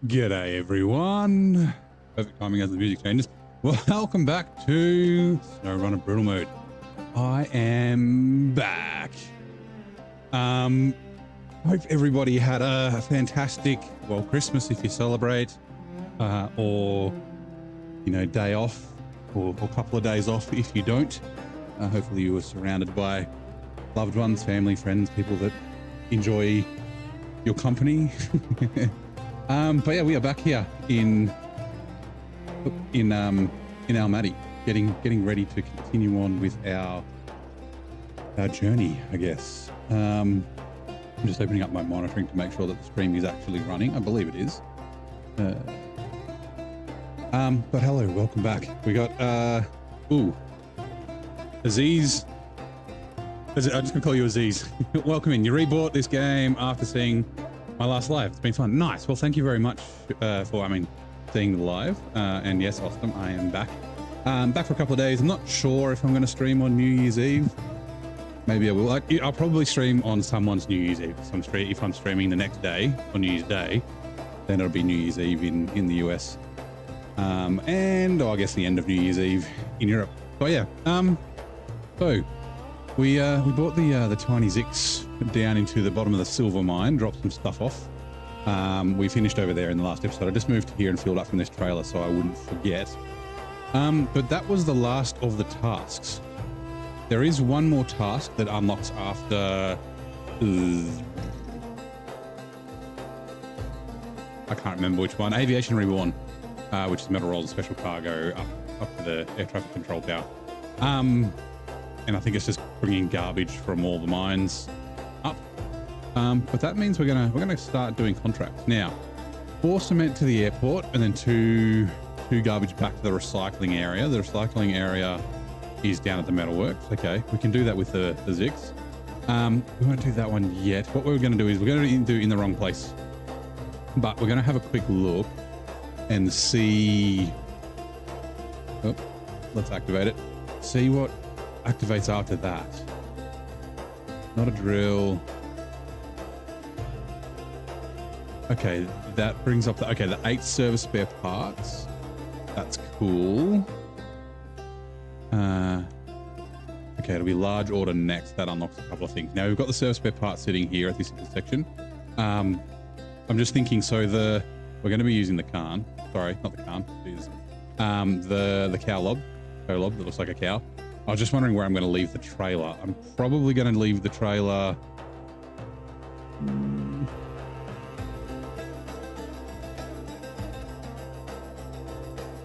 G'day everyone. Perfect timing as the music changes. Welcome back to SnowRunner Brutal Mode. I am back. Hope everybody had a fantastic, well, Christmas if you celebrate, or, you know, day off, or a couple of days off if you don't. Hopefully you were surrounded by loved ones, family, friends, people that enjoy your company. But yeah, we are back here in Almaty, getting ready to continue on with our journey, I guess. I'm just opening up my monitoring to make sure that the stream is actually running. I believe it is. But hello, welcome back. We got Aziz. I'm just gonna call you Aziz. Welcome in. You rebought this game after seeing my last live. It's been fun. Nice. Well, thank you very much for seeing the live. And yes, awesome. I am back. Back for a couple of days. I'm not sure if I'm going to stream on New Year's Eve. Maybe I will. I'll probably stream on someone's New Year's Eve. So if I'm streaming the next day on New Year's Day, then it'll be New Year's Eve in the US. And I guess the end of New Year's Eve in Europe. But yeah. So we brought the tiny Zix down into the bottom of the silver mine, dropped some stuff off. We finished over there in the last episode. I just moved here and filled up from this trailer so I wouldn't forget. But that was the last of the tasks. There is one more task that unlocks after... I can't remember which one. Aviation Reborn, which is metal rolls and special cargo up to the air traffic control tower. And I think it's just bringing garbage from all the mines up. But that means we're gonna start doing contracts now. 4 cement to the airport, and then two garbage back to the recycling area. The recycling area is down at the metalworks. Okay, we can do that with the Zix. We won't do that one yet. What we're gonna do is we're gonna do it in the wrong place, but we're gonna have a quick look and see. Oh, let's activate it. See what activates after that. Not a drill. Okay, that brings up the 8 service spare parts. That's cool. Okay, it'll be large order next. That unlocks a couple of things. Now we've got the service spare parts sitting here at this intersection. I'm just thinking, so we're going to be using the Khan. Sorry, not the Khan. The cow lob that looks like a cow. I was just wondering where I'm going to leave the trailer. I'm probably going to leave the trailer.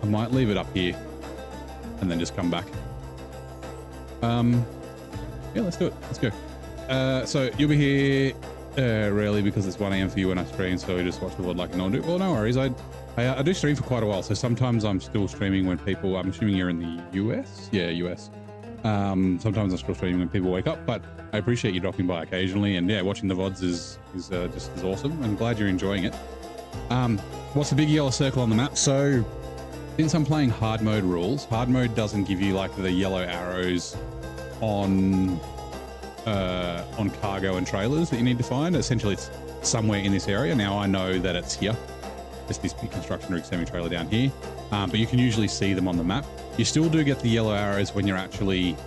I might leave it up here and then just come back. Yeah, let's do it. Let's go. So you'll be here rarely because it's 1 AM for you when I stream, so we just watch the VOD like a normal do. Well, no worries. I do stream for quite a while, so sometimes I'm still streaming when people... I'm assuming you're in the US? Yeah, US. Sometimes I'm still streaming when people wake up, but I appreciate you dropping by occasionally, and yeah, watching the VODs is just as awesome. I'm glad you're enjoying it. What's the big yellow circle on the map? So since I'm playing hard mode rules, hard mode doesn't give you like the yellow arrows on cargo and trailers that you need to find. Essentially it's somewhere in this area. Now I know that it's here. It's this big construction rig semi-trailer down here, but you can usually see them on the map. You still do get the yellow arrows when you're actually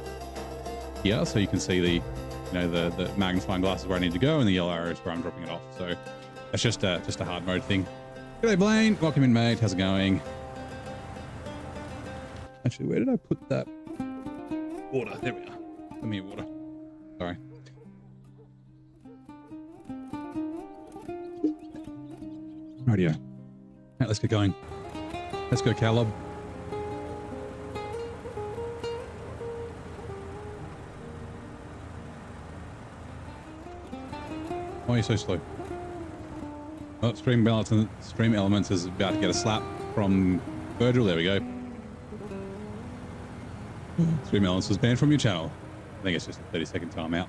here, so you can see the magnifying glasses where I need to go and the yellow arrows where I'm dropping it off. So that's just a hard mode thing. G'day Blaine, welcome in mate, how's it going? Actually, where did I put that water? There we are. Give me water. Sorry. Rightio. Right, let's get going. Let's go, Caleb. Why are you so slow? Oh, Stream Elements is about to get a slap from Virgil. There we go. Stream Elements was banned from your channel. I think it's just a 30-second timeout.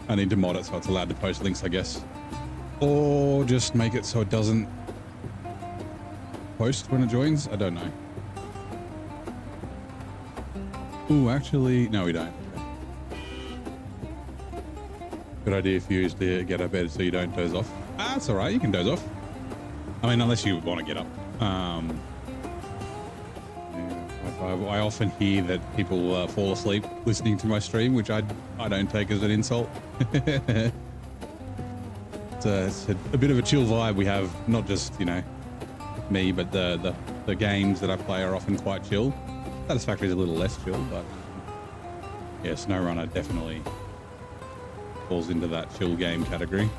I need to mod it so it's allowed to post links, I guess. Or just make it so it doesn't post when it joins. I don't know. Ooh, actually, no, we don't. Good idea for you is to get out of bed so you don't doze off. That's all right. You can doze off. I mean, unless you want to get up. I often hear that people fall asleep listening to my stream, which I don't take as an insult. It's a bit of a chill vibe we have, not just, you know, me, but the games that I play are often quite chill. Satisfactory is a little less chill, but yeah, SnowRunner definitely falls into that chill game category.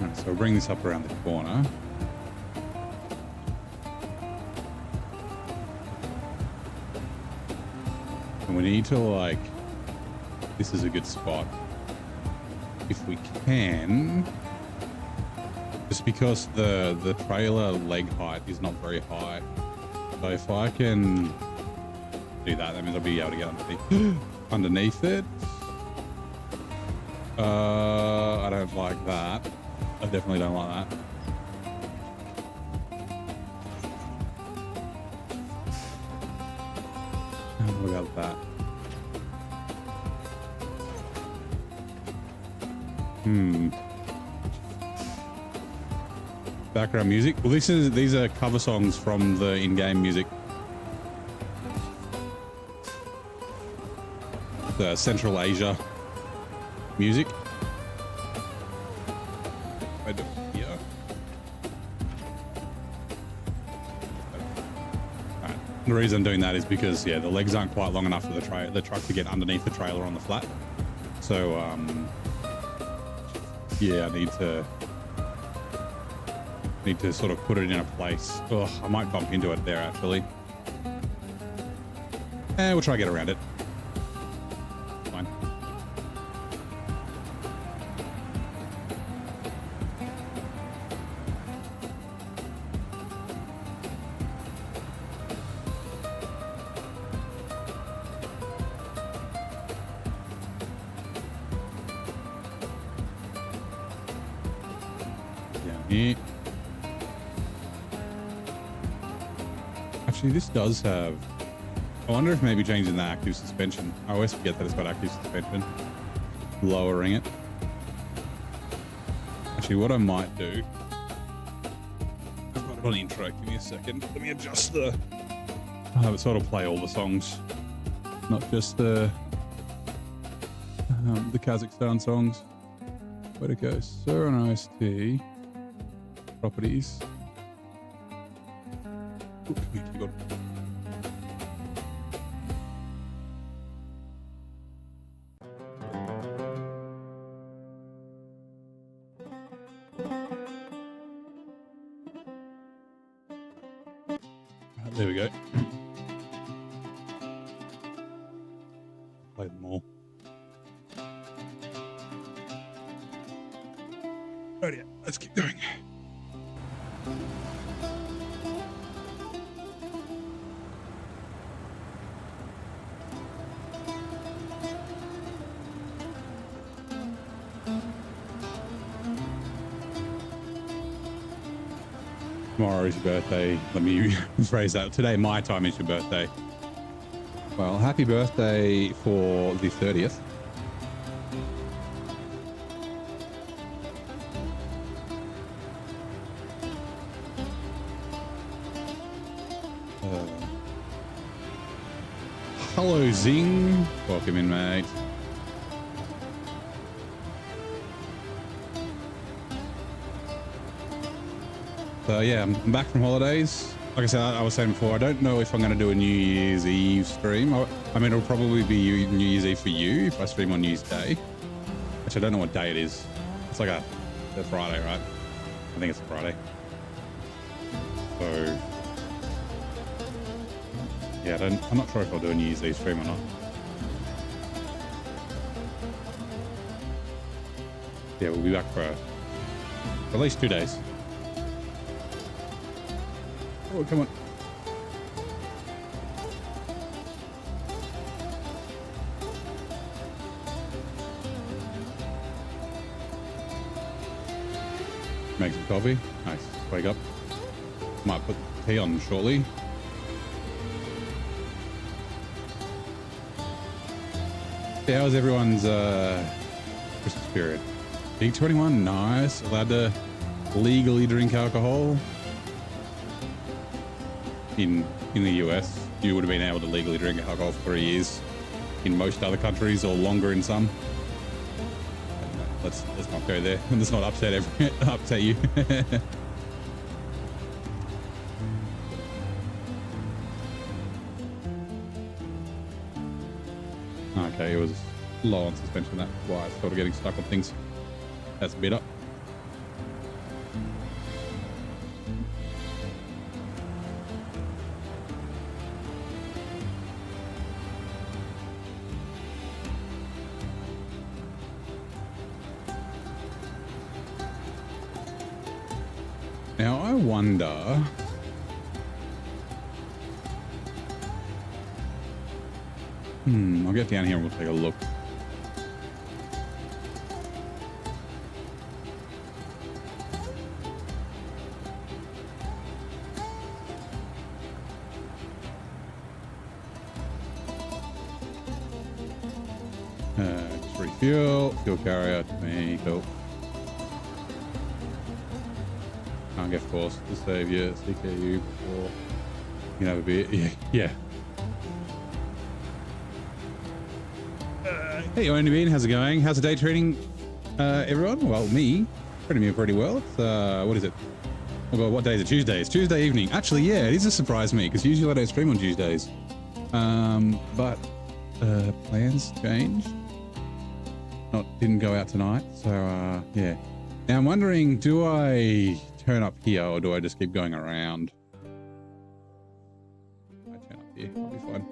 Right, so we'll bring this up around the corner. And we need to, like, this is a good spot. If we can, just because the trailer leg height is not very high. So if I can do that, that means I'll be able to get underneath it. I don't like that. I definitely don't like that. What about that? Background music. Well, these are cover songs from the in-game music. The Central Asia music. Yeah. Right. The reason I'm doing that is because, yeah, the legs aren't quite long enough for the truck to get underneath the trailer on the flat. So, yeah, I need to sort of put it in a place. Ugh, I might bump into it there, actually. We'll try to get around it. Fine. Yeah. Actually, this does have... I wonder if maybe changing the active suspension. I always forget that it's got active suspension. Lowering it. Actually, what I might do... I've got it on intro. Give me a second. Let me adjust the... I'll have it sort of play all the songs. Not just the Kazakhstan songs. Where'd it go? SnowRunner OST. Properties. Ooh, you got... There we go. Play them all. Right, yeah, let's keep going. Tomorrow is your birthday. Let me rephrase that. Today, my time, is your birthday. Well, happy birthday for the 30th. Hello, Zing. Welcome in, mate. So yeah, I'm back from holidays. Like I said, I was saying before, I don't know if I'm going to do a New Year's Eve stream. I mean, it'll probably be New Year's Eve for you if I stream on New Year's Day. Which I don't know what day it is. It's like a Friday, right? I think it's a Friday. So yeah, I'm not sure if I'll do a New Year's Eve stream or not. Yeah, we'll be back for at least 2 days. Oh, come on. Make some coffee. Nice. Wake up. Might put the tea on shortly. How was everyone's Christmas period? Big 21, nice. Allowed to legally drink alcohol. In the US, you would have been able to legally drink alcohol for 3 years. In most other countries, or longer in some. Let's not go there. Let's not upset you. Okay, it was low on suspension. That's why it's sort of getting stuck on things. That's a bit up. Now I wonder. I'll get down here and we'll take a look. Just refuel, fuel carrier to me, cool. Can't get forced to save your CKU before you can have a beer. Yeah. Hey, Only how's it going? How's the day treating everyone? Well, me, treating me pretty well. It's, what is it? Oh God, what day is it? Tuesday. It's Tuesday evening. Actually, yeah, it is a surprise me because usually I don't stream on Tuesdays. But plans changed. Didn't go out tonight, so yeah. Now I'm wondering, do I turn up here or do I just keep going around? I turn up here, I'll be fine.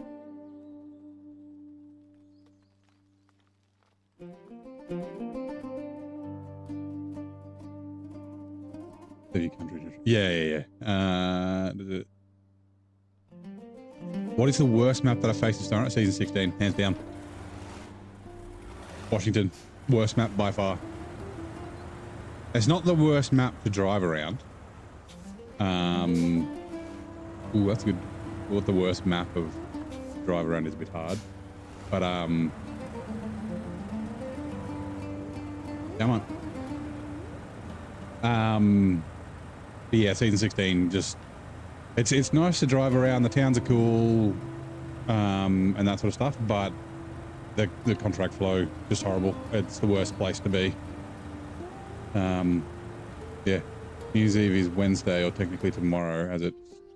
Yeah. What is the worst map that I faced in SnowRunner? Season 16, hands down. Washington, worst map by far. It's not the worst map to drive around. Ooh, that's good. What the worst map of drive around is a bit hard, but come on. But yeah, season 16, just it's nice to drive around. The towns are cool, and that sort of stuff. But the contract flow just horrible. It's the worst place to be. Yeah, New Year's Eve is Wednesday, or technically tomorrow, as it's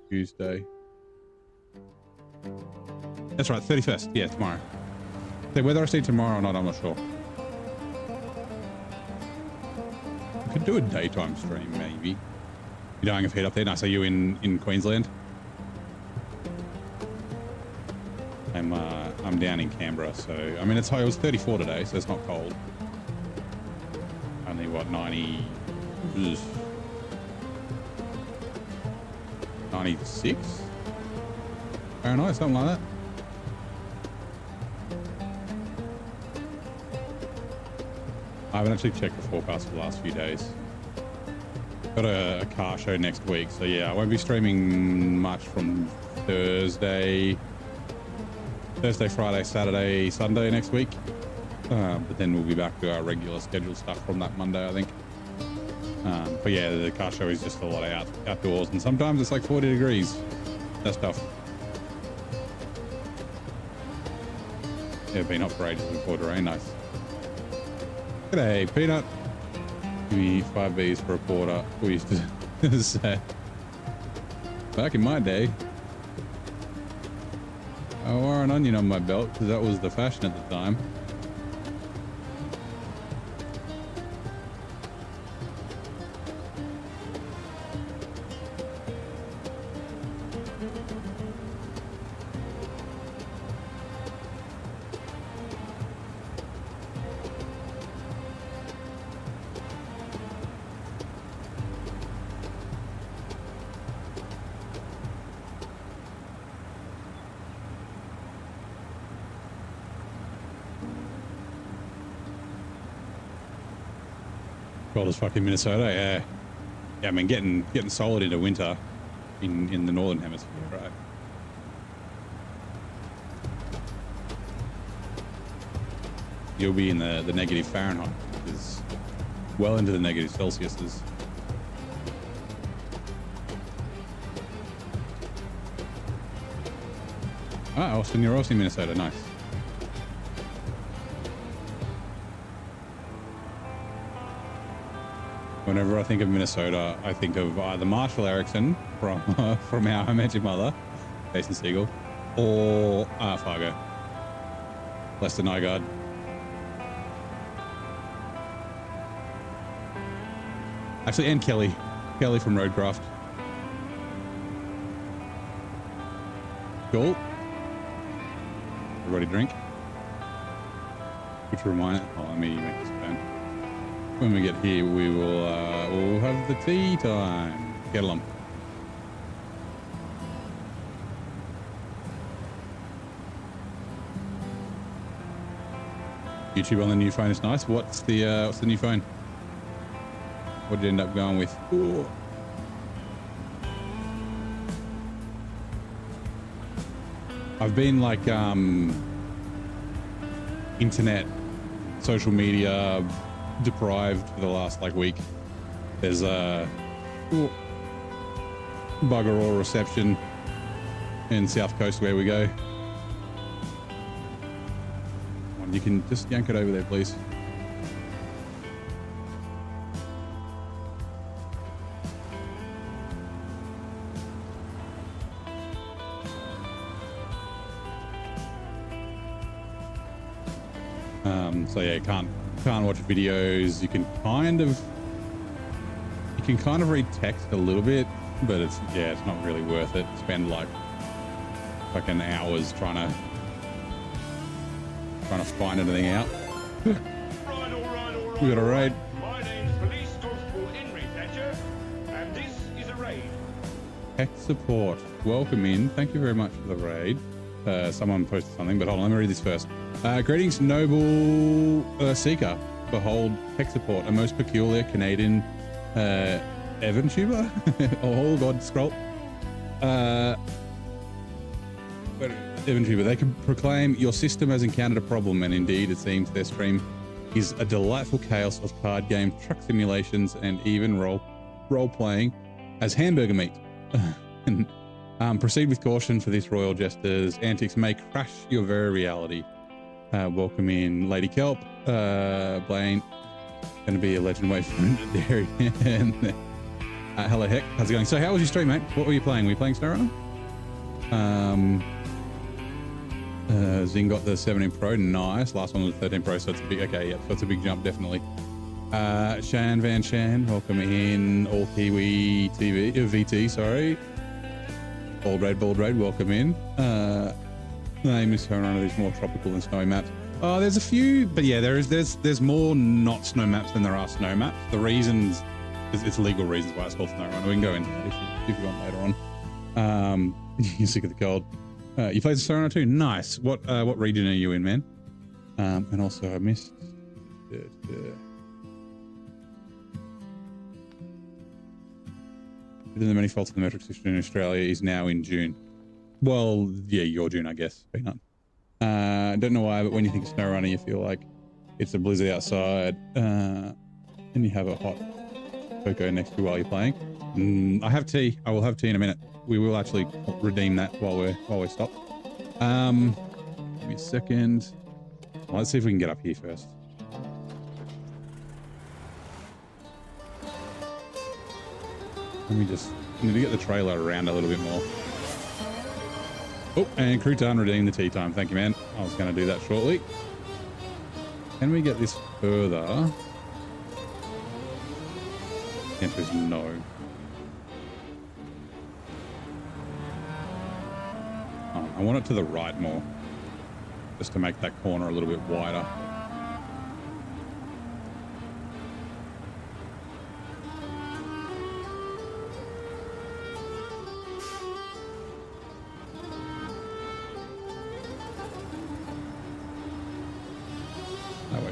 Tuesday. That's right, 31st. Yeah, tomorrow. So whether I see tomorrow or not, I'm not sure. I could do a daytime stream, maybe. You're dying of heat up there? Nice. Are you in Queensland? I'm down in Canberra, so I mean it was 34 today, so it's not cold. Only what 90, 96? Fahrenheit, something like that. I haven't actually checked the forecast for the last few days. Got a car show next week, so yeah, I won't be streaming much from Thursday, Friday, Saturday, Sunday next week. But then we'll be back to our regular scheduled stuff from that Monday, I think. But yeah, the car show is just a lot of outdoors, and sometimes it's like 40 degrees. That's tough. Yeah, been hot for ages before the rain. Nice. G'day, Peanut. Give me 5 Bs for a quarter. We used to say back in my day. I wore an onion on my belt because that was the fashion at the time. Cold as fucking Minnesota, yeah. I mean, getting solid into winter in the northern hemisphere, right? you'll be in the negative Fahrenheit, which is well into the negative Celsiuses. Ah, Austin, you're also in Minnesota. Nice. Whenever I think of Minnesota, I think of either Marshall Erickson from from How I Met Your Mother, Jason Segel, or Fargo, Lester Nygaard. Actually, and Kelly from Roadcraft. Cool. Everybody drink. Which reminder, let me make this pen. When we get here, we will we'll have the tea time. Get along. YouTube on the new phone is nice. What's the new phone? What did you end up going with? Ooh. I've been like internet, social media deprived for the last like week. There's a bugger all reception in South Coast where we go. You can just yank it over there, please. So yeah, can't watch videos. You can kind of read text a little bit, but it's not really worth it. Spend like fucking hours trying to find anything out. We got a raid. My name's Police Constable Henry Thatcher, and this is a raid. Tech support. Welcome in. Thank you very much for the raid. Someone posted something, but hold on, let me read this first. Greetings, noble seeker. Behold, tech support, a most peculiar Canadian Evan tuber. Oh God, scroll. Evan tuber. They can proclaim your system has encountered a problem, and indeed, it seems their stream is a delightful chaos of card game, truck simulations, and even role playing as hamburger meat. Proceed with caution, for this royal jester's antics may crash your very reality. Welcome in, Lady Kelp. Blaine, going to be a legend wait for Dairy. Hello, Heck. How's it going? So, how was your stream, mate? What were you playing? Were you playing SnowRunner? Zing got the 17 Pro. Nice. Last one was the 13 Pro, so it's a big. Okay, yeah, so it's a big jump, definitely. Shan Van Shan, welcome in. All Kiwi TV, VT, sorry. Bald Raid, welcome in. Name is SnowRunner. There's more tropical than snowy maps. Oh, there's a few, but yeah, there's more not snow maps than there are snow maps. The reasons, it's legal reasons why it's called SnowRunner. We can go into that if you want later on. You're sick of the cold. You played SnowRunner too? Nice. What region are you in, man? And also I missed. Within the many faults of the metric system in Australia is now in June. Well, yeah, your June, I guess. Peanut. Don't know why, but when you think of SnowRunner, you feel like it's a blizzard outside, and you have a hot cocoa next to you while you're playing. I have tea. I will have tea in a minute. We will actually redeem that while we stop. Give me a second. Well, let's see if we can get up here first. I need to get the trailer around a little bit more. Oh, and Crouton redeemed the tea time. Thank you, man. I was going to do that shortly. Can we get this further? The answer is no. Oh, I want it to the right more, just to make that corner a little bit wider.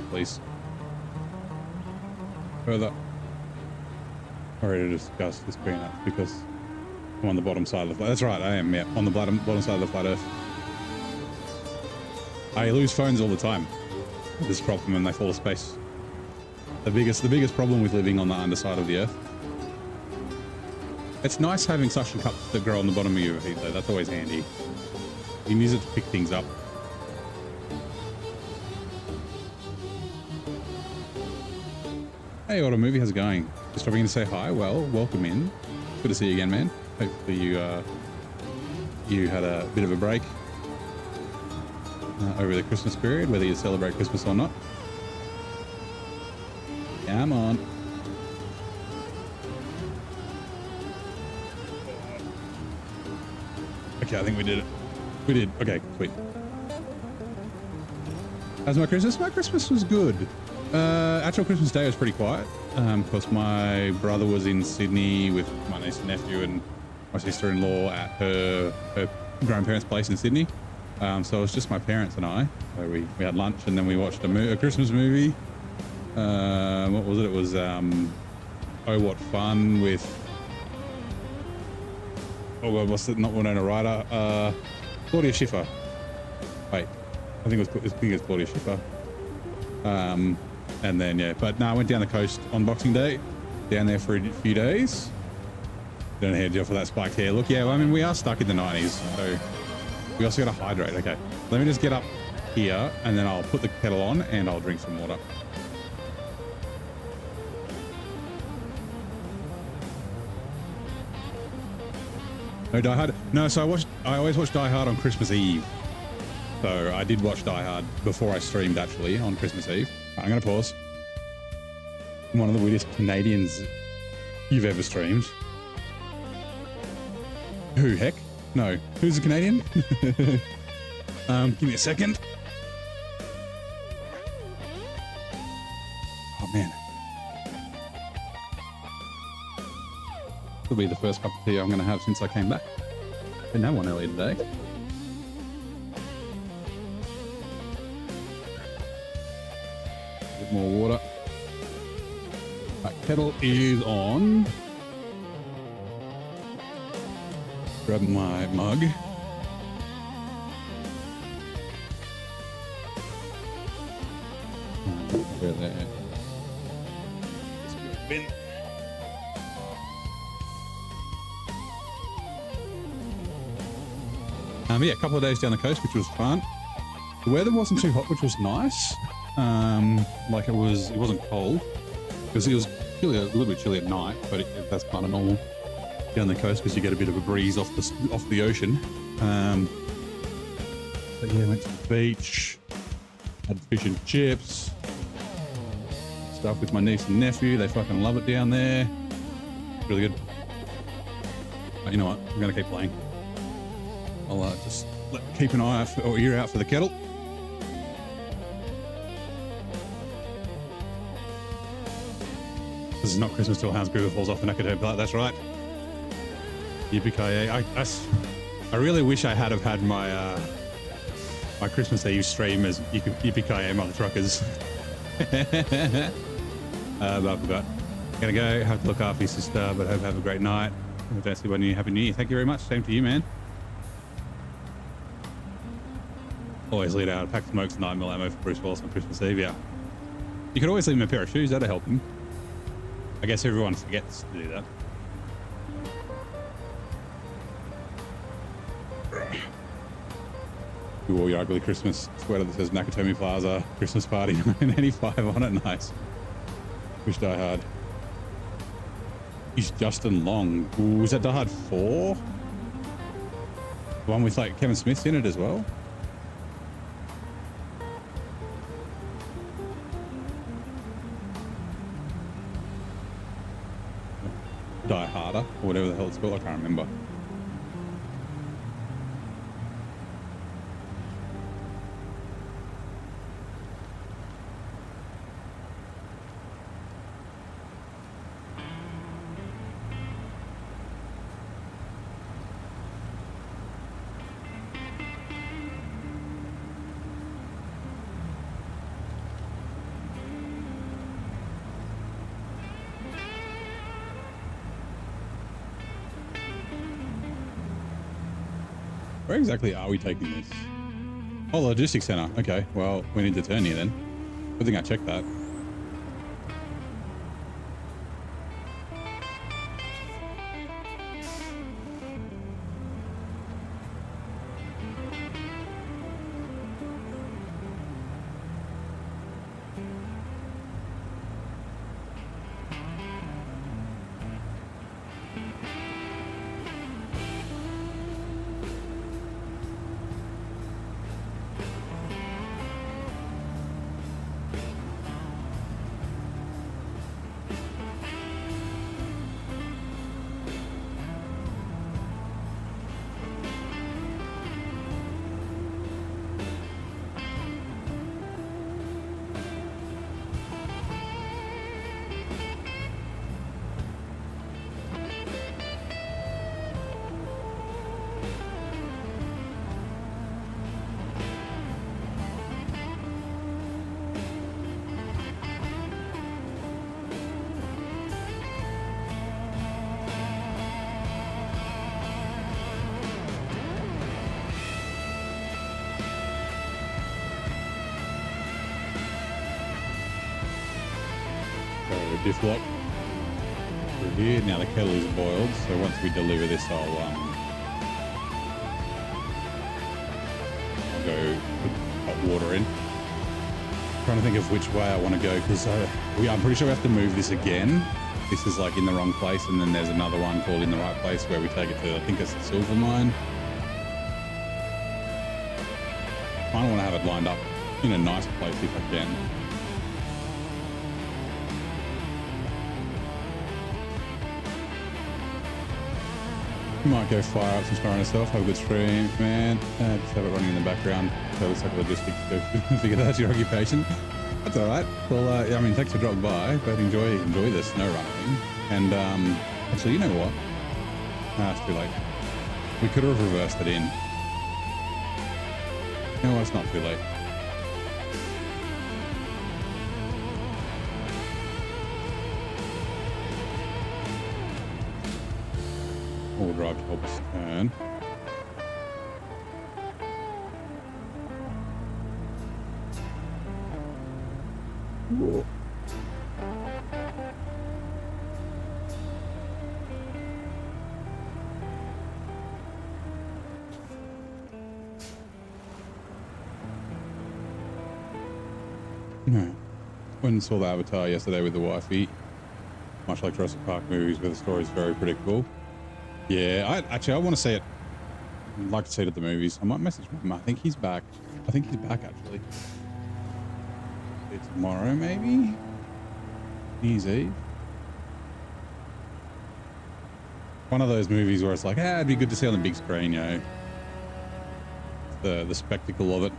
Please. Further. I'm ready to discuss this peanut because I'm on the bottom side of the flat. That's right, I am, yeah, on the bottom side of the flat earth. I lose phones all the time. just drop them and they fall to space. The biggest problem with living on the underside of the Earth. It's nice having suction cups that grow on the bottom of your feet, though. That's always handy. You can use it to pick things up. Hey, Auto Movie, how's it going? Just dropping in to say hi. Well, welcome in. Good to see you again, man. Hopefully you had a bit of a break over the Christmas period, whether you celebrate Christmas or not. Come on. Okay, I think we did it. We did. Okay, sweet. How's my Christmas? My Christmas was good. Actual Christmas Day was pretty quiet. Because my brother was in Sydney with my niece and nephew and my sister-in-law at her grandparents' place in Sydney. So it was just my parents and I. So we had lunch and then we watched a Christmas movie. What was it? It was Oh What Fun with... Oh, well, what's it? Not Winona Ryder. Claudia Schiffer. Wait, I think it was Claudia Schiffer. And then, yeah, but no, I went down the coast on Boxing Day, down there for a few days. Don't head off for that spiked hair look. Yeah, well, I mean, we are stuck in the 90s, so we also got to hydrate. Okay, let me just get up here and then I'll put the kettle on and I'll drink some water. No Die Hard? No, so I always watch Die Hard on Christmas Eve. So I did watch Die Hard before I streamed, actually, on Christmas Eve. Right, I'm going to pause. I'm one of the weirdest Canadians you've ever streamed. Who, heck? No. Who's a Canadian? Give me a second. Oh, man. This will be the first cup of tea I'm going to have since I came back. Didn't have one earlier today. More water. Right, kettle is on. Grab my mug. Over there. Bin. Yeah, a couple of days down the coast, which was fun. The weather wasn't too hot, which was nice. Like it wasn't cold because it was chilly, a little bit chilly at night, but that's kind of normal down the coast because you get a bit of a breeze off the ocean. But yeah, went to the beach, had fish and chips, stuff with my niece and nephew. They fucking love it down there. Really good. But you know what? I'm gonna keep playing. I'll just keep an eye out or ear out for the kettle. This is not Christmas till Hans Gruber falls off the naked head. That's right. Yippee-ki-yay. I really wish I had my my Christmas Eve stream as Yippee-ki-yay Mother Truckers. But I forgot. Gotta go. Have to look after your sister, but hope have a great night. If that's when you Happy New Year. Thank you very much. Same to you, man. Always lead out a pack of smokes and 9mm ammo for Bruce Willis on Christmas Eve. Yeah. You could always leave him a pair of shoes. That'd help him. I guess everyone forgets to do that. You wore your ugly Christmas sweater that says Nakatomi Plaza Christmas Party 1985 on it. Nice. Wish Die Hard. He's Justin Long. Ooh, was that Die Hard 4? The one with like Kevin Smith's in it as well? Die Harder, or whatever the hell it's called, I can't remember. Where exactly are we taking this? Oh, logistics center. Okay, well, we need to turn here then. Good thing I checked that. Diff lock through here. Now the kettle is boiled, so once we deliver this, I'll go put hot water in. Trying to think of which way I want to go because I'm pretty sure we have to move this again. This is like in the wrong place, and then there's another one called in the right place where we take it to, I think it's the silver mine. I don't want to have it lined up in a nice place if I can. Might go fire up some SnowRunner myself, have a good stream, man. Just have it running in the background. So it looks like logistics to figure that out your occupation. That's all right. Well, yeah, I mean, thanks for dropping by, but enjoy the SnowRunner. And actually, you know what? It's too late. We could have reversed it in. No, it's not too late. All drive to help us turn. Whoa. No. Went and saw the Avatar yesterday with the wifey. Much like Jurassic Park movies where the story is very predictable. Yeah, I want to see it. I'd like to see it at the movies. I might message him. I think he's back. I think he's back actually. See it tomorrow maybe? New Year's Eve. One of those movies where it's like, it'd be good to see on the big screen, you know. The spectacle of it.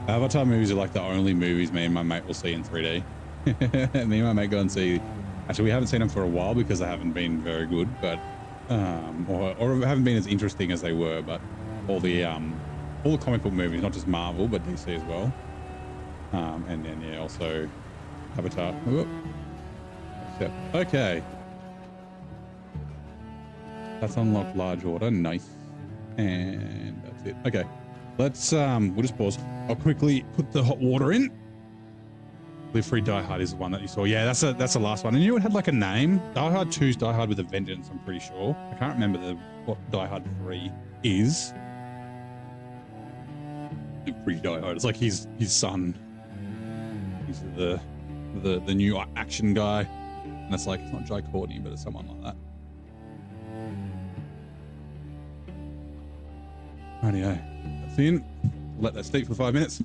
Avatar movies are like the only movies me and my mate will see in 3D. Me and my mate go and see. Actually, we haven't seen them for a while because they haven't been very good, but or haven't been as interesting as they were. But all the comic book movies, not just Marvel but DC as well, and then yeah, also Avatar. Whoop. Okay, that's unlocked large order. Nice, and that's it. Okay, let's we'll just pause. I'll quickly put the hot water in. Live Free Die Hard is the one that you saw. Yeah, that's the last one. And you know it had like a name. Die Hard 2 is Die Hard with a Vengeance, I'm pretty sure. I can't remember what Die Hard 3 is. Live Free Die Hard. It's like his son. He's the new action guy. And it's like, it's not Jai Courtney, but it's someone like that. Rightio. That's in. Let that steep for 5 minutes.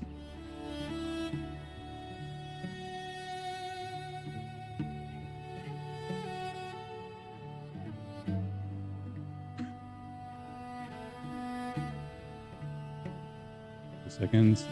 Seconds.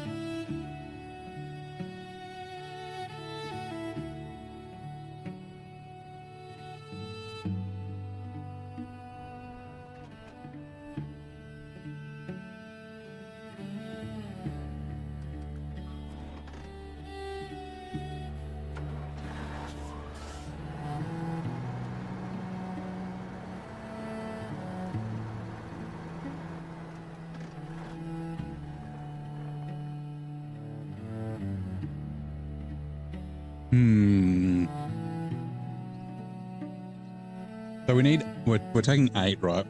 So we're taking 8, right?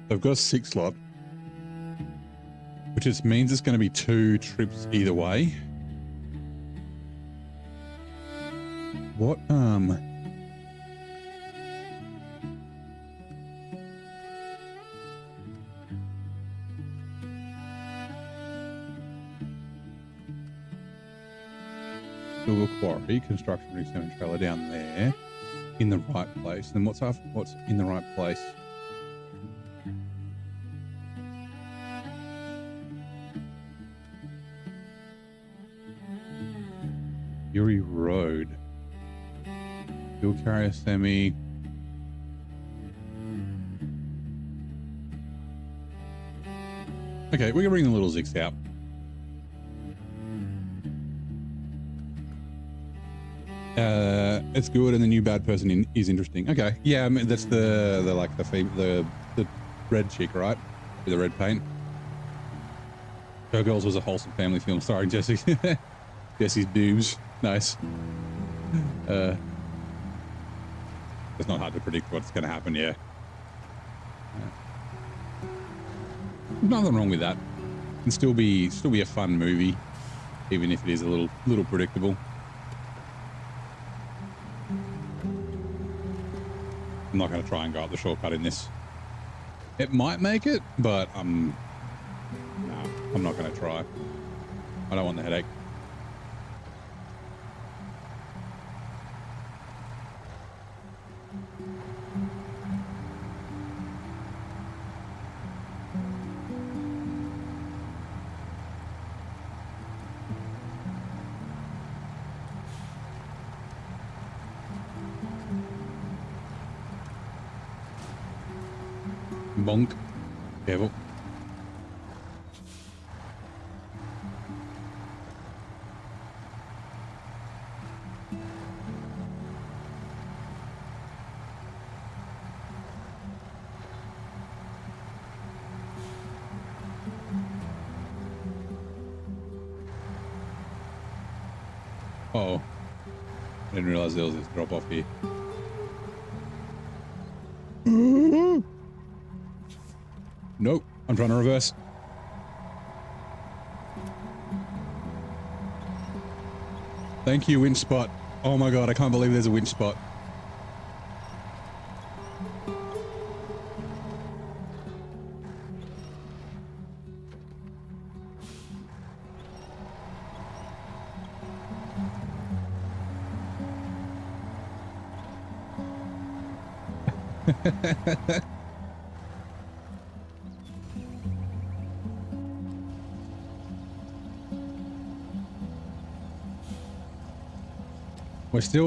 They've got a 6 slot, which just means it's going to be 2 trips either way. What, Silver Quarry, construction rig, cement trailer down there, in the right place. And what's in the right place? Fury Road. Fuel carrier semi. Okay, we can bring the little Zix out. It's good, and the new bad person is interesting. Okay, yeah, I mean, that's the red chick, right? With the red paint. Showgirls was a wholesome family film starring Jesse's boobs. Nice. It's not hard to predict what's going to happen. Yeah. Nothing wrong with that. It can still be a fun movie, even if it is a little predictable. I'm not going to try and go up the shortcut in this. It might make it, but no, I'm not going to try. I don't want the headache. Bonk. Careful. Uh-oh. I didn't realize there was this drop off here. Nope, I'm trying to reverse. Thank you, winch spot. Oh my god, I can't believe there's a winch spot.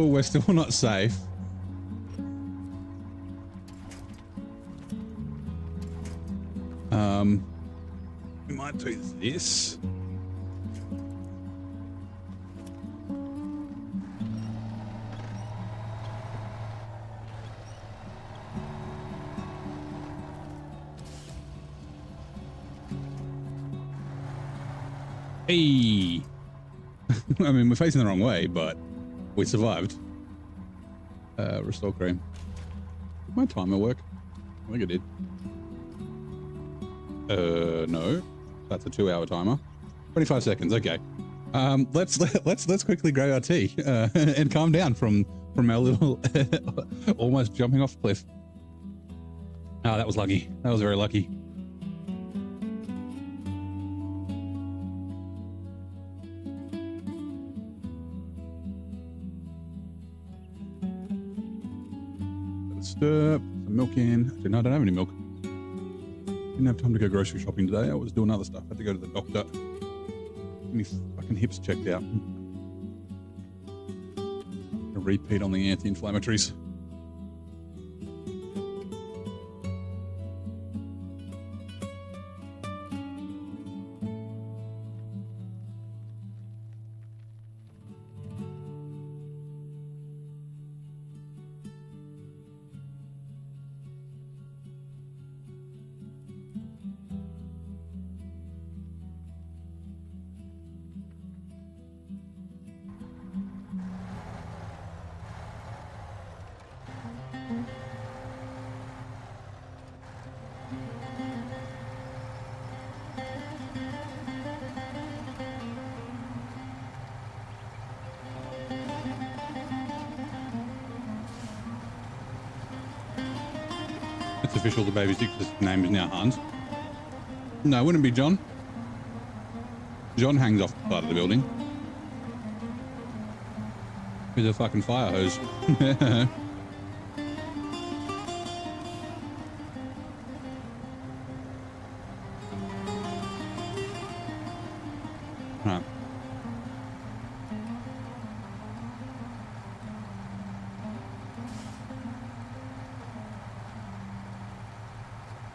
We're still not safe. We might do this. Hey. I mean, we're facing the wrong way, but we survived. Restore cream. Did my timer work? I think it did. No. That's a 2-hour timer. 25 seconds. Okay. Let's quickly grab our tea and calm down from our little almost jumping off the cliff. Oh, that was lucky. That was very lucky. Stir, put some milk in. Actually, no, I don't have any milk. Didn't have time to go grocery shopping today. I was doing other stuff. I had to go to the doctor. Get me fucking hips checked out. A repeat on the anti-inflammatories. It's official, the baby's name is now Hans. No, it wouldn't be John. John hangs off the side of the building. He's a fucking fire hose. Right.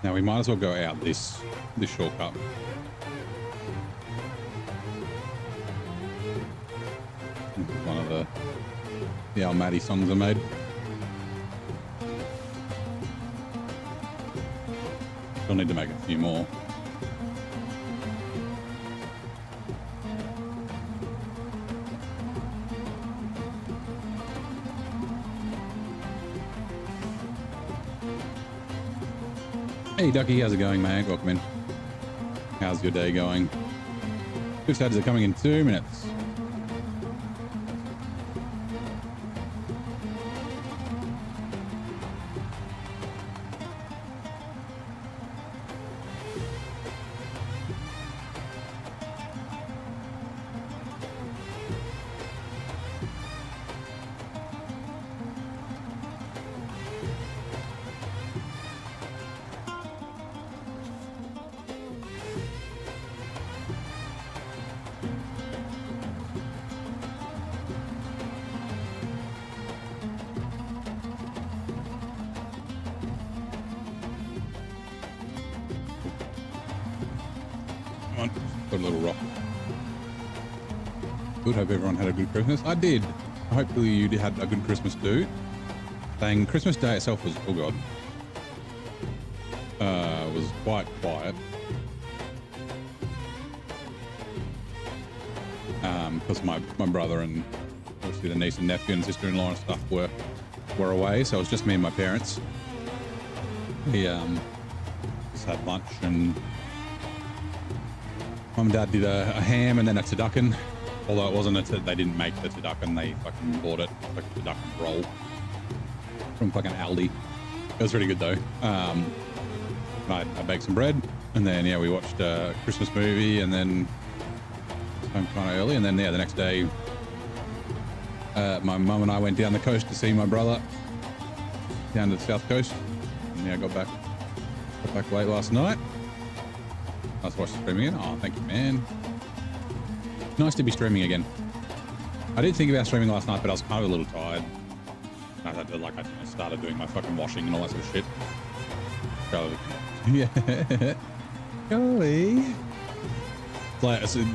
Now we might as well go out this shortcut. One of the Almaty songs I made. Still need to make a few more. Hey Ducky, how's it going, mate? Welcome in. How's your day going? Swift ads are coming in 2 minutes. Put a little rock. Good. Hope everyone had a good Christmas. I did. Hopefully you had a good Christmas too. Saying Christmas Day itself was, oh god, was quite quiet. Because my brother and obviously the niece and nephew and sister-in-law and stuff were away, so it was just me and my parents. We just had lunch, and Mum and Dad did a ham and then a turducken. Although it wasn't they didn't make the turducken, they fucking bought it, like a turducken roll from fucking Aldi. It was really good though. I baked some bread, and then yeah, we watched a Christmas movie, and then home kind of early, and then yeah, the next day, my mum and I went down the coast to see my brother down to the south coast. And yeah, got back late last night. Nice to watch the streaming again. Oh, thank you, man. Nice to be streaming again. I did think about streaming last night, but I was kind of a little tired. I started doing my fucking washing and all that sort of shit. Charlie. Yeah. Charlie.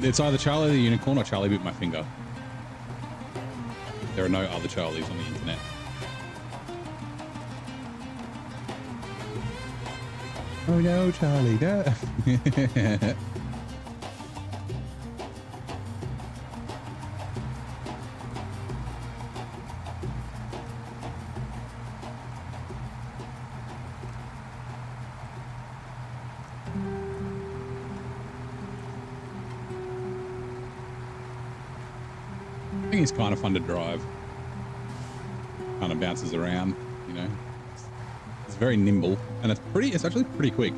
It's either Charlie the Unicorn or Charlie bit my finger. There are no other Charlies on the internet. Oh no, Charlie, no. I think it's kind of fun to drive. Kind of bounces around, you know. It's very nimble, and it's actually pretty quick.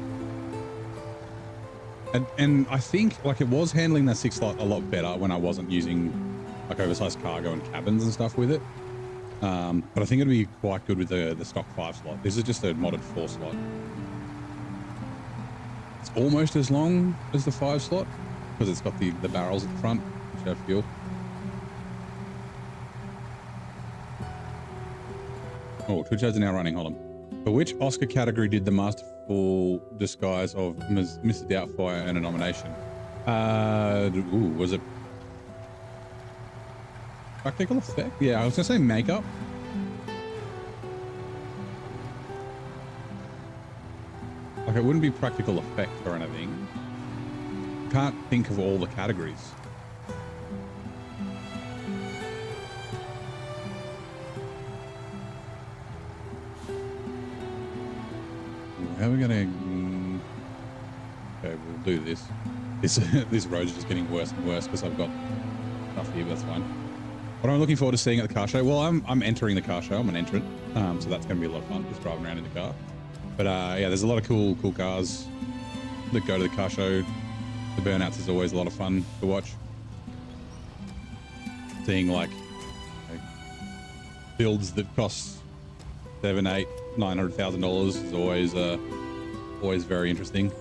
And I think like it was handling that 6 slot a lot better when I wasn't using like oversized cargo and cabins and stuff with it. But I think it'd be quite good with the stock 5 slot. This is just a modded 4 slot. It's almost as long as the 5 slot because it's got the barrels at the front, which have fuel. Oh, Twitch ads are now running. Hold on. For which Oscar category did the masterful disguise of Mr. Doubtfire earn a nomination? Was it practical effect? Yeah, I was gonna say makeup. Like it wouldn't be practical effect or anything. Can't think of all the categories. how are we gonna? Okay, we'll do this. This road is just getting worse and worse because I've got stuff here, but that's fine. What I'm looking forward to seeing at the car show. Well, I'm entering the car show. I'm an entrant, so that's gonna be a lot of fun just driving around in the car. But yeah, there's a lot of cool cars that go to the car show. The burnouts is always a lot of fun to watch. Seeing like builds that cost $700,000, $800,000, $900,000 is always very interesting.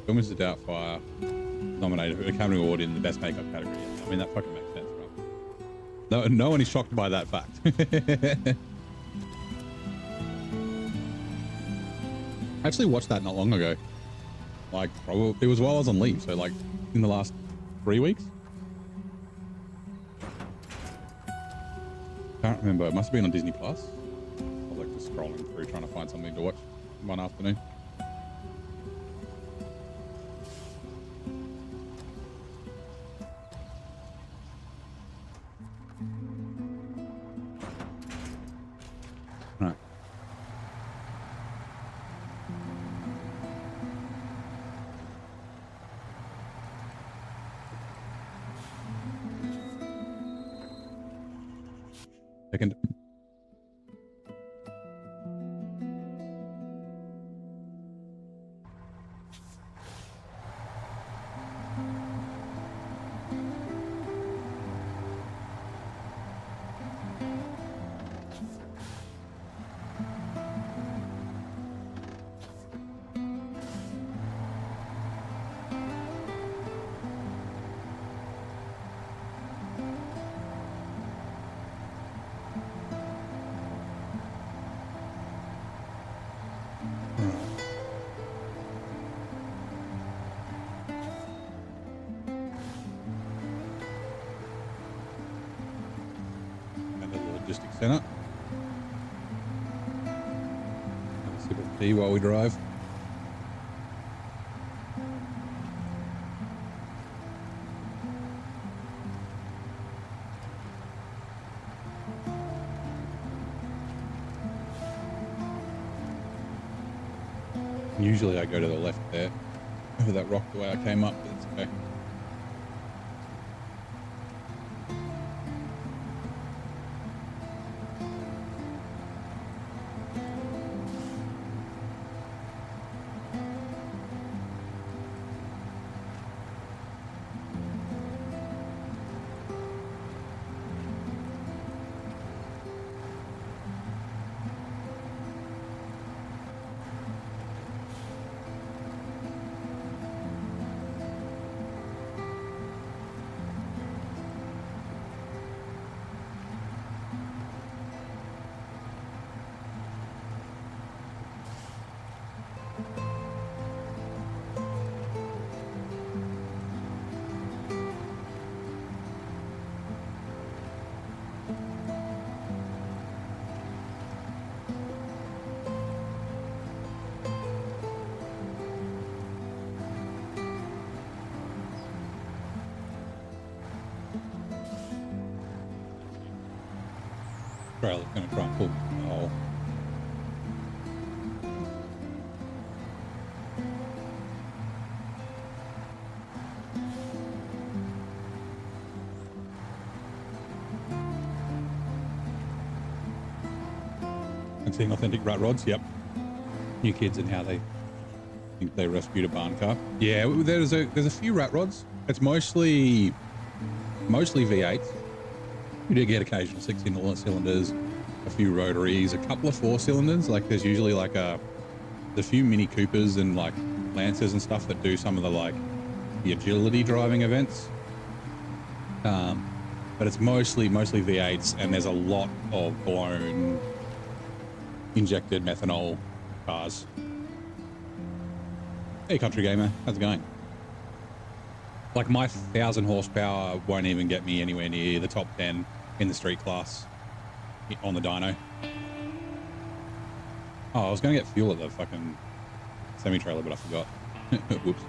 Film is a Doubtfire nominated for the Academy Award in the Best Makeup category. I mean, that fucking makes sense, right? No one is shocked by that fact. I actually watched that not long ago. Like, probably it was while I was on leave, so like in the last 3 weeks. Can't remember. It must have been on Disney Plus. I was like just scrolling through trying to find something to watch one afternoon. Right. Second. Logistics center. Have a sip of tea while we drive. Usually I go to the left there, over that rock the way I came up, but it's okay. Trailer's going to try and pull me in the hole. And seeing authentic rat rods, yep. New kids and how they think they rescued a barn car. Yeah, there's a few rat rods. It's mostly V8s. You do get occasional 16 cylinders, a few rotaries, a couple of 4 cylinders. Like there's usually like a few Mini Coopers and like Lancers and stuff that do some of the agility driving events. But it's mostly V8s, and there's a lot of blown injected methanol cars. Hey Country Gamer, how's it going? Like my 1,000 horsepower won't even get me anywhere near the top 10 in the street class on the dyno. Oh, I was going to get fuel at the fucking semi-trailer, but I forgot. Whoops.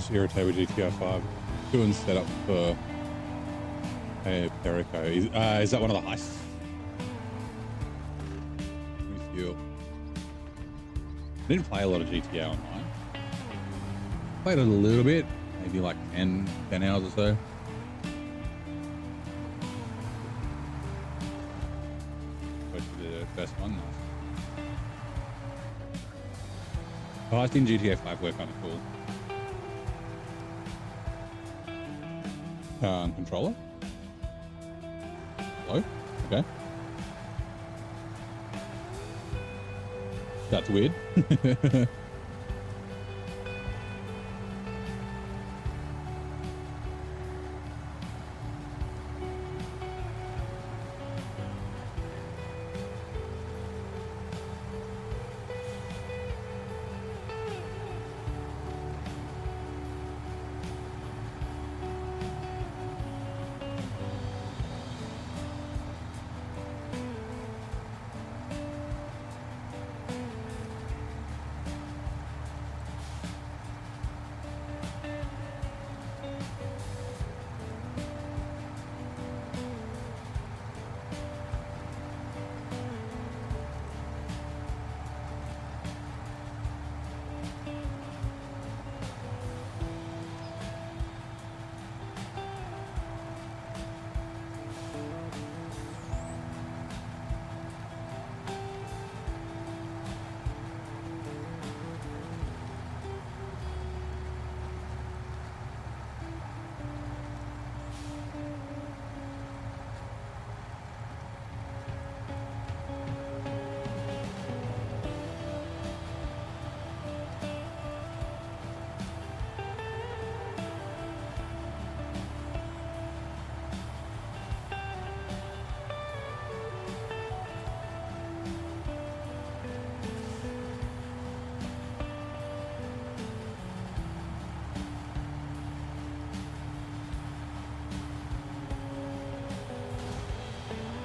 just irritated with GTR 5. Doing setup for Perico. Is that one of the heists? Let me feel. I didn't play a lot of GTA Online. Played it a little bit, maybe like 10 hours or so. The first one, nice. The heist in GTA 5 were kind of cool. Controller? Hello? Okay. That's weird.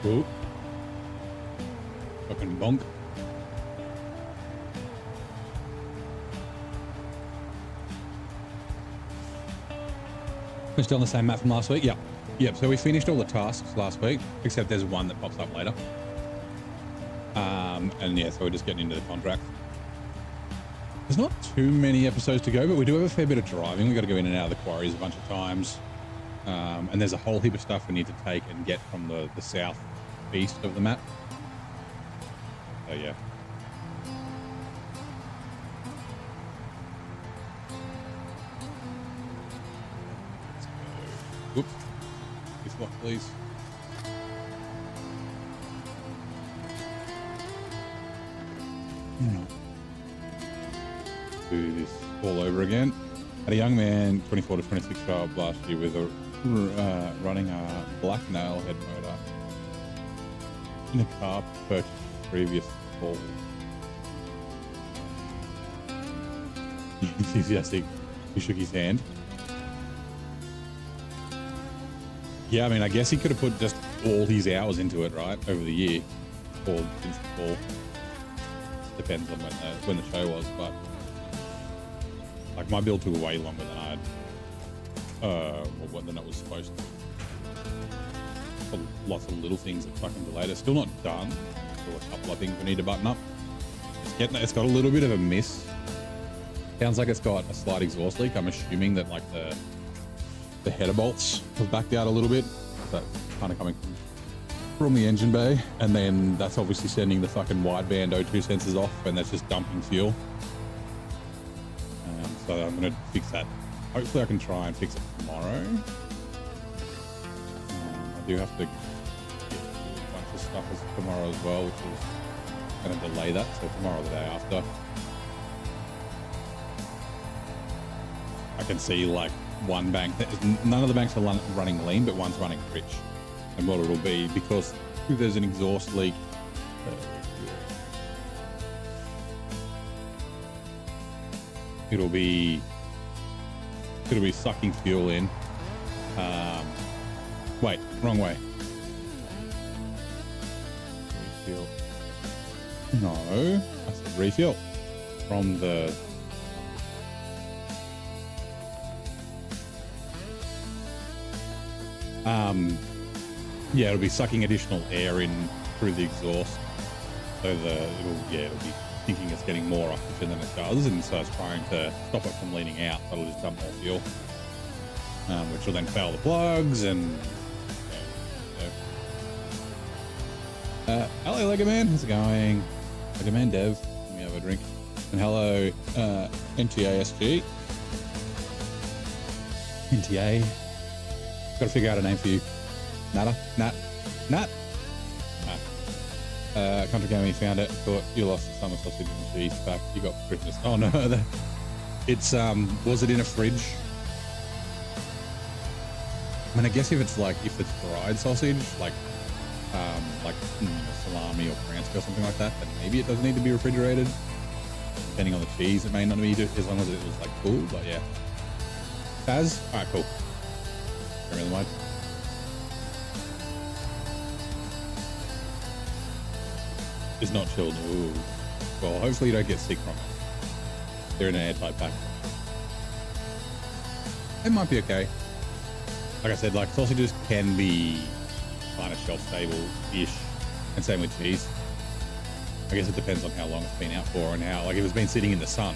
Ooh. Fucking bonk. We're still on the same map from last week? Yep. Yep, so we finished all the tasks last week, except there's one that pops up later. And yeah, so we're just getting into the contract. There's not too many episodes to go, but we do have a fair bit of driving. We got to go in and out of the quarries a bunch of times. And there's a whole heap of stuff we need to take and get from the south east of the map. So yeah. Whoops. This lock, please. Do this all over again. Had a young man, 24 to 26 year old last year, with a running a black nailhead motor in a car purchased previous fall. Enthusiastic. He shook his hand. Yeah, I mean, I guess he could have put just all his hours into it, right, over the year, or since the fall. Depends on when the show was, but like my build took way longer than I'd than it was supposed to. Lots of little things that fucking delayed it. Still not done. Still a couple of things we need to button up. It's got a little bit of a miss. Sounds like it's got a slight exhaust leak. I'm assuming that like the header bolts have backed out a little bit. That's kind of coming from the engine bay, and then that's obviously sending the fucking wideband O2 sensors off, and that's just dumping fuel. So I'm going to fix that. Hopefully I can try and fix it tomorrow. I do have to get a bunch of stuff tomorrow as well, which is going to delay that. So tomorrow or the day after. I can see like one bank, none of the banks are running lean, but one's running rich. And what it'll be, because there's an exhaust leak, it'll be sucking fuel in. Wait, wrong way. Refuel. No, I said refuel from the Yeah, it'll be sucking additional air in through the exhaust. So it'll be thinking it's getting more oxygen than it does, and so it's trying to stop it from leaning out. So it'll just dump more fuel, which will then fail the plugs and. Hello, Lego Man. How's it going? Lego Man Dev. Let me have a drink. And hello, NTASG. NTA. Got to figure out a name for you. Nat. Country Gaming found it. Thought you lost the summer sausage and cheese back. You got Christmas. Oh no, it's was it in a fridge? I mean, I guess if it's fried sausage, like salami or Franska or something like that, then maybe it doesn't need to be refrigerated. Depending on the cheese, it may not need to, as long as it was like cool. But yeah, Taz. All right, cool. Don't really mind. It's not chilled. Ooh. Well, hopefully you don't get sick from it. They're in an airtight pack. It might be okay. Like I said, like sausages can be kind of shelf stable-ish, and same with cheese. I guess it depends on how long it's been out for and how, like if it's been sitting in the sun,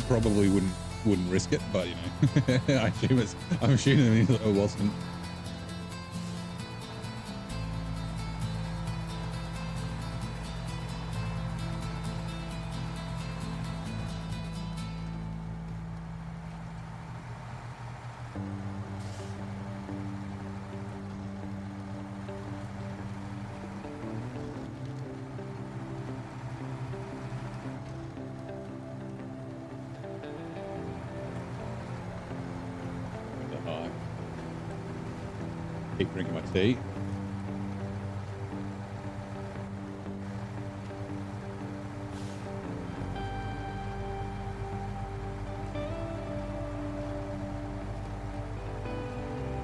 probably wouldn't risk it, but you know, I'm assuming it wasn't. Keep drinking my tea.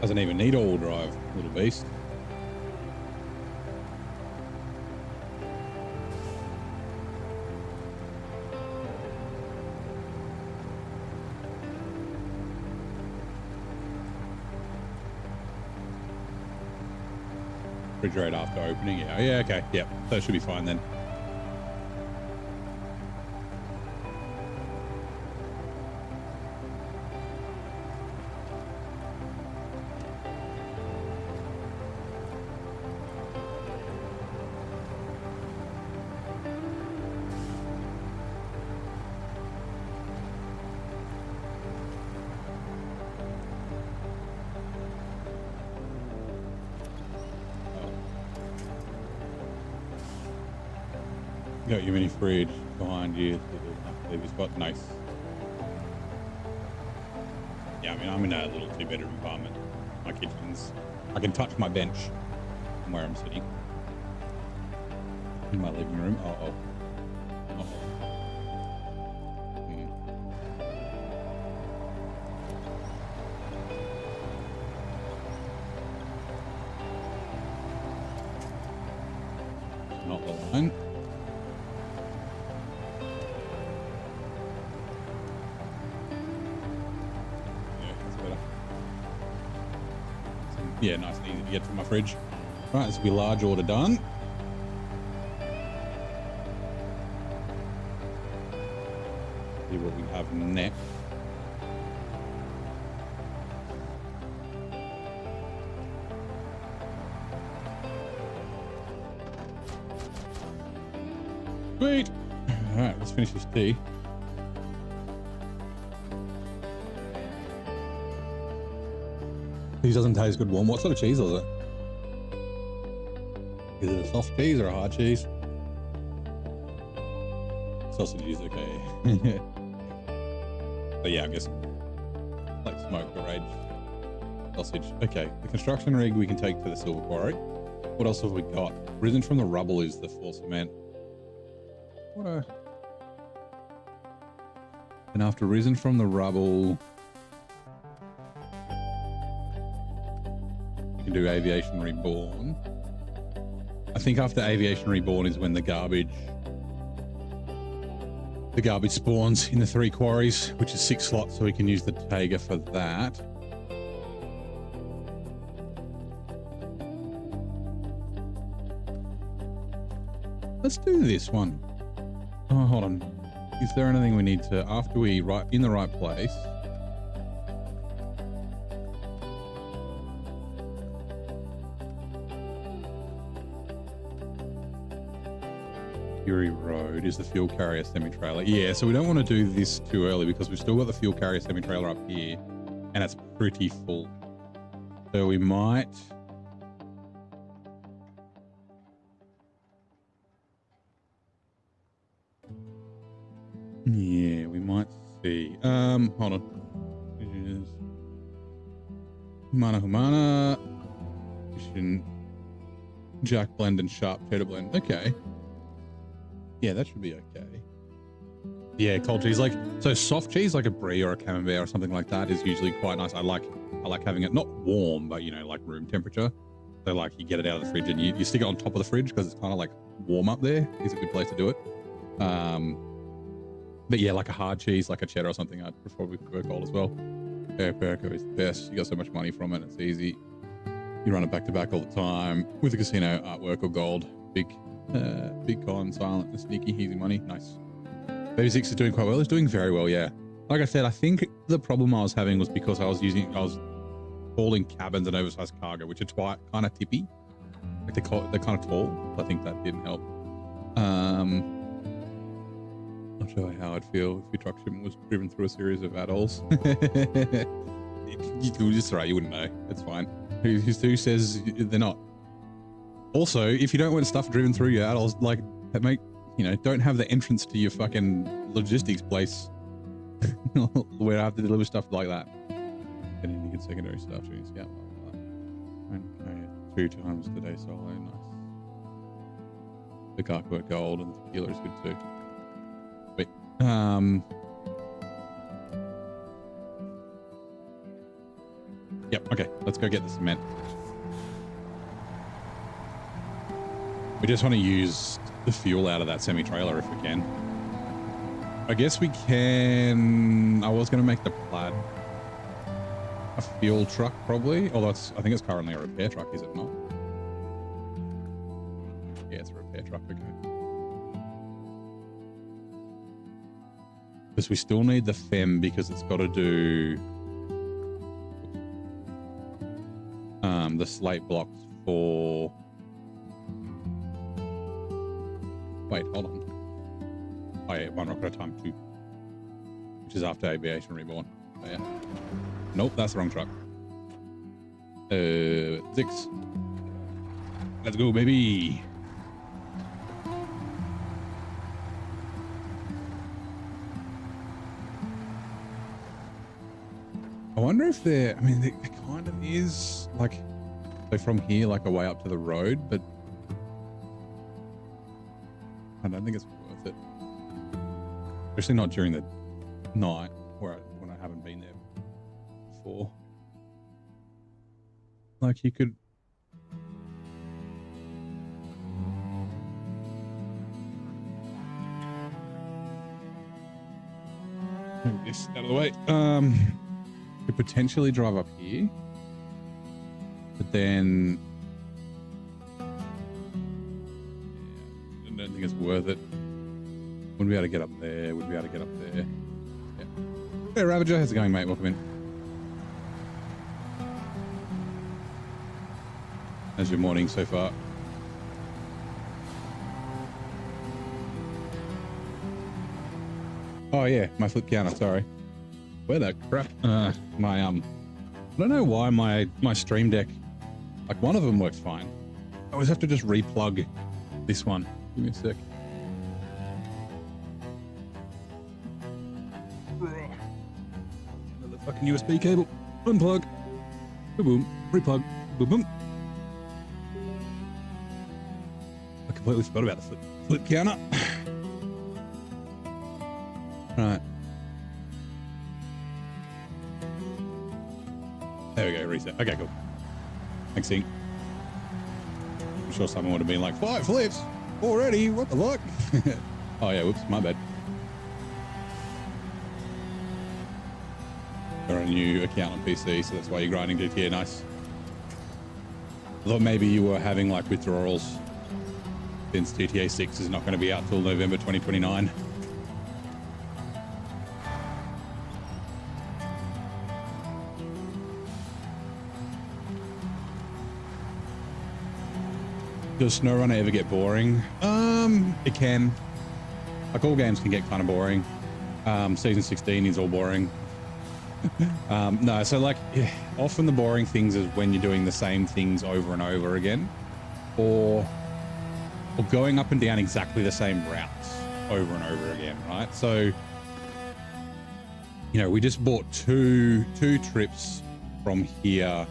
Doesn't even need all-wheel drive, little beast. Refrigerate after opening. Yeah, okay. Yep, that should be fine then. Got your mini fridge behind you. They've got nice. Yeah, I mean, I'm in a little 2-bedroom apartment. My kitchen's. I can touch my bench from where I'm sitting. In my living room. Uh-oh. Not the line. Yeah, nice and easy to get from my fridge. Right, this will be large order done. See what we have next. Sweet. All right, let's finish this tea. Cheese doesn't taste good warm. What sort of cheese is it? Is it a soft cheese or a hard cheese? Sausage is okay. But yeah, I guess like smoked or aged sausage. Okay, the construction rig we can take to the silver quarry. What else have we got? Risen from the rubble is the full cement. And after risen from the rubble, do Aviation Reborn. I think after Aviation Reborn is when the garbage spawns in the 3 quarries, which is 6 slots, so we can use the Tega for that. Let's do this one. Oh, hold on. Is there anything we need to, after we write in the right place? Fury Road is the fuel carrier semi-trailer. Yeah, so we don't want to do this too early because we've still got the fuel carrier semi-trailer up here and it's pretty full. So we might... Yeah, we might see. Hold on. Humana. Jack blend and sharp cheddar blend. Okay. Yeah, that should be okay. Yeah, cold cheese, like, so soft cheese like a brie or a camembert or something like that is usually quite nice. I like having it not warm, but you know, like room temperature. So like you get it out of the fridge and you stick it on top of the fridge because it's kind of like warm up there. It's a good place to do it. But yeah, like a hard cheese, like a cheddar or something, I'd probably prefer cold as well. Perico is the best. You got so much money from it. It's easy. You run it back to back all the time with a casino artwork or gold. Big con, silent and sneaky, easy money. Nice. Baby Six is doing quite well. It's doing very well, yeah. Like I said, I think the problem I was having was because I was hauling cabins and oversized cargo, which are kind of tippy. Like they're kind of tall. I think that didn't help. Not sure how I'd feel if your truck shipment was driven through a series of adults. It's right, you wouldn't know. It's fine. Who says they're not? Also, if you don't want stuff driven through your adults, like don't have the entrance to your fucking logistics place where I have to deliver stuff like that. Getting to get secondary stuff shooting scout. Okay, 2 times today solo, nice. The artwork gold and the tequila is good too. Wait, yep, okay, let's go get the cement. We just want to use the fuel out of that semi-trailer if we can. I guess we can... I was going to make the Plaid a fuel truck probably, although I think it's currently a repair truck, is it not? Yeah, it's a repair truck, okay. Because we still need the FEM because it's got to do the slate blocks for... Wait, hold on. Oh yeah, one rock at a time, 2. Which is after Aviation Reborn. Oh yeah. Nope, that's the wrong truck. 6. Let's go, baby. I wonder if there, I mean, there kind of is, like, so from here, like, a way up to the road, but I don't think it's worth it. Especially not during the night when I haven't been there before. Like, you could... Move this out of the way. Could potentially drive up here, but then I don't think it's worth it. Wouldn't be able to get up there. Wouldn't be able to get up there. Yeah. Hey, Ravager, how's it going, mate? Welcome in. How's your morning so far? Oh yeah, my flip counter. Sorry. Where the crap? I don't know why my Stream Deck, like one of them works fine. I always have to just replug this one. Give me a sec. Another fucking USB cable. Unplug. Boom, boom. Replug. Boom, boom. I completely forgot about the flip counter. Right. There we go, reset. Okay, cool. Thanks, Ink. I'm sure someone would have been like, 5 flips already? What the fuck? Oh yeah, whoops, my bad. You're a new account on PC, so that's why you're grinding GTA. Nice. I thought maybe you were having like withdrawals since GTA 6 is not going to be out till November 2029. Does SnowRunner ever get boring? It can. Like, all games can get kind of boring. Season 16 is all boring. No, so like, yeah, often the boring things is when you're doing the same things over and over again, or going up and down exactly the same routes over and over again, right? So, you know, we just bought two trips from here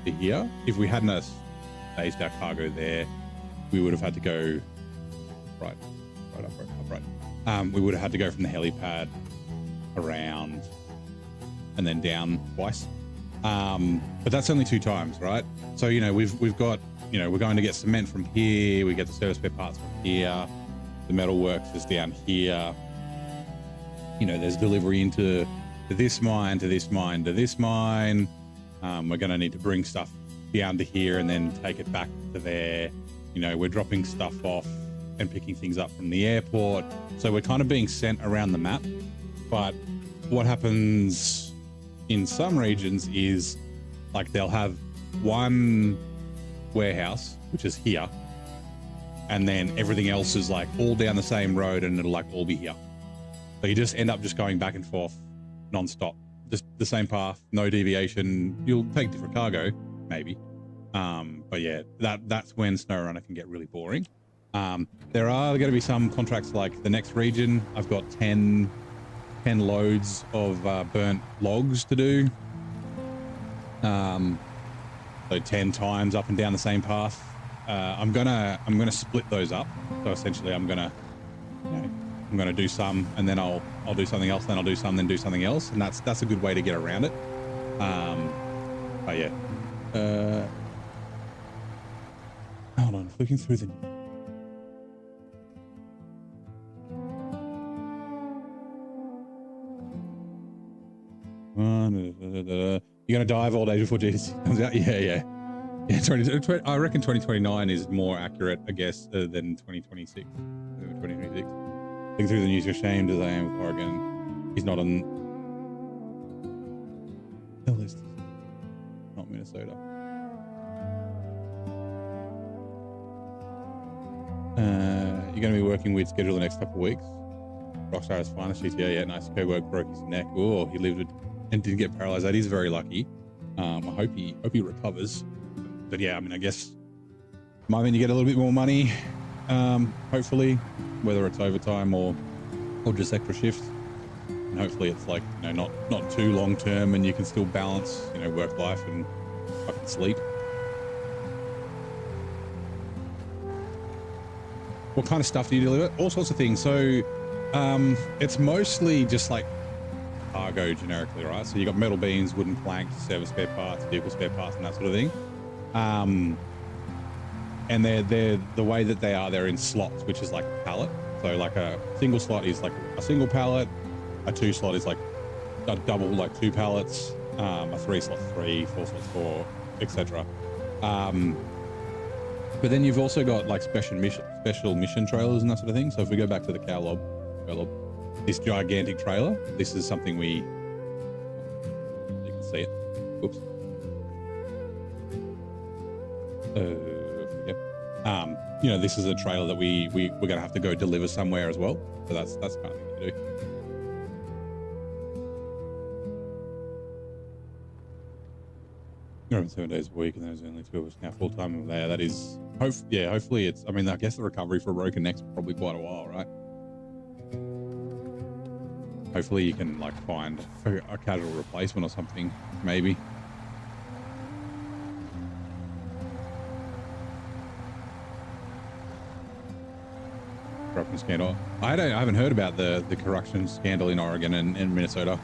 to here. If we hadn't staged our cargo there, we would have had to go right up. We would have had to go from the helipad around and then down twice. But that's only 2 times, right? So, you know, we've got, you know, we're going to get cement from here. We get the service spare parts from here. The metal works is down here. You know, there's delivery into this mine, to this mine, to this mine. We're going to need to bring stuff down to here and then take it back to there. You know, we're dropping stuff off and picking things up from the airport. So we're kind of being sent around the map. But what happens in some regions is, like, they'll have one warehouse, which is here, and then everything else is like all down the same road, and it'll like all be here. So you just end up just going back and forth non-stop, just the same path, no deviation. You'll take different cargo, maybe. But yeah, that's when SnowRunner can get really boring. There are going to be some contracts, like the next region. I've got 10 loads of burnt logs to do. So 10 times up and down the same path. I'm gonna split those up. So essentially, I'm gonna do some, and then I'll do something else. Then I'll do some, then do something else, and that's a good way to get around it. But yeah. Hold on, flicking through the. You're gonna die of old age before Jesus comes out. Yeah. 20, I reckon 2029 is more accurate, I guess, than 2026. 2026. Looking through the news, you're ashamed as I am with Oregon. He's not on. Hell is not Minnesota. You're going to be working weird schedule the next couple of weeks. Rockstar is finest GTA. Yeah, nice. Co-work broke his neck. Oh, he lived and didn't get paralyzed. That is very lucky. I hope he recovers. But yeah, I mean, I guess might mean you get a little bit more money. Hopefully, whether it's overtime or just extra shifts. And hopefully it's like, you know, not too long term, and you can still balance, you know, work life and fucking sleep. What kind of stuff do you deliver? All sorts of things. So it's mostly just like cargo generically, right? So you got metal beams, wooden planks, service spare parts, vehicle spare parts, and that sort of thing. And they're the way that they're in slots, which is like a pallet. So like a single slot is like a single pallet, a 2 slot is like a double, like 2 pallets, a 3 slot 3, 4 slots 4, etc. But then you've also got like special mission trailers and that sort of thing. So if we go back to the cow lob, this gigantic trailer, this is something you can see it. Oops. Yep. You know, this is a trailer that we're going to have to go deliver somewhere as well. So that's the kind of thing to do. You're open 7 days a week, and there's only 2 of us now full time there. That is, hopefully it's. I mean, I guess the recovery for a broken neck's probably quite a while, right? Hopefully you can like find a casual replacement or something, maybe. Corruption scandal. I haven't heard about the corruption scandal in Oregon and Minnesota.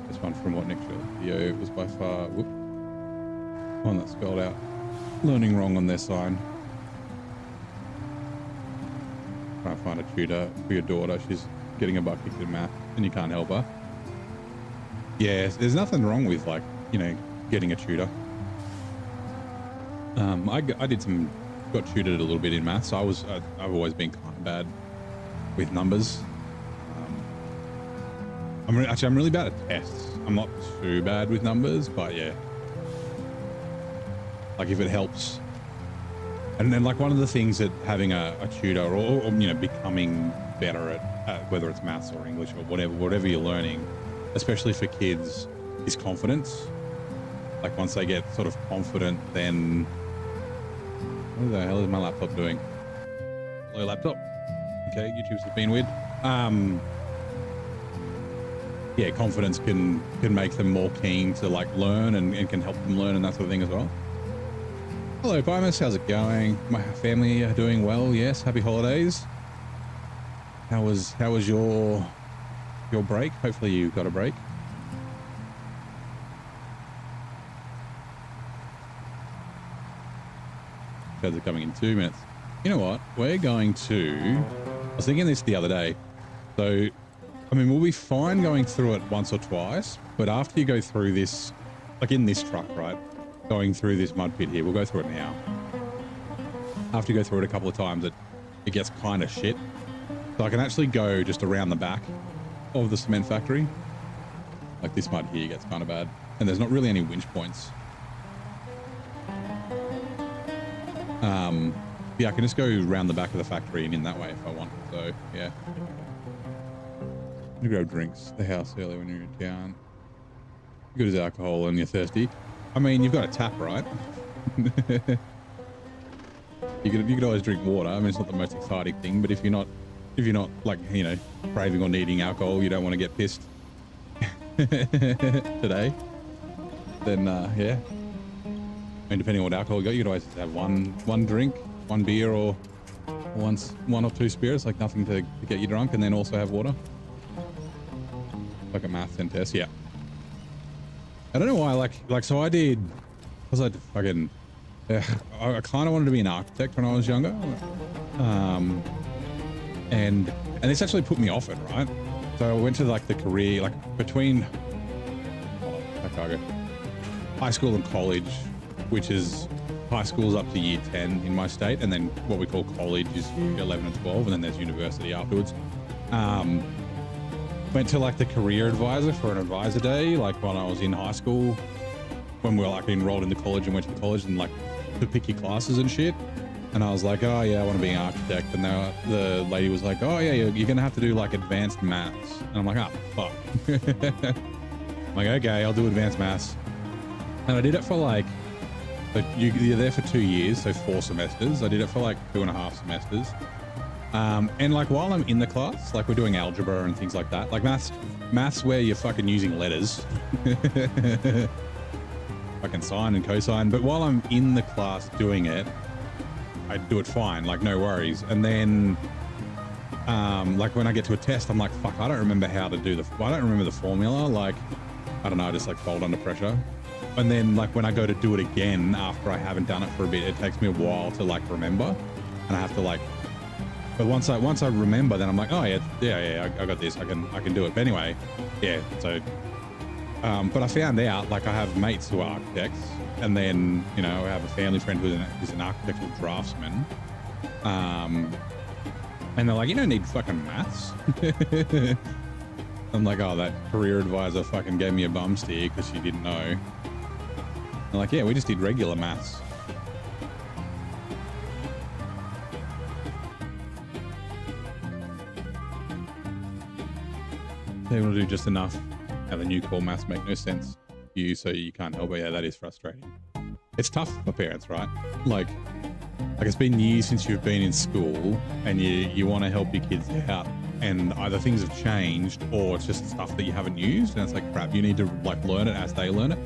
This one from what Nick showed the video was by far one that spelled out learning wrong on their sign. Trying to find a tutor for your daughter. She's getting a butt kicked in math and you can't help her. Yeah, there's nothing wrong with, like, you know, getting a tutor. I did some, got tutored a little bit in maths. I've always been kind of bad with numbers. I'm really bad at tests. I'm not too bad with numbers, but yeah, like if it helps. And then like one of the things that having a tutor or you know, becoming better at whether it's maths or English or whatever you're learning, especially for kids, is confidence. Like once they get sort of confident, then what the hell is my laptop doing? Hello, laptop. Okay, YouTube's been weird. Yeah, confidence can make them more keen to like learn and can help them learn and that sort of thing as well. Hello, Primus. How's it going? My family are doing well. Yes, happy holidays. How was your break? Hopefully you got a break. Shows are coming in 2 minutes. You know what? We're going to... I was thinking this the other day. So, I mean, we'll be fine going through it once or twice, but after you go through this, like in this truck, right? Going through this mud pit here, we'll go through it now. After you go through it a couple of times, it gets kind of shit. So I can actually go just around the back of the cement factory. Like this mud here gets kind of bad. And there's not really any winch points. Yeah, I can just go around the back of the factory and in that way if I want. So, yeah. You grab drinks at the house early when you're in town. Good as alcohol and you're thirsty. I mean, you've got a tap, right? you could always drink water. I mean, it's not the most exciting thing, but if you're not like, you know, craving or needing alcohol, you don't want to get pissed today, then yeah. And depending on what alcohol you got, you could always have one drink, one beer, or one or two spirits, like nothing to get you drunk, and then also have water. Like a math and test, yeah. I don't know why, like so I did, was I fucking, I kind of wanted to be an architect when I was younger. And this actually put me off it, right? So I went to like the career, like between high school and college, which is high school's up to year 10 in my state. And then what we call college is year 11 and 12. And then there's university afterwards. Went to like the career advisor for an advisor day, like when I was in high school, when we were like enrolled into college and went to the college and like to pick your classes and shit. And I was like, oh yeah, I want to be an architect. And the lady was like, oh yeah, you're going to have to do like advanced maths. And I'm like, oh, fuck. I'm like, okay, I'll do advanced maths. And I did it for like, but you're there for 2 years, so 4 semesters. I did it for like 2.5 semesters. And like while I'm in the class, like we're doing algebra and things like that, like maths where you're fucking using letters, fucking sine and cosine. But while I'm in the class doing it, I do it fine, like no worries. And then, like when I get to a test, I'm like, fuck, I don't remember how to do I don't remember the formula. Like, I don't know, I just like fold under pressure. And then like when I go to do it again, after I haven't done it for a bit, it takes me a while to like remember, and I have to like, but once I remember, then I'm like, oh yeah, I got this, I can do it. But anyway, yeah, so, but I found out, like I have mates who are architects, and then, you know, I have a family friend who's an architectural draftsman. And they're like, you don't need fucking maths. I'm like, oh, that career advisor fucking gave me a bum steer because she didn't know. They're like, yeah, we just did regular maths. They will do just enough. How the new core maths make no sense to you, so you can't help it. Yeah, that is frustrating. It's tough for parents, right? Like it's been years since you've been in school, and you want to help your kids out, and either things have changed or it's just stuff that you haven't used, and it's like, crap, you need to like learn it as they learn it.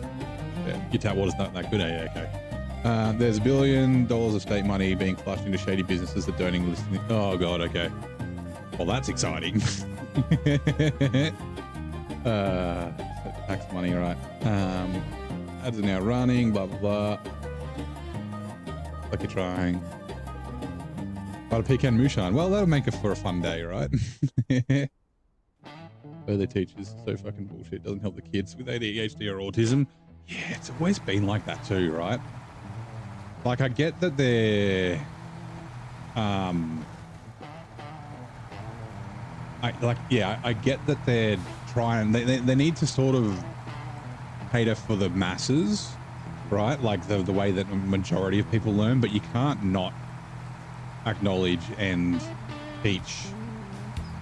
Yeah, your tap water's not that good, eh? Okay. There's $1 billion of state money being flushed into shady businesses that don't English. Oh god, okay. Well, that's exciting. Tax money, right? Ads are now running, blah blah blah. Like you're trying. But a pecan moonshine. Well, that'll make it for a fun day, right? Early teachers, so fucking bullshit. Doesn't help the kids with ADHD or autism. Yeah, it's always been like that too, right? Like, I get that they're, I get that they're trying, they need to sort of cater for the masses, right? Like the way that the majority of people learn, but you can't not acknowledge and teach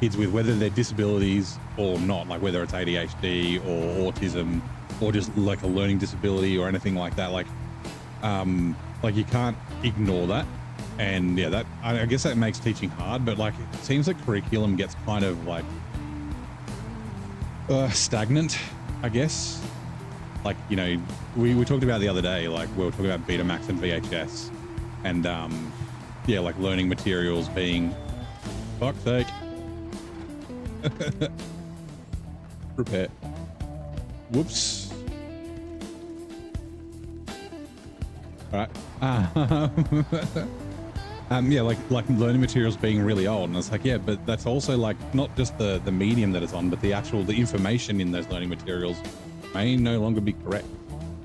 kids with whether they're disabilities or not, like whether it's ADHD or autism or just like a learning disability or anything like that. Like you can't ignore that. And yeah, that I guess that makes teaching hard, but like it seems like curriculum gets kind of like stagnant, I guess. Like, you know, we talked about the other day, like we were talking about Betamax and VHS, and yeah, like learning materials being, fuck's sake. Prepare. Whoops. All right. Yeah, like learning materials being really old, and it's like, yeah, but that's also like not just the medium that it's on, but the information in those learning materials may no longer be correct,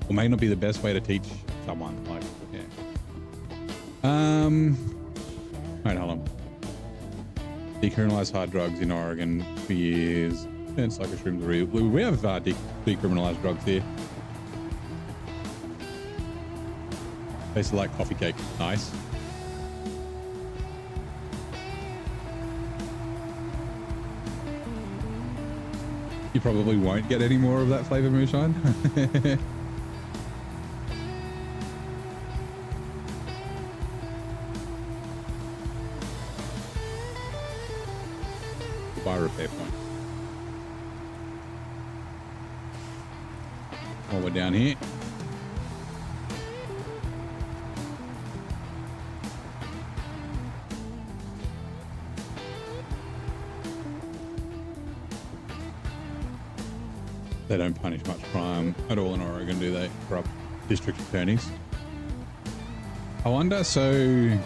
or may not be the best way to teach someone. Like, yeah. Wait, hold on. Decriminalized hard drugs in Oregon for years. And psychoshrooms. We have decriminalized drugs here. Tastes like coffee cake. Nice. You probably won't get any more of that flavor moonshine. Buy repair point. While we're down here. They don't punish much crime at all in Oregon, do they? Corrupt district attorneys. I wonder, so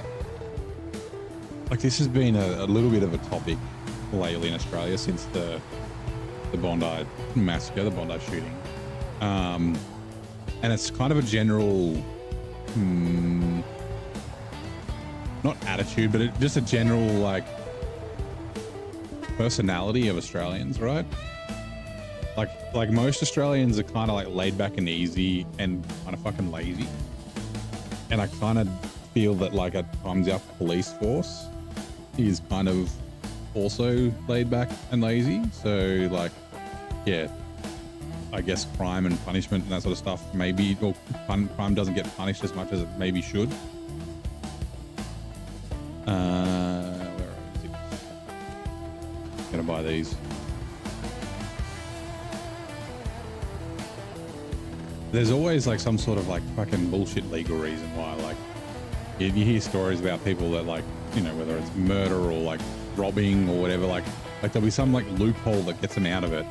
like this has been a little bit of a topic lately in Australia since the Bondi massacre, the Bondi shooting. And it's kind of a general, not attitude, but just a general like personality of Australians, right? Like most Australians are kind of like laid back and easy and kind of fucking lazy. And I kind of feel that like at times our police force is kind of also laid back and lazy. So like, yeah, I guess crime and punishment and that sort of stuff maybe, or crime doesn't get punished as much as it maybe should. Where is it? Gonna buy these. There's always like some sort of like fucking bullshit legal reason why, like you hear stories about people that like, you know, whether it's murder or like robbing or whatever, like there'll be some like loophole that gets them out of it,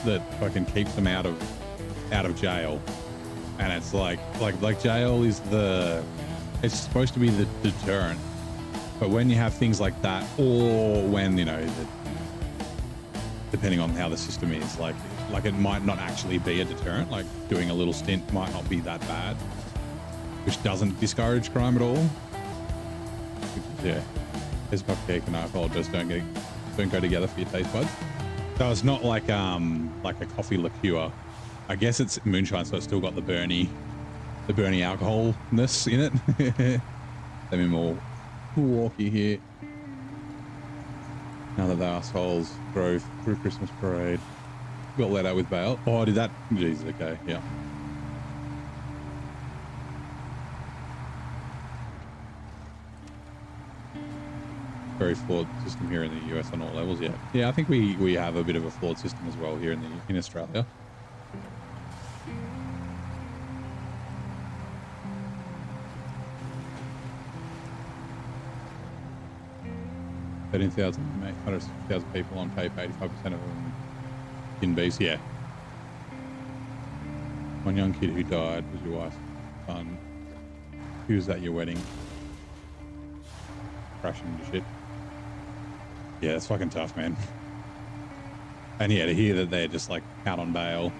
that fucking keeps them out of jail. And it's like jail is it's supposed to be the deterrent, but when you have things like that, or when, you know, depending on how the system is, like it might not actually be a deterrent, like doing a little stint might not be that bad, which doesn't discourage crime at all. Yeah, there's cupcake and alcohol just don't go together for your taste buds. So it's not like a coffee liqueur. I guess it's moonshine, so it's still got the burny alcoholness in it. Let me more walkie here. Now that the assholes drove through Christmas parade, got let out with bail. Oh, did that? Jesus, okay, yeah. Very flawed system here in the US on all levels. Yeah, yeah. I think we have a bit of a flawed system as well here in Australia. $13,000 people on tape, 85% of them in beast. Yeah. One young kid who died was your wife's son. Who was at your wedding? Crashing into shit. Yeah, it's fucking tough, man. And yeah, to hear that they're just like out on bail.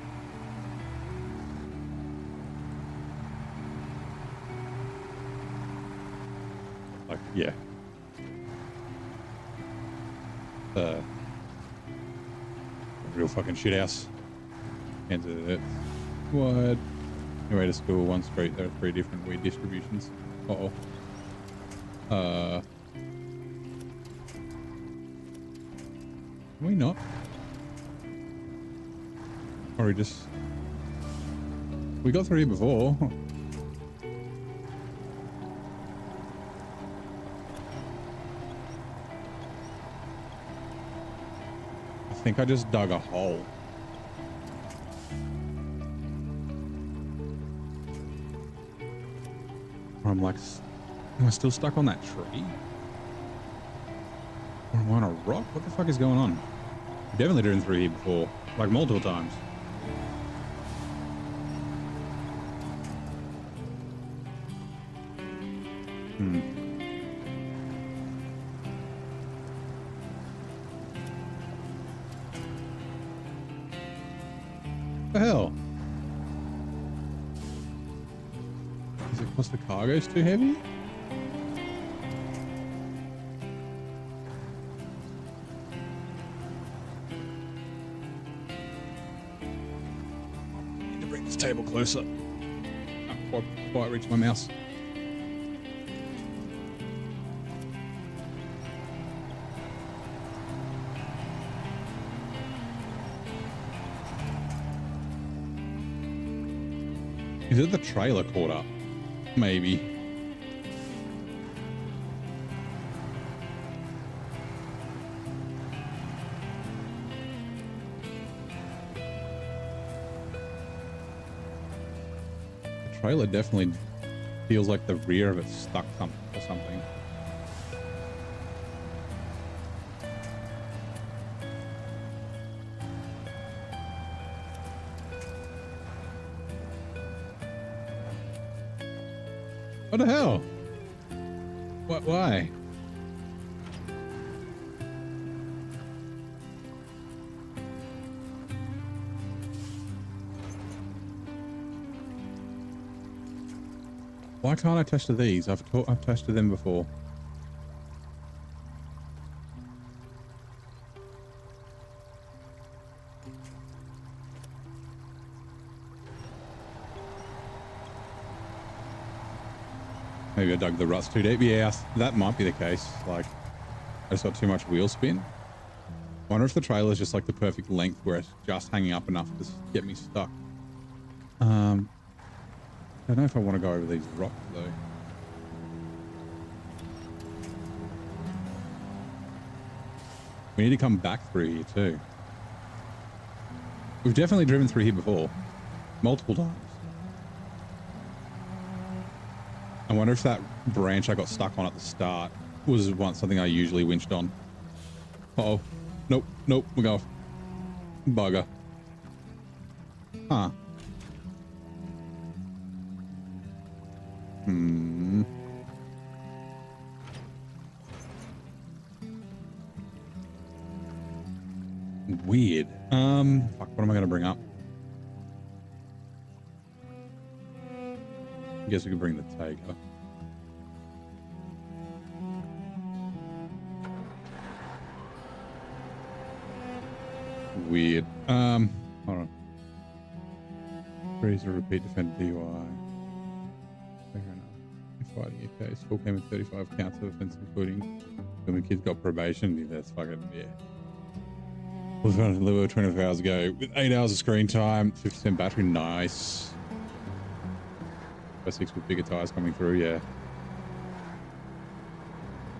Like, yeah. Real fucking shit house. Into it. What? Your way to school, one street. There are 3 different weed distributions. Uh-oh. Can we not? Or we just... We got through here before. I think I just dug a hole. Or I'm like... Am I still stuck on that tree? Or am I on a rock? What the fuck is going on? I've definitely driven through here before. Like multiple times. What the hell? Is it because the cargo's too heavy? Need to bring this table closer. I can't quite reach my mouse. Is it the trailer caught up? Maybe. The trailer definitely feels like the rear of it's stuck or something. What the hell? What? Why? Why can't I attach to these? I've attached to them before. Maybe I dug the ruts too deep. Yeah, that might be the case. Like, I just got too much wheel spin. I wonder if the trailer is just like the perfect length where it's just hanging up enough to get me stuck. I don't know if I want to go over these rocks though. We need to come back through here too. We've definitely driven through here before. Multiple times. I wonder if that branch I got stuck on at the start was once something I usually winched on. Uh-oh. Nope, nope, we're going. Bugger. Huh. Weird. Fuck, what am I gonna bring up? I guess we could bring the tiger. Weird. Hold on. Freeze or repeat defend DUI. Fair enough. Fighting your case. Full came with 35 counts of offense, including when the kids got probation. That's fucking, yeah. Was found in Liver 24 hours ago with 8 hours of screen time, 50% battery. Nice. 6 with bigger tires coming through, yeah.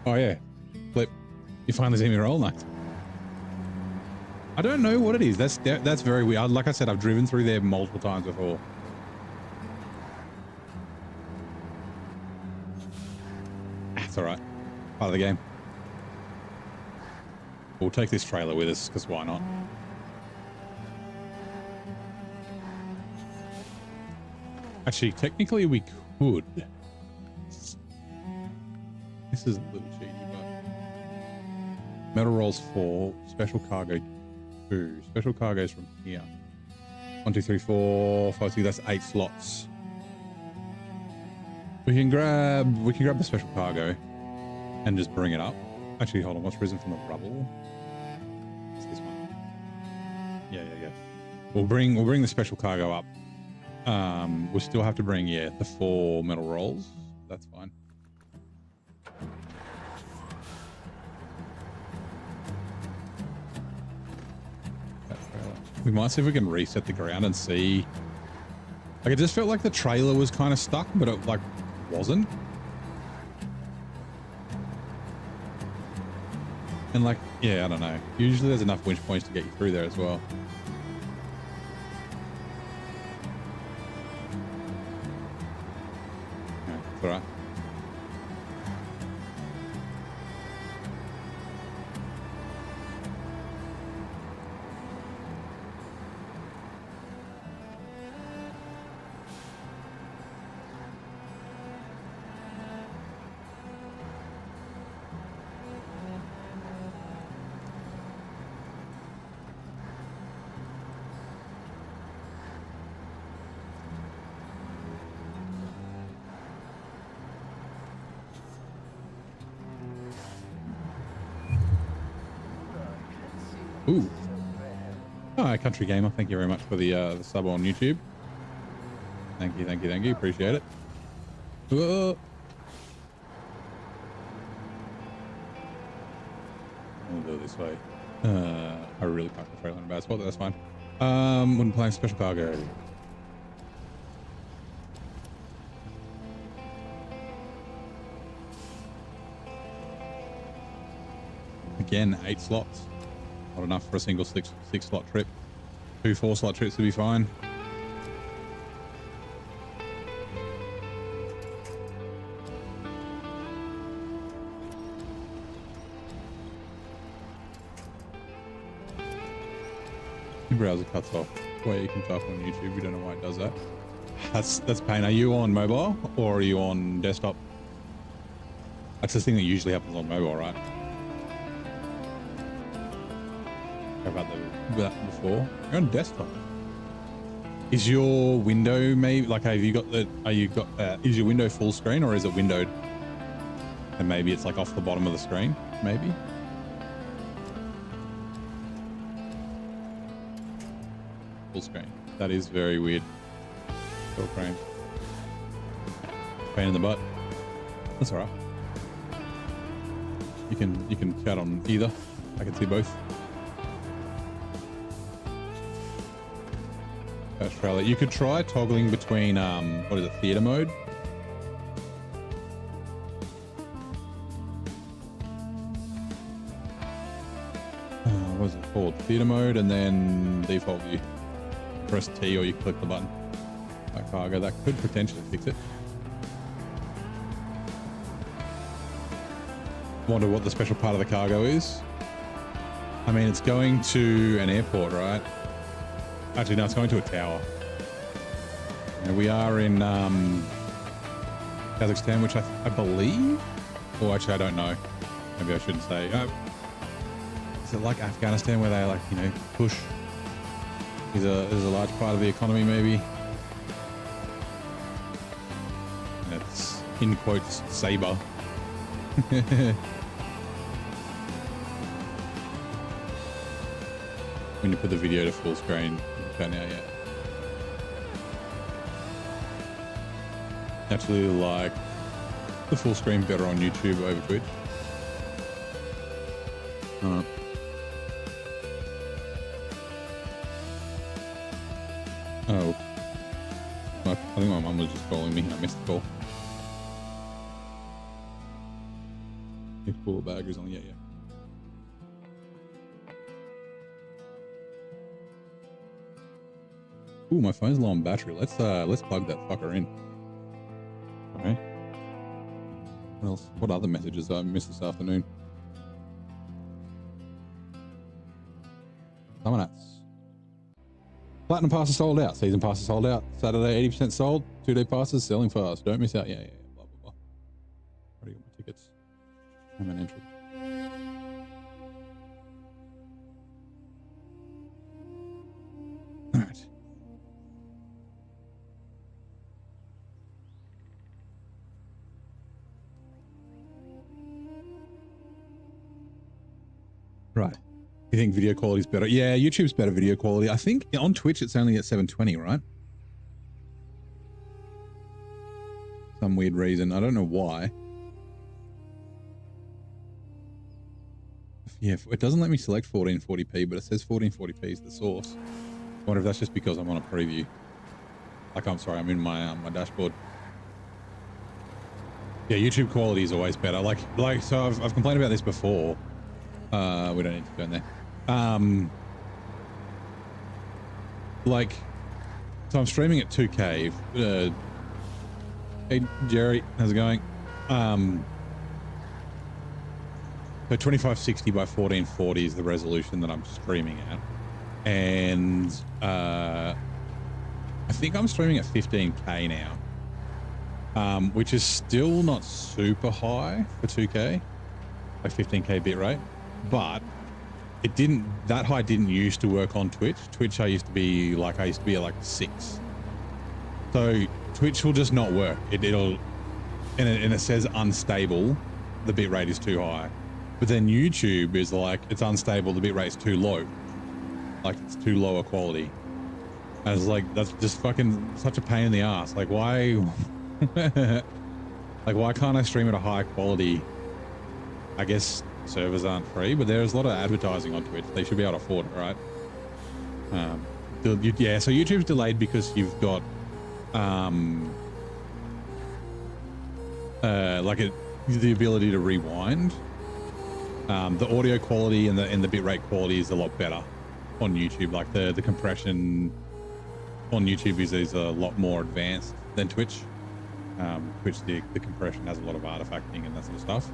Oh yeah, Flip, you finally see me roll night. I don't know what it is. That's very weird. Like I said, I've driven through there multiple times before. That's all right. Part of the game. We'll take this trailer with us because why not? Actually, technically we could. This is a little cheeky, but metal rolls 4, special cargo 2. Special cargoes from here. 1, 2, 3, 4, 5, 6. That's 8 slots. We can grab the special cargo. and just bring it up. Actually, hold on. What's risen from the rubble? It's this one. Yeah. We'll bring the special cargo up. We'll still have to bring the 4 metal rolls. That's fine. We might see if we can reset the ground and see. Like, it just felt like the trailer was kind of stuck, but it like wasn't. And like, yeah, I don't know. Usually there's enough winch points to get you through there as well. Yeah, it's all right. Ooh. Hi, Country Gamer. Thank you very much for the sub on YouTube. Thank you. Appreciate it. Whoa. We'll go this way. I really parked the trailer in a bad spot, but that's fine. Wouldn't plan special cargo. Again, 8 slots. Not enough for a single 6 slot trip. 2 4 slot trips would be fine. Your browser cuts off where you can type on YouTube. We don't know why it does that. That's pain. Are you on mobile or are you on desktop? That's the thing that usually happens on mobile, right? About that before. You're on desktop. Is your window maybe like is your window full screen or is it windowed? And maybe it's like off the bottom of the screen, maybe. Full screen. That is very weird. Full screen. Pain in the butt. That's alright. You can chat on either. I can see both. Trailer. You could try toggling between what is it, theater mode? What is it called? Theater mode, and then default view. Press T or you click the button. That cargo, that could potentially fix it. Wonder what the special part of the cargo is. I mean, it's going to an airport, right? Actually, no, it's going to a tower. And we are in Kazakhstan, which I believe, or actually I don't know. Maybe I shouldn't say. Is it like Afghanistan where they like, you know, push? Is a large part of the economy maybe? And it's in quotes saber. When you put the video to full screen. Okay, now, yeah. Actually, like the full screen better on YouTube over Twitch. Oh, I think my mum was just calling me. I missed the call. You pull the bag or something? Yeah. Ooh, my phone's low on battery. Let's plug that fucker in. Okay. What else? What other messages I missed this afternoon? Summernats. Platinum passes sold out. Season passes sold out. Saturday 80% sold. 2-day passes selling fast. Don't miss out. Yeah. Blah blah blah. Already got my tickets. I'm an entry. All right. Right. You think video quality is better? Yeah, YouTube's better video quality. I think on Twitch it's only at 720, right? Some weird reason. I don't know why. Yeah, it doesn't let me select 1440p, but it says 1440p is the source. I wonder if that's just because I'm on a preview. Like, I'm sorry, I'm in my my dashboard. Yeah, YouTube quality is always better. Like so I've complained about this before. We don't need to go in there. Like, so I'm streaming at 2K. Hey Jerry, how's it going? So 2560 by 1440 is the resolution that I'm streaming at, and I think I'm streaming at 15K now, which is still not super high for 2K, like 15K bitrate, but that high didn't used to work on Twitch. Twitch I used to be at like 6. So Twitch will just not work. It'll and it says unstable. The bitrate is too high. But then YouTube is like, it's unstable, the bitrate's too low. Like, it's too low a quality. And it's like, that's just fucking such a pain in the ass. Like, why? Like, why can't I stream at a high quality? I guess servers aren't free, but there's a lot of advertising on Twitch. They should be able to afford it, right? Yeah, so YouTube's delayed because you've got, the ability to rewind. The audio quality and the bitrate quality is a lot better on YouTube. Like the compression on YouTube is a lot more advanced than Twitch. Twitch, the compression has a lot of artifacting and that sort of stuff.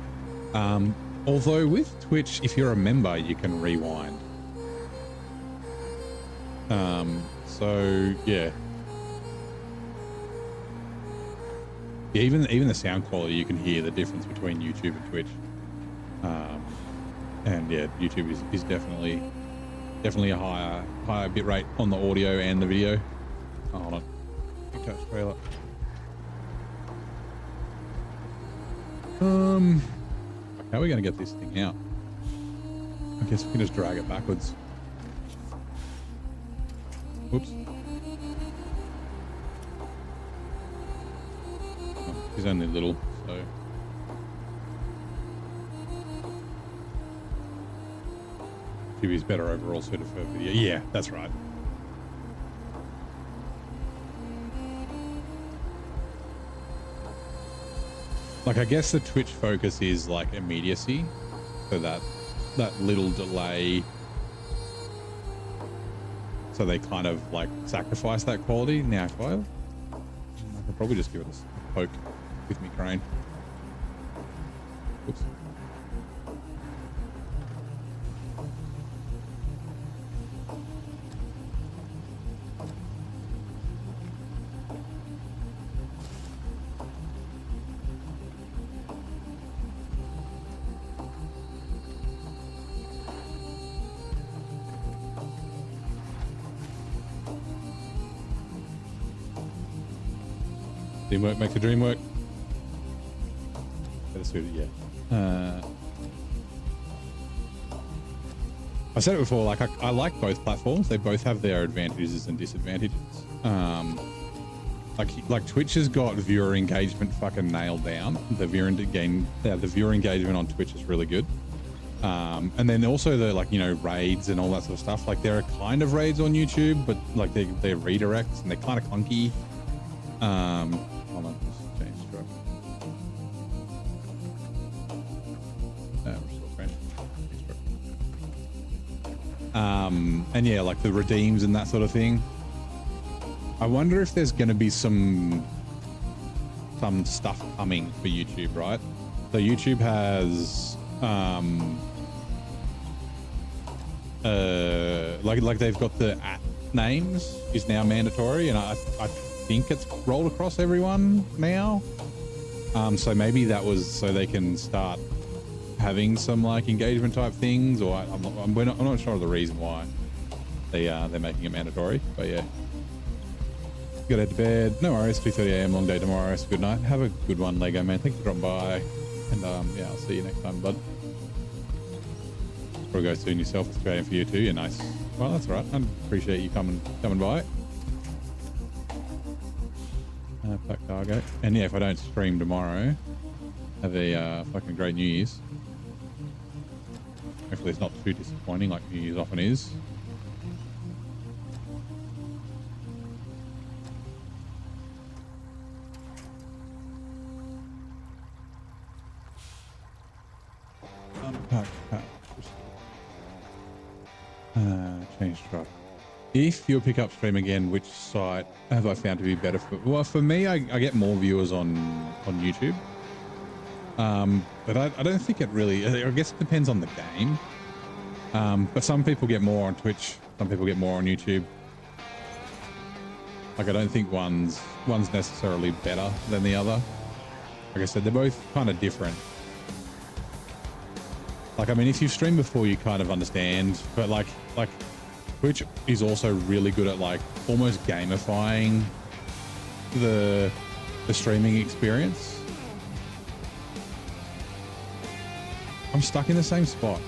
Although with Twitch, if you're a member, you can rewind. So yeah. Yeah, even the sound quality, you can hear the difference between YouTube and Twitch. And yeah, YouTube is definitely a higher bit rate on the audio and the video. Oh, hold on, big touch trailer. How are we gonna get this thing out? I guess we can just drag it backwards. Whoops. Oh, he's only little, so. TV's better overall suited for video. Yeah, that's right. Like, I guess the Twitch focus is like immediacy, so that little delay, so they kind of like sacrifice that quality. Now, if I could probably just give it a poke with me crane. Oops. Teamwork makes the dream work. Better suited, yeah. I said it before, like I like both platforms. They both have their advantages and disadvantages. Like Twitch has got viewer engagement fucking nailed down. The viewer engagement on Twitch is really good. And then also the raids and all that sort of stuff. Like there are kind of raids on YouTube, but like they're redirects and they're kind of clunky. Hold on, just change struct. And yeah, like the redeems and that sort of thing. I wonder if there's going to be some stuff coming for YouTube, right? So YouTube has like they've got the @ names is now mandatory, and I think it's rolled across everyone now. So maybe that was so they can start having some like engagement type things, or I'm not sure of the reason why they're making it mandatory, but yeah. Gotta head to bed. No worries. 2:30 a.m. long day tomorrow. So good night. Have a good one, Lego man. Thanks for dropping by, and yeah, I'll see you next time, bud. Probably go soon yourself. It's great for you too. You're nice. Well, that's all right. I appreciate you coming by. Pack cargo. And yeah, if I don't stream tomorrow, have a fucking great New Year's. Hopefully it's not too disappointing like New Year's often is. Unpack pouch. Change truck. If you pick up stream again, which site have I found to be better for? Well, for me, I get more viewers on YouTube. But I don't think it really, I guess it depends on the game. But some people get more on Twitch, some people get more on YouTube. Like, I don't think one's necessarily better than the other. Like I said, they're both kind of different. Like, I mean, if you've streamed before, you kind of understand, but like Twitch is also really good at like almost gamifying the streaming experience. I'm stuck in the same spot.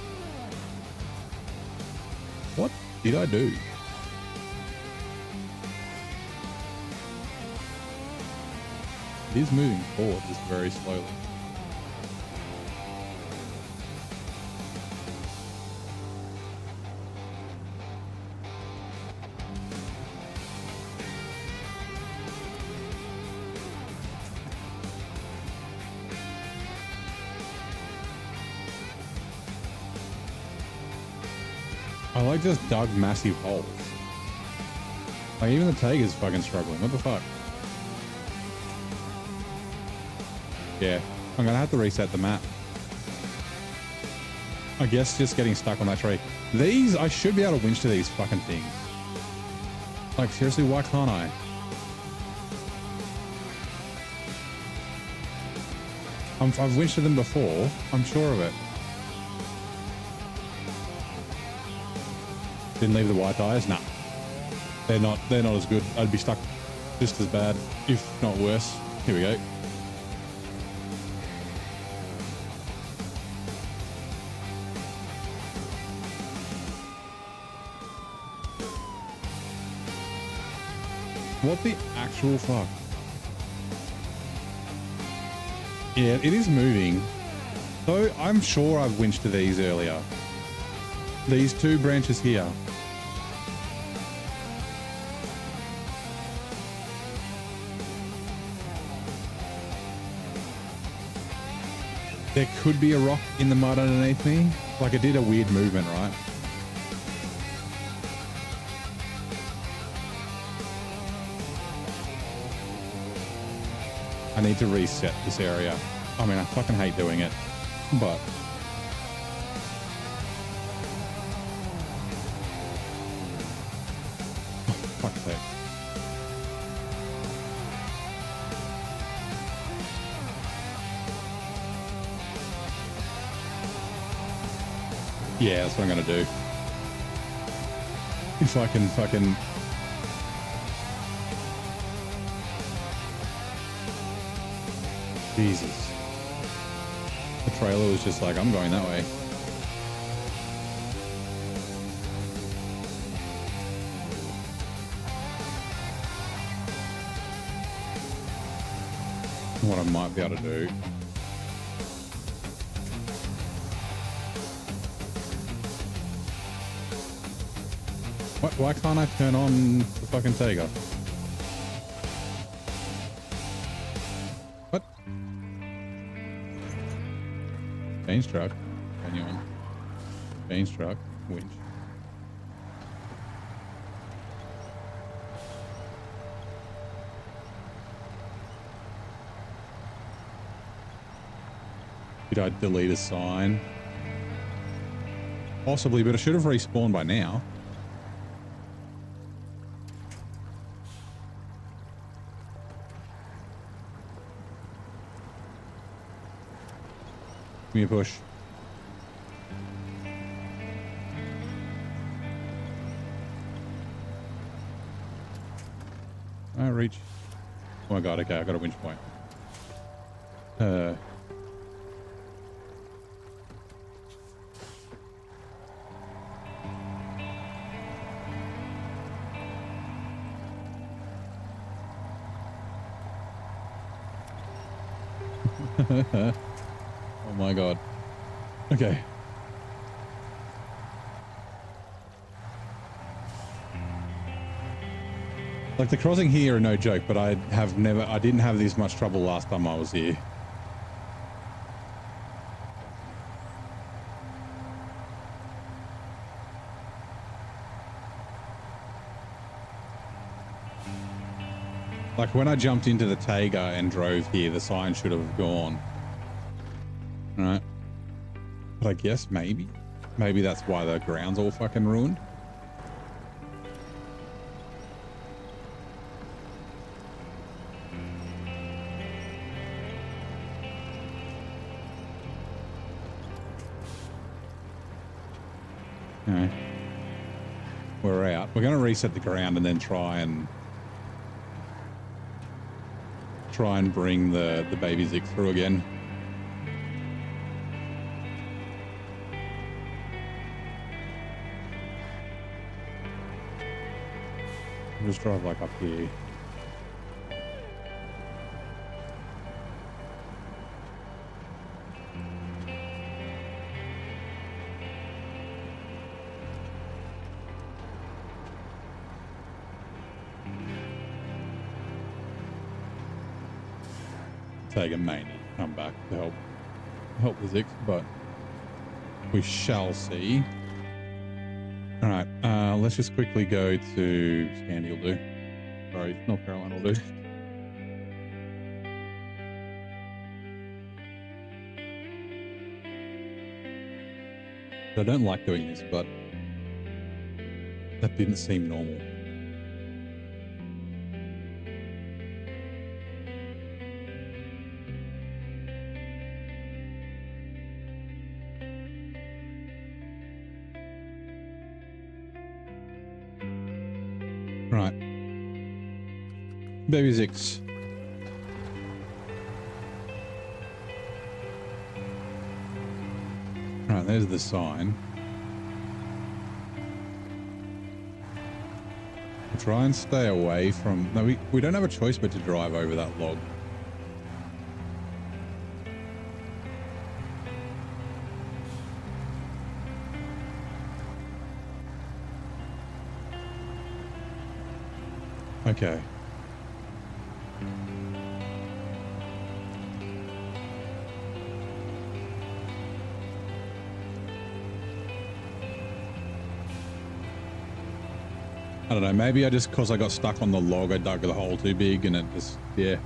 What did I do? It is moving forward just very slowly. I like just dug massive holes. Like even the Tiger's fucking struggling. What the fuck? Yeah, I'm gonna have to reset the map. I guess just getting stuck on that tree. These, I should be able to winch to these fucking things. Like seriously, why can't I? I've winched to them before. I'm sure of it. Didn't leave the white tires? Nah. They're not as good. I'd be stuck just as bad, if not worse. Here we go. What the actual fuck? Yeah, it is moving. So I'm sure I've winched to these earlier. These two branches here. There could be a rock in the mud underneath me. Like it did a weird movement, right? I need to reset this area. I mean, I fucking hate doing it, but fuck's sake. Yeah, that's what I'm gonna do. If I can fucking... Jesus. The trailer was just like, I'm going that way. What I might be able to do. Why can't I turn on the fucking Tiger? What? Change truck. Anyone? Change truck. Winch. Did I delete a sign? Possibly, but I should have respawned by now. Give me a push. I reach. Oh my god, okay, I got a winch point. Oh my god. Okay. Like the crossing here are no joke, but I didn't have this much trouble last time I was here. Like when I jumped into the Taiga and drove here, the sign should have gone. All right. But I guess maybe that's why the ground's all fucking ruined. Okay. We're out. We're going to reset the ground and then try and bring the baby Zik through again. We'll just drive like up here. Take a may need to come back to help the Zix, but we shall see. All right, let's just quickly go to Scandy will do. Sorry, North Carolina will do. I don't like doing this, but that didn't seem normal. Right. Baby Zix. Right, there's the sign. We'll try and stay away from... No, we don't have a choice but to drive over that log. Okay. I don't know, maybe because I got stuck on the log, I dug the hole too big and it just, yeah.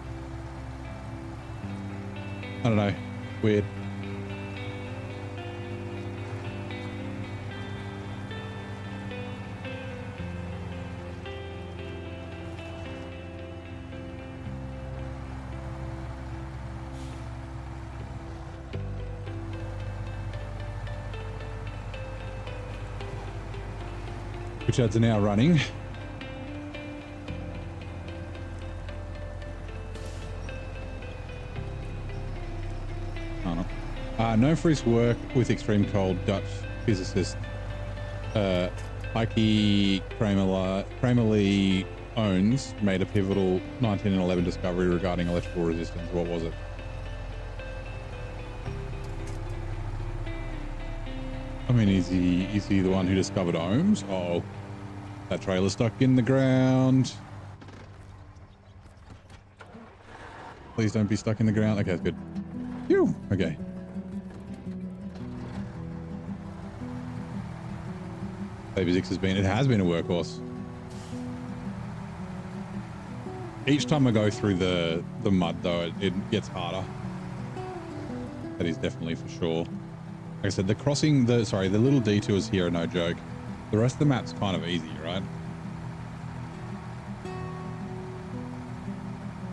I don't know, weird. Which ads are now running. Oh, no. No freeze work with extreme cold. Dutch physicist Heike Kramerly owns made a pivotal 1911 discovery regarding electrical resistance. What was it? I mean, is he the one who discovered ohms? Oh, that trailer's stuck in the ground. Please don't be stuck in the ground. Okay, that's good. Phew. Okay. Baby Zix has been a workhorse. Each time I go through the mud, though, it gets harder. That is definitely for sure. Like I said, the little detours here are no joke. The rest of the map's kind of easy, right?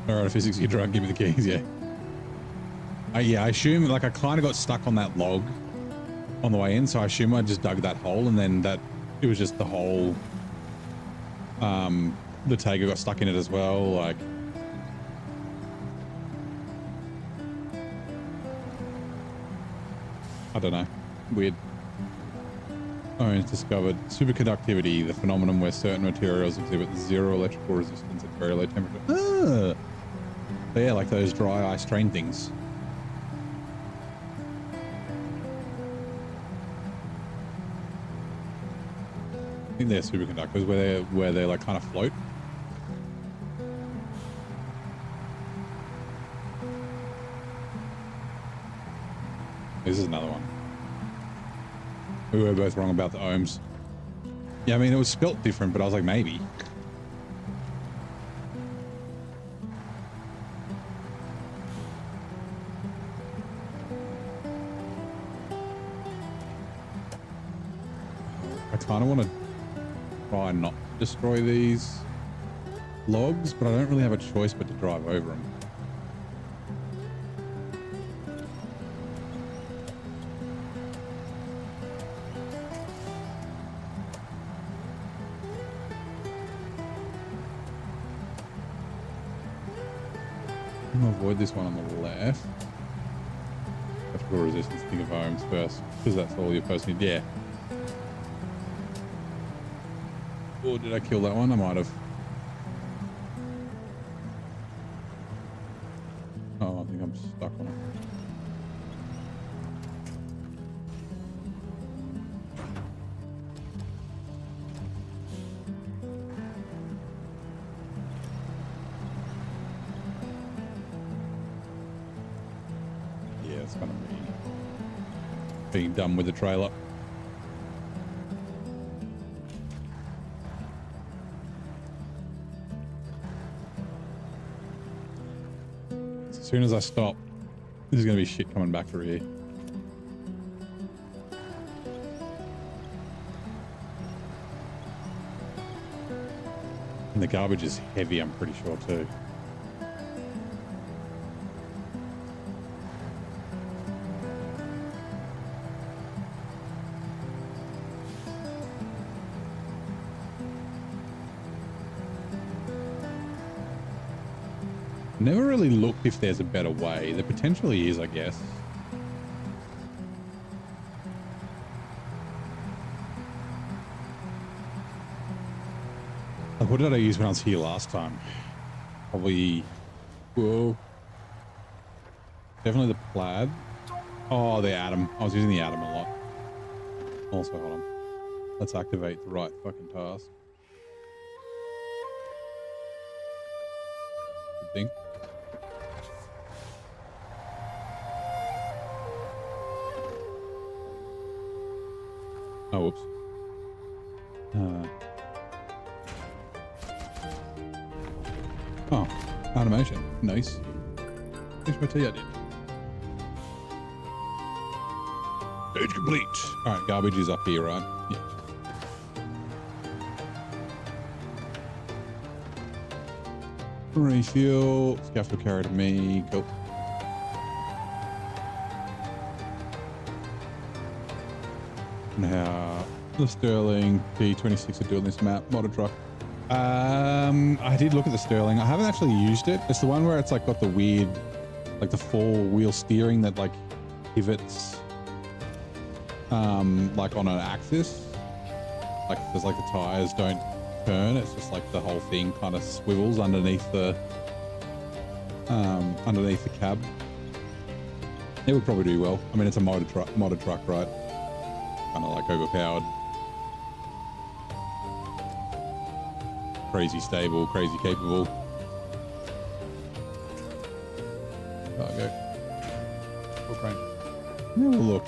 All right, physics, get drunk, give me the keys, yeah. Yeah, I assume, like, I kind of got stuck on that log on the way in, so I assume I just dug that hole, and then it was just the hole. The Taiga got stuck in it as well, like. I don't know. Weird. Owens discovered superconductivity, the phenomenon where certain materials exhibit zero electrical resistance at very low temperature. Ah! So yeah, like those dry ice train things. I think they're superconductors where they like kind of float. This is another one. We were both wrong about the ohms. Yeah, I mean, it was spelt different, but I was like, maybe. I kind of want to try not to destroy these logs, but I don't really have a choice but to drive over them. I'm gonna avoid this one on the left. Electrical resistance, think of ohms first, because that's all your person. Yeah. Or did I kill that one? I might have. Oh, I think I'm stuck on it. Yeah, it's gonna be being done with the trailer. As soon as I stop, there's going to be shit coming back through here. And the garbage is heavy, I'm pretty sure, too. Never really looked if there's a better way. There potentially is, I guess. Like, what did I use when I was here last time? Probably, whoa. Definitely the plaid. Oh, the atom. I was using the atom a lot. Also, hold on. Let's activate the right fucking task. Good thing. Oh, whoops. Oh, animation. Nice. Finish my tea, I did. Stage complete. All right, garbage is up here, right? Yeah. Refuel. Scaffold carrier to me. Cool. Now, the Sterling P26 are doing this map, motor truck. I did look at the Sterling. I haven't actually used it. It's the one where it's like got the weird, like the four-wheel steering that like pivots, like on an axis. Like there's like the tires don't turn. It's just like the whole thing kind of swivels underneath the cab. It would probably do well. I mean, it's a motor truck, right? Kind of like overpowered. Crazy stable, crazy capable. Cargo. Okay. Have a look.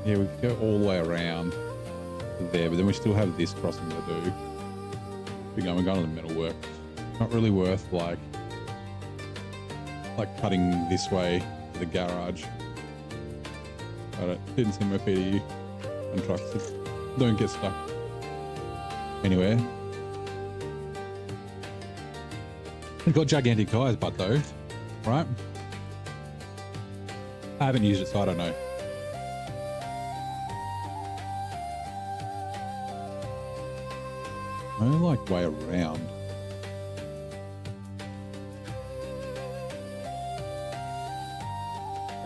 Yeah, we could go all the way around there, but then we still have this crossing to do. We're going to the middle work. Not really worth like cutting this way to the garage. But it didn't seem my feet to you. And trucks don't get stuck anywhere. It's got gigantic tires, but though, right? I haven't used it, so I don't know. No, like way around.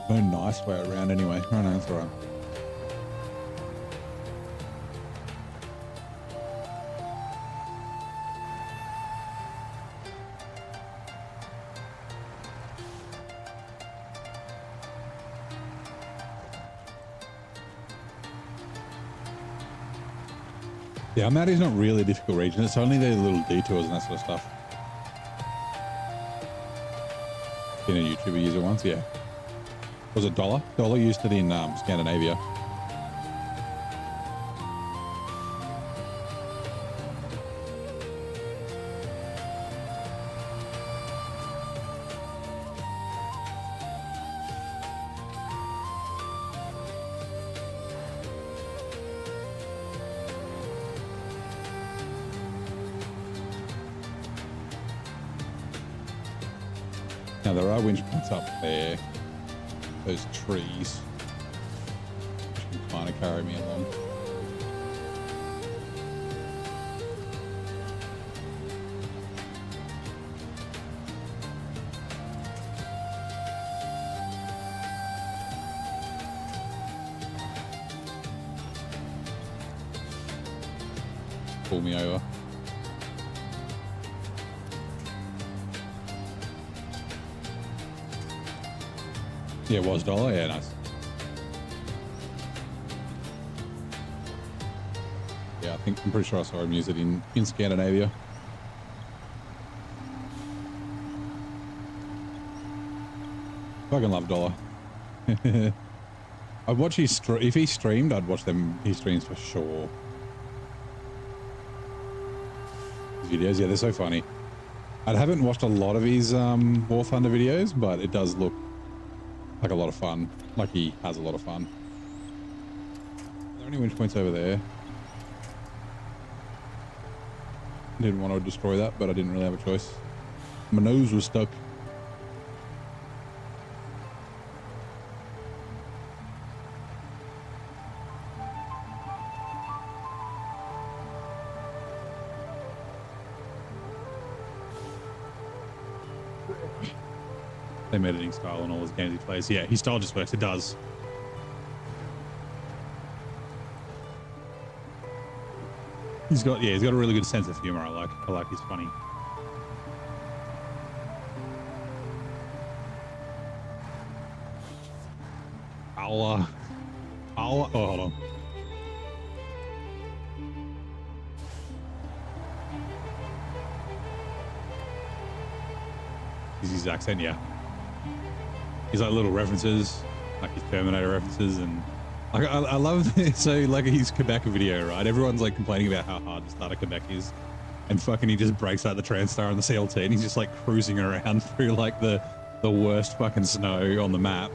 No nice way around anyway. Oh no, that's all right. Yeah, Almaty's not really a difficult region. It's only the little detours and that sort of stuff. Been a YouTuber user once, yeah. Was it Dollar? Dollar used it in Scandinavia. Now there are winch points up there. Those trees. Which can kind of carry me along. Pull me over. Yeah, it was Dollar. Yeah, nice. Yeah, I'm pretty sure I saw him use it in Scandinavia. Fucking love Dollar. I'd watch his if he streamed, I'd watch his streams for sure. His videos, yeah, they're so funny. I haven't watched a lot of his War Thunder videos, but it does look like a lot of fun. Like he has a lot of fun. Are there any winch points over there? Didn't want to destroy that, but I didn't really have a choice. My nose was stuck. Same editing style and all his games he plays. Yeah, his style just works. It does. He's got a really good sense of humor. I like he's funny. Oh, hold on. Is his accent? Yeah. He's like little references, like his Terminator references, and like I love it. So like his Quebec video, right? Everyone's like complaining about how hard the start of Quebec is, and fucking he just breaks out the Transstar and the CLT, and he's just like cruising around through like the worst fucking snow on the map.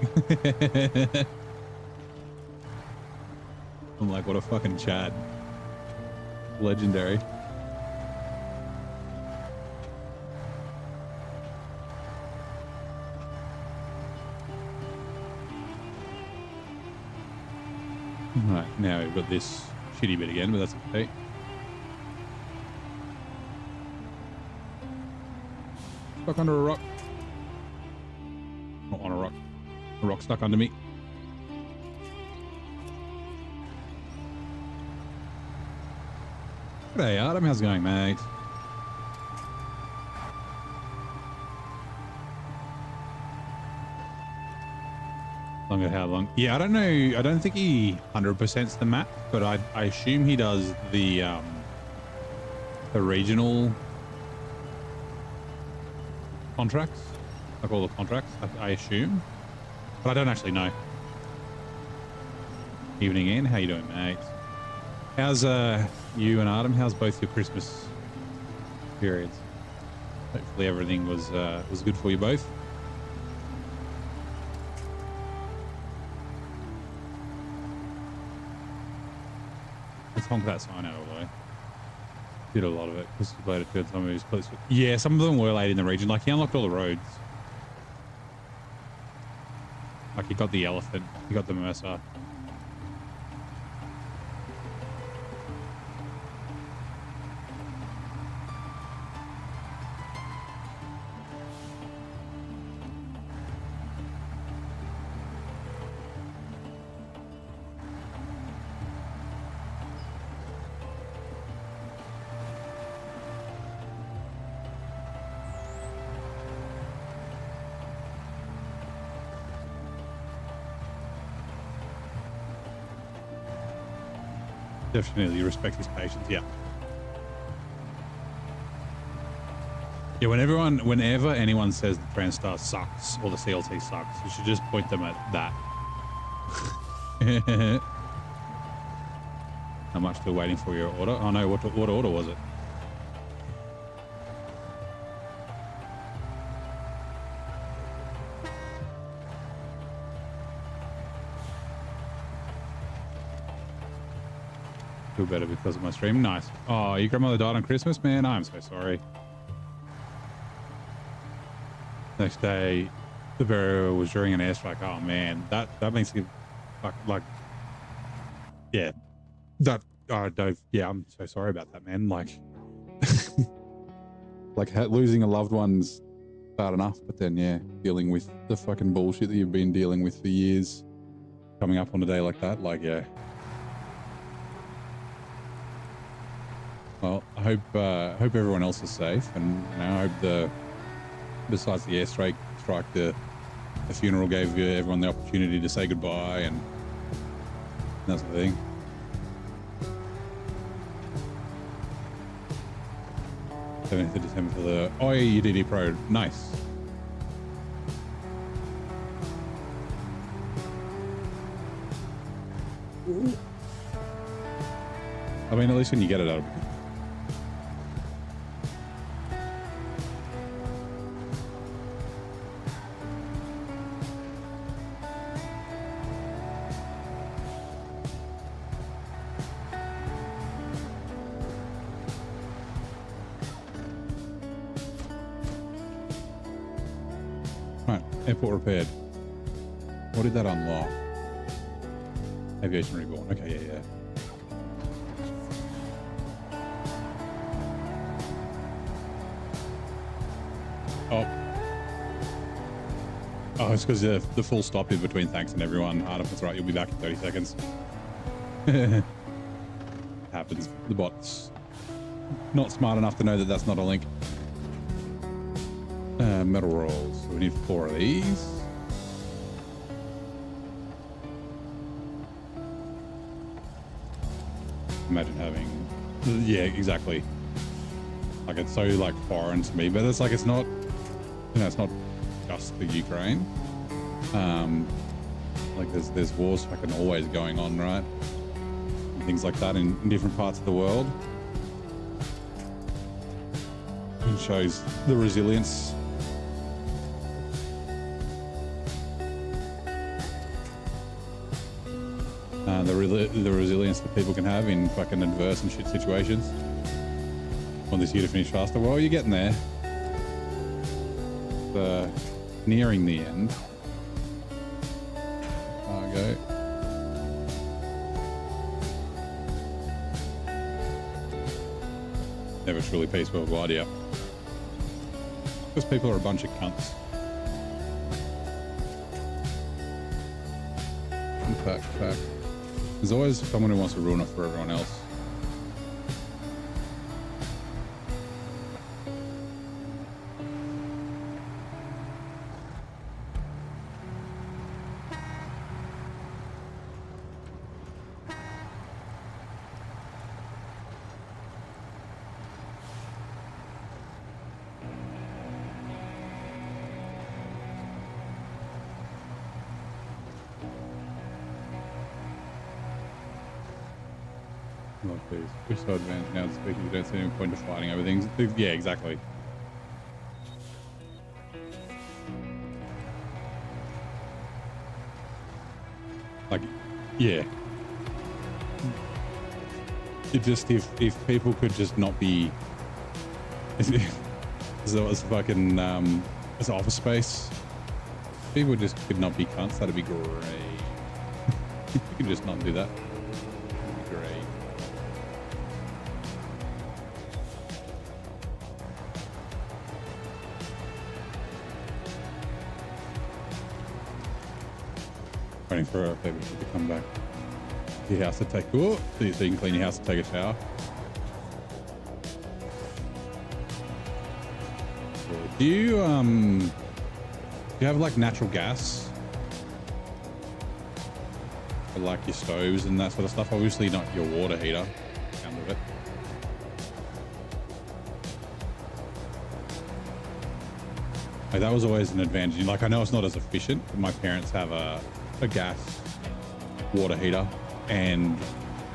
I'm like, what a fucking Chad. Legendary. Right, now we've got this shitty bit again, but that's okay. Stuck under a rock. Not on a rock. A rock stuck under me. G'day, Adam. How's it going, mate? Longer how long? Yeah, I don't know. I don't think he 100%s the map, but I assume he does the regional contracts, like all the contracts. I assume, but I don't actually know. Evening, Ian. How you doing, mate? How's you and Adam? How's both your Christmas periods? Hopefully everything was good for you both. Let's honk that sign out of the way. Did a lot of it because he played it good. Some of his places. Yeah, some of them were late in the region. Like he unlocked all the roads. Like he got the elephant. He got the Mercer. definitely respect his patience. Yeah. Yeah, whenever anyone says the TransStar sucks or the CLT sucks, you should just point them at that. How much still waiting for your order? Oh no, what order was it? Feel better because of my stream. Nice. Oh, your grandmother died on Christmas, man. I'm so sorry. Next day, the burial was during an airstrike. Oh man, that makes it like yeah, that yeah. I'm so sorry about that, man. Like, like losing a loved one's bad enough, but then yeah, dealing with the fucking bullshit that you've been dealing with for years, coming up on a day like that, like yeah. Well, I hope everyone else is safe, and you know, I hope besides the airstrike, the funeral gave everyone the opportunity to say goodbye and that sort of thing. 17th of December for the UDD Pro. Nice. I mean, at least when you get it, that'll be good. Airport repaired. What did that unlock? Aviation reborn. Okay, yeah. Oh, it's because the full stop in between thanks and everyone. Adam, that's right. You'll be back in 30 seconds. Happens. The bot's not smart enough to know that that's not a link. Metal rolls. So we need 4 of these. Imagine having, yeah, exactly. Like it's so like foreign to me, but it's like it's not, you know, it's not just the Ukraine. Like there's wars fucking always going on, right? And things like that in different parts of the world. It shows the resilience. The resilience that people can have in fucking adverse and shit situations. Want this year to finish faster? Well, you're getting there. Nearing the end. Go. Never truly peace worldwide, yeah. Because people are a bunch of cunts. Fact. There's always someone who wants to ruin it for everyone else. We're so advanced now, speaking, you don't see any point of fighting over things. Yeah, exactly. Like, yeah. It just, if people could just not be, as though it was fucking, as office space, people just could not be cunts, that'd be great. You could just not do that. Waiting for a baby to come back to your house to take, so you can clean your house and take a shower. Do you have like natural gas? for like your stoves and that sort of stuff. Obviously not your water heater. Sound of it. Like, that was always an advantage. Like, I know it's not as efficient, but my parents have a gas water heater, and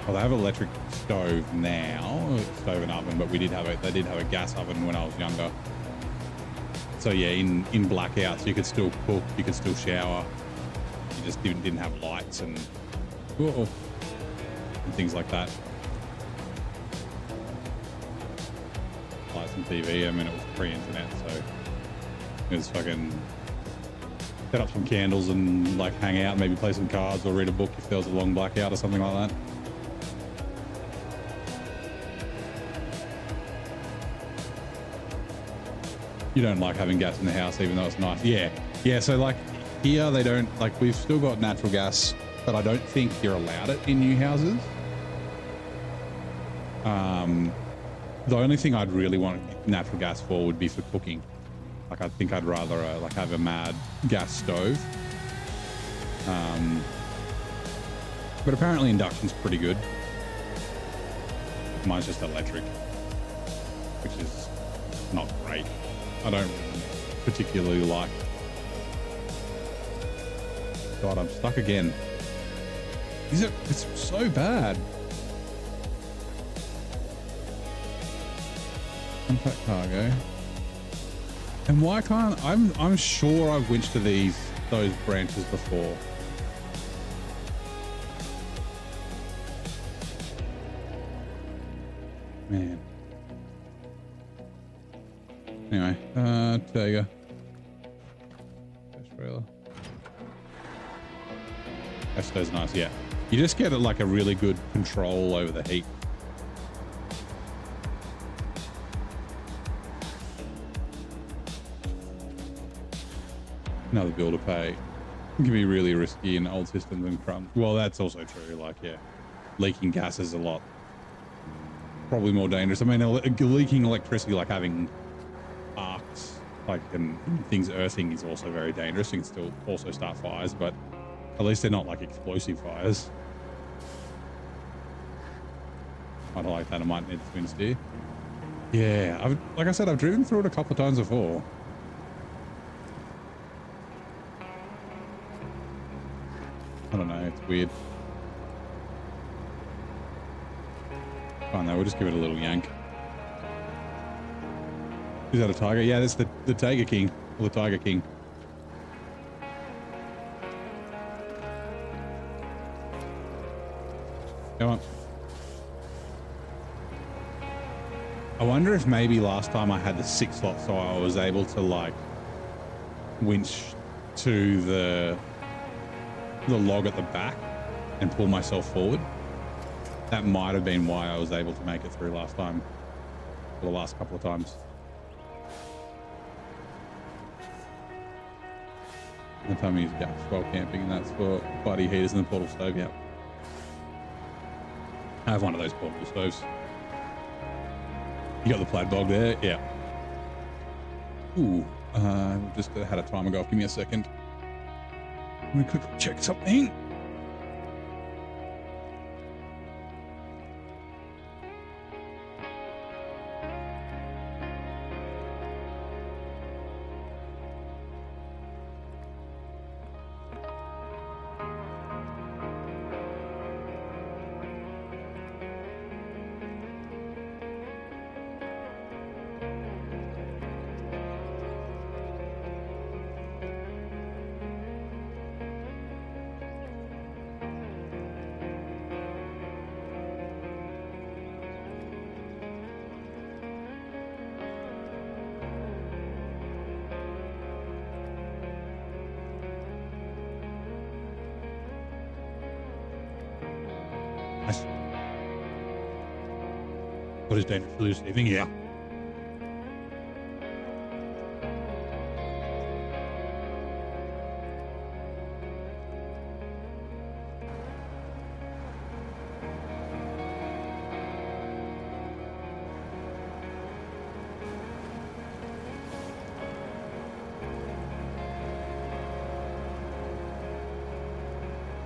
well, they have an electric stove now, stove and oven, but they did have a gas oven when I was younger. So yeah, in blackouts, you could still cook, you could still shower. You just didn't have lights and things like that. Lights and TV. I mean, it was pre-internet, so it was fucking set up some candles and like hang out, maybe play some cards or read a book if there was a long blackout or something like that. You don't like having gas in the house, even though it's nice. Yeah. So like here, they don't, like, we've still got natural gas, but I don't think you're allowed it in new houses. The only thing I'd really want natural gas for would be for cooking. Like, I think I'd rather like have a mad gas stove. But apparently induction's pretty good. Mine's just electric, which is not great. I don't particularly like. God, I'm stuck again. It's so bad. Compact cargo. And why can't I'm sure I've winched to those branches before. Man. Anyway, there you go. Trailer. That's nice, yeah. You just get like a really good control over the heat. Another bill to pay. It can be really risky in old systems and crumbs. Well, that's also true. Like, yeah, leaking gas is probably more dangerous. I mean, leaking electricity, like having arcs, like, and things earthing is also very dangerous. You can still also start fires, but at least they're not like explosive fires. I don't like that. I might need to twin steer. Yeah, like I said, I've driven through it a couple of times before. I don't know, it's weird. Fine though, we'll just give it a little yank. Is that a tiger? Yeah, that's the Tiger King, or the Tiger King. Come on. I wonder if maybe last time I had the 6 slot, so I was able to like winch to the log at the back and pull myself forward. That might have been why I was able to make it through last time, or the last couple of times. The time I use gas while camping, and that's for buddy heaters and the portable stove. Yeah, I have one of those portable stoves. You got the plaid bog there? Yeah. Ooh, just had a timer go off. Give me a second. Let me quickly check something. What is dangerous for this evening? Yeah.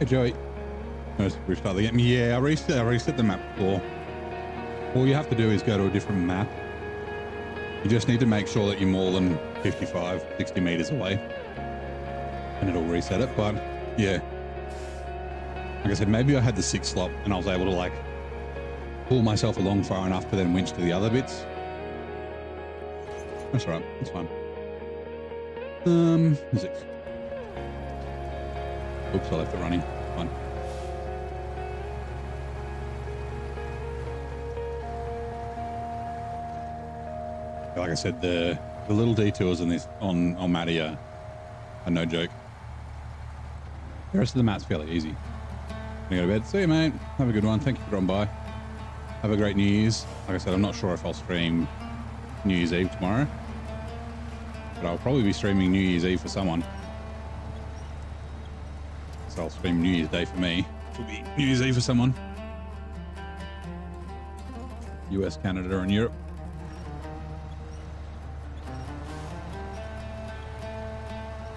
Hey, Joey. Let's restart the game. Yeah, I reset the map before. All you have to do is go to a different map. You just need to make sure that you're more than 55, 60 meters away, and it'll reset it. But yeah, like I said, maybe I had the 6 slot and I was able to like pull myself along far enough to then winch to the other bits. That's all right. That's fine. Is it? Oops, I left it running. Fine. Like I said, the little detours in this on Almaty are no joke. The rest of the map's fairly easy. Gonna go to bed. See you, mate. Have a good one. Thank you for dropping by. Have a great New Year's. Like I said, I'm not sure if I'll stream New Year's Eve tomorrow, but I'll probably be streaming New Year's Eve for someone. So I'll stream New Year's Day for me. It'll be New Year's Eve for someone. US, Canada, and Europe.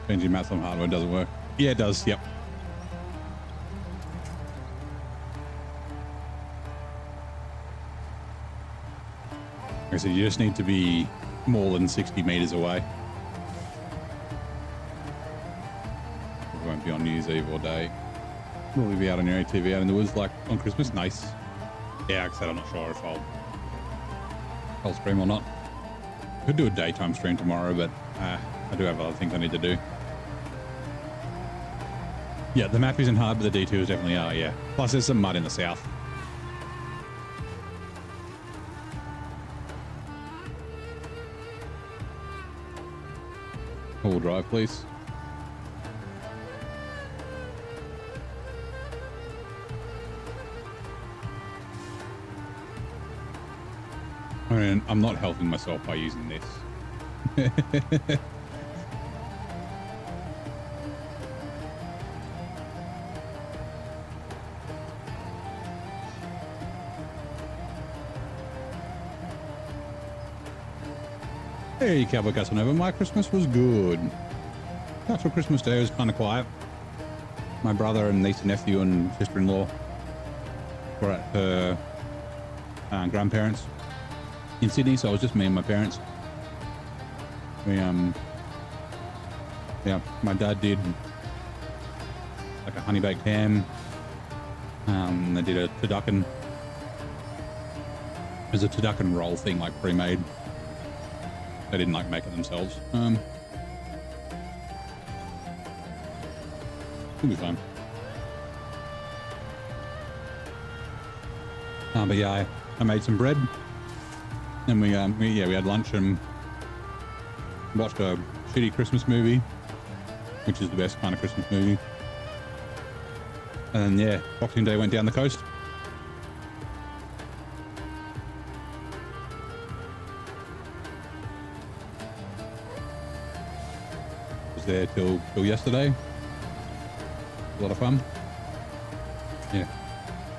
Changing maps on hardware doesn't work. Yeah, it does. Yep. Like I said, you just need to be more than 60 meters away. We won't be on New Year's Eve all day. Will we be out on your ATV out in the woods like on Christmas? Nice. Yeah, like I said, I'm not sure if I'll stream or not. Could do a daytime stream tomorrow, but I do have other things I need to do. Yeah, the map isn't hard, but the detours definitely are, yeah. Plus, there's some mud in the south. All drive, please. I mean, I'm not helping myself by using this. Hey, Cowboy Casanova. My Christmas was good. After Christmas Day, it was kind of quiet. My brother and niece and nephew and sister-in-law were at her grandparents in Sydney, so it was just me and my parents. We, yeah, my dad did like a honey baked ham. They did a turducken. It was a turducken roll thing, like pre-made. They didn't like make it themselves. It'll be fun. But yeah, I made some bread, and we had lunch and watched a shitty Christmas movie, which is the best kind of Christmas movie. And then yeah, Boxing Day went down the coast. Was there till yesterday. A lot of fun. Yeah.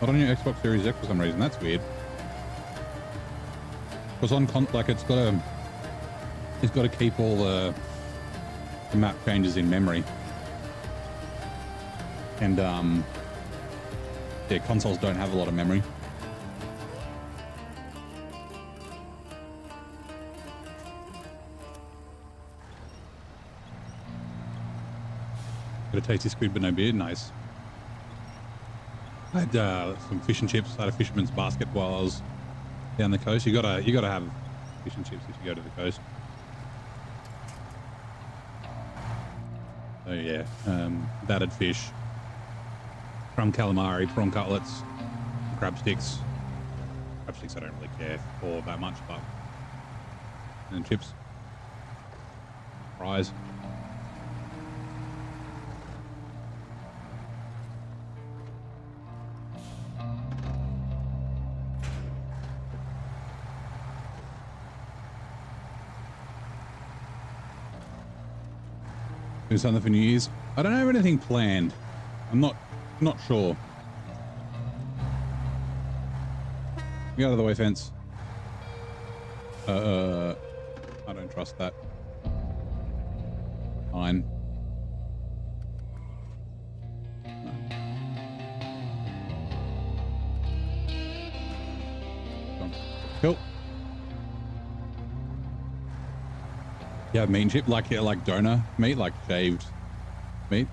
Not on your Xbox Series X for some reason. That's weird. Because on it's got to keep all the map changes in memory. And yeah, consoles don't have a lot of memory. Got a tasty squid but no beard. Nice. I had some fish and chips. I had a fisherman's basket while I was down the coast. You gotta have fish and chips if you go to the coast. So yeah, battered fish, from calamari, prawn cutlets, crab sticks. Crab sticks I don't really care for that much, but and chips, fries. Do something for New Year's. I don't have anything planned. I'm not sure. Get out of the way, fence. I don't trust that. Fine. Yeah, meat and chip, like donor meat, like shaved meat.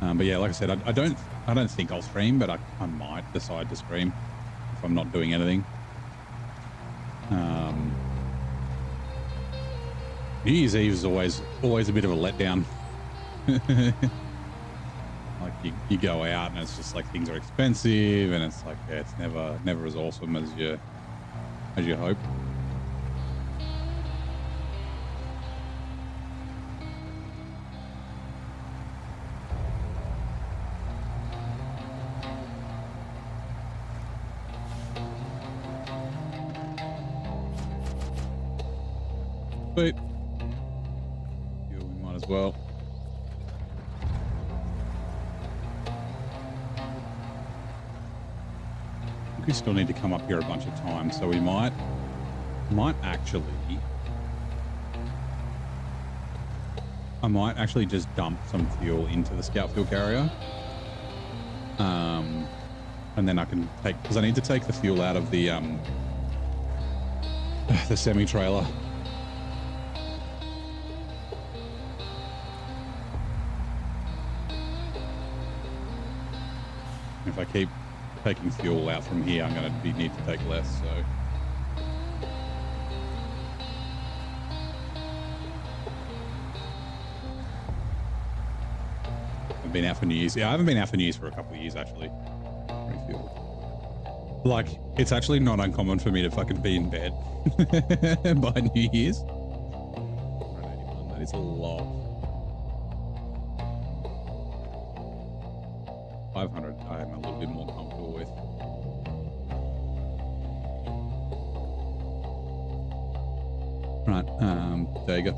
But yeah, like I said, I don't think I'll stream, but I might decide to stream if I'm not doing anything. New Year's Eve is always a bit of a letdown. Like you go out and it's just like things are expensive and it's like, yeah, it's never as awesome as you hope. But yeah, we might as well. We still need to come up here a bunch of times, so we might actually. I might actually just dump some fuel into the scout fuel carrier. And then I can take, because I need to take the fuel out of the semi-trailer. If I keep taking fuel out from here, I'm going to need to take less, so. I've been out for New Year's. Yeah, I haven't been out for New Year's for a couple of years, actually. Refuel. Like, it's actually not uncommon for me to fucking be in bed by New Year's. 181, that is a lot. 500, I am a little bit more comfortable with. Right, there you go.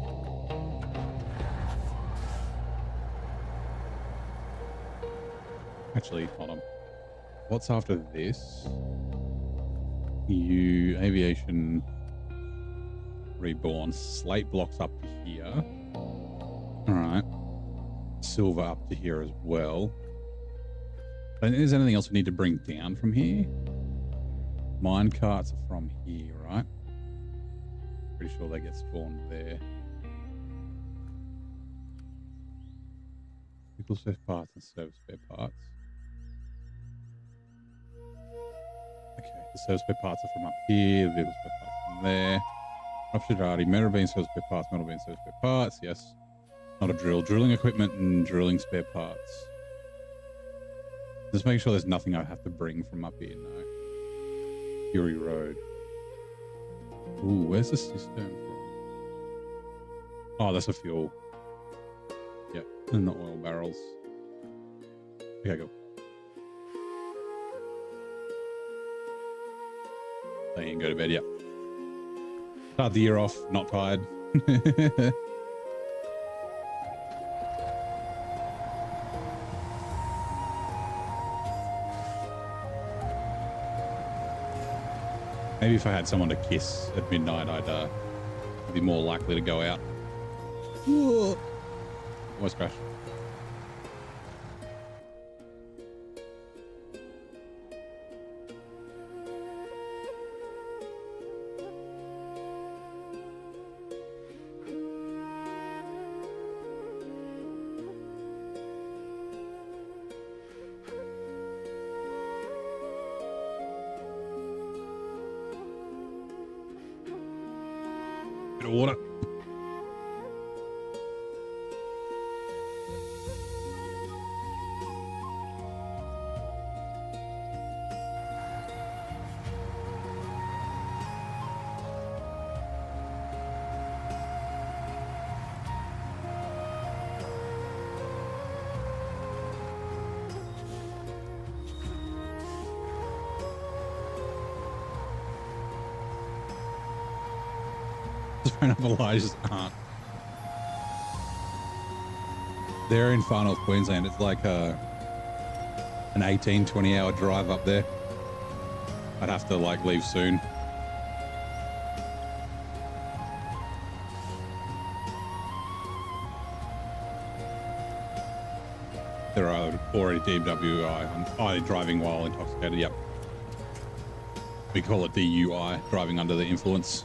Actually, hold on. What's after this? Aviation Reborn. Slate blocks up to here. All right. Silver up to here as well. I don't think there's anything else we need to bring down from here. Mine carts are from here, right? Pretty sure they get spawned there. Vehicle spare parts and service spare parts. Okay, the service spare parts are from up here. The vehicle spare parts from there. Optionality, metal beam service spare parts, metal beam service spare parts. Yes. Not a drill. Drilling equipment and drilling spare parts. Just making sure there's nothing I have to bring from up here. No. Fury Road. Ooh, where's the cistern from? Oh, that's a fuel. Yep, and the oil barrels. Okay, go. So you can go to bed, yep. Start the year off, not tired. Maybe if I had someone to kiss at midnight, I'd be more likely to go out. Voice crash. Bit of water. Ran up Elijah's aunt. They're in far north Queensland. It's like an 18-20 hour drive up there. I'd have to like leave soon. they're already DWI, either driving while intoxicated. Yep. We call it DUI, driving under the influence.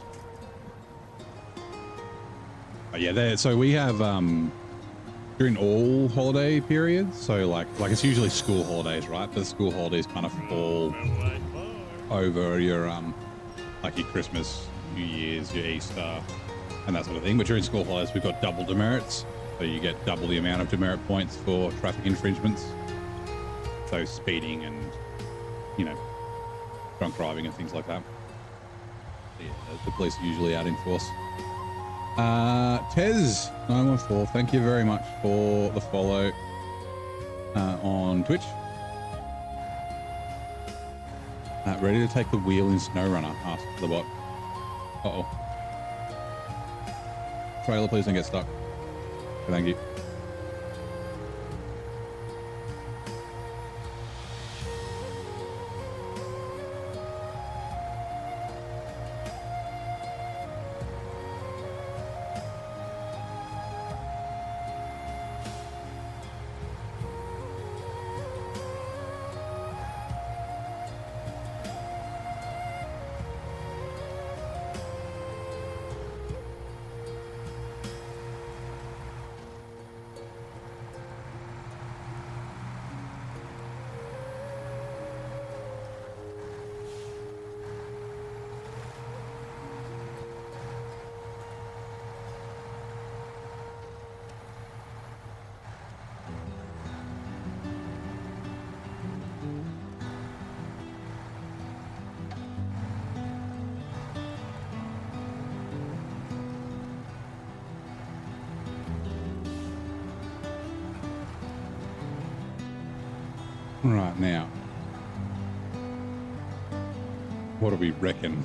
But yeah, so we have during all holiday periods. So like it's usually school holidays, right? But the school holidays kind of fall over your like your Christmas, New Year's, your Easter, and that sort of thing. But during school holidays, we've got double demerits. So you get double the amount of demerit points for traffic infringements. So speeding and, you know, drunk driving and things like that. Yeah, the police are usually out in force. Tez914, thank you very much for the follow on Twitch. Ready to take the wheel in SnowRunner, asked the bot. Uh-oh. Trailer, please don't get stuck. Thank you. Right now, what do we reckon?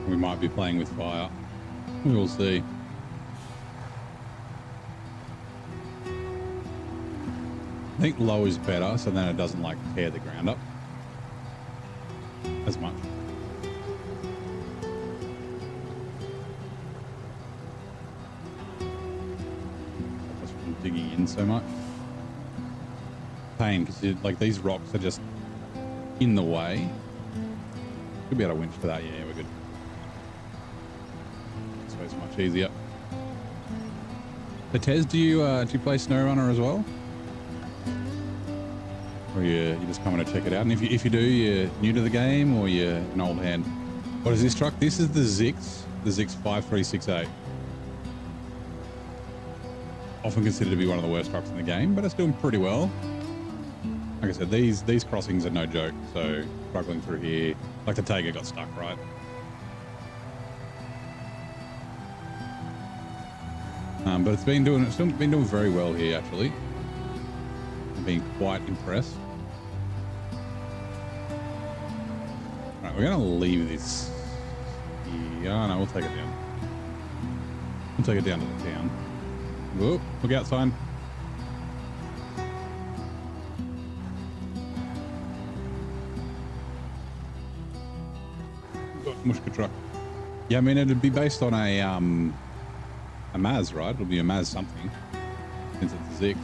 We might be playing with fire. We will see. I think low is better, so then it doesn't like tear the ground up as much. Just from digging in so much. Pain, because like these rocks are just in the way. Should be able to winch for that. Yeah, we're good. So it's much easier. So Tez, do you play SnowRunner as well, or you just coming to check it out? And if you do, you're new to the game or you're an old hand. What is this truck? This is the Zix 5368. Often considered to be one of the worst trucks in the game, but it's doing pretty well. Like I said, these crossings are no joke, so struggling through here. Like the Taiga got stuck, right? But it's still been doing very well here, actually. I've been quite impressed. All right, we're gonna leave this. Yeah, no, we'll take it down. We'll take it down to the town. Whoa, look outside. Mushka truck. Yeah, I mean, it'd be based on a Maz, right? It'll be a Maz something, since it's a Zix.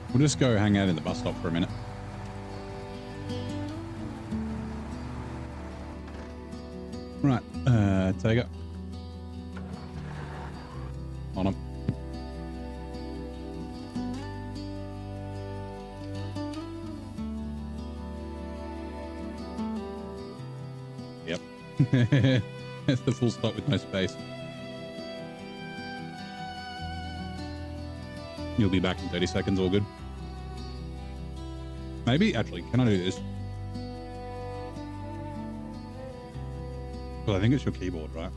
We'll just go hang out in the bus stop for a minute. Right, Taiga. On him. Yep. That's the full stop with no space. You'll be back in 30 seconds, all good. Maybe, actually, can I do this? Well, I think it's your keyboard, right?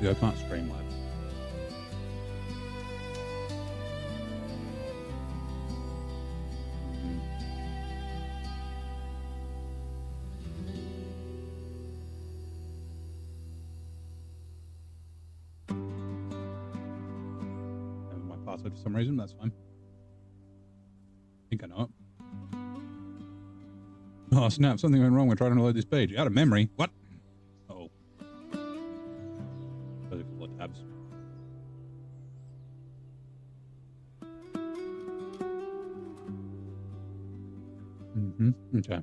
Yeah, I can't Streamlabs. password for some reason. That's fine. I think I know it. Oh snap! Something went wrong. We're trying to load this page out of memory. What? Oh. Those are full of tabs. Okay.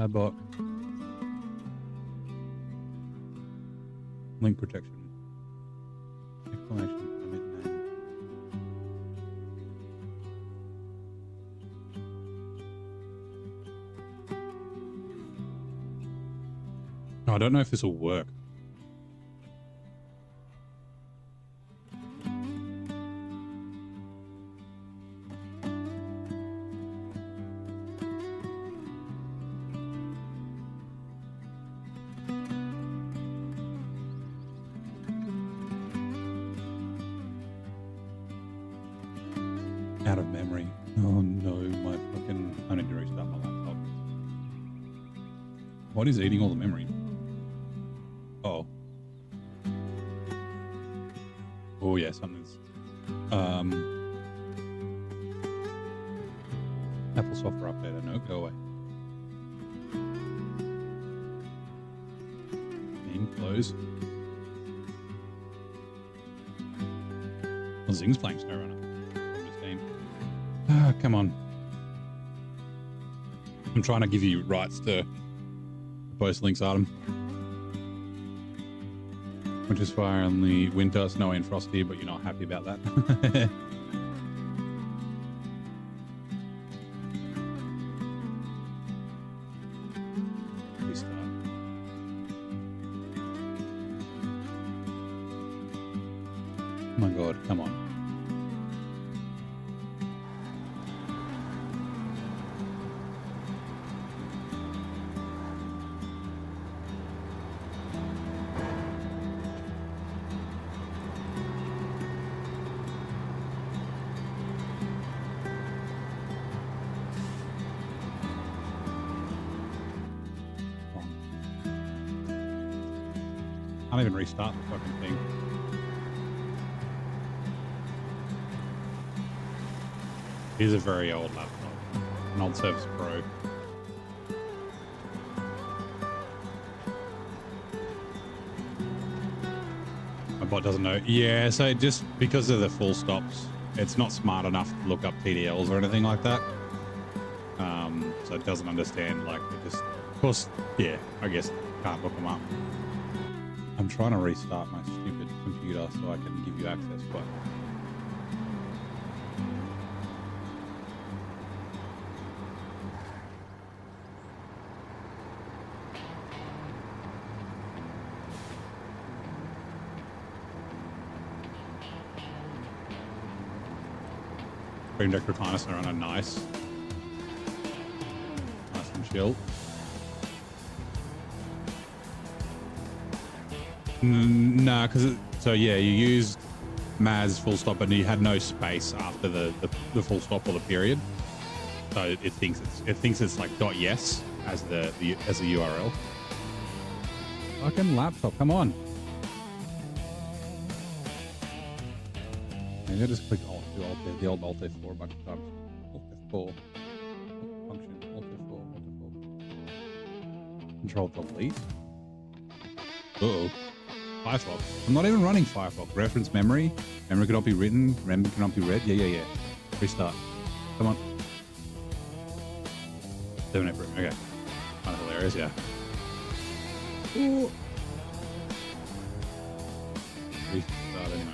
Bot. Link protection. Exclamation. Commit name. Oh, I don't know if this will work. Out of memory. Oh no, my fucking... I need to restart my laptop. What is eating all the memory? Oh. Oh yeah, something's... Apple software update. No, go away. In, close. Well, Zing's playing SnowRunner. Ah, come on. I'm trying to give you rights to post links, Artem. Which is fire in the winter, snowy and frosty, but you're not happy about that. Restart. Oh my god, come on. I can't even restart the fucking thing. It is a very old laptop, an old Surface Pro. My bot doesn't know. Yeah, so just because of the full stops, it's not smart enough to look up TDLs or anything like that. So it doesn't understand, like, it just, of course, yeah, I guess can't look them up. I'm trying to restart my stupid computer so I can give you access, but Green Deck Recliners are on a nice and chill. Nah, because so yeah, you used Maz full stop and you had no space after the full stop or the period, so it thinks it's like .yes as the URL. Fucking laptop, come on. Maybe I just click Alt, do Alt, the old Alt F4 a bunch of times. Alt F4 function, Alt F4, Alt F4. Control delete. Uh-oh. Firefox. I'm not even running Firefox. Reference memory. Memory cannot be written. Memory cannot be read. Yeah. Restart. Come on. 7 room. Okay. Kind of hilarious, yeah. Ooh. Restart anyway.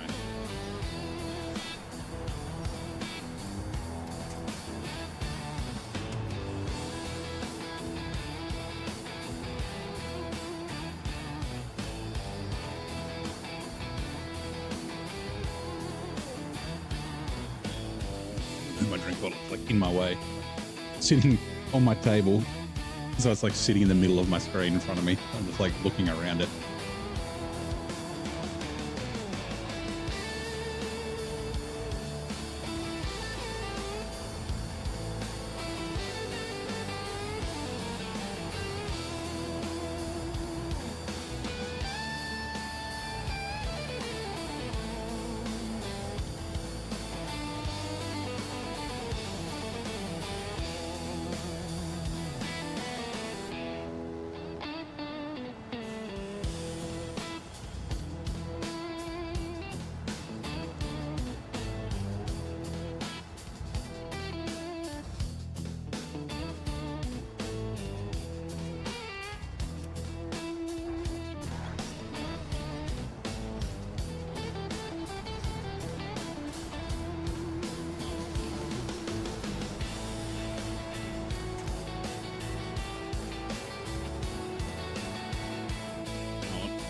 My drink bottle like in my way, sitting on my table, so it's like sitting in the middle of my screen in front of me. I'm just like looking around it.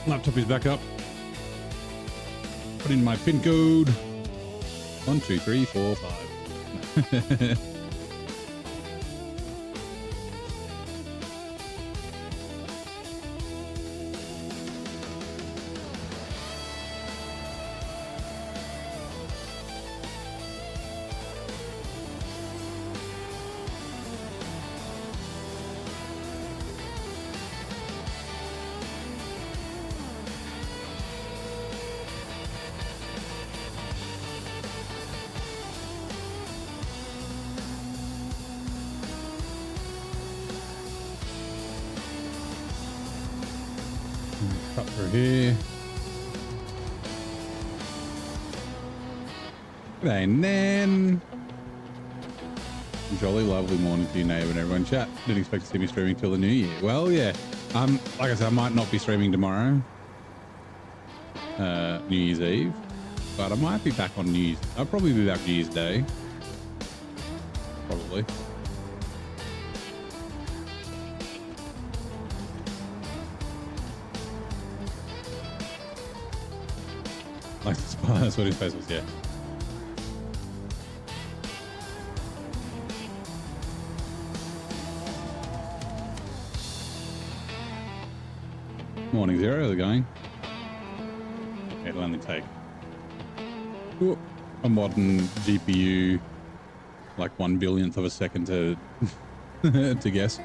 Laptop is back up. Put in my pin code. 1, 2, 3, 4, 5. Cut through here. G'day, Nan. Jolly lovely morning to you, neighbour and everyone. Chat. Didn't expect to see me streaming till the new year. Well, yeah. Like I said, I might not be streaming tomorrow, New Year's Eve, but I might be back on New Year's. I'll probably be back New Year's Day. Probably. Like the spy, that's what his face was, yeah. Morning, Zero. How's it going? It'll only take a modern GPU like 1/1000th of a second to to guess.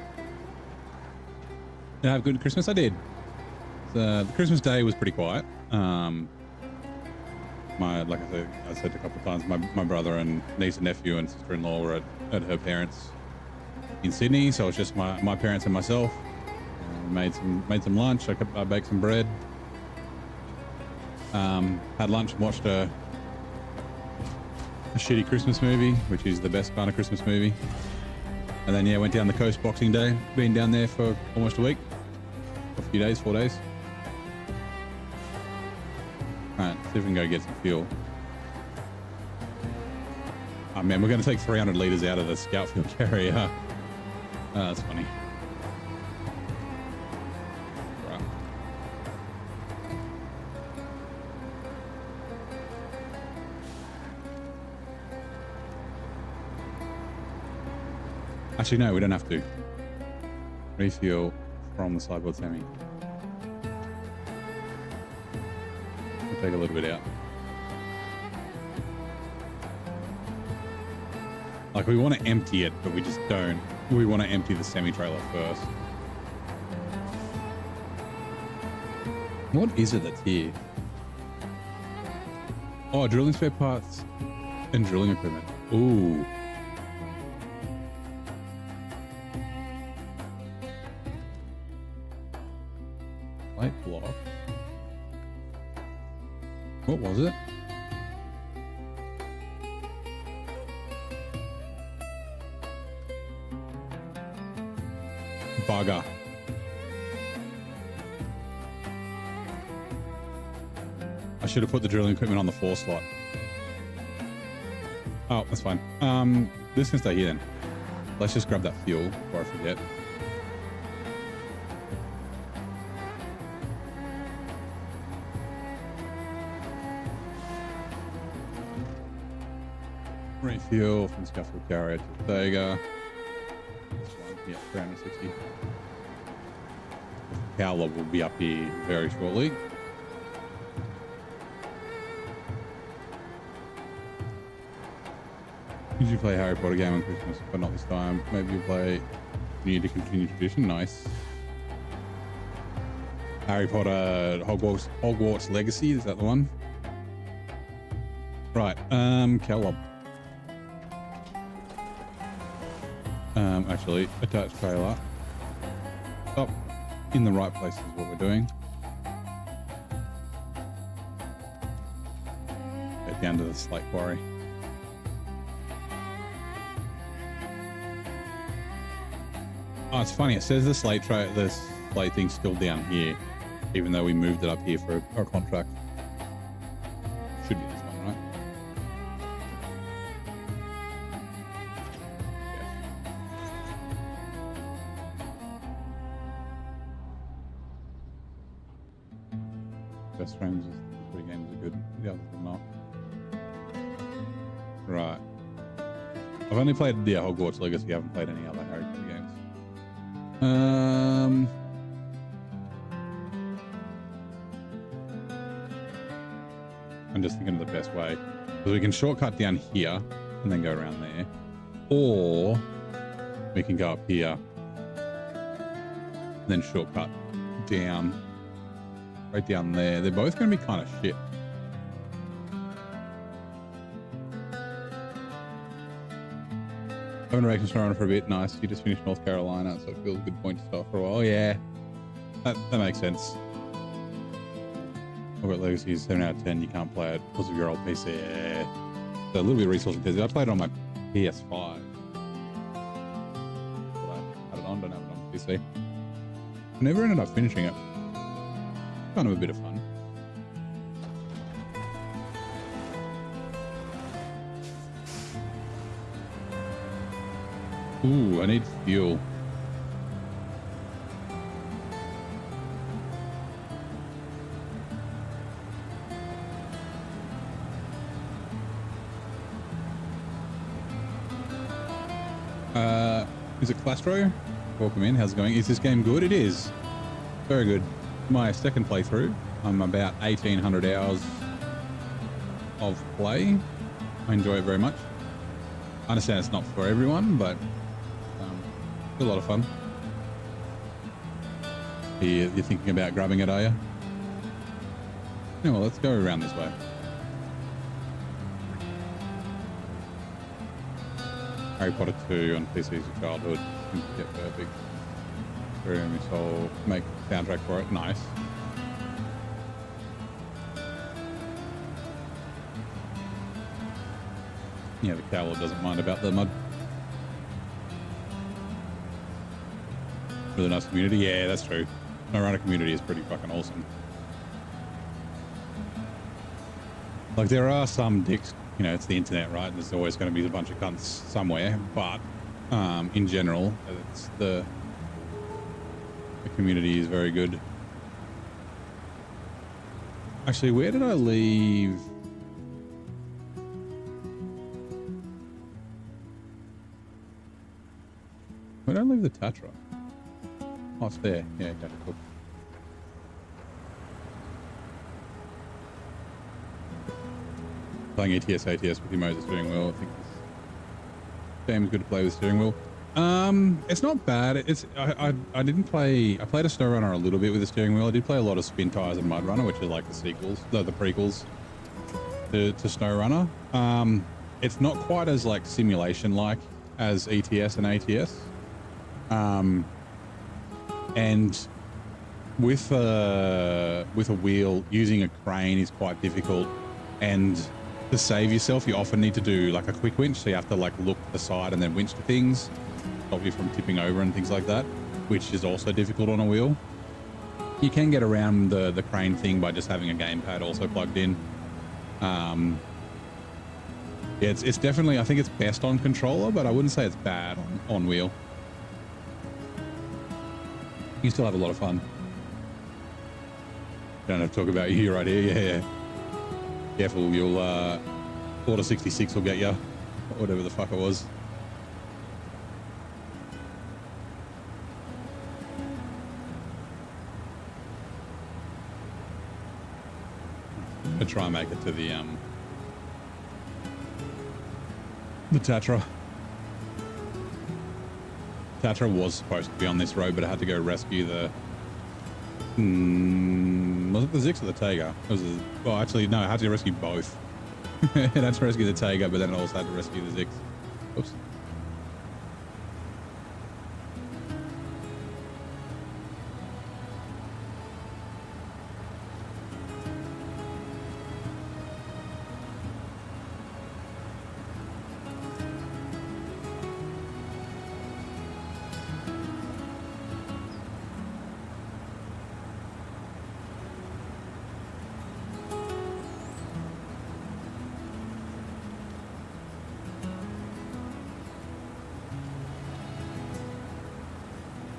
Did I have a good Christmas? I did. The Christmas day was pretty quiet. Like I said a couple of times, my brother and niece and nephew and sister-in-law were at her parents in Sydney, so it was just my parents and myself. Made some lunch. I baked some bread. Had lunch and watched a shitty Christmas movie, which is the best kind of Christmas movie. And then, yeah, went down the coast Boxing Day. Been down there for almost a week. A few days, 4 days. All right, see if we can go get some fuel. Oh, man, we're going to take 300 litres out of the scout fuel carrier. Oh, that's funny. Right. Actually, no, we don't have to. Refuel from the sideboard semi. We'll take a little bit out. Like, we want to empty it, but we just don't. We want to empty the semi-trailer first. What is it that's here? Oh, drilling spare parts and drilling equipment. Ooh. Light block. What was it? Bugger. I should have put the drilling equipment on the 4 slot. Oh, that's fine. This can stay here then. Let's just grab that fuel before I forget. Refuel from Scuffle Carrier to Thega. This one, yeah, 360. Power lob will be up here very shortly. Usually play Harry Potter game on Christmas, but not this time. Maybe you play Need to Continue Tradition. Nice. Harry Potter Hogwarts Legacy, is that the one? Right, Caleb. Actually, attach trailer. Up in the right place is what we're doing. Get down to the slate quarry. Oh, it's funny. It says the slate thing's still down here, even though we moved it up here for our contract. Should be this one, right? Strangers 3 games are good. The others are not. Right. I've only played Hogwarts Legacy. I haven't played any other Harry Potter games. I'm just thinking of the best way. Because we can shortcut down here and then go around there. Or we can go up here and then shortcut down. Right down there. They're both going to be kind of shit. I've been racing SnowRunner for a bit. Nice. You just finished North Carolina, so it feels a good point to start for a while. Yeah. That makes sense. Hogwarts Legacy is 7 out of 10. You can't play it because of your old PC. Yeah. So a little bit of resource intensive. I played it on my PS5. I had it on, don't have it on PC. I never ended up finishing it. Kind of a bit of fun. Ooh, I need fuel. Is it Clastro? Welcome in. How's it going? Is this game good? It is. Very good. My second playthrough. I'm about 1,800 hours of play. I enjoy it very much. I understand it's not for everyone, but it's a lot of fun. You're thinking about grabbing it, are you? Yeah, well, let's go around this way. Harry Potter 2 on PC's a childhood. Get perfect. Very soul. Make soundtrack for it. Nice. Yeah, the coward doesn't mind about the mud. Really nice community. Yeah, that's true. SnowRunner community is pretty fucking awesome. Like, there are some dicks, you know, it's the internet, right? There's always going to be a bunch of cunts somewhere, but in general, it's the community is very good. Actually, where did I leave? Where did I leave the Tatra? Oh, it's there. Yeah, okay, cool. Playing ATS with your Moses steering wheel. I think this game is good to play with steering wheel. It's not bad. It's I didn't play. I played a SnowRunner a little bit with the steering wheel. I did play a lot of Spin Tires and Mud Runner, which are like the sequels, the prequels to SnowRunner. It's not quite as like simulation like as ETS and ATS. And with a wheel, using a crane is quite difficult, and to save yourself, you often need to do like a quick winch, so you have to like look to the side and then winch to things, stop you from tipping over and things like that, which is also difficult on a wheel. You can get around the crane thing by just having a gamepad also plugged in. Yeah, it's definitely, I think it's best on controller, but I wouldn't say it's bad on wheel. You still have a lot of fun. Don't have to talk about you right here. Yeah. Careful, you'll Order 66 will get you, whatever the fuck it was. I'm gonna try and make it to the Tatra. Tatra was supposed to be on this road, but I had to go rescue the... was it the Zix or the Tega? It was well, actually, no, I had to rescue both. I had to rescue the Tega, but then I also had to rescue the Zix. Oops.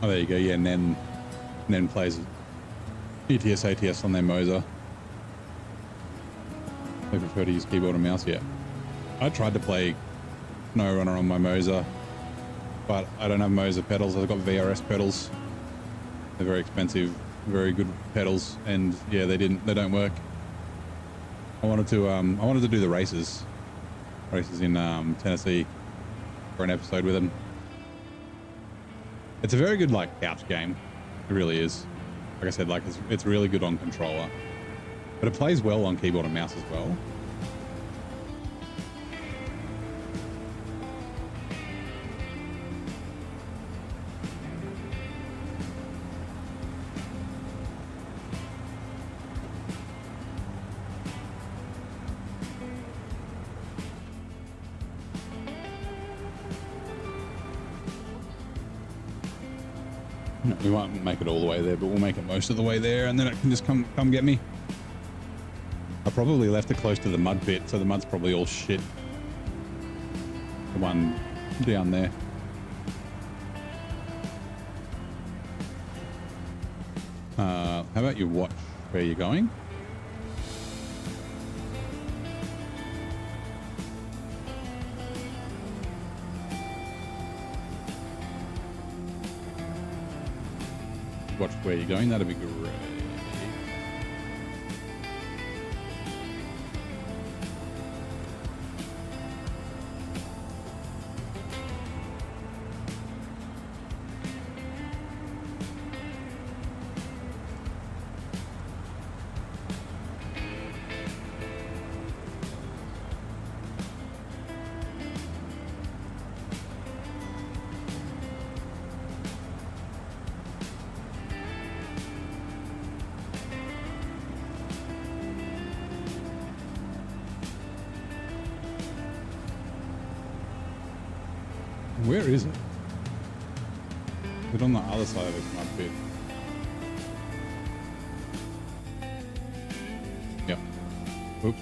Oh, there you go. Yeah, Nen plays ETS, ATS on their Moser. They prefer to use keyboard and mouse. Yeah, I tried to play SnowRunner on my Moser, but I don't have Moser pedals. I've got VRS pedals. They're very expensive, very good pedals, and yeah, they don't work. I wanted to do the races in Tennessee for an episode with them. It's a very good like couch game. It really is. Like I said, like it's really good on controller, but it plays well on keyboard and mouse as well. We won't make it all the way there, but we'll make it most of the way there, and then it can just come get me. I probably left it close to the mud pit, so the mud's probably all shit. The one down there. How about you watch where you're going? Watch where you're going, that'd be great. Where is it? Is it on the other side of this mud pit? Yeah. Oops.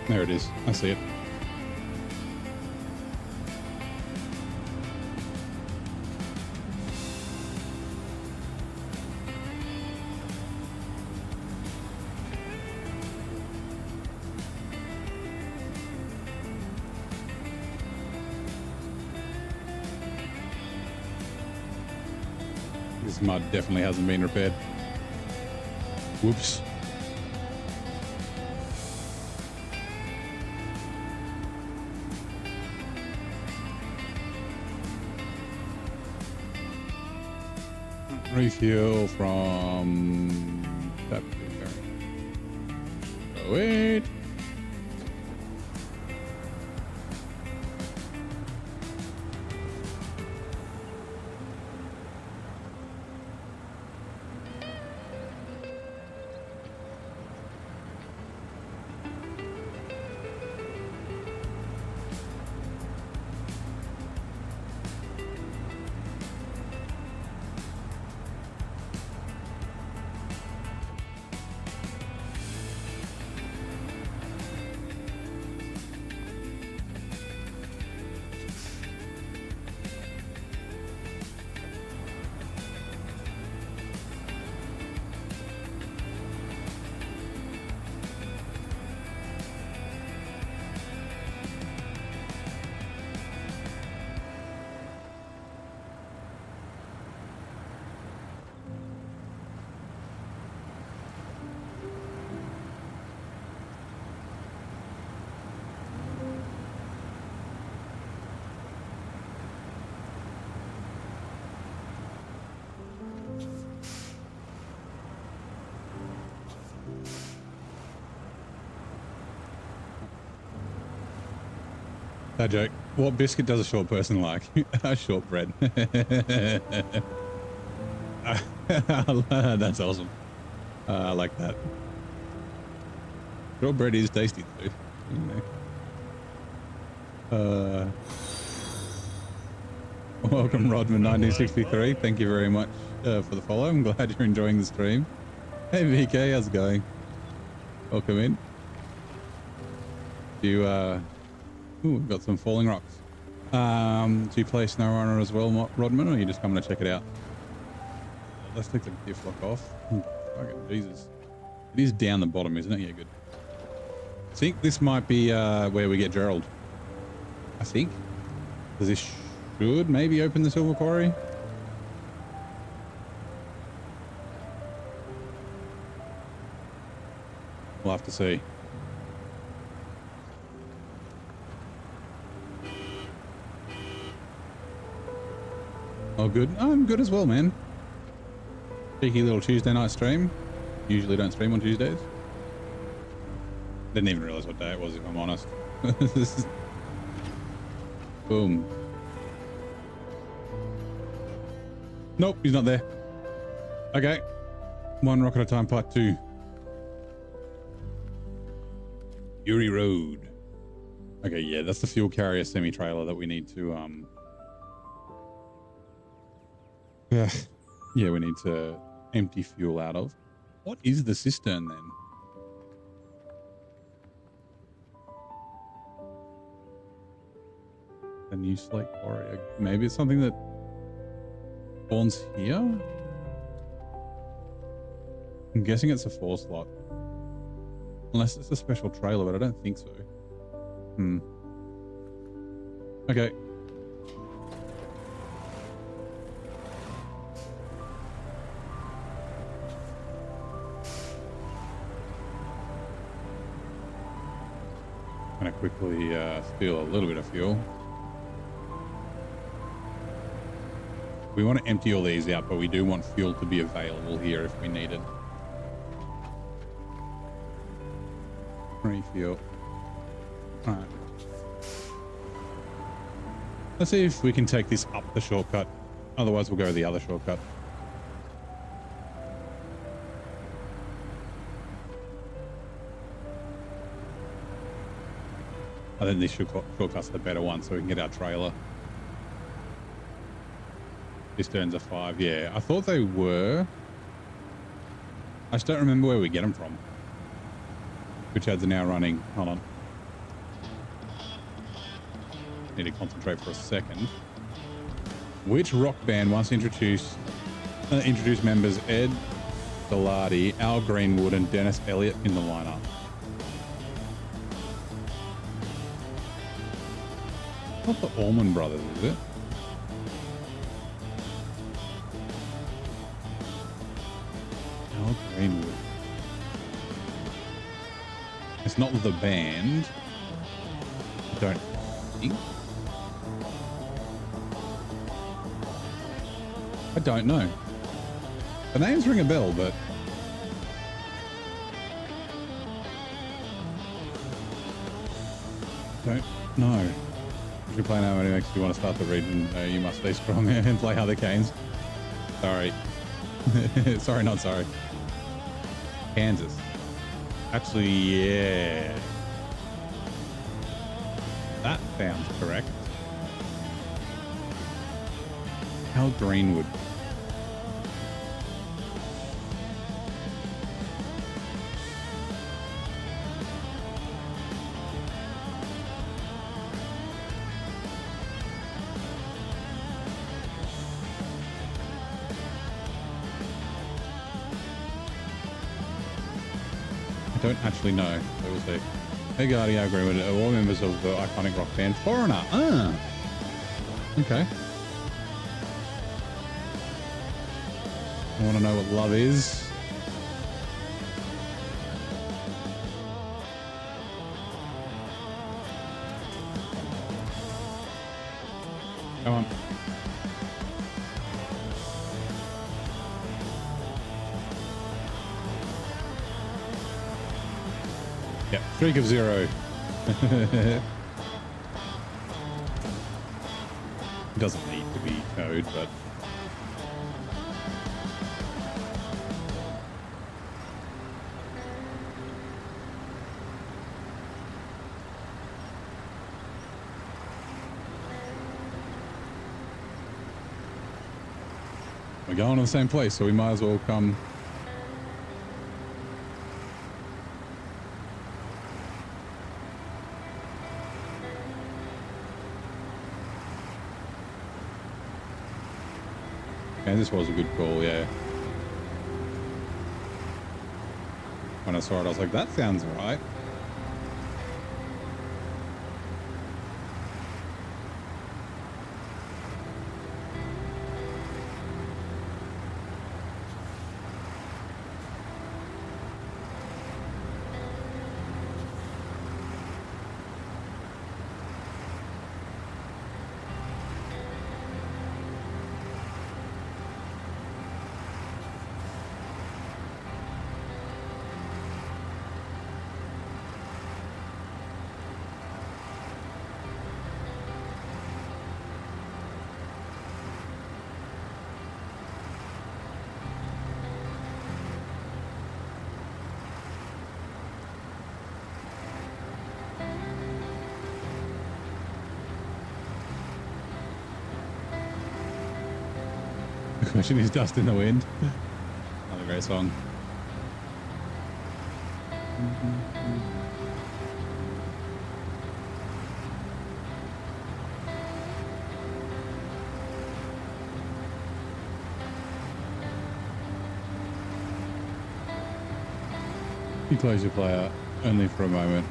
There it is. I see it. This mud definitely hasn't been repaired. Whoops. Refuel from that. Oh, wait. That joke. What biscuit does a short person like? A shortbread. That's awesome. I like that. Shortbread is tasty too. Welcome Rodman 1963. Thank you very much for the follow. I'm glad you're enjoying the stream. Hey VK, how's it going? Welcome in. You ooh, we've got some falling rocks. Do you play SnowRunner as well, Rodman, or are you just coming to check it out? Let's take the diff lock off. Fucking Jesus. It is down the bottom, isn't it? Yeah, good. I think this might be where we get Gerald. I think. Does this should maybe open the silver quarry? We'll have to see. Oh, good. I'm good as well, man. Cheeky little Tuesday night stream. Usually don't stream on Tuesdays. Didn't even realize what day it was, if I'm honest. Boom. Nope, he's not there. Okay. One rock at a time, part 2. Yuri Road. Okay, yeah, that's the fuel carrier semi-trailer that we need to, yeah, we need to empty fuel out of. What is the cistern then? A new slate quarry. Maybe it's something that spawns here? I'm guessing it's a 4 slot. Unless it's a special trailer, but I don't think so. Okay. Gonna quickly steal a little bit of fuel. We want to empty all these out, but we do want fuel to be available here if we need it. Refuel. Alright. Let's see if we can take this up the shortcut. Otherwise, we'll go the other shortcut. I think this shortcut's the better one, so we can get our trailer. This turns a 5. Yeah, I thought they were. I just don't remember where we get them from. Which ads are now running. Hold on. Need to concentrate for a second. Which rock band wants to introduce members Ed Galati, Al Greenwood, and Dennis Elliott in the lineup? Not the Allman Brothers, is it? Al Greenwood. It's not the band. I don't think. I don't know. The names ring a bell, but don't know. If you play now, it makes you want to start the region. You must stay strong and play other games. Sorry. Sorry, not sorry. Kansas. Actually, yeah. That sounds correct. Al Greenwood. I don't actually know. We'll see. Hey, Guardi, Al Greenwood are all members of the iconic rock band Foreigner. Ah. Okay. I want to know what love is. Come on. Yeah, streak of 0. It doesn't need to be code, but we're going to the same place, so we might as well come. And this was a good call, yeah. When I saw it, I was like, that sounds right. The question is dust in the wind. Another great song. You close your player only for a moment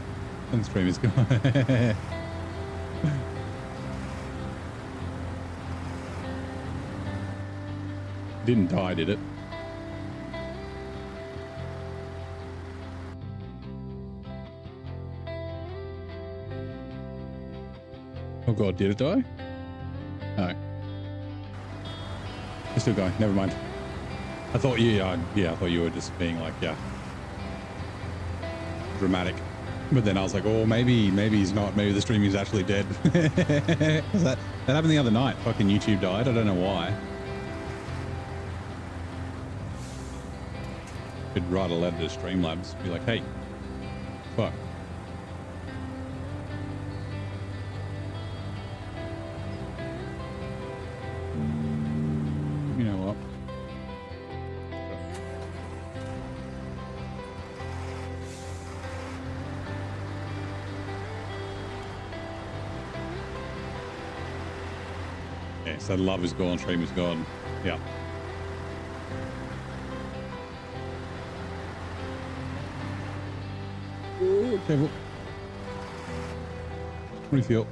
and the stream is gone. Didn't die, did it? Oh god, did it die? No. It's still going, never mind. I thought I thought you were just being like, yeah, dramatic. But then I was like, oh, maybe he's not. Maybe the stream is actually dead. that happened the other night. Fucking YouTube died. I don't know why. Could write a letter to Streamlabs, be like, hey, fuck. You know what? Yeah, so love is gone, stream is gone. Yeah. Okay, well, what do you feel?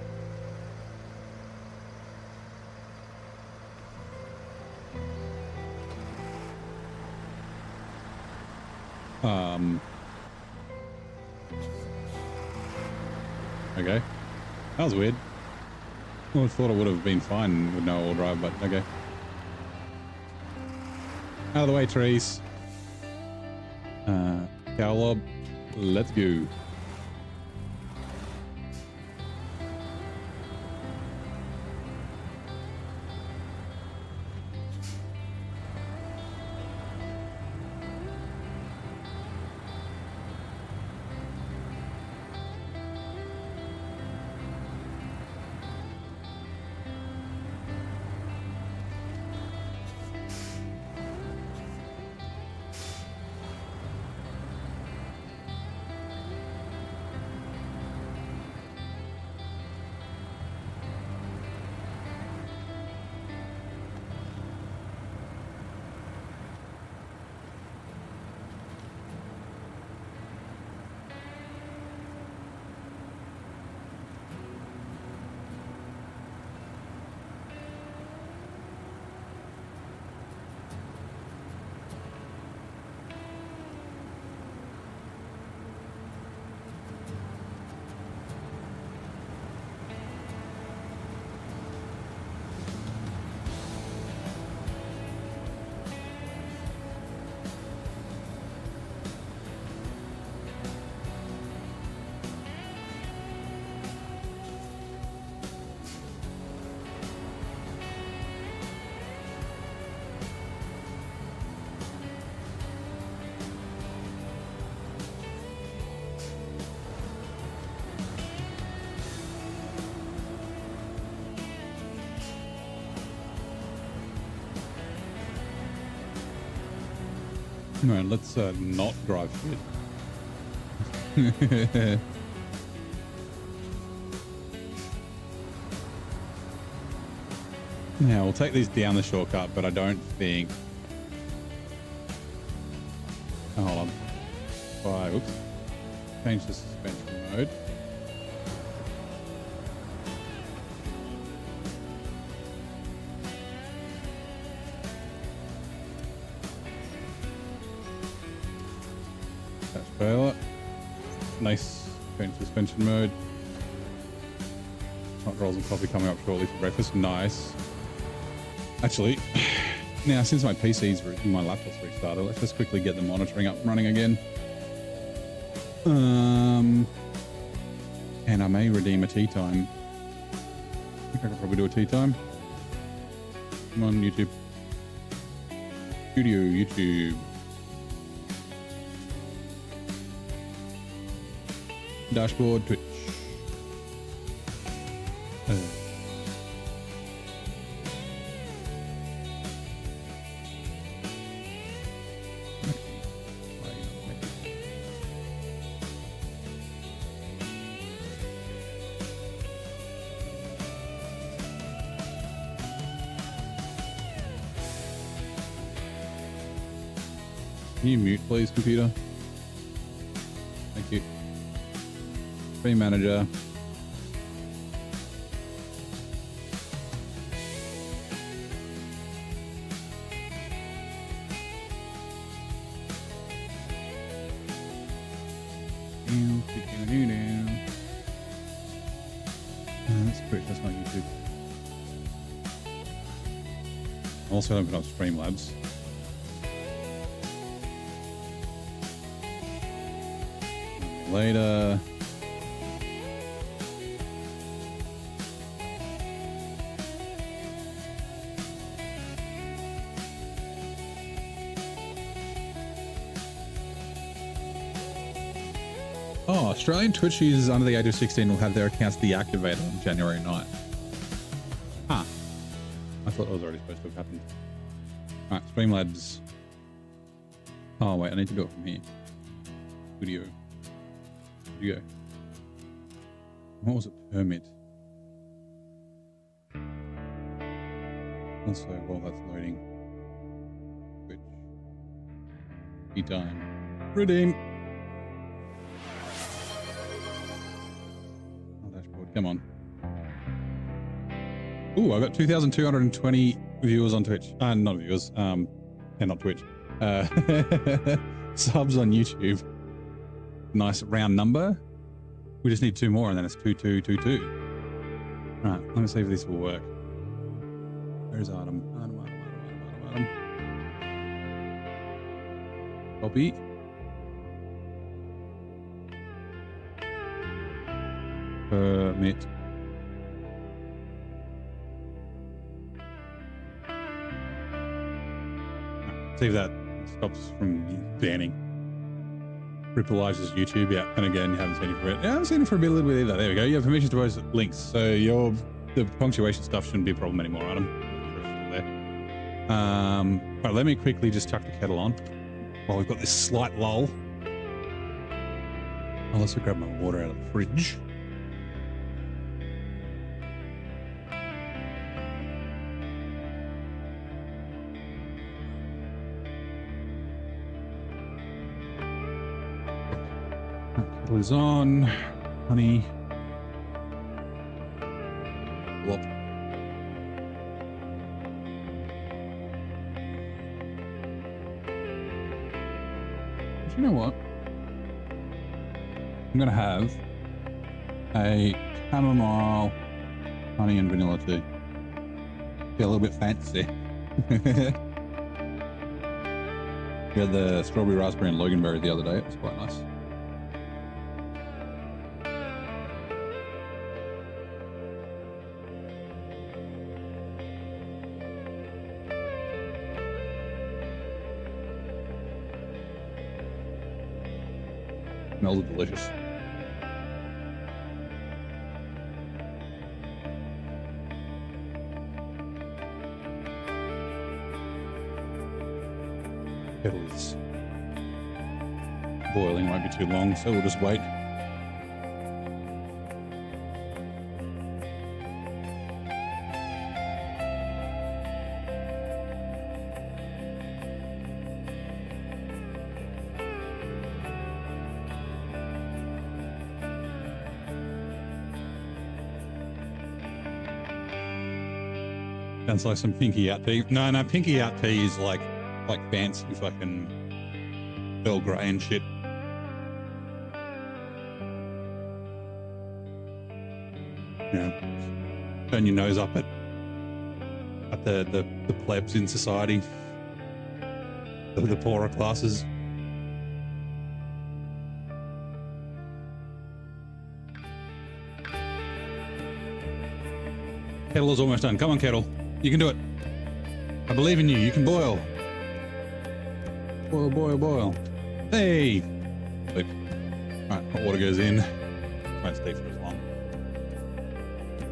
Okay. That was weird. Well, I thought I would have been fine with no all drive, but okay. Out of the way, trees. Cowlob, let's go. No, let's not drive shit. Now we'll take these down the shortcut, but I don't think. Oh, hold on. Oops. Change the suspension mode. That's trailer. Nice. Change suspension mode. Hot rolls and coffee coming up shortly for breakfast. Nice. Actually, now since my my laptop's restarted, let's just quickly get the monitoring up and running again. And I may redeem a tea time. I think I could probably do a tea time. Come on, YouTube. Studio, YouTube. Dashboard, Twitch. Can you mute, please, computer? Thank you. Stream manager. That's Twitch, that's not YouTube. Also open up Streamlabs. Later. Oh, Australian Twitch users under the age of 16 will have their accounts deactivated on January 9th. Huh. I thought it was already supposed to have happened. Alright, Streamlabs. Oh, wait, I need to do it from here. Studio. Studio. What was it? Permit. Also, while that's loading. Twitch. Be done. Redeem. Come on. Ooh, I got 2,220 viewers on Twitch. Not viewers. And not Twitch. Subs on YouTube. Nice round number. We just need 2 more and then it's 2222. Right, let me see if this will work. Where's Adam? Adam. Copy. Permit. See if that stops from banning. Ripolizes YouTube, yeah. And again, you haven't seen it for it. Yeah, I haven't seen it for a little bit either. There we go. You have permission to post links, so the punctuation stuff shouldn't be a problem anymore, Adam. Right, let me quickly just chuck the kettle on while we've got this slight lull. I'll also grab my water out of the fridge. Is on, honey. Whoop. But you know what? I'm gonna have a chamomile, honey and vanilla tea. Get a little bit fancy. We had the strawberry, raspberry, and loganberry the other day. It was quite nice. Smells delicious. Kettle is boiling, won't be too long, so we'll just wait. Sounds like some pinky out tea. No, no, pinky out tea is like fancy fucking Earl Grey and shit. You know, turn your nose up at the plebs in society, the poorer classes. Kettle is almost done. Come on, Kettle. You can do it. I believe in you. You can boil. Boil, boil, boil. Hey! Alright, hot water goes in. Won't stay for as long.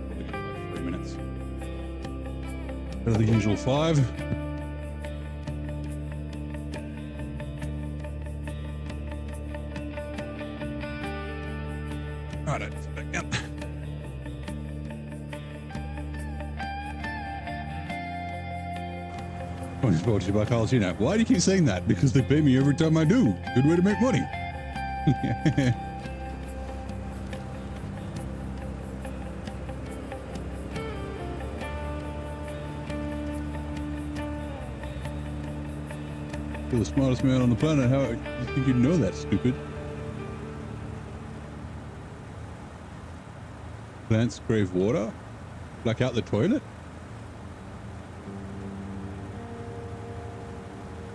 Probably go like 3 minutes. Go to the usual 5. Righto, it's back down. Brought to you by Carl's Unit. Why do you keep saying that? Because they pay me every time I do. Good way to make money. You're the smartest man on the planet. How you think you'd know that, stupid? Plants crave water? Like out the toilet?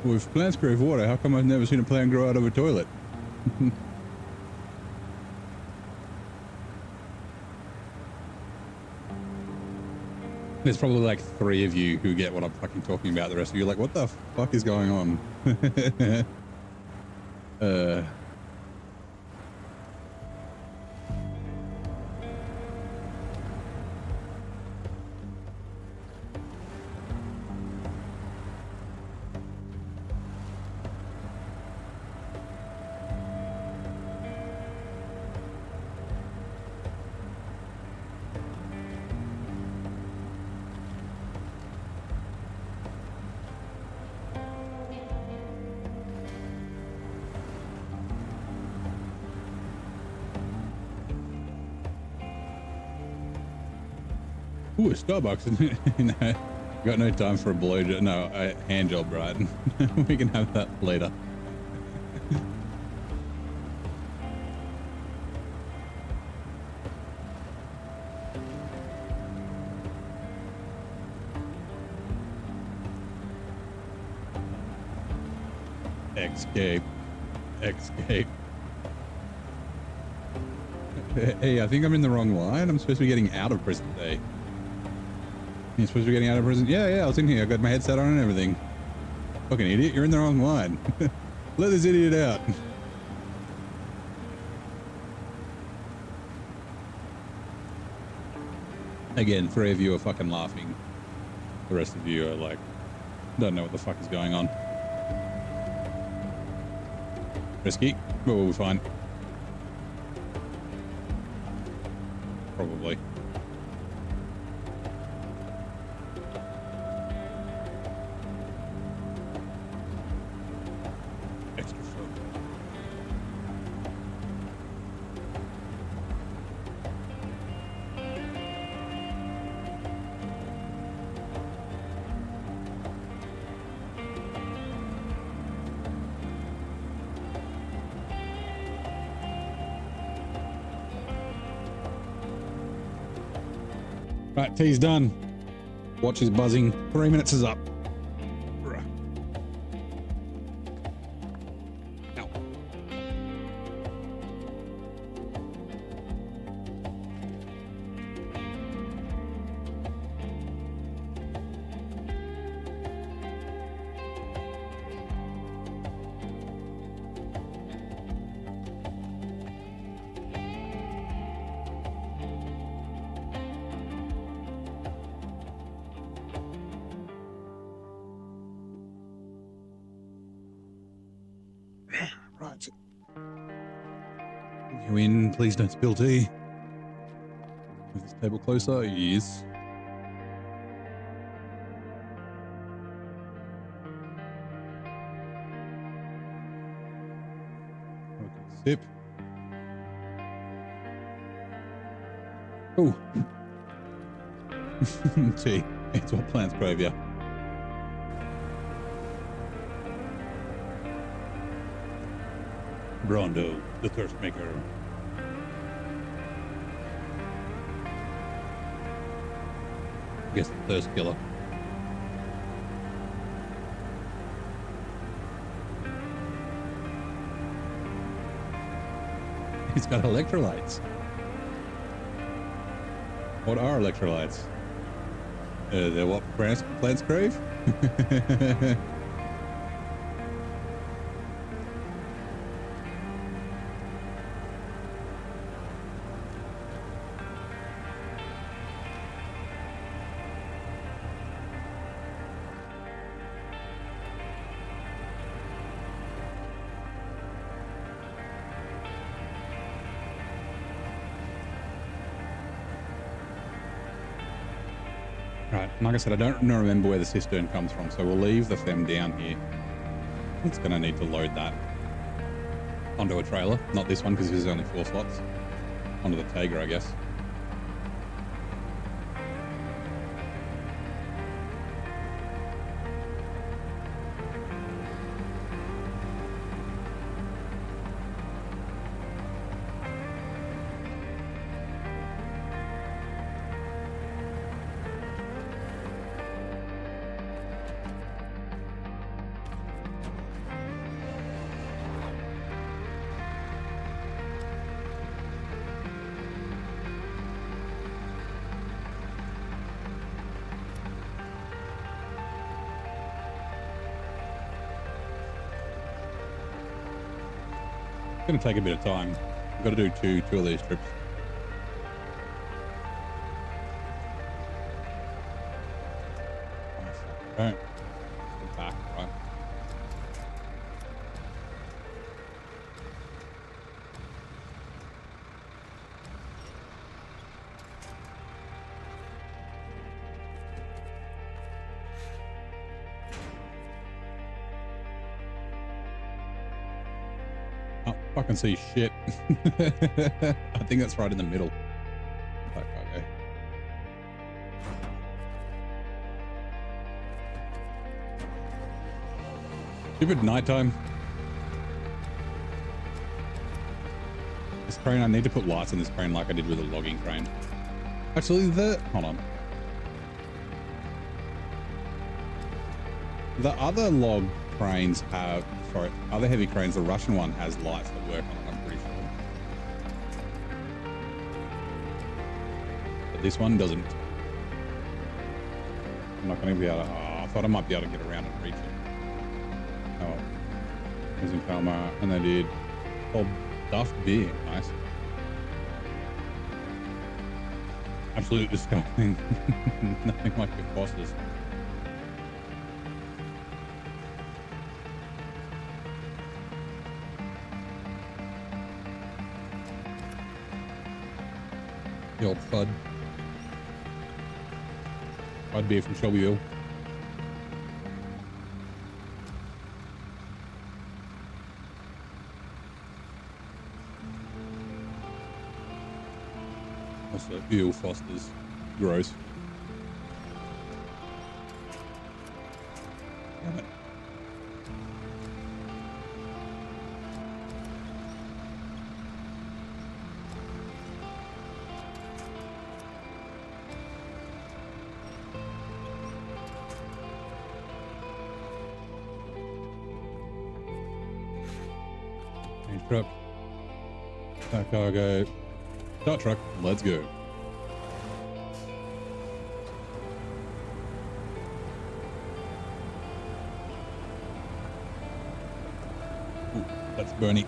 Well, if plants crave water, how come I've never seen a plant grow out of a toilet? There's probably like 3 of you who get what I'm fucking talking about. The rest of you are like, what the fuck is going on? Ooh, a Starbucks. No, got no time for a blow job. No, a hand job, right? We can have that later. Escape. Escape. Hey, I think I'm in the wrong line. I'm supposed to be getting out of prison today. You're supposed to be getting out of prison? Yeah, I was in here. I got my headset on and everything. Fucking idiot, you're in the wrong line. Let this idiot out. Again, 3 of you are fucking laughing. The rest of you are like, don't know what the fuck is going on. Risky, but we'll be fine. Probably. Extra food. Right, tea's done. Watch is buzzing. 3 minutes is up. Ow. Right. You in, please don't spill tea. Move this table closer, yes. Okay, sip. Oh. Tea. It's what plants crave, yeah. Brondo, the thirst maker. I guess the thirst killer. He's got electrolytes. What are electrolytes? They're what plants crave? Right, like I said, I don't remember where the cistern comes from, so we'll leave the fem down here. It's going to need to load that onto a trailer. Not this one, because this is only 4 slots. Onto the Tiger, I guess. It's going to take a bit of time. I've got to do two of these trips. Alright. Get back, right? Oh, I can see shit. I think that's right in the middle. Back cargo. Stupid nighttime. This crane, I need to put lights on this crane like I did with the logging crane. Actually, hold on. The other log cranes have, sorry, other heavy cranes, the Russian one has lights that work on it, I'm pretty sure. But this one doesn't. I'm not going to be able to, I thought I might be able to get around and reach it. Oh, there's in Palma, and they did, oh, Duff beer, nice. Absolutely disgusting. Nothing like the Fosters. The old Fud. Fud beer from Shelbyville. Also, Eel Foster's. Gross. Damn it. Change truck. That cargo. Start truck. Let's go. Ooh, that's Bernie.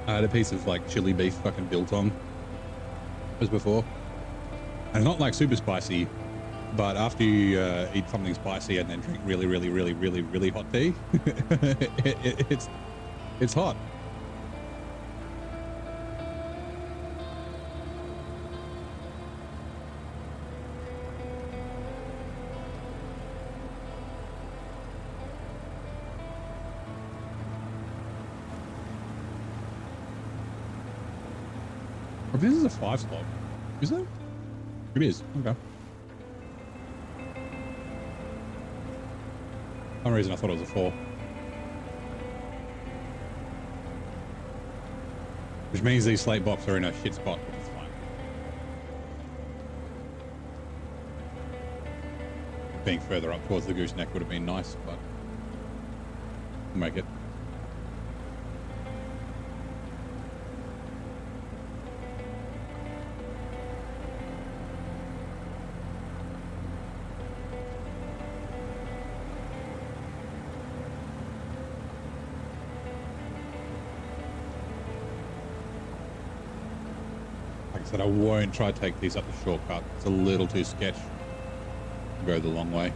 I had a piece of like chili beef fucking biltong as before. And it's not like super spicy, but after you eat something spicy and then drink really hot tea, it's hot. This is a 5 slot. Is it? It is. Okay. For some reason I thought it was a 4. Which means these slate blocks are in a shit spot, but it's fine. Being further up towards the gooseneck would have been nice, but we'll make it. That I won't try to take these up the shortcut. It's a little too sketch. Go the long way.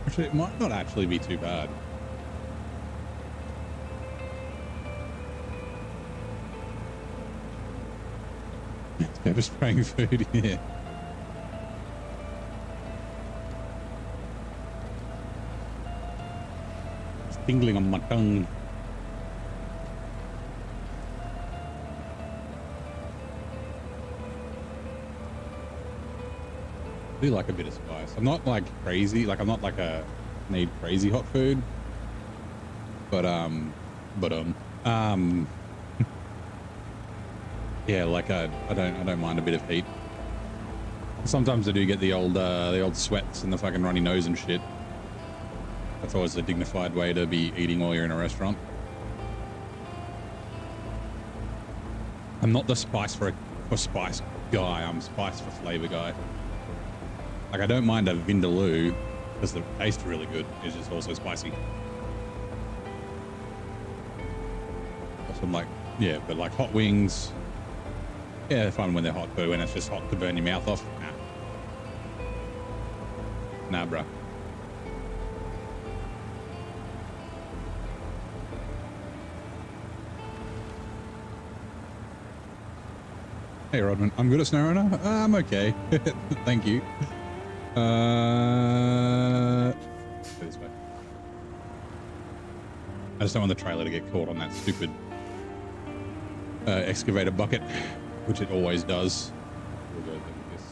Actually, it might not actually be too bad. It's pepper spraying food, yeah. Tingling on my tongue. I do like a bit of spice. I'm not like crazy, like I'm not like a need crazy hot food. But yeah, like I don't mind a bit of heat. Sometimes I do get the old sweats and the fucking runny nose and shit. That's always a dignified way to be eating while you're in a restaurant. I'm not the spice for spice guy. I'm spice for flavor guy. Like I don't mind a vindaloo because the taste really good. It's just also spicy. Also, I'm like, yeah, but like hot wings. Yeah, they're fun when they're hot, but when it's just hot to burn your mouth off, nah, bruh. Hey Rodman, I'm good at SnowRunner. I'm okay. Thank you. Go this way. I just don't want the trailer to get caught on that stupid excavator bucket, which it always does. We'll go with this.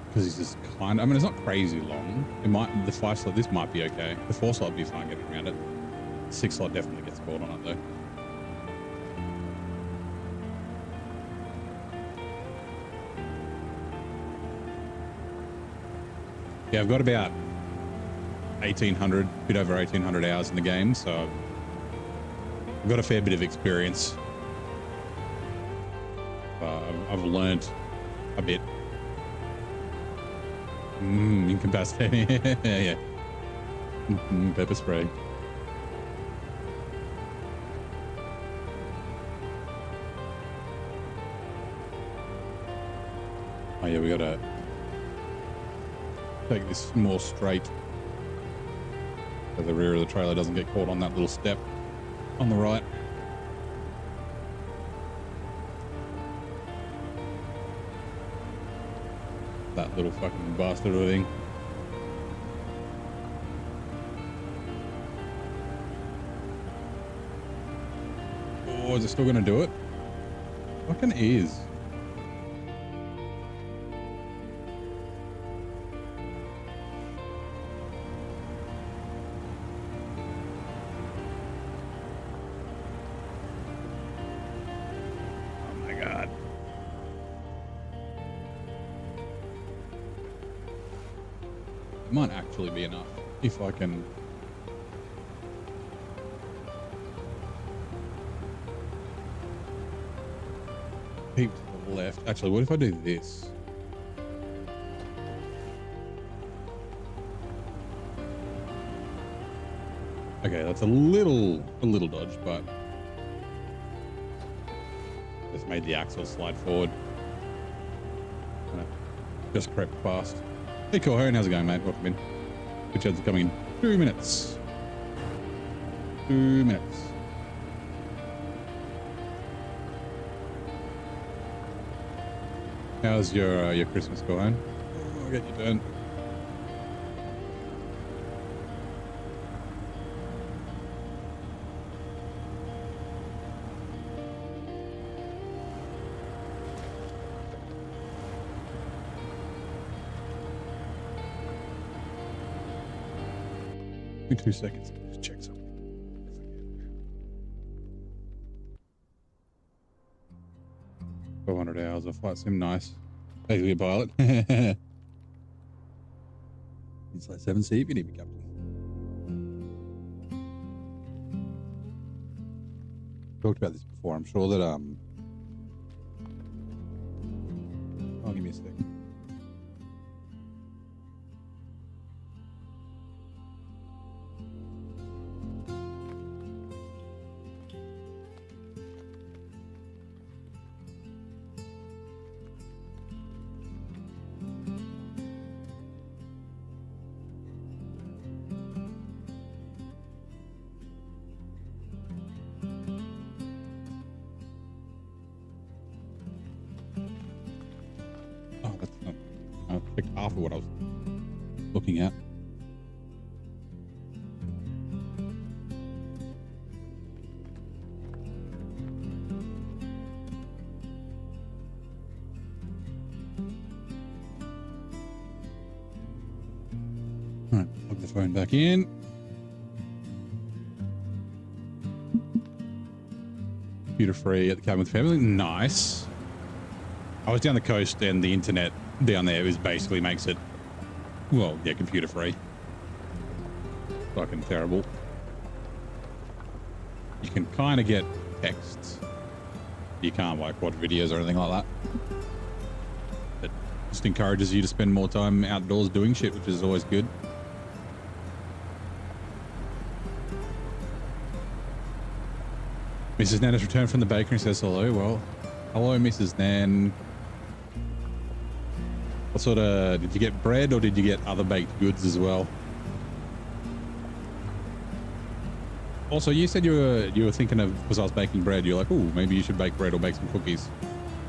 Because he's just kind of, I mean, it's not crazy long. It might, the 5 slot, this might be okay. The 4 slot would be fine getting around it. 6 slot definitely gets caught on it though. Yeah, I've got about 1,800, bit over 1,800 hours in the game, so I've got a fair bit of experience. I've learnt a bit. Incapacitating. Yeah. Pepper spray. Oh yeah, we gotta take this more straight so the rear of the trailer doesn't get caught on that little step on the right. That little fucking bastard of a thing. Oh, is it still gonna do it? Fucking is. Might actually be enough if I can keep to the left. Actually, what if I do this? Okay, that's a little dodge, but just made the axle slide forward. Just crept past. Hey, Cohen, how's it going, mate? Welcome in. Richard's coming in 2 minutes. 2 minutes. How's your Christmas, Cohen? Oh, get your turn. Give me 2 seconds. Just check something. 400 hours of flight sim, nice. Basically a pilot. It's like 7C if you need me, Captain. Talked about this before. I'm sure that oh, give me a second. Half of what I was looking at. All right, plug the phone back in. Computer free at the cabin with family. Nice. I was down the coast and the internet down there is basically makes it, well, yeah, computer free. Fucking terrible. You can kind of get texts. You can't like watch videos or anything like that. It just encourages you to spend more time outdoors doing shit, which is always good. Mrs. Nan has returned from the bakery and says hello. Well, hello, Mrs. Nan. What sort of, did you get bread or did you get other baked goods as well? Also, you said you were thinking of, because I was baking bread, you're like, oh, maybe you should bake bread or bake some cookies.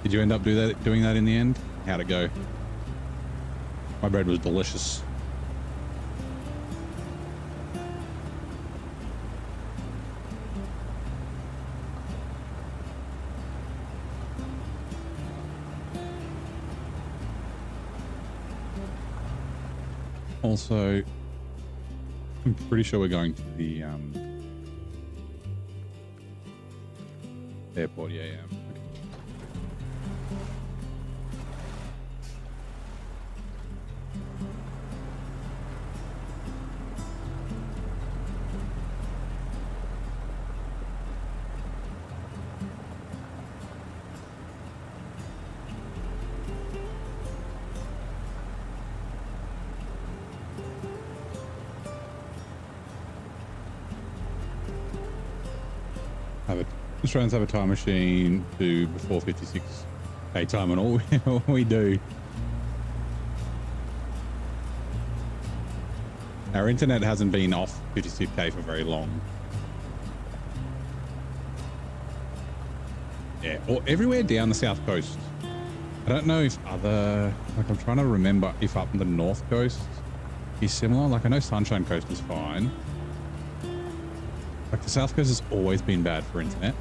Did you end up doing that in the end? How'd it go? My bread was delicious. Also, I'm pretty sure we're going to the airport. Yeah, yeah. Okay. Australians have a time machine to before 56K time, and all we do. Our internet hasn't been off 56K for very long. Yeah, or everywhere down the south coast. I don't know if other, like I'm trying to remember if up the north coast is similar. Like I know Sunshine Coast is fine. Like the south coast has always been bad for internet.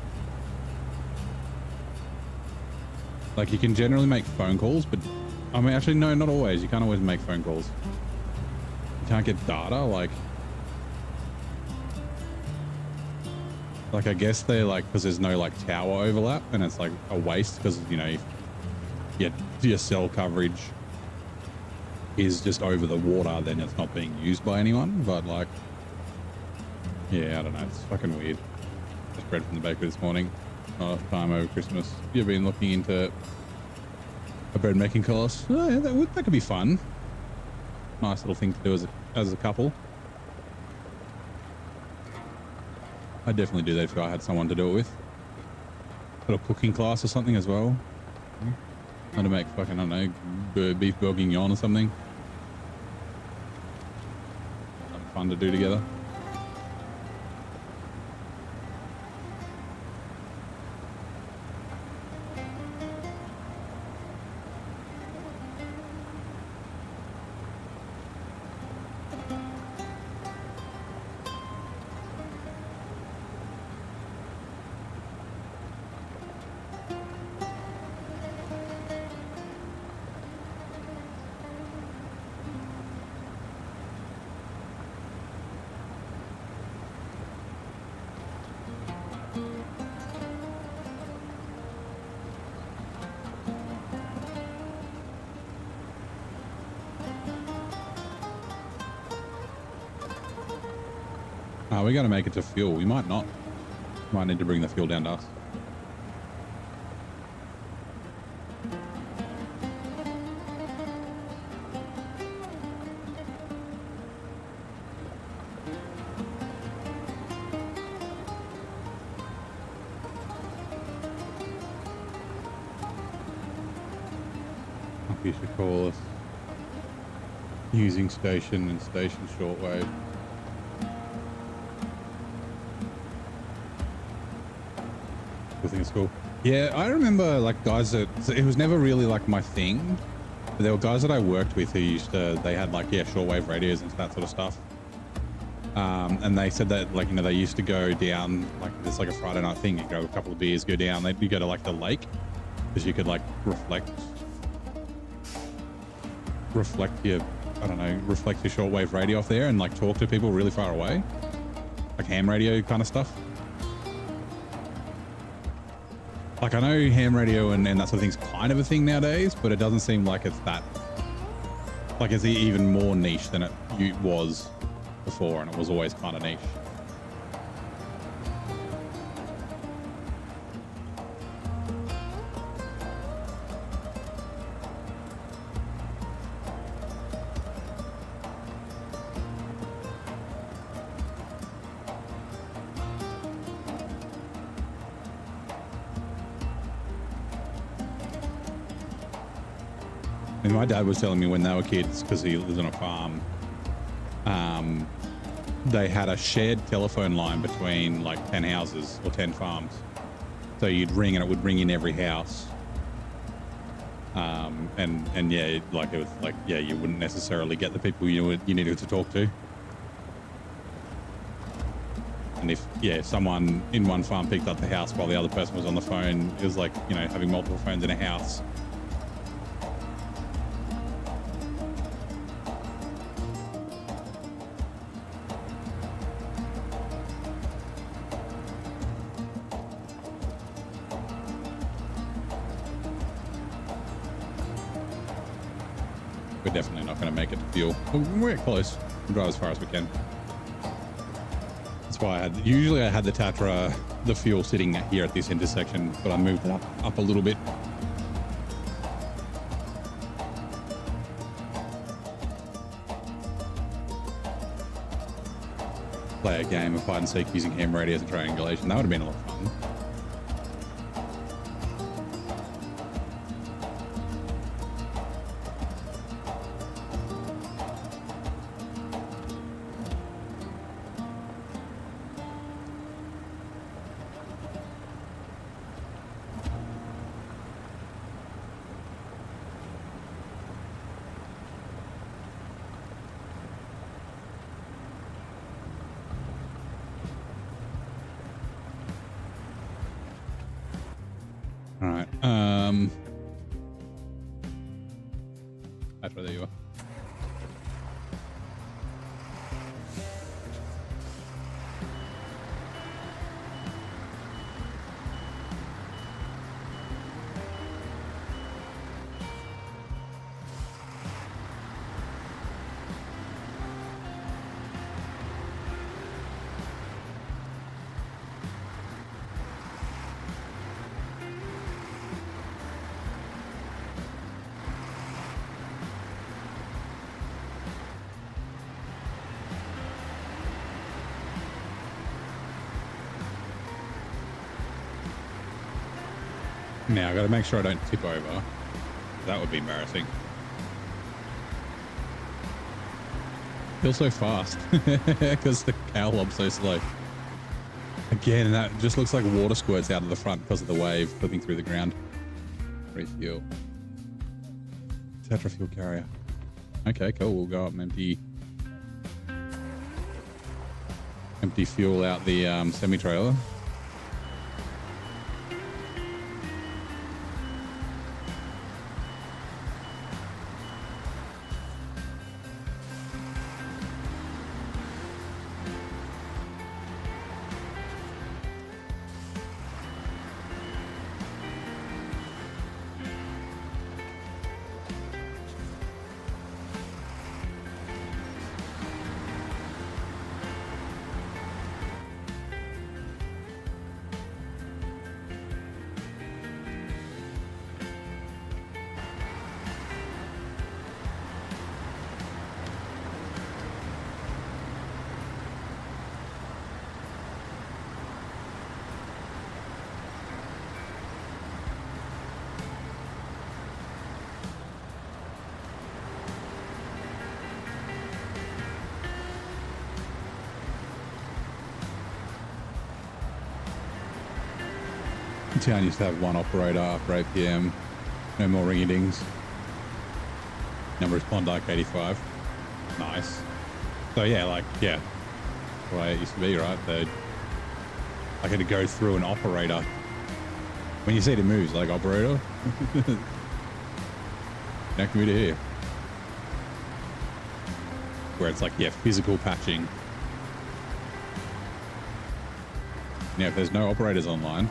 Like you can generally make phone calls, but I mean, actually, no, not always. You can't always make phone calls. You can't get data. Like I guess they're like, because there's no like tower overlap and it's like a waste because, you know, your cell coverage is just over the water, then it's not being used by anyone. But like, yeah, I don't know. It's fucking weird. Just bread from the bakery this morning. Not enough time over Christmas. You've been looking into a bread making course. Oh, yeah, that could be fun. Nice little thing to do as a couple. I'd definitely do that if I had someone to do it with. A little cooking class or something as well. How to make fucking, I don't know, beef bourguignon or something. Fun to do together. Oh, we got to make it to fuel. We might not. Might need to bring the fuel down to us. You should call us using station and station shortwave. I think it's cool. Yeah, I remember like guys that it was never really like my thing. But there were guys that I worked with who used to, they had like, yeah, shortwave radios and that sort of stuff. And they said that like, you know, they used to go down, like there's like a Friday night thing, you go a couple of beers, go down, you go to like the lake because you could like reflect your, I don't know, reflect your shortwave radio off there and like talk to people really far away, like ham radio kind of stuff. Like I know ham radio and that sort of thing's kind of a thing nowadays, but it doesn't seem like it's that, like it's even more niche than it was before, and it was always kind of niche. And my dad was telling me when they were kids, because he lives on a farm, they had a shared telephone line between like 10 houses or 10 farms. So you'd ring and it would ring in every house. And yeah, like it was like, yeah, you wouldn't necessarily get the people you needed to talk to. And if, yeah, someone in one farm picked up the house while the other person was on the phone, it was like, you know, having multiple phones in a house. We're definitely not going to make it to fuel. We're close. We'll drive as far as we can. That's why usually I had the Tatra, the fuel sitting here at this intersection, but I moved it up a little bit. Play a game of hide and seek using ham radios and triangulation. That would have been a lot of fun. All right. That's where there you are. Now I got to make sure I don't tip over. That would be embarrassing. Feels so fast because the cow lob's so slow. Again, that just looks like water squirts out of the front because of the wave flipping through the ground. Refuel. Tetra fuel carrier. Okay, cool. We'll go up and empty fuel out the semi-trailer. The town used to have one operator after 8 p.m. No more ringy-dings. Number is Klondike 85. Nice. So yeah, like, yeah. The way it used to be, right? I had to go through an operator. When you see the moves, like operator, now can we do here? Where it's like, yeah, physical patching. Now, if there's no operators online,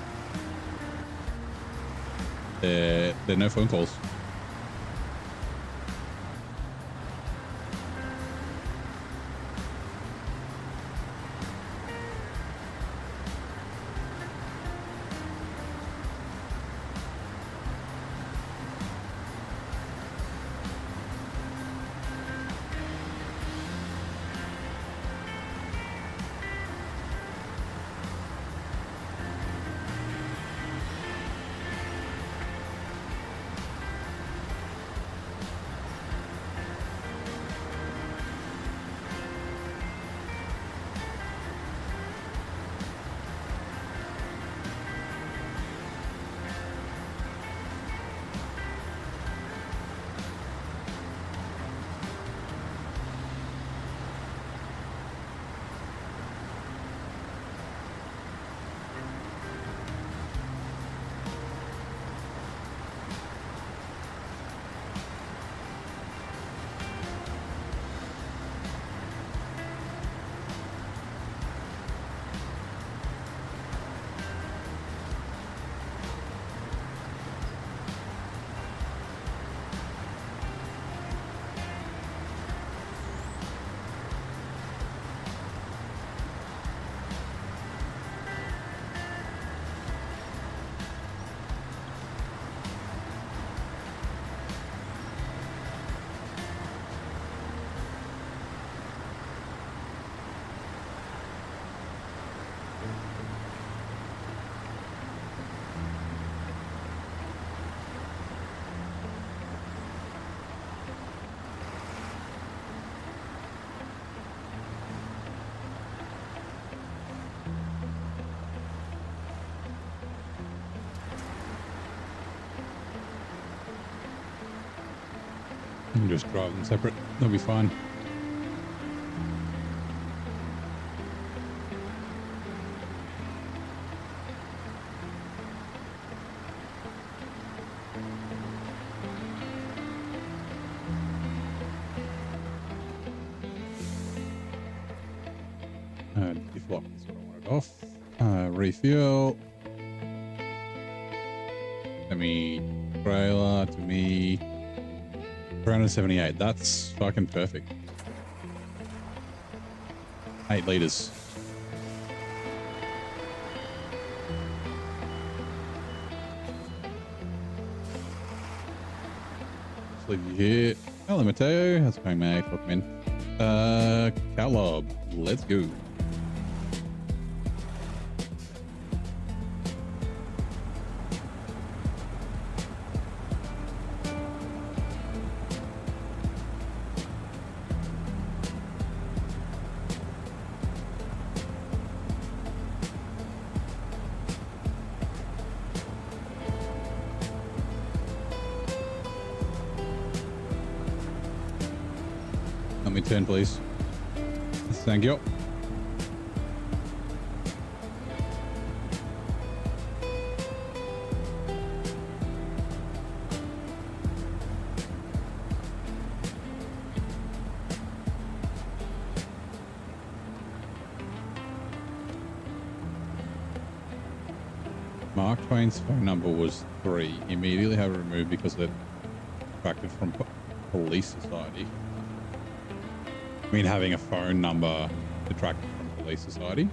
there are no phone calls. You can just drive them separate. They'll be fine. Deflock is what I wanted off. Refuel. Trailer to me. 378. That's fucking perfect. 8 liters. Let's leave you here. Hello, Mateo. How's it going, mate? Welcome in. Calob. Let's go. Let me turn, please. Thank you. Mark Twain's phone number was 3. Immediately had it removed because it attracted from police society. I mean, having a phone number detracted from police society?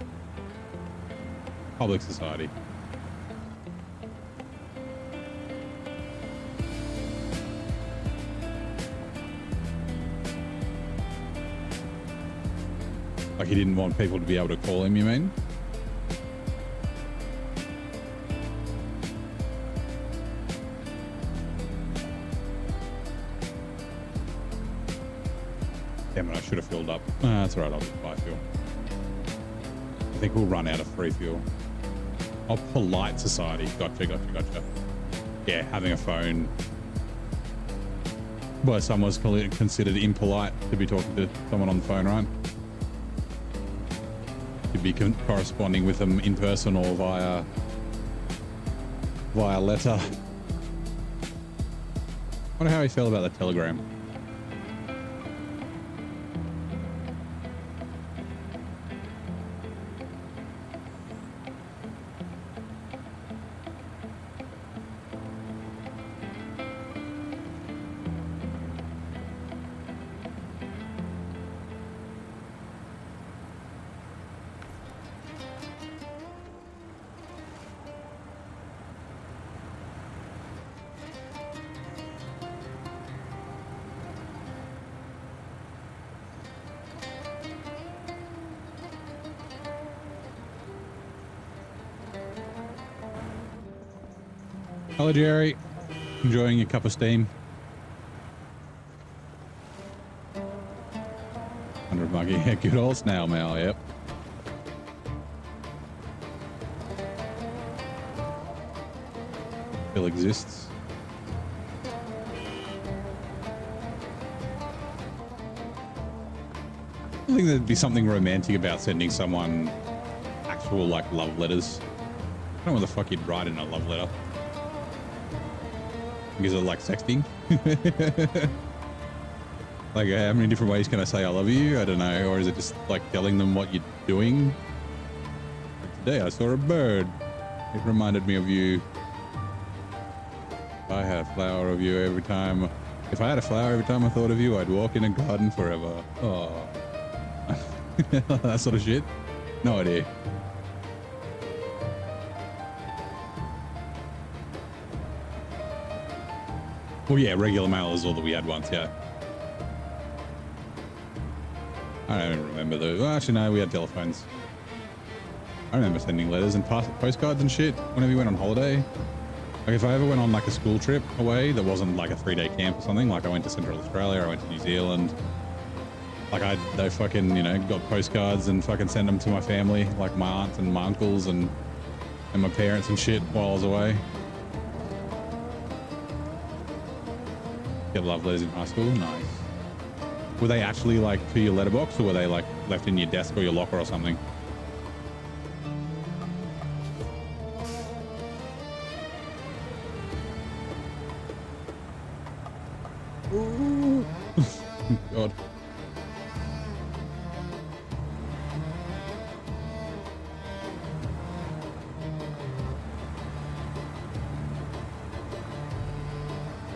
Public society. Like he didn't want people to be able to call him, you mean? Damn it, I should have filled up. That's all right, I'll just buy fuel. I think we'll run out of free fuel. Oh, polite society. Gotcha. Yeah, having a phone. Well, someone's considered impolite to be talking to someone on the phone, right? To be corresponding with them in person or via letter. Wonder how he felt about the telegram. Hello, Jerry. Enjoying your cup of steam. 100 monkey. Yeah, good old snail mail, yep. Still exists. I think there'd be something romantic about sending someone actual, like, love letters. I don't know what the fuck you'd write in a love letter. Is it like sexting? Like, how many different ways can I say I love you? I don't know. Or is it just like telling them what you're doing? Like, today I saw a bird. It reminded me of you. I had a flower of you every time. If I had a flower every time I thought of you, I'd walk in a garden forever. Oh. That sort of shit. No idea. Well, yeah, regular mail is all that we had once, yeah. I don't even remember those. Well, actually, no, we had telephones. I remember sending letters and postcards and shit whenever you went on holiday. Like, if I ever went on, like, a school trip away that wasn't, like, a 3-day camp or something, like, I went to Central Australia, I went to New Zealand. Like, they fucking, you know, got postcards and fucking sent them to my family, like my aunts and my uncles and my parents and shit while I was away. Get love letters in high school? Nice. Were they actually like to your letterbox, or were they like left in your desk or your locker or something? Ooh. God.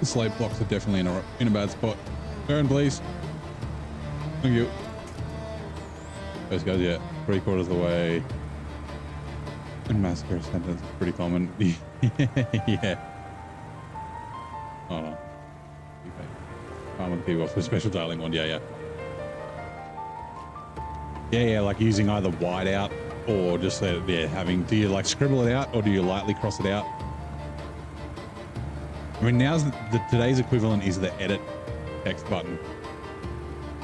The slate blocks are definitely in a bad spot. Turn, please. Thank you. Those guys, yeah, 3/4 of the way. And massacre sentence is pretty common. Yeah. Hold on. Okay. With people for special dialing one. Yeah. Yeah, like using either white out or just having. Do you like scribble it out or do you lightly cross it out? I mean, today's equivalent is the edit text button.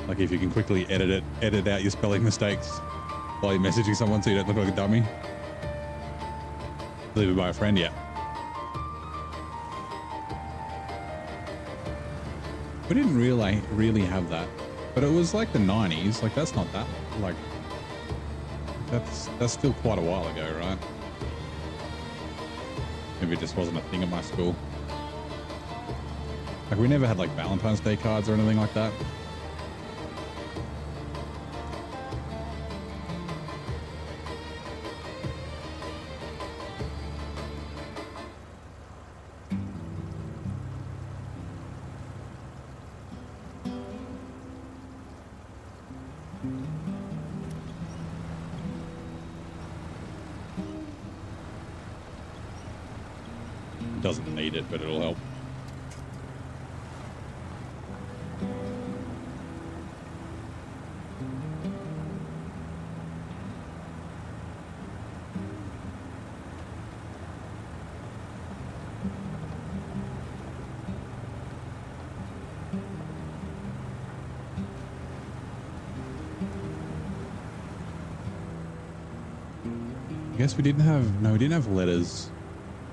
Like, if you can quickly edit out your spelling mistakes while you're messaging someone so you don't look like a dummy. Delivered by a friend, yeah. We didn't really have that, but it was like the 90s. Like, that's not that, like, that's still quite a while ago, right? Maybe it just wasn't a thing at my school. Like, we never had like Valentine's Day cards or anything like that. Doesn't need it, but it'll help. guess we didn't have, no, we didn't have letters.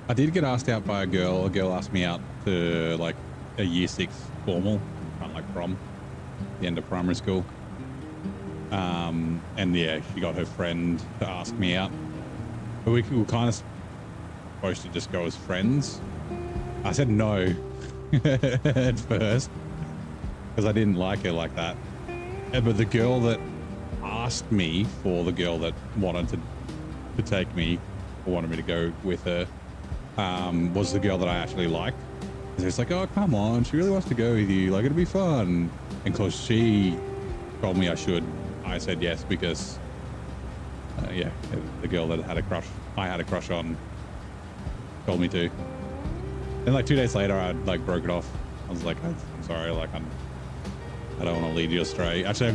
I did get asked out by a girl. A girl asked me out to like a year 6 formal, kind of like prom, the end of primary school. And yeah, she got her friend to ask me out. But we were kind of supposed to just go as friends. I said no at first because I didn't like her like that. But the girl that asked me for the girl that wanted to take me or wanted me to go with her was the girl that I actually liked. So it's like, oh, come on, she really wants to go with you. Like, it'll be fun. And because she told me I should, I said yes because, yeah, the girl that I had a crush on told me to. And like 2 days later, I like broke it off. I was like, I'm sorry, like I don't want to lead you astray. Actually,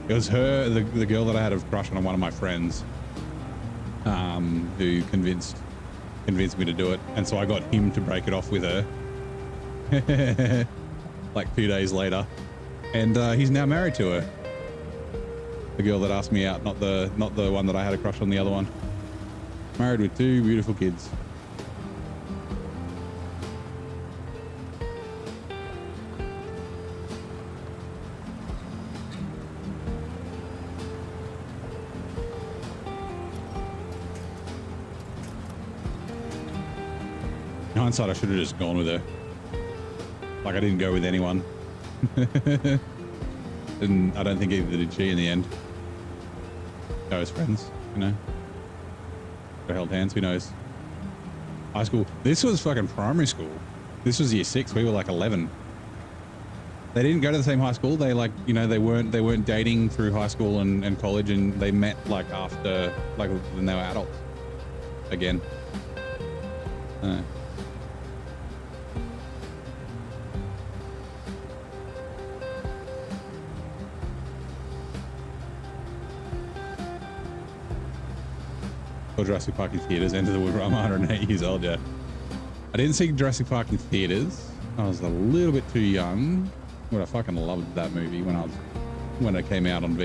it was her, the girl that I had a crush on one of my friends, who convinced me to do it. And so I got him to break it off with her like 2 days later. And he's now married to her. The girl that asked me out, not the one that I had a crush on, the other one. Married with 2 beautiful kids. In hindsight, I should have just gone with her. Like, I didn't go with anyone. And I don't think either did she in the end. Go as friends, you know? We held hands, who knows? High school. This was fucking primary school. This was year 6. We were like 11. They didn't go to the same high school. They like, you know, they weren't dating through high school and college, and they met like after, like when they were adults. Again. Or Jurassic Park in theaters. Enter the Wood. I'm 108 years old. Yeah, I didn't see Jurassic Park in theaters. I was a little bit too young, but I fucking loved that movie when it came out on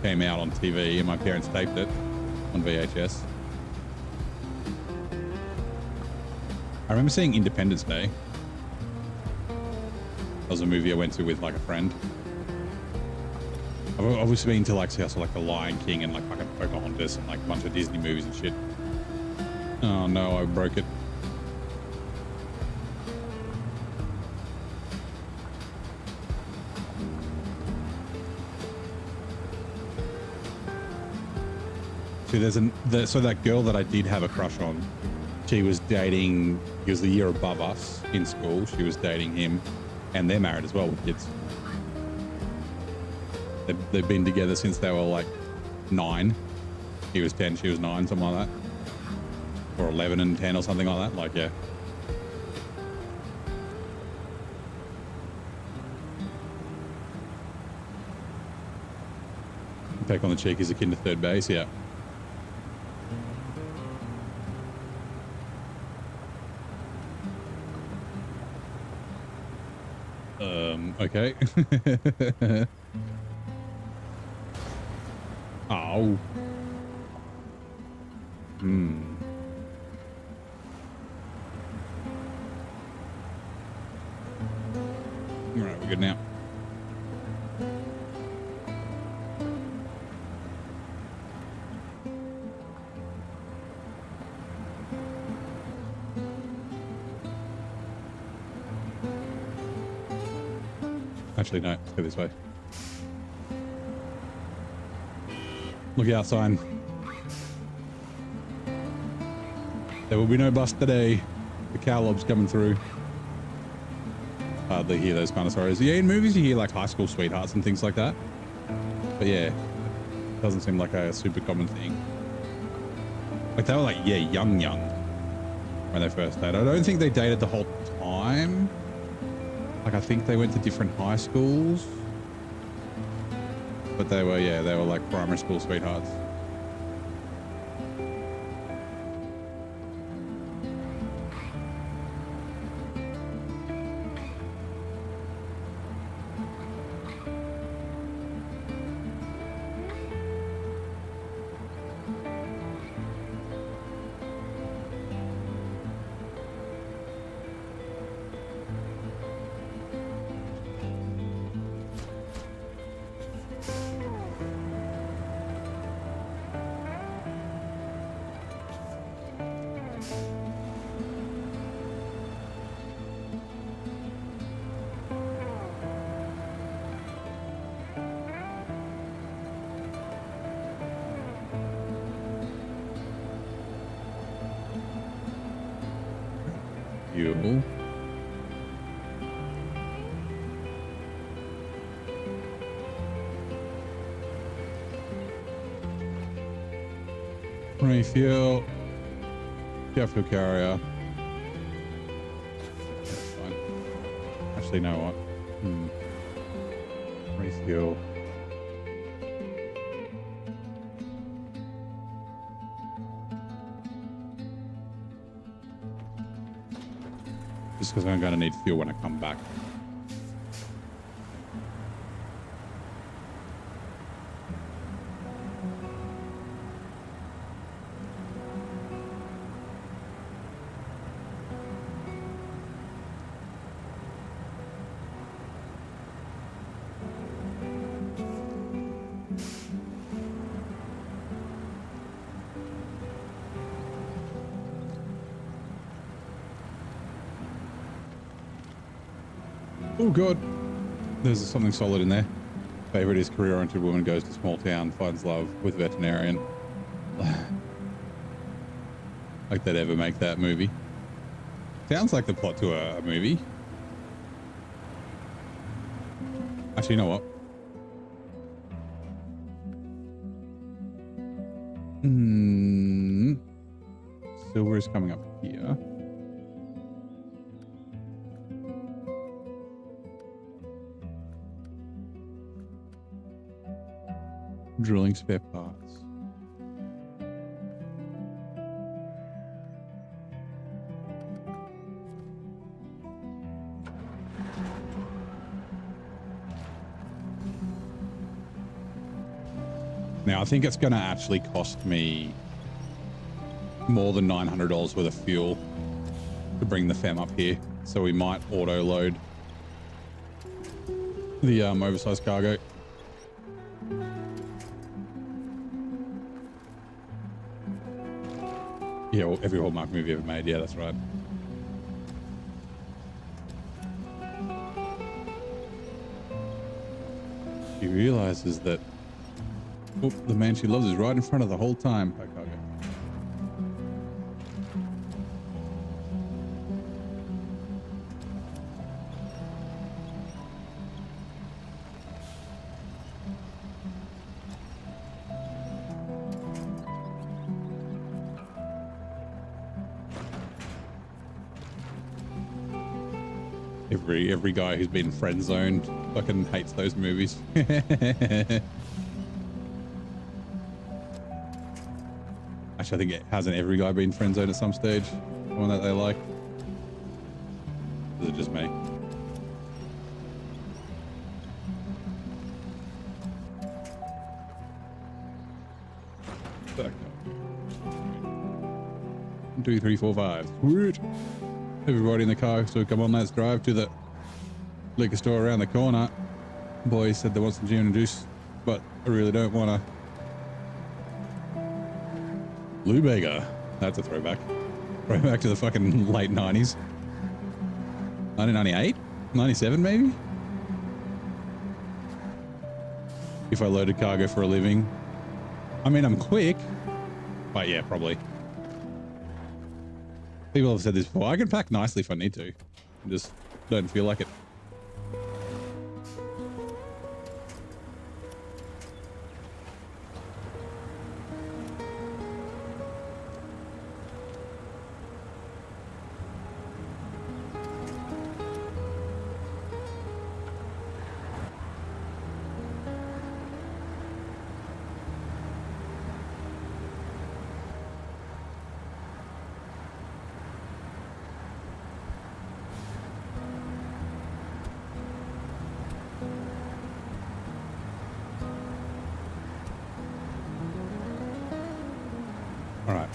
came out on TV, and my parents taped it on VHS. I remember seeing Independence Day. That was a movie I went to with like a friend. I've always been to like see also like The Lion King and like fucking Pocahontas and like a bunch of Disney movies and shit. Oh no, I broke it. See, so that girl that I did have a crush on, she was dating, he was the year above us in school. She was dating him, and they're married as well with kids. They've been together since they were like 9. He was 10, she was 9, something like that. Or 11 and 10 or something like that. Like, yeah. Peck on the cheek is akin to third base, yeah. Okay. Oh. All right, we're good now. Actually, no, let's go this way. Look out, sign. There will be no bus today. The cow lob's coming through. Hardly hear those kind of stories. Yeah, in movies you hear like high school sweethearts and things like that. But yeah, it doesn't seem like a super common thing. Like they were like, yeah, young when they first dated. I don't think they dated the whole time. Like I think they went to different high schools. But they were, yeah, they were like primary school sweethearts. fuel. Refuel. Jet fuel carrier. That's fine. Actually, you know what? Refuel. Just because I'm going to need fuel when I come back. Oh god, there's something solid in there. Favorite is career-oriented woman goes to small town, finds love with veterinarian. Like they'd ever make that movie. Sounds like the plot to a movie. Actually, you know what? Silver is coming up here. Drilling spare parts. Now, I think it's going to actually cost me more than $900 worth of fuel to bring the fem up here. So we might auto load the oversized cargo. Yeah, well, every Hallmark movie ever made. Yeah, that's right. She realizes that the man she loves is right in front of the whole time. Pack cargo. Every guy who's been friend zoned fucking hates those movies. Actually, I think it hasn't every guy been friend zoned at some stage. The one that they like. Is it just me? Back up. 1, 2, 3, 4, 5. Sweet. Everybody in the car, so come on, let's drive to the liquor store around the corner. Boy said they want some gin and juice, but I really don't want to. Lou Bega. That's a throwback. Throwback to the fucking late 90s. 1998? 97 maybe? If I loaded cargo for a living. I mean, I'm quick, but yeah, probably. People have said this before. I can pack nicely if I need to. I just don't feel like it.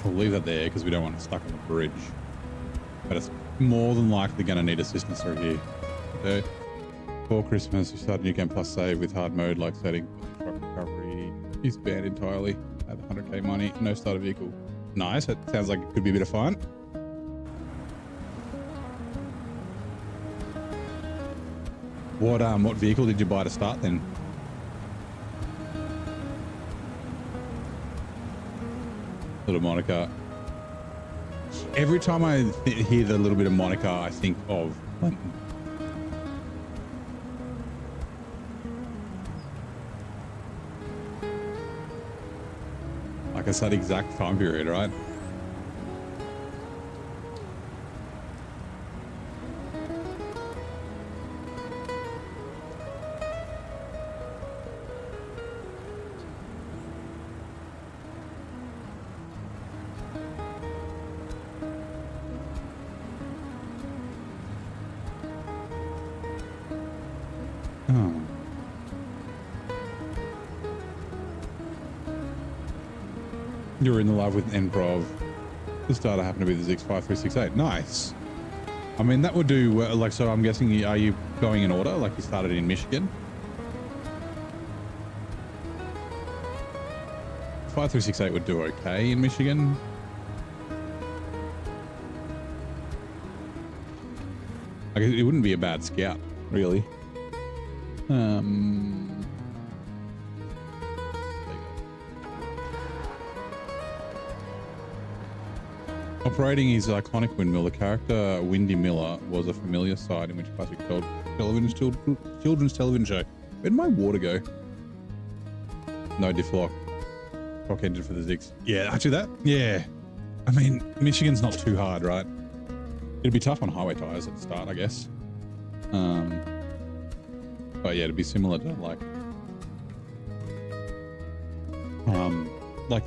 We'll leave that there because we don't want it stuck on the bridge. But it's more than likely going to need assistance through here. Okay. For Christmas, we start a new game plus save with hard mode like setting truck recovery is banned entirely. At 100k money, no starter vehicle. Nice. It sounds like it could be a bit of fun. What vehicle did you buy to start then? Little monocar. Every time I hear the little bit of Monica, I think of Clinton. Like it's that exact time period, right? You're in the live with Improv. The starter happened to be the Zix5368. Nice. I mean, that would do like, so I'm guessing, are you going in order? Like you started in Michigan? 5368 would do okay in Michigan. Like it wouldn't be a bad scout, really. Operating his iconic windmill, the character Windy Miller was a familiar sight in which classic children's television show. Where'd my water go? No diff lock. Rock engine for the Zix. Yeah, actually that. Yeah. I mean, Michigan's not too hard, right? It'd be tough on highway tires at the start, I guess. But yeah, it'd be similar to like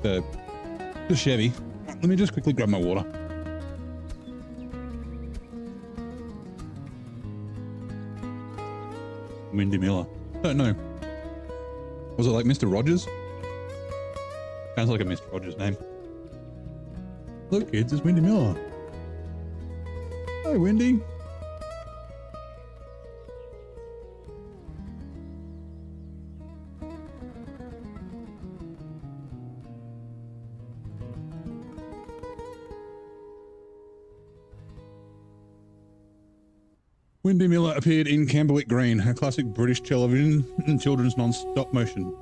the Chevy. Let me just quickly grab my water. Windy Miller. Don't know. Was it like Mr. Rogers? Sounds like a Mr. Rogers name. Look, kids, it's Windy Miller. Hey, Windy. Windy Miller appeared in Camberwick Green, a classic British television and children's non-stop motion.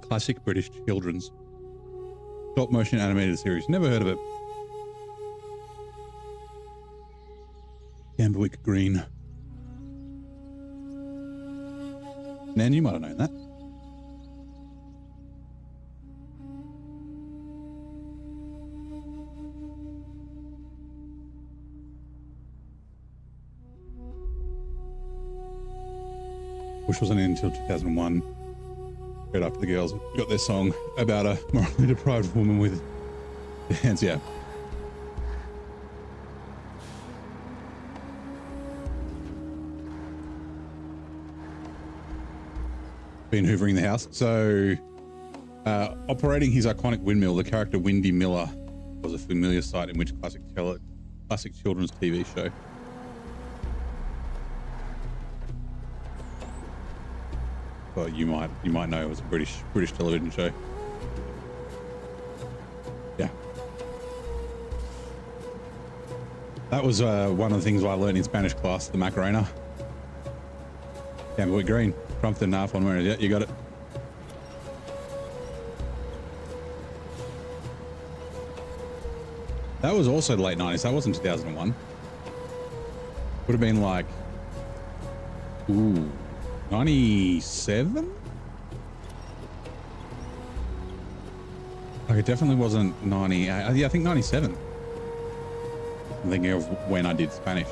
Classic British children's stop motion animated series. Never heard of it. Camberwick Green. Nan, you might have known that. Which wasn't until 2001. Right after the girls got their song about a morally deprived woman with hands. Yeah. Been hoovering the house. So, operating his iconic windmill, the character Windy Miller was a familiar sight in which classic children's TV show. Well, you might know it was a British television show. Yeah. That was one of the things I learned in Spanish class, the Macarena. Camberwick Green. Crumpton and half on where. Yeah, you got it. That was also the late 90s. That wasn't 2001. Would have been like, 97? Like it definitely wasn't 90. Yeah, I think 97. I'm thinking of when I did Spanish.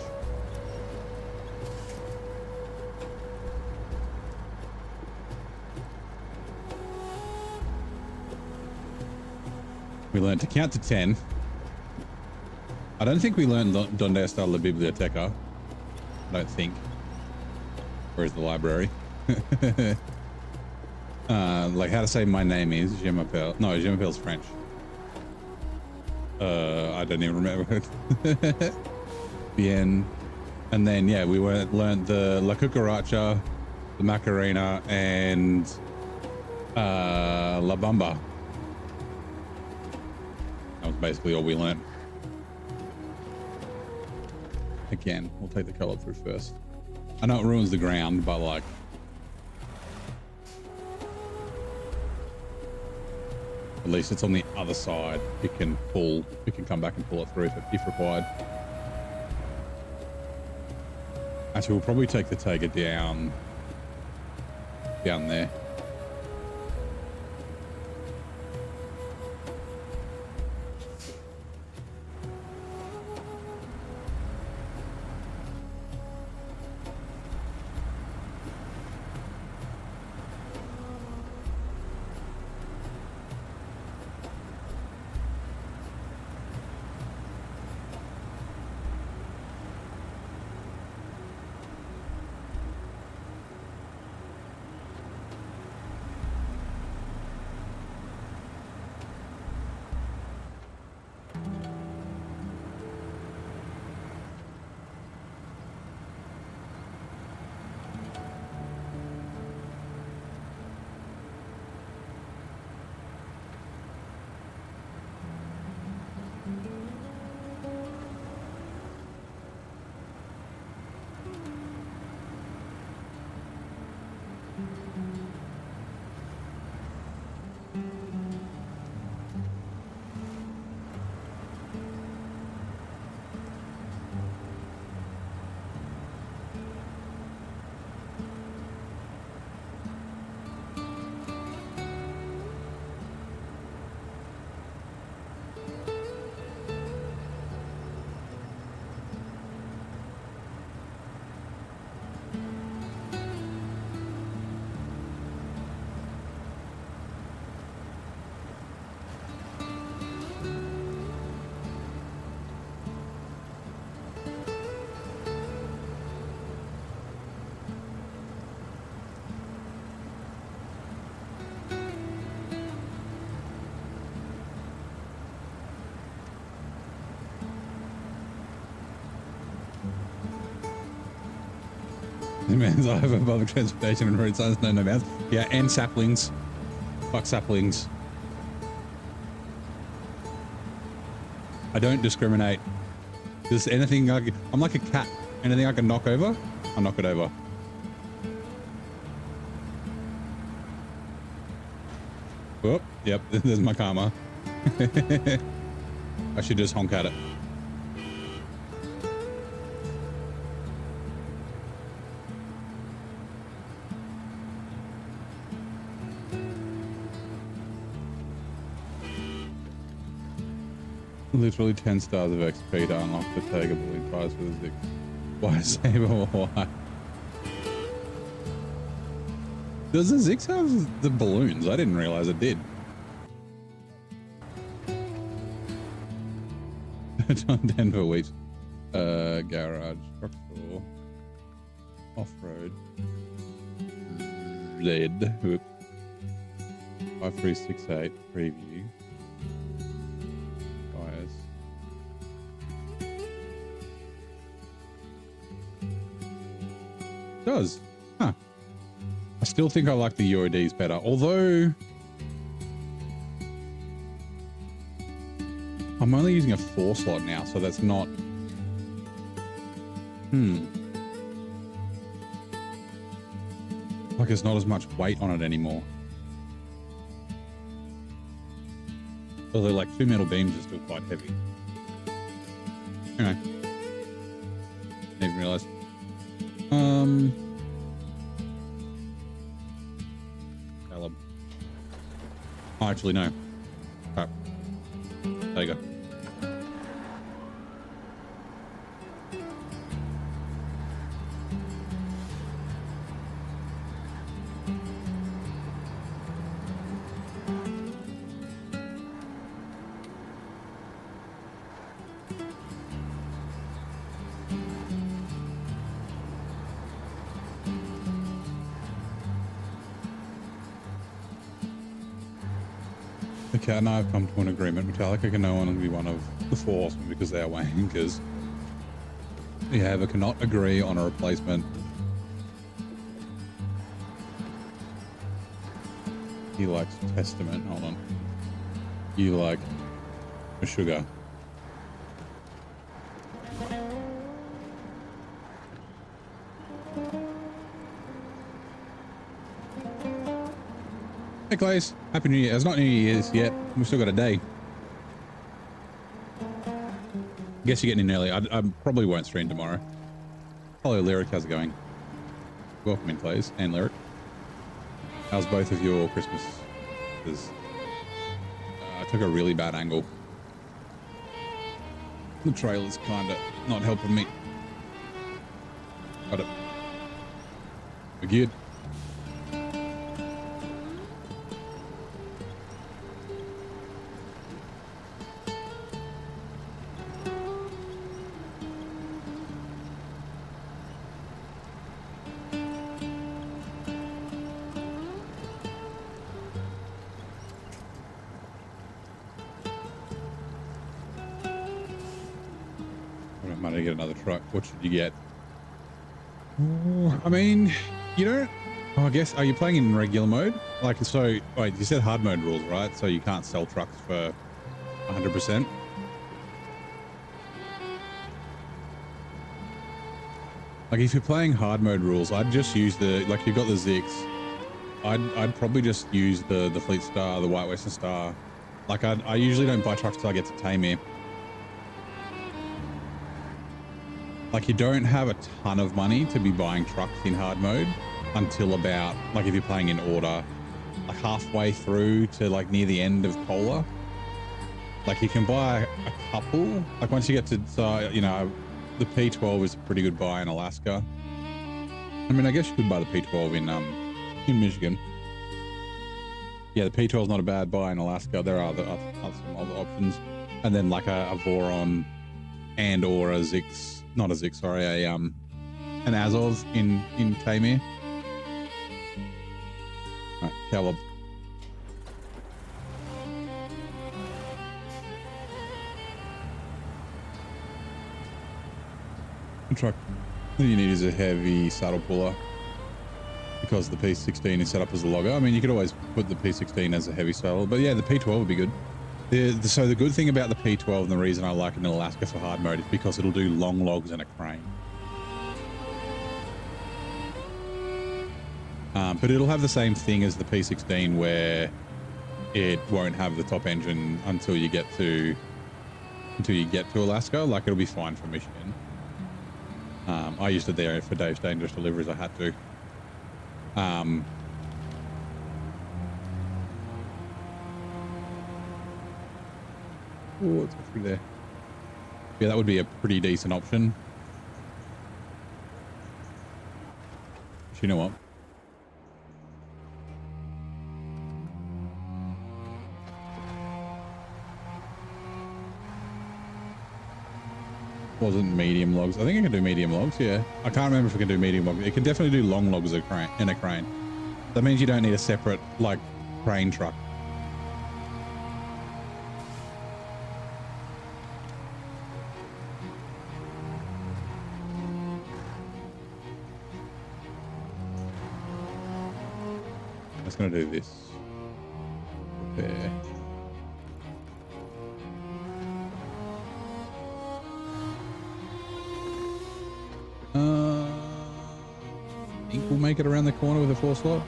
We learned to count to 10. I don't think we learned Donde está la biblioteca. I don't think. Where's the library? Like how to say my name is Je m'appelle. No, Je m'appelle's French. I don't even remember. Bien. And then yeah, we learned the La Cucaracha, the Macarena, and La Bamba. That was basically all we learned. Again, we'll take the color through first. I know it ruins the ground, but like... At least it's on the other side. It can come back and pull it through if required. Actually, we'll probably take the Tiger down there. Man's over public transportation and road signs, no bounds. Yeah, and saplings. Fuck saplings. I don't discriminate. There's anything I'm like a cat. Anything I can knock over, I'll knock it over. Whoop, yep, there's my karma. I should just honk at it. Literally 10 stars of XP to unlock the Tiger bully prize for the Zix. Why Saber? Why? Does the Zix have the balloons? I didn't realize it did. John Denver Weeps. Garage, structural, off-road, red, whoops. 5368 preview. Does. Huh. I still think I like the UODs better, although I'm only using a 4 slot now, so that's not... Like there's not as much weight on it anymore. Although like 2 metal beams are still quite heavy. Anyway. Didn't even realize. Caleb. Oh, actually, no. Crap. There you go. Okay, now I've come to an agreement. Metallica can no longer be one of the 4 horsemen because they are wankers. Yeah, but cannot agree on a replacement. He likes Testament. Hold on. You like a sugar. Hey, Clays. Happy New Year. It's not New Year's yet. We've still got a day. Guess you're getting in early. I probably won't stream tomorrow. Hello, Lyric. How's it going? Welcome in, Clays and Lyric. How's both of your Christmases? I took a really bad angle. The trailer's kind of not helping me. Got it. We're good. To get another truck. What should you get? I mean, you don't. Oh, I guess. Are you playing in regular mode? Like, so. Wait, you said hard mode rules, right? So you can't sell trucks for 100%. Like, if you're playing hard mode rules, I'd just use the, like, you've got the Zix. I'd probably just use the Fleet Star, the White Western Star. Like, I usually don't buy trucks till I get to Tamir. Like, you don't have a ton of money to be buying trucks in hard mode until about, like, if you're playing in order, like halfway through to like near the end of Cola. Like, you can buy a couple. Like, once you get to, so, you know, the P12 is a pretty good buy in Alaska. I mean, I guess you could buy the P12 in Michigan. Yeah, the P12 is not a bad buy in Alaska. There are some other options. And then like a Voron and or a Zix. Not a Zix, sorry, an Azov in Tamir. Alright, Caleb. The truck that you need is a heavy saddle puller because the P16 is set up as a logger. I mean, you could always put the P16 as a heavy saddle, but yeah, the P12 would be good. So the good thing about the P12 and the reason I like it in Alaska for hard mode is because it'll do long logs and a crane. But it'll have the same thing as the P16 where it won't have the top engine until you get to Alaska. Like, it'll be fine for Michigan. I used it there for Dave's Dangerous Deliveries. I had to. Oh, let's go through there. Yeah, that would be a pretty decent option. You know what? Wasn't medium logs. I think I can do medium logs, yeah. I can't remember if we can do medium logs. It can definitely do long logs in a crane. That means you don't need a separate, like, crane truck. Gonna do this. Repair. I think we'll make it around the corner with a 4-slot.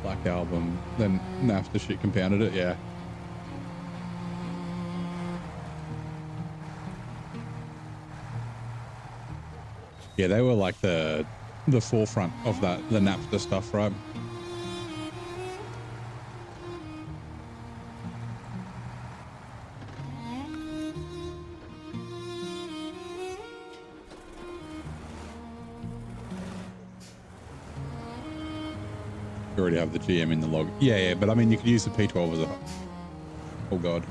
Black Album, then NAFTA shit compounded it, yeah. Yeah, they were like the forefront of that, the NAFTA stuff, right? You already have the GM in the log. Yeah, but I mean, you could use the P12 as a, oh god,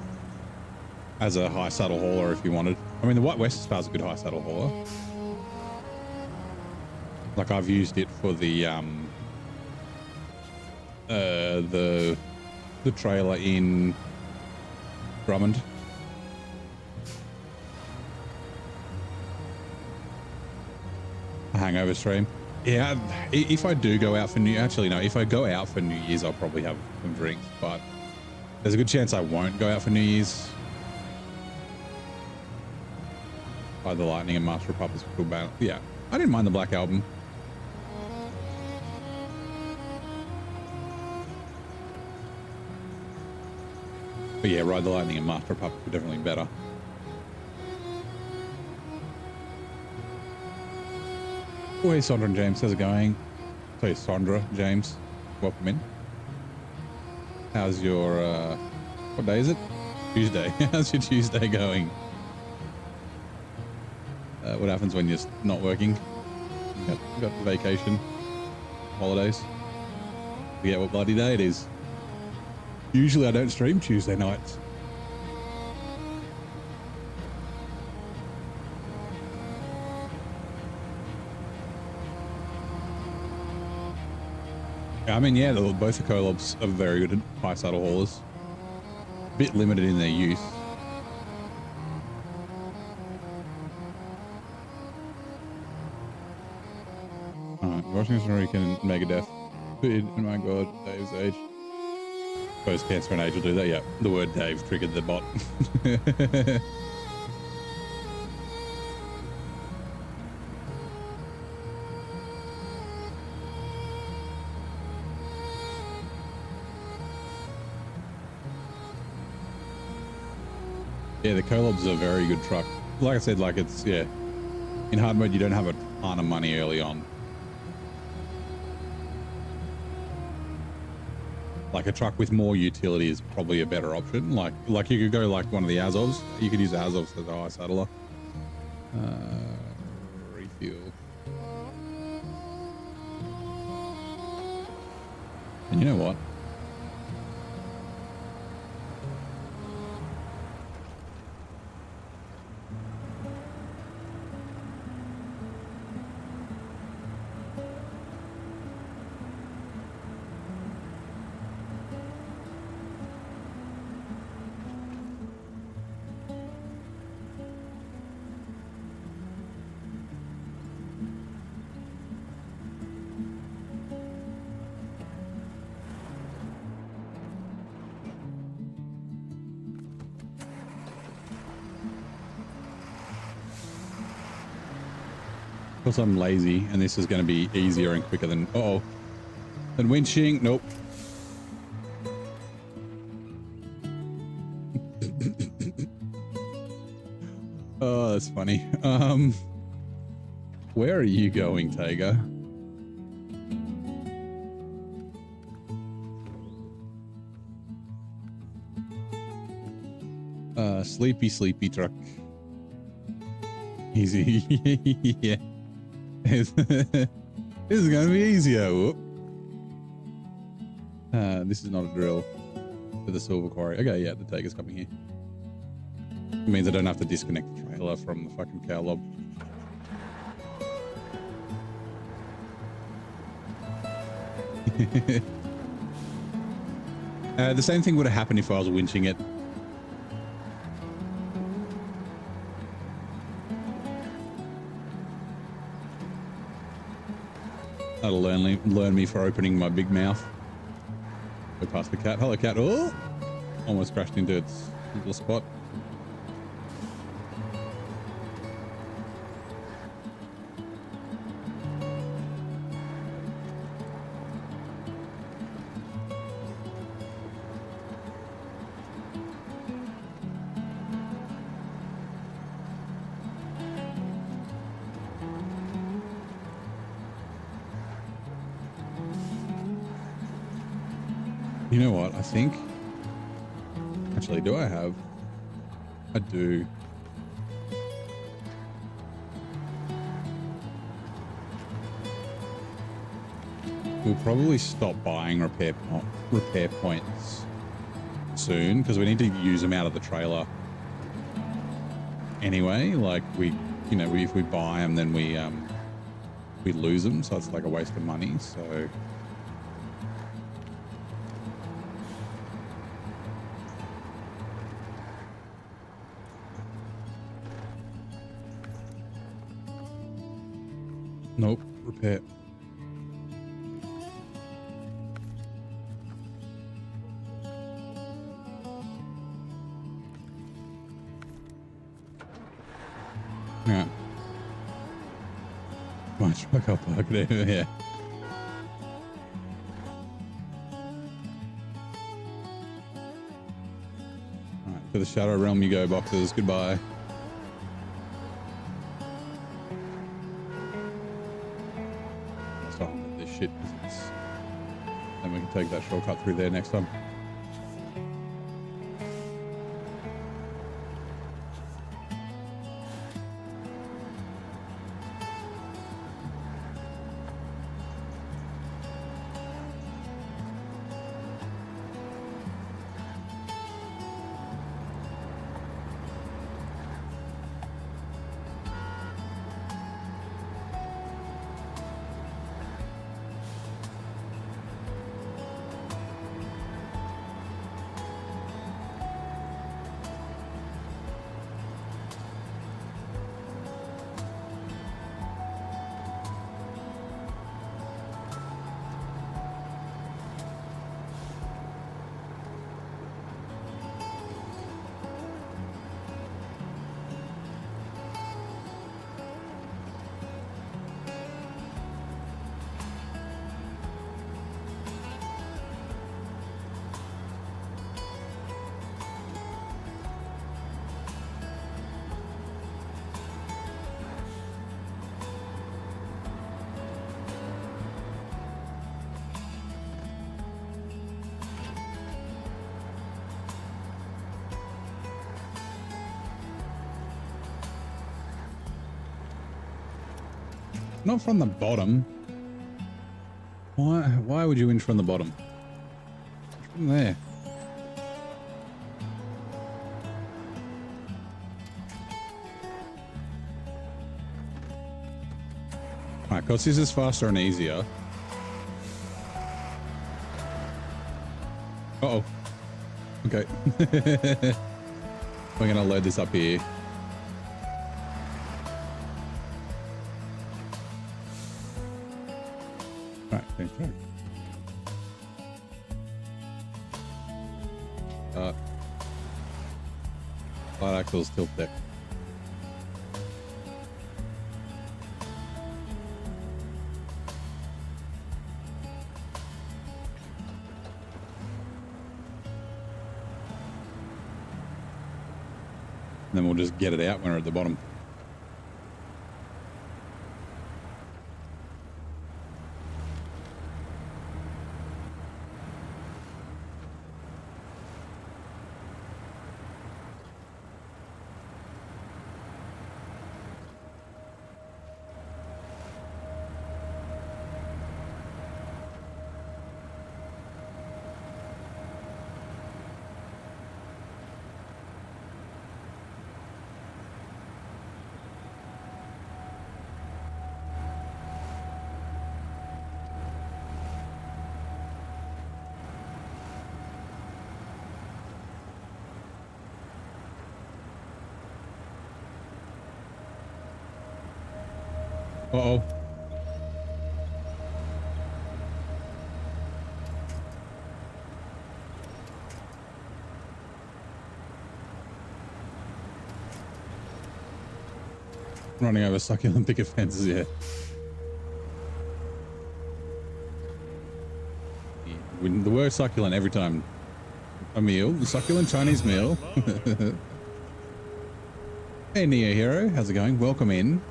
as a high saddle hauler if you wanted. I mean, the White Western Star's a good high saddle hauler. Like, I've used it for the trailer in Drummond. A hangover stream. Yeah, if I do go out for if I go out for New Year's, I'll probably have some drinks, but there's a good chance I won't go out for New Year's. By the Lightning and Master of Puppets, yeah, I didn't mind the Black Album. But yeah, Ride the Lightning and Master Puppet were definitely better. Oh, hey, Sandra and James, how's it going? Sorry, Sandra, James, welcome in. How's your, what day is it? Tuesday. How's your Tuesday going? What happens when you're not working? You got vacation, holidays. Forget what bloody day it is. Usually I don't stream Tuesday nights. I mean, yeah, both the collabs are very good at high saddle haulers. A bit limited in their use. Alright, watching this weekend Megadeth. Oh my god, Dave's age. Post cancer and age will do that, yeah. The word Dave triggered the bot. Yeah, the Colob's a very good truck. Like I said, like it's, yeah, in hard mode, you don't have a ton of money early on. Like a truck with more utility is probably a better option. Like you could go like one of the Azovs. You could use Azovs as a high saddler. Refuel. And you know what? Because I'm lazy and this is going to be easier and quicker than than winching. Nope. Oh, that's funny. Where are you going, Tega? Sleepy truck. Easy. Yeah. This is going to be easier. Whoop. This is not a drill for the silver quarry. Okay, yeah, the Taker's coming here. It means I don't have to disconnect the trailer from the fucking cow lob. The same thing would have happened if I was winching it. That'll learn me for opening my big mouth. Go past the cat. Hello, cat. Oh! Almost crashed into its little spot. You know what? I think... Actually, do I have... I do. We'll probably stop buying repair points soon because we need to use them out of the trailer anyway. Like if we buy them, then we lose them, so it's like a waste of money. So. Nope, repair. Yeah. My truck, I'll park it over here. To the Shadow Realm you go, boxes. Goodbye. Let's start with this shit because it's... Then we can take that shortcut through there next time. Not from the bottom. Why would you inch from the bottom? From there. Alright, because this is faster and easier. Uh-oh. Okay. We're gonna load this up here. Okay. Light axle's still thick. And then we'll just get it out when we're at the bottom. Uh-oh. Running over succulent picket fences, yeah. The word succulent every time. A meal, the succulent Chinese meal. Hey Neo Hero, how's it going? Welcome in.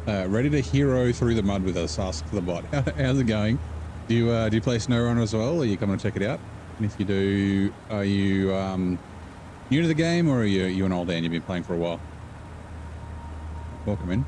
Ready to hero through the mud with us, ask the bot. How's it going? Do you play SnowRunner as well? Are you coming to check it out? And if you do, are you new to the game, or are you an old hand? You've been playing for a while. Welcome in.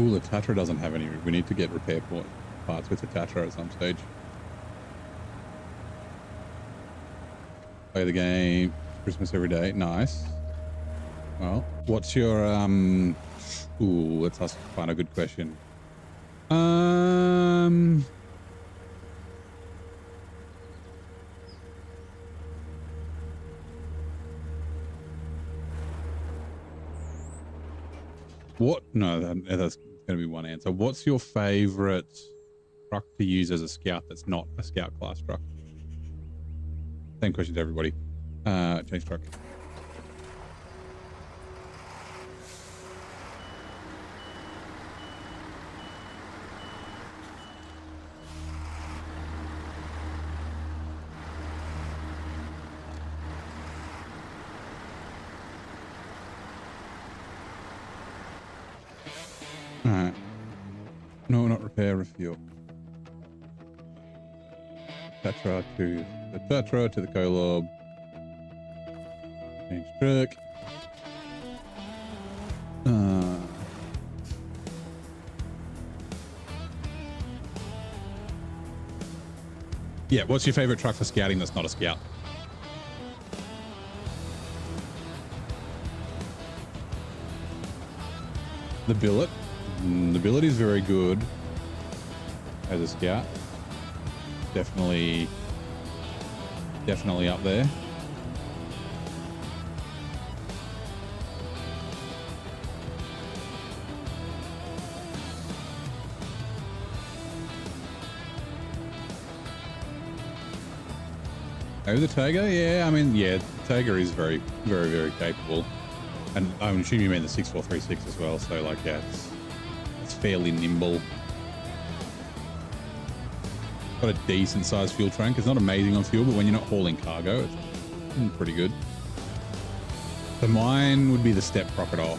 Ooh, the Tatra doesn't have any. We need to get repair parts with the Tatra at some stage. Play the game. Christmas every day. Nice. Well, what's your ooh, let's find a good question. What? No, that's going to be one answer. What's your favorite truck to use as a scout that's not a scout class truck? Same question to everybody. Change truck. Alright. No, not repair, refuel. Tetra to the Tetra to the Kolob. Change truck. Yeah, what's your favorite truck for scouting that's not a scout? The billet. The billet is very good as a scout. Definitely up there. Oh, the Tiger? Yeah, I mean, yeah, the Tiger is very, very, very capable. And I'm assuming you mean the 6436 as well, so like, yeah, it's fairly nimble. Got a decent sized fuel tank. It's not amazing on fuel, but when you're not hauling cargo, it's pretty good. So mine would be the Step Crocodile.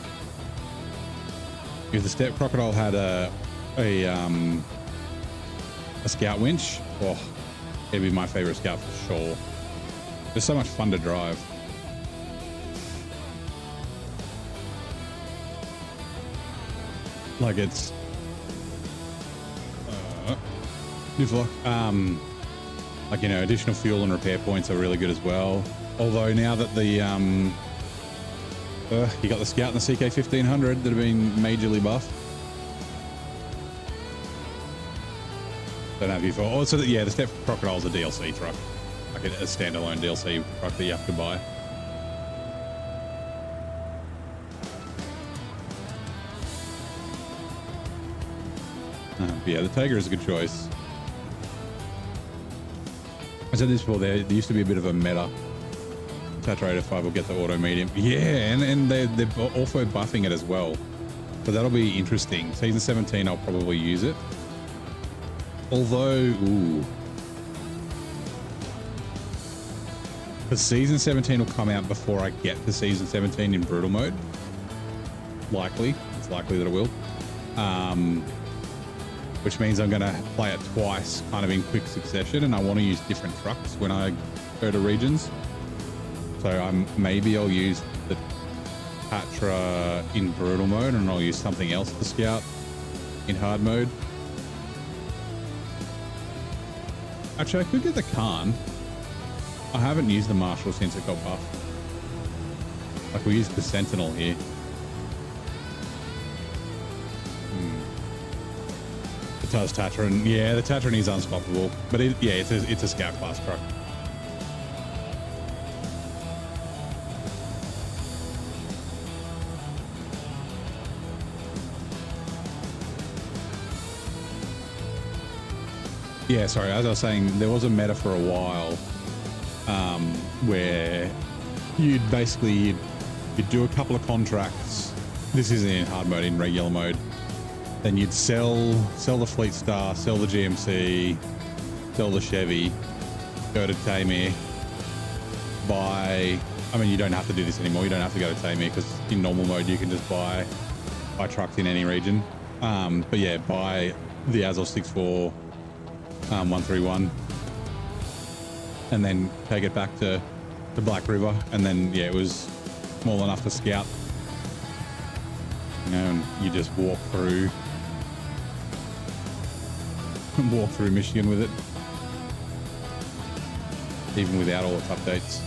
If the Step Crocodile had a scout winch, oh, it'd be my favorite scout for sure. It's so much fun to drive. Like it's like, you know, additional fuel and repair points are really good as well. Although now that the you got the Scout and the CK 1500 that have been majorly buffed. Don't have you for also yeah, the Step Crocodile's a DLC truck, like a standalone DLC truck that you have to buy. But yeah, the Tiger is a good choice. I said this before, there used to be a bit of a meta. Saturator 5 will get the auto medium. Yeah, and they're also buffing it as well. So that'll be interesting. Season 17, I'll probably use it. Although, ooh. Because Season 17 will come out before I get to Season 17 in Brutal mode. Likely. It's likely that it will. Which means I'm going to play it twice, kind of in quick succession, and I want to use different trucks when I go to regions. So maybe I'll use the Patra in Brutal mode, and I'll use something else to scout in hard mode. Actually, I could get the Khan. I haven't used the Marshal since it got buffed. Like, we used the Sentinel here. The Taz Tatran, yeah, the Tatran is unstoppable, but yeah, it's a scout class truck. Yeah, sorry, as I was saying, there was a meta for a while where you'd do a couple of contracts. This isn't in hard mode, in regular mode. Then you'd sell the Fleet Star, sell the GMC, sell the Chevy, go to Tamir, buy. I mean, you don't have to do this anymore. You don't have to go to Tamir because in normal mode you can just buy trucks in any region. But yeah, buy the Azov 64 131, and then take it back to the Black River, and then yeah, it was small enough to scout. You know, and you just walk through Michigan with it, even without all its updates.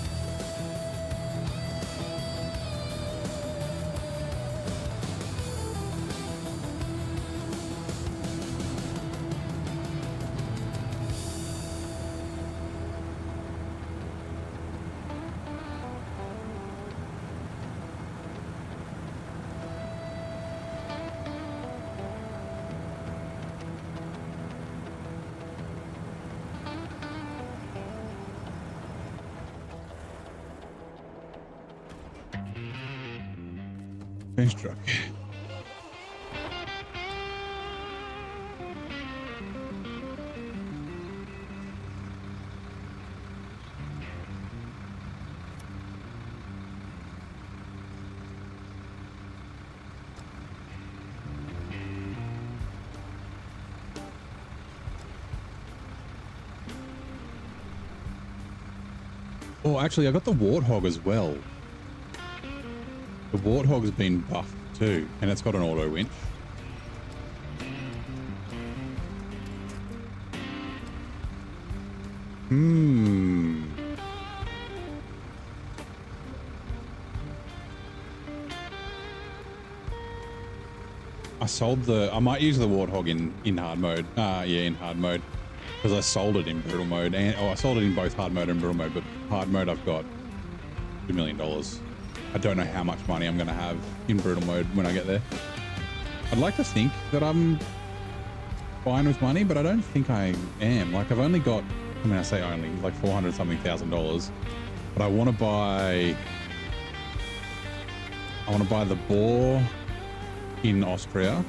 Finish truck. Oh, actually, I got the Warthog as well. The Warthog's been buffed too, and it's got an auto winch. I might use the Warthog in hard mode. Yeah, in hard mode. Because I sold it in brutal mode, and I sold it in both hard mode and brutal mode, but hard mode I've got $2 million. I don't know how much money I'm going to have in brutal mode when I get there. I'd like to think that I'm fine with money, but I don't think I am. Like, I've only got, I mean, I say only, like 400 something thousand dollars, but I want to buy the Boar in Austria.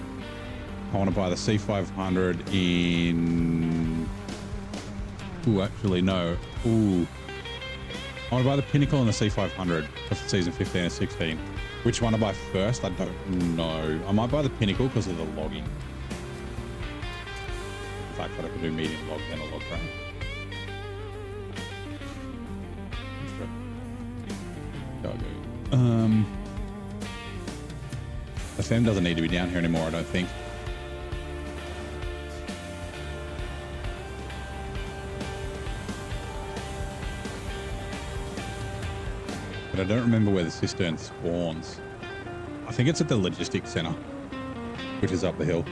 I want to buy the C500 in... Ooh, actually, no. Ooh. I want to buy the Pinnacle and the C500 for season 15 and 16. Which one to buy first? I don't know. I might buy the Pinnacle because of the logging. The fact that I can do medium log and a log frame. The FEM doesn't need to be down here anymore, I don't think. But I don't remember where the cistern spawns. I think it's at the logistics center, which is up the hill.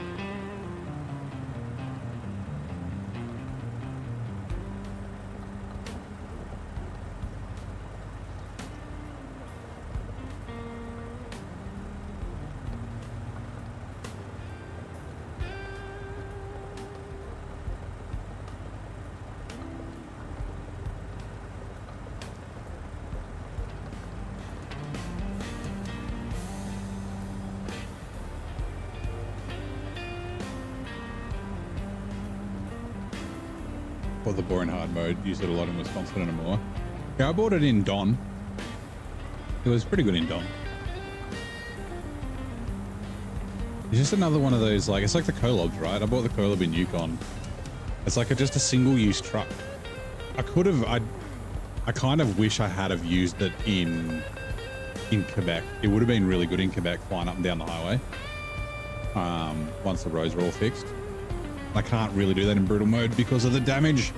Or the boring hard mode. Use it a lot in Wisconsin and more. Yeah, I bought it in Don. It was pretty good in Don. It's just another one of those, like, it's like the Kolobs, right? I bought the Kolob in Yukon. It's like just a single-use truck. I could have, I kind of wish I had have used it in Quebec. It would have been really good in Quebec, flying up and down the highway. Once the roads were all fixed. I can't really do that in brutal mode because of the damage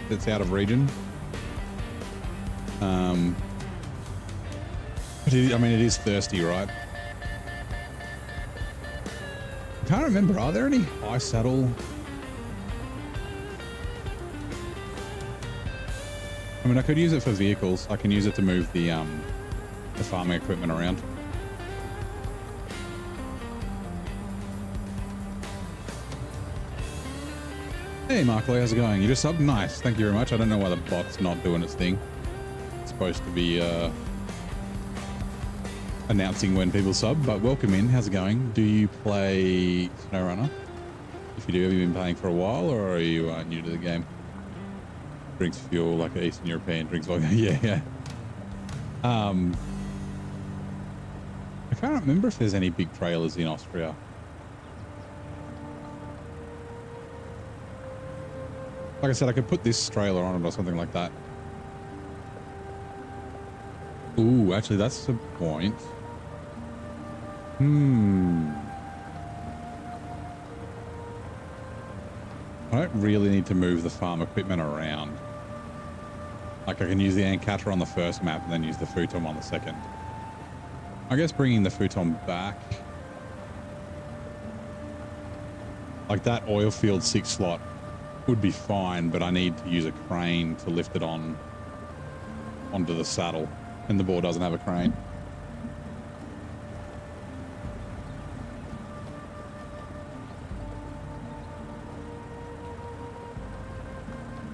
that's out of region. But I mean, it is thirsty, right? I can't remember. Are there any high saddle? I mean, I could use it for vehicles. I can use it to move the farming equipment around. Hey Markley, how's it going? You just subbed? Nice, thank you very much. I don't know why the bot's not doing its thing. It's supposed to be announcing when people sub, but welcome in. How's it going? Do you play SnowRunner? If you do, have you been playing for a while, or are you new to the game? Drinks fuel like an Eastern European, drinks vodka. Yeah. I can't remember if there's any big trailers in Austria. Like I said, I could put this trailer on it or something like that. Ooh, actually, that's the point. I don't really need to move the farm equipment around. Like, I can use the Ancatra on the first map and then use the futon on the second. I guess bringing the futon back. Like, that oil field 6 slot would be fine, but I need to use a crane to lift it onto the saddle, and the boar doesn't have a crane.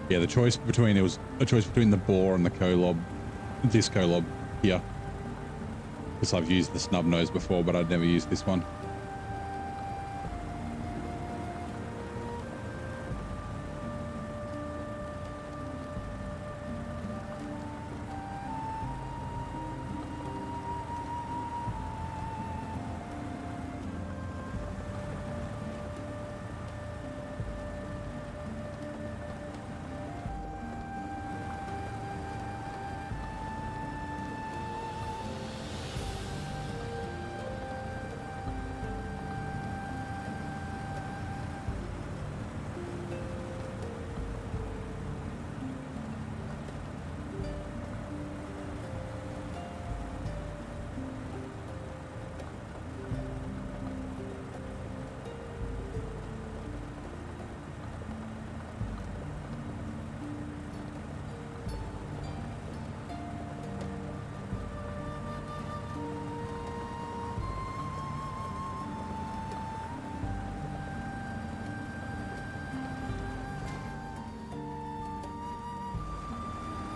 Yeah, the choice between, it was a choice between the boar and the Kolob, this Kolob here. because I've used the snub nose before, but I'd never used this one.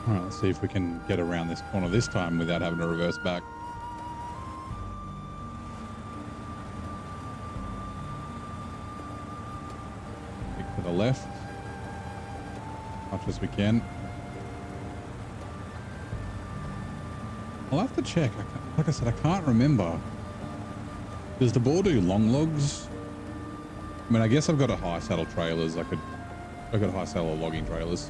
All right, let's see if we can get around this corner this time without having to reverse back. Kick to the left, much as we can. I'll have to check. Like I said, I can't remember. Does the boar do long logs? I mean, I guess I've got a high saddle trailers. I've got high saddle logging trailers.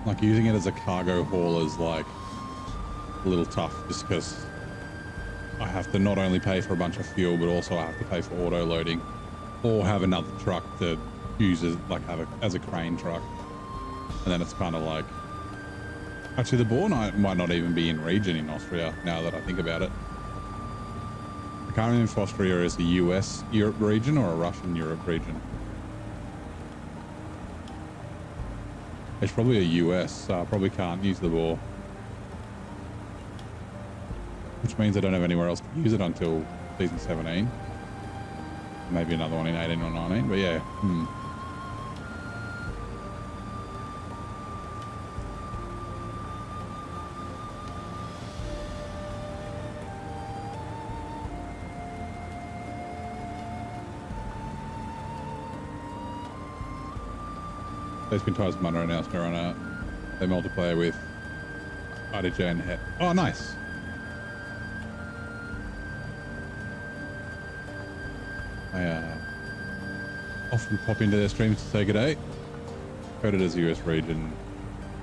Like using it as a cargo hauler is like a little tough just because I have to not only pay for a bunch of fuel, but also I have to pay for auto loading or have another truck to use as like as a crane truck. And then it's kind of like, actually the boar might not even be in region in Austria now that I think about it. I can't remember if Austria is a US Europe region or a Russian Europe region. It's probably a US, so I probably can't use the boar. Which means I don't have anywhere else to use it until season 17. Maybe another one in 18 or 19, but yeah. They've been twice Monroe now, SnowRunner. They multiplayer with RDJ and Het. Oh, nice. I often pop into their streams to say good day. Coded as US region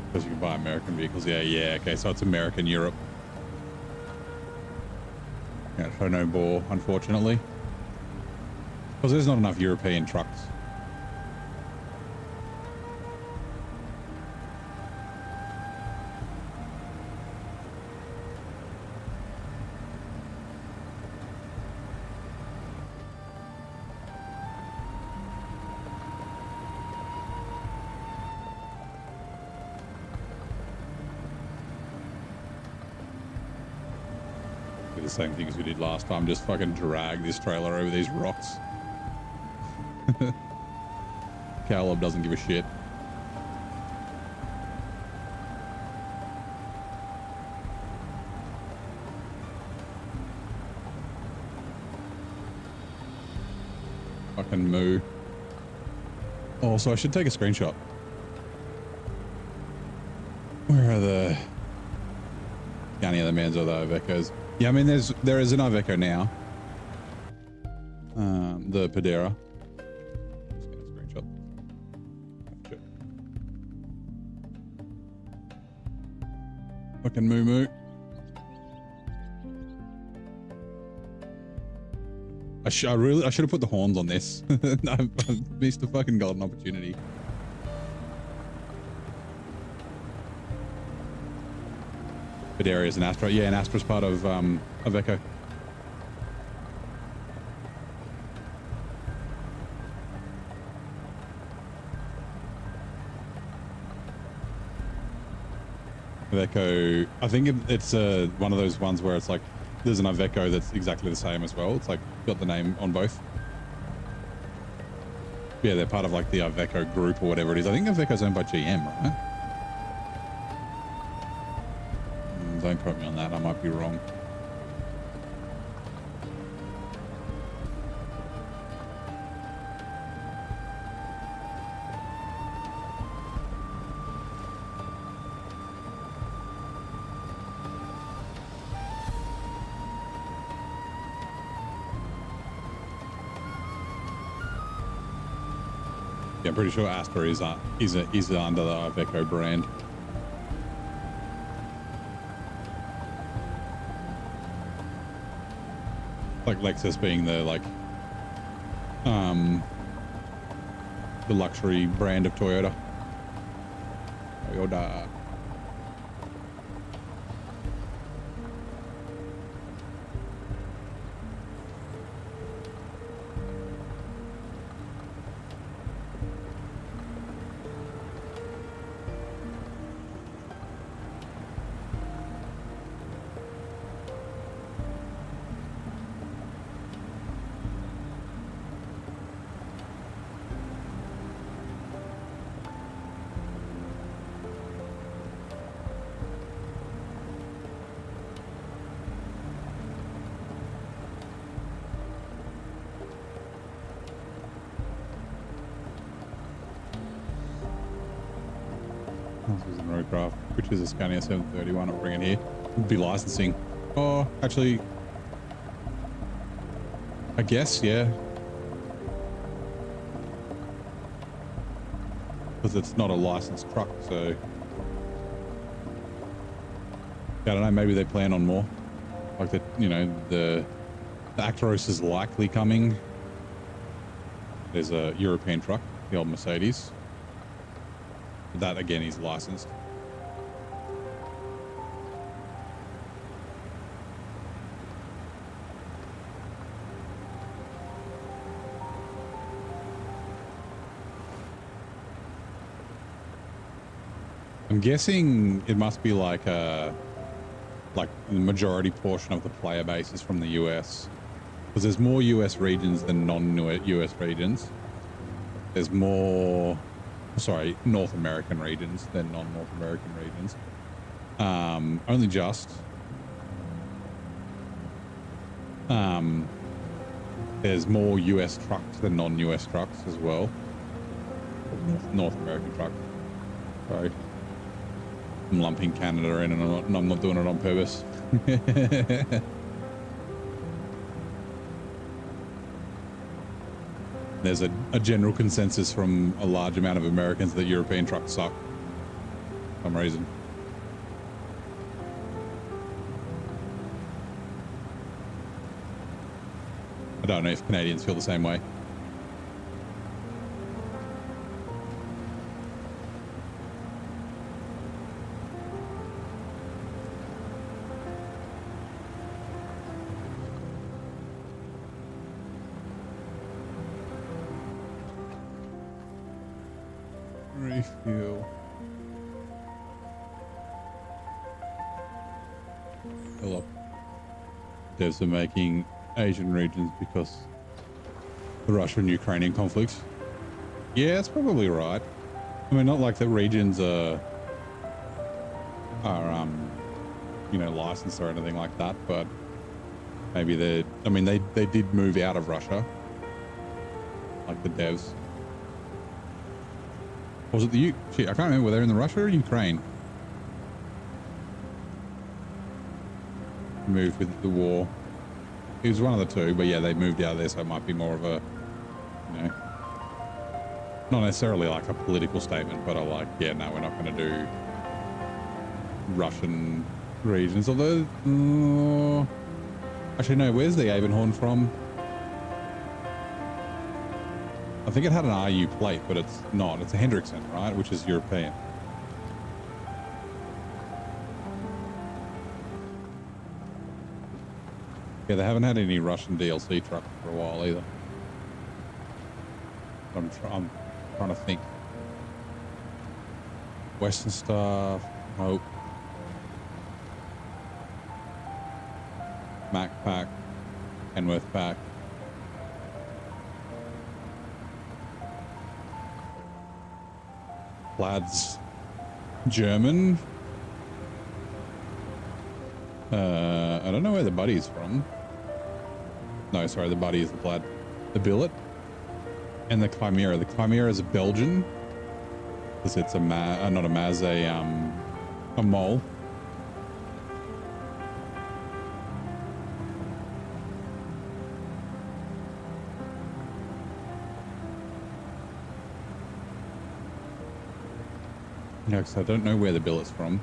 because you can buy American vehicles. Yeah, okay, so it's American Europe. Yeah, so no boar, unfortunately. Because there's not enough European trucks. The same thing as we did last time, just fucking drag this trailer over these rocks. Caleb doesn't give a shit. Fucking moo. Oh, so I should take a screenshot. Where are the any other mans or the Ivecos? Yeah, I mean, there is an Iveco now. The Padera. Just get a screenshot. Fucking moo moo. I should have put the horns on this. I missed a fucking golden opportunity. Padera is an Astra. Yeah, an Astra's part of Iveco. Iveco, I think it's one of those ones where it's like there's an Iveco that's exactly the same as well. It's like got the name on both. Yeah, they're part of like the Iveco group or whatever it is. I think Iveco's owned by GM, right? Don't quote me on that. I might be wrong. Yeah, I'm pretty sure Astra is under the Iveco brand. Like Lexus being the the luxury brand of Toyota. Toyota. Which is a Scania 731 I'm bringing here. Would be licensing. Oh, actually, I guess, yeah. Because it's not a licensed truck, so I don't know, maybe they plan on more. Like that, you know, the Actros is likely coming. There's a European truck, the old Mercedes. But that again is licensed. I'm guessing it must be like the majority portion of the player base is from the US, because there's more US regions than non-US regions. There's more, sorry, North American regions than non-North American regions. Only just. There's more US trucks than non-US trucks as well. North American trucks. Sorry. I'm lumping Canada in, and I'm not doing it on purpose. There's a general consensus from a large amount of Americans that European trucks suck for some reason. I don't know if Canadians feel the same way. Refuel. Hello. Devs are making Asian regions because the Russian-Ukrainian conflict. Yeah, that's probably right. I mean, not like the regions are you know, licensed or anything like that, but maybe they did move out of Russia, like the devs. Was it the shit? I can't remember whether they're in the Russia or Ukraine. Moved with the war. It was one of the two, but yeah, they moved out of there, so it might be more of a, you know, not necessarily like a political statement, but like, yeah, no, we're not going to do Russian regions. Although, actually, no, where's the Abenhorn from? I think it had an RU plate, but it's not. It's a Hendrickson, right? Which is European. Yeah, they haven't had any Russian DLC trucks for a while either. I'm trying to think. Western stuff. Nope. Mac pack. Kenworth pack. Plaid's German. I don't know where the buddy's from. No, sorry, the buddy is the Plaid. The billet and the Chimera. The Chimera is a Belgian. Because it's a not a Maz, a mole. Yeah, because I don't know where the billet's from.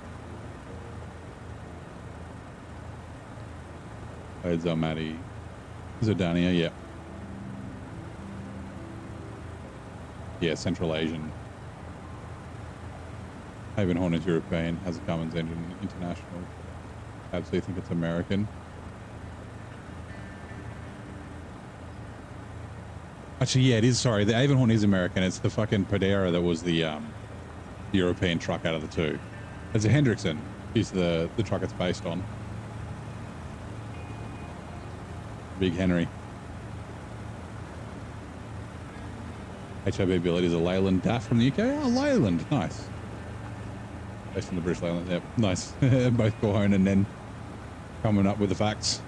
It's Almaty. Zordania, yeah. Yeah, Central Asian. Havenhorn is European, has a Cummins engine, international. Absolutely think it's American. Actually, yeah, it is. Sorry, the Avonhorn is American. It's the fucking Podera that was the European truck out of the two. It's a Hendrickson. Is the truck it's based on. Big Henry. HIB Billet is a Leyland DAF from the UK. Oh, Leyland, nice. Based on the British Leyland, yep, nice. Both Corhone and then coming up with the facts.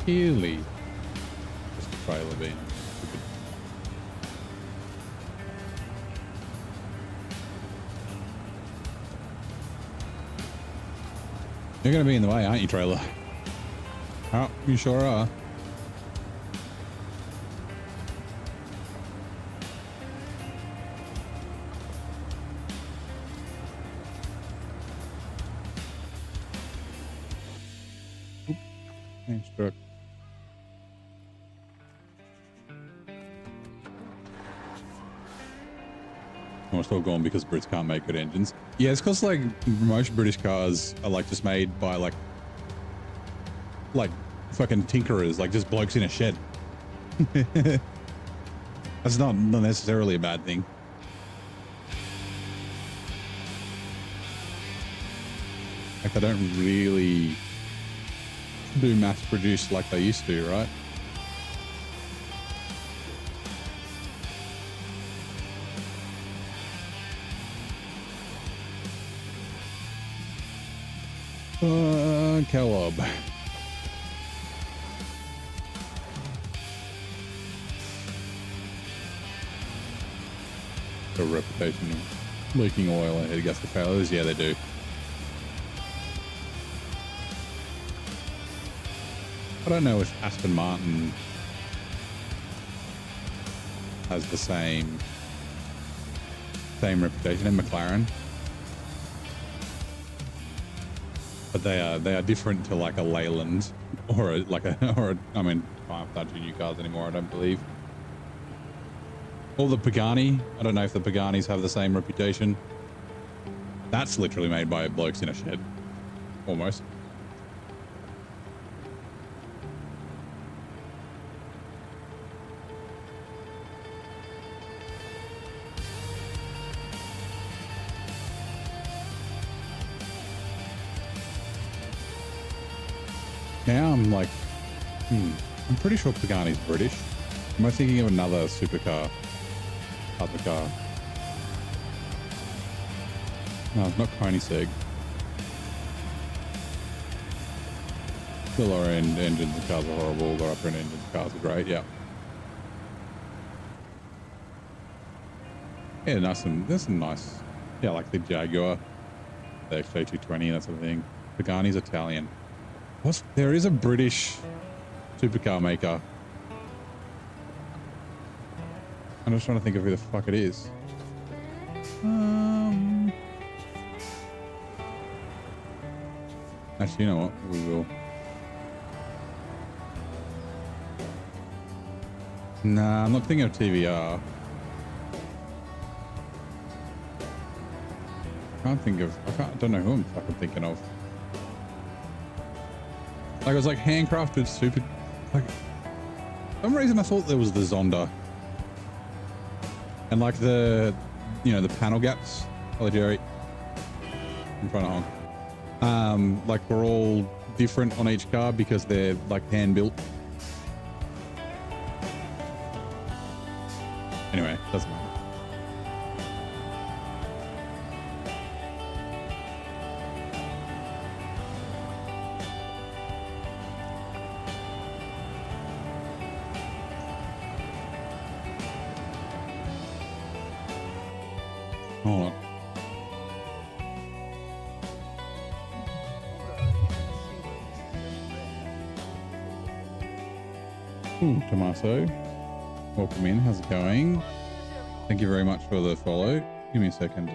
Really? Just a trailer being stupid. You're going to be in the way, aren't you, trailer? Oh, you sure are. Struck. I'm still going because Brits can't make good engines. Yeah, it's because like most British cars are like just made by like fucking tinkerers, like just blokes in a shed. That's not necessarily a bad thing. Like they don't really do mass produced like they used to, right? Caleb. A reputation of leaking oil ahead against the failures. Yeah, they do. I don't know if Aston Martin has the same reputation, and McLaren, but they are different to like a Leyland or I mean, can't touch new cars anymore, I don't believe. Or the Pagani. I don't know if the Paganis have the same reputation. That's literally made by blokes in a shed, almost. Now I'm like, I'm pretty sure Pagani's British. Am I thinking of another supercar? Other car? No, it's not Koenigsegg. The lower end engines of cars are horrible. The upper end engines of cars are great. Yeah. Yeah, nice and there's some nice. Yeah, like the Jaguar, the XJ220, that sort of thing. Pagani's Italian. There is a British supercar maker. I'm just trying to think of who the fuck it is. Actually, you know what? We will. Nah, I'm not thinking of TVR. I don't know who I'm fucking thinking of. Like it was like handcrafted, super. Like for some reason I thought there was the Zonda, and like the, you know, the panel gaps. Hello, Jerry. I'm trying to honk. Like we're all different on each car because they're like hand built. Anyway, doesn't matter. Hold on. Ooh, Tommaso. Welcome in. How's it going? Thank you very much for the follow. Give me a second.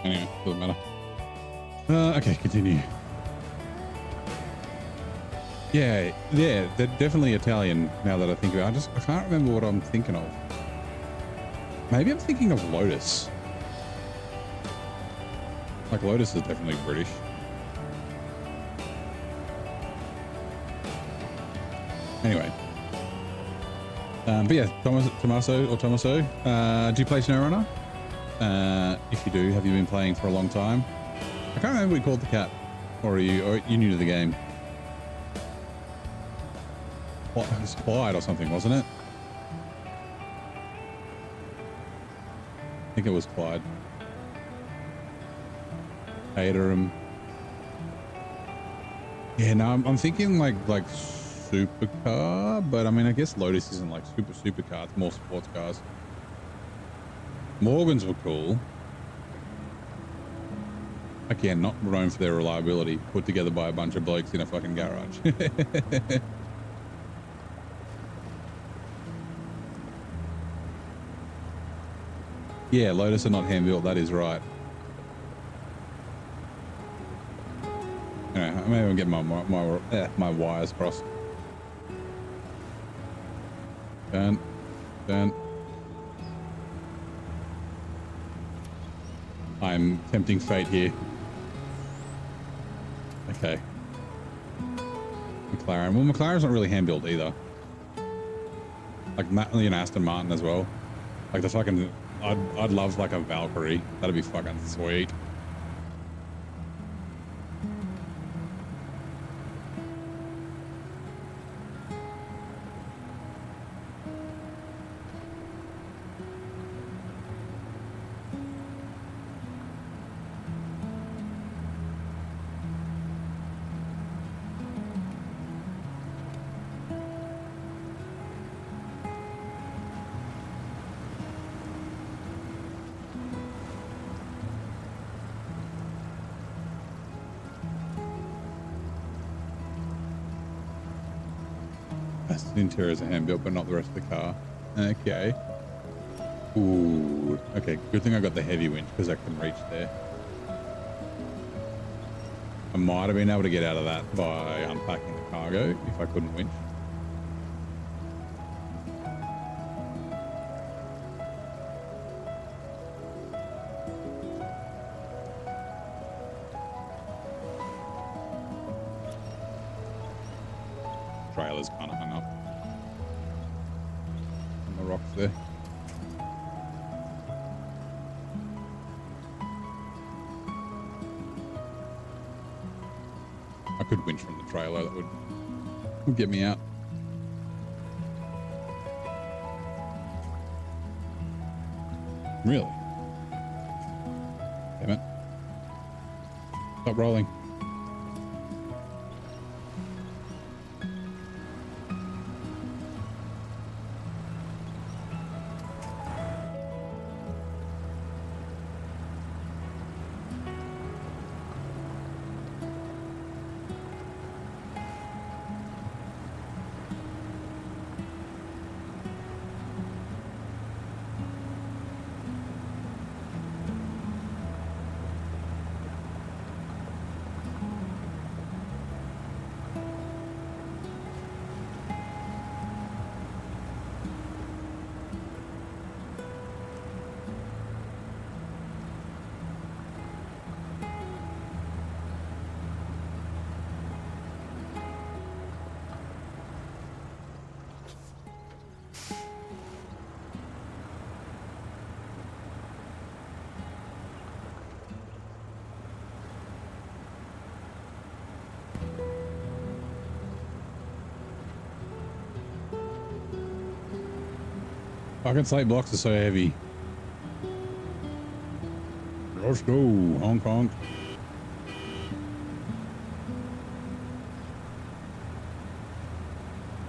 Anyway, doesn't matter. Okay, continue. Yeah, they're definitely Italian now that I think about it. I can't remember what I'm thinking of. Maybe I'm thinking of Lotus. Like Lotus is definitely British. Anyway. But yeah, Tommaso, do you play SnowRunner? If you do, have you been playing for a long time? I can't remember what you called the cat. Or are you new to the game? What, it was Clyde or something, wasn't it? I think it was Clyde. Haterum. Yeah, no, I'm thinking like supercar, but I mean, I guess Lotus isn't like supercar. It's more sports cars. Morgans were cool. Again, not known for their reliability, put together by a bunch of blokes in a fucking garage. Yeah, Lotus are not hand built, that is right. Anyway, I may even get my wires crossed. Turn. I'm tempting fate here. Okay. McLaren. Well, McLaren's not really hand built either. Like Aston Martin as well. Like the fucking, I'd love like a Valkyrie. That'd be fucking sweet. The interior is a hand built, but not the rest of the car. Okay. Ooh. Okay. Good thing I got the heavy winch because I can reach there. I might have been able to get out of that by unpacking the cargo if I couldn't winch. Trailer's kind of hung up on the rocks there. I could winch from the trailer, that would get me out. Really? Damn it. Stop rolling. Fucking slate blocks are so heavy. Let's go, honk honk.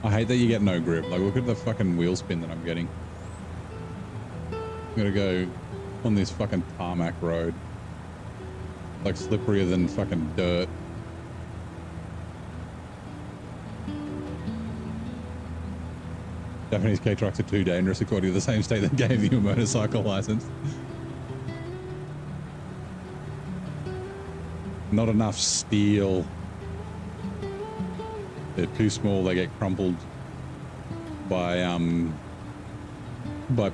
I hate that you get no grip. Like, look at the fucking wheel spin that I'm getting. I'm gonna go on this fucking tarmac road. Like, slipperier than fucking dirt. Japanese K-trucks are too dangerous according to the same state that gave you a motorcycle license. Not enough steel. They're too small, they get crumpled by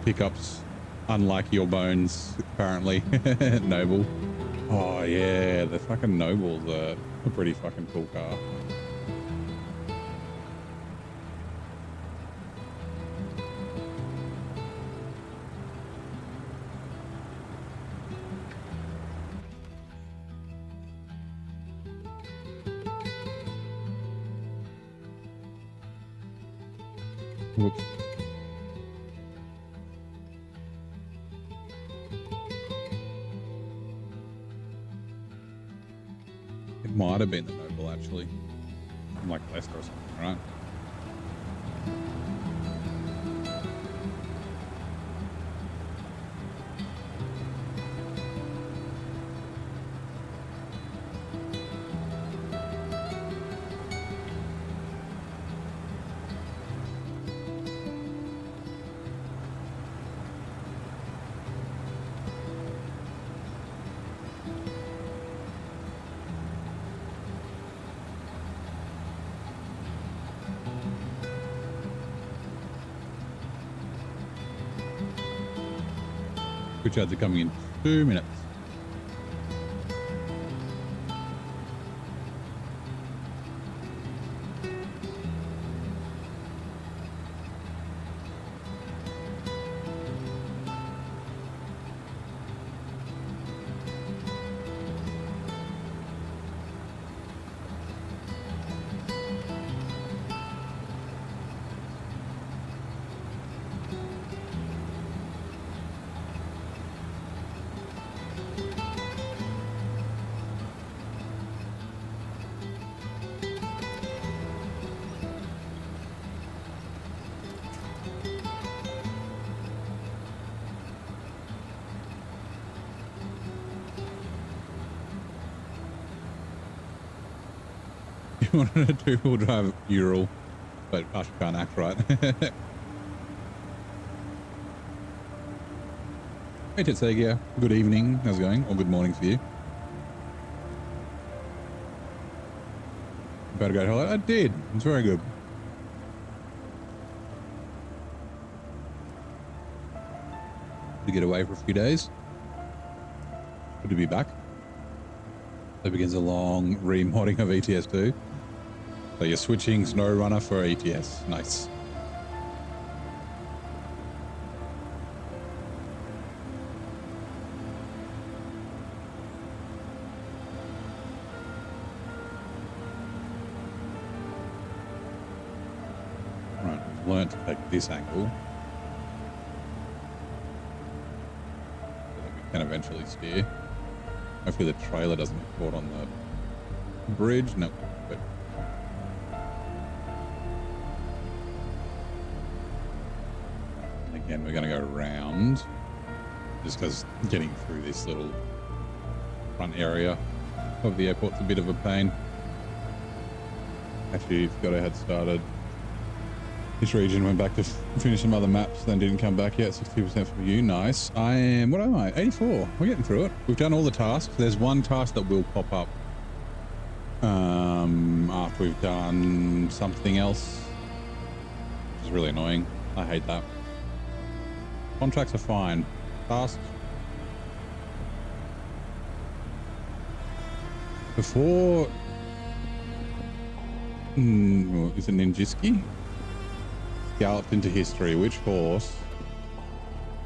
pickups, unlike your bones, apparently. Noble. Oh yeah, the fucking Noble's a pretty fucking cool car. Whoops. It might have been the Noble, actually. I'm like Leicester or something, right? Which ads are coming in 2 minutes. You wanted a two-wheel drive Ural, but Asha can't act right. Hey Tetsagia, good evening, how's it going? Or good morning for you. About to go to holiday? I did, it's very good. To get away for a few days. Good to be back. So begins a long remodding of ETS2. So you're switching SnowRunner for ETS. Nice. Right, we've learned to take this angle. So that we can eventually steer. Hopefully the trailer doesn't get caught on the bridge. No, but again, we're going to go around just because getting through this little front area of the airport's a bit of a pain. Actually, got our head started. This region went back to finish some other maps, then didn't come back yet. 60% for you, nice. I am, what am I? 84. We're getting through it. We've done all the tasks. There's one task that will pop up after we've done something else, which is really annoying. I hate that. Contracts are fine. Tasks. Before, is it Ninjiski? Galloped into history. Which horse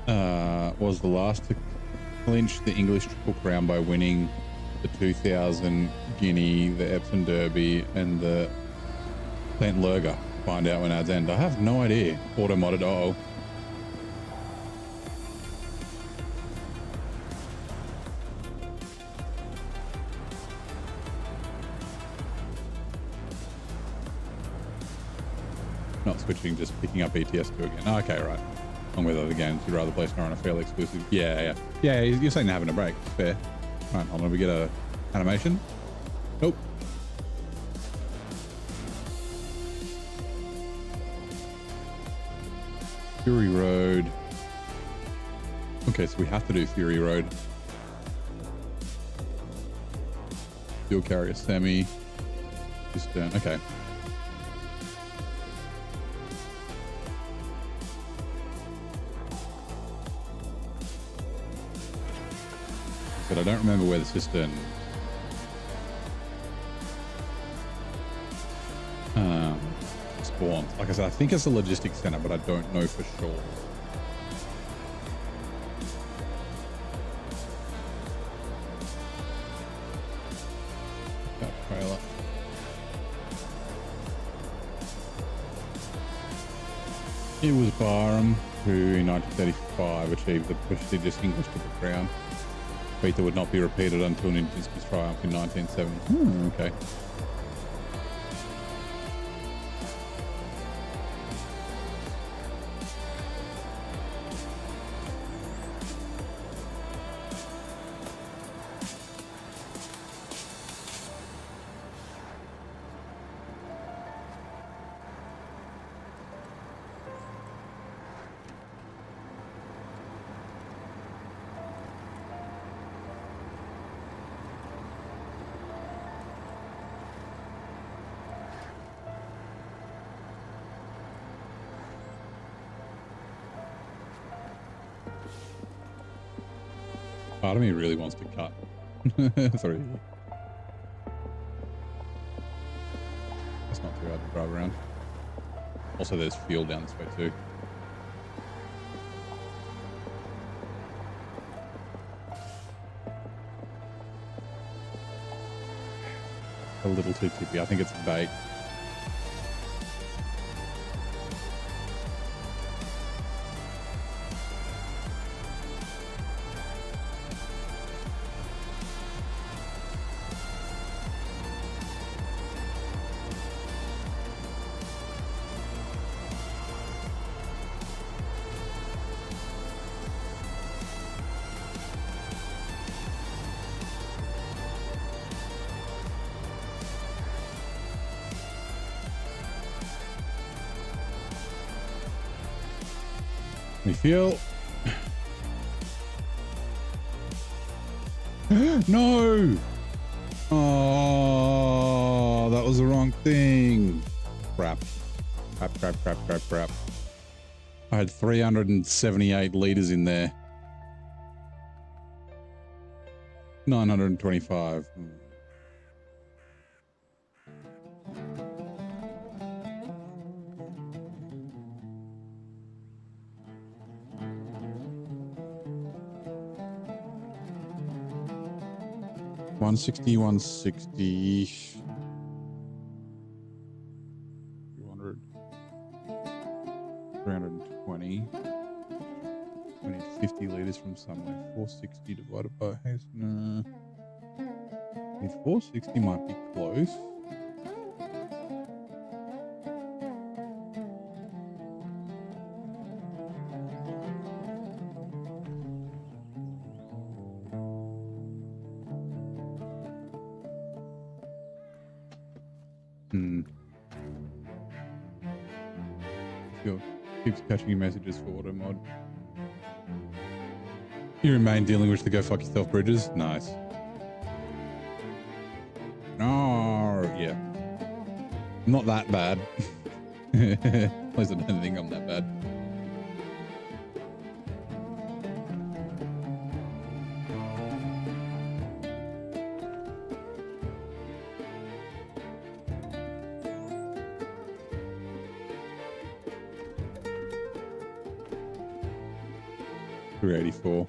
was the last to clinch the English Triple Crown by winning the 2000 Guinea, the Epsom Derby, and the St. Lurger? Find out when ads end. I have no idea. Auto-modded. Uh-oh. Not switching, just picking up ETS2 again. Oh, okay, right. Along with other games, you'd rather play SnowRunner fairly exclusive. Yeah. You're saying they're having a break. Fair. Right, hold on. We get a animation. Nope. Fury Road. Okay, so we have to do Fury Road. Fuel carrier semi. Cistern. Okay. But I don't remember where the cistern spawns. Like I said, I think it's a logistics center, but I don't know for sure. That trailer. It was Barham who in 1935 achieved the prestigious English Triple Crown. Feat that would not be repeated until Nijinsky's triumph in 1970. Okay. Part of me really wants to cut. Sorry. That's not too hard to drive around. Also, there's fuel down this way too. A little too tippy. I think it's bait. Refuel. No! Oh, that was the wrong thing. Crap. Crap. I had 378 liters in there. 925. 160, 160, 200, 320. We need 50 liters from somewhere. 460 divided by no. 460 might be close. Keeps catching your messages for auto mod. You remain dealing with the go fuck yourself bridges. Nice. No, yeah. Not that bad. At least I don't think I'm that bad. $384.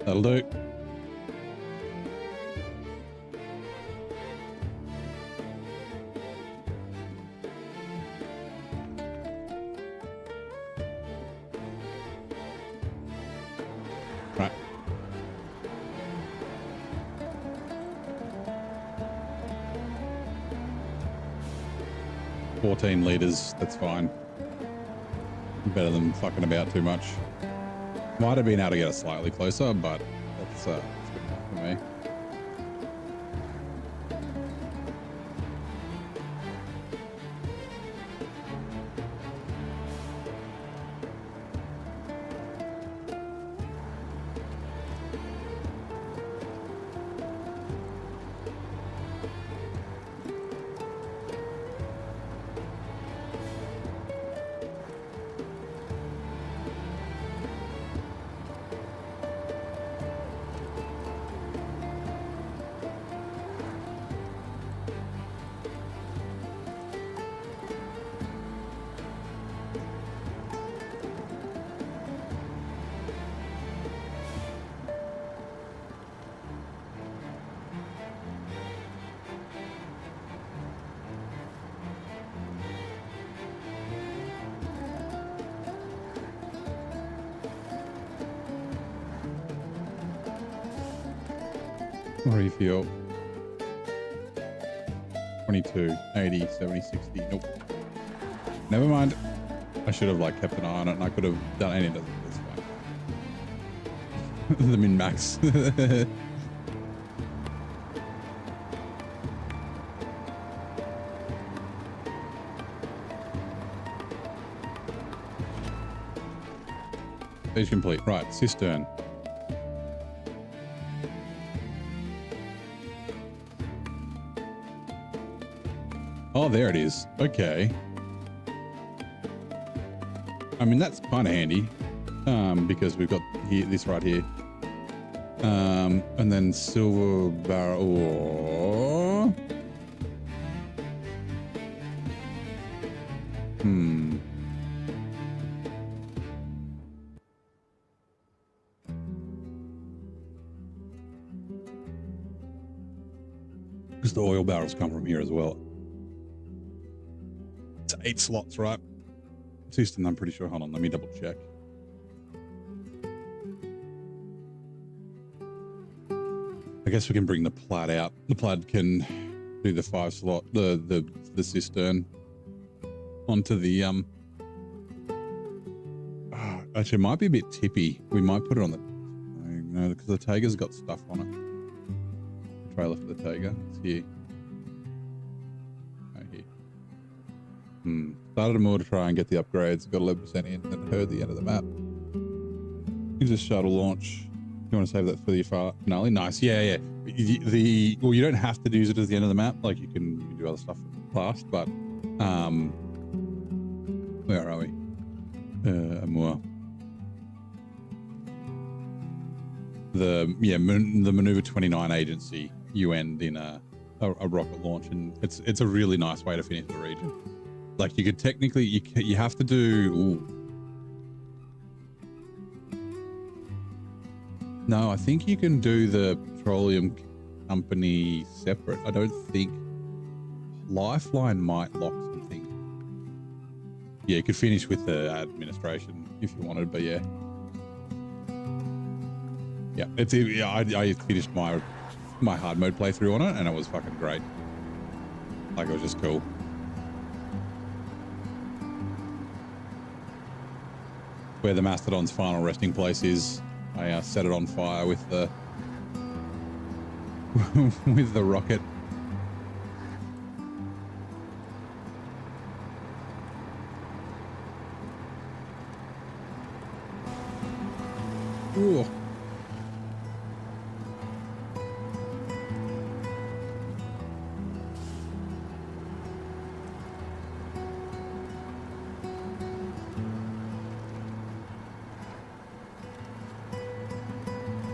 That'll do. Right. 14 liters. That's fine. Better than fucking about too much. Might have been able to get it slightly closer, but that's good enough for me. Refuel. 22, 80, 70, 60. Nope. Never mind. I should have like kept an eye on it and I could have done any of this. The min max. Stage complete. Right, cistern. Oh, there it is. Okay. I mean, that's kind of handy because we've got here, this right here. And then silver barrel. Because the oil barrels come from here as well. 8 slots, right? System, I'm pretty sure. Hold on, let me double check. I guess we can bring the plaid out. The plaid can do the 5 slot, the cistern onto the actually, it might be a bit tippy. We might put it on the no, because the Tayga's got stuff on it. The trailer for the Tayga. It's here. Started a more to try and get the upgrades. Got 11% in, and heard the end of the map. Use a shuttle launch. You want to save that for the finale? Nice. Yeah. Well, you don't have to use it as the end of the map. Like you can do other stuff fast, but where are we? More. The maneuver 29 agency. You end in a rocket launch, and it's a really nice way to finish the region. Like you could technically, you have to do. Ooh. No, I think you can do the petroleum company separate. I don't think Lifeline might lock something. Yeah, you could finish with the administration if you wanted, but yeah, I finished my hard mode playthrough on it, and it was fucking great. Like it was just cool. Where the Mastodon's final resting place is, I set it on fire with the with the rocket. Ooh.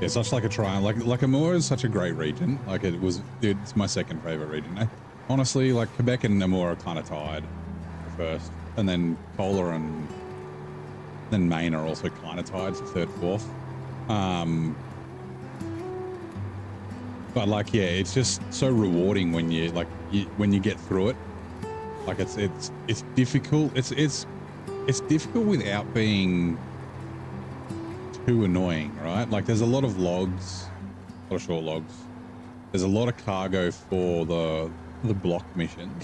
It's such like a triumph. Like Namur is such a great region. Like it's my second favorite region. Honestly, like Quebec and Namur are kind of tied for first, and then Kola and then Maine are also kind of tied for third, fourth. But like, yeah, it's just so rewarding when you when you get through it. Like it's difficult. It's difficult without being too annoying, right? Like there's a lot of logs, a lot of short logs. There's a lot of cargo for the block missions.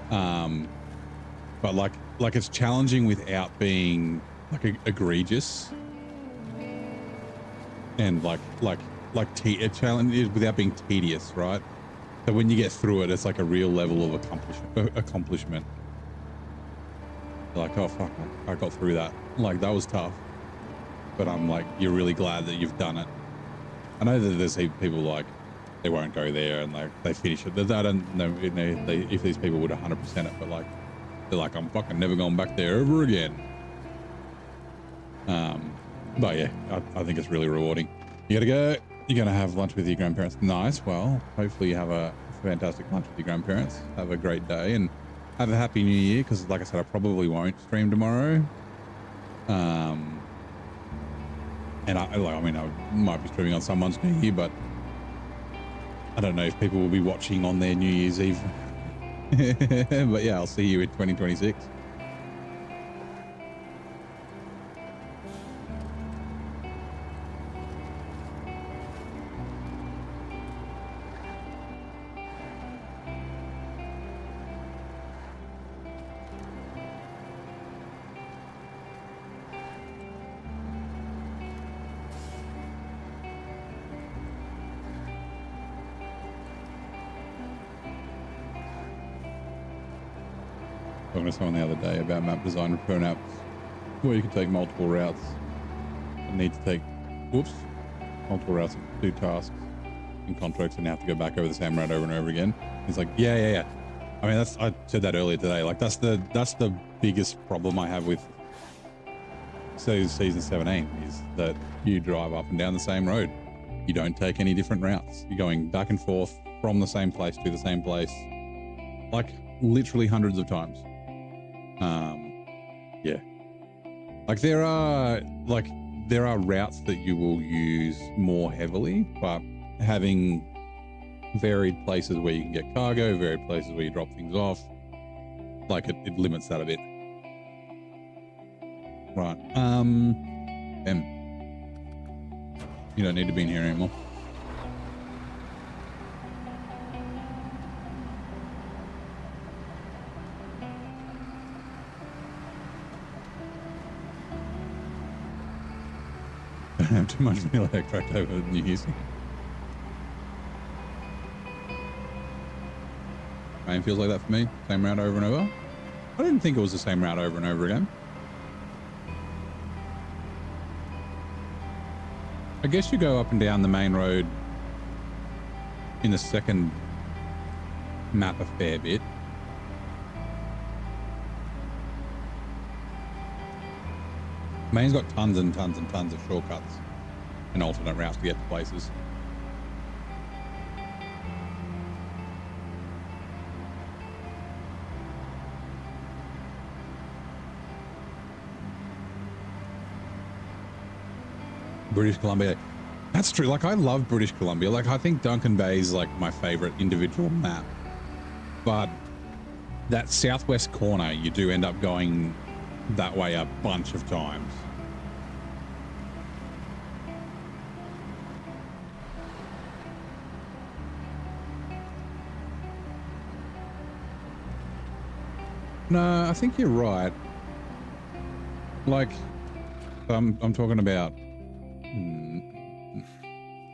But like it's challenging without being like egregious, and a challenge without being tedious, right? So when you get through it, it's like a real level of accomplishment. Like, oh fuck, I got through that. Like, that was tough, but I'm like, you're really glad that you've done it. I know that there's people like they won't go there and like they finish it. They don't know, you know, if these people would 100% it, but like they're like, I'm fucking never going back there ever again. But yeah, I think it's really rewarding. You gotta go. You're gonna have lunch with your grandparents. Nice. Well, hopefully you have a fantastic lunch with your grandparents. Have a great day and have a happy new year. Because like I said, I probably won't stream tomorrow. And I mean, I might be streaming on someone's New Year, but I don't know if people will be watching on their New Year's Eve. But yeah, I'll see you in 2026. Talking to someone the other day about map design for apps where you can take multiple routes and need to take multiple routes and do tasks in contracts and have to go back over the same route over and over again. He's like, yeah. I mean, I said that earlier today. Like that's the biggest problem I have with season 17 is that you drive up and down the same road. You don't take any different routes. You're going back and forth from the same place to the same place, like literally hundreds of times. Yeah, like there are routes that you will use more heavily, but having varied places where you can get cargo, varied places where you drop things off, like it limits that a bit. Right. M, you don't need to be in here anymore. Don't have too much melee extract over New Year's. It feels like that for me. Same route over and over. I didn't think it was the same route over and over again. I guess you go up and down the main road in the second map a fair bit. Main's got tons and tons and tons of shortcuts and alternate routes to get to places. British Columbia. That's true. Like, I love British Columbia. Like, I think Duncan Bay is like my favorite individual map. But that southwest corner, you do end up going that way a bunch of times. No, I think you're right. Like, I'm talking about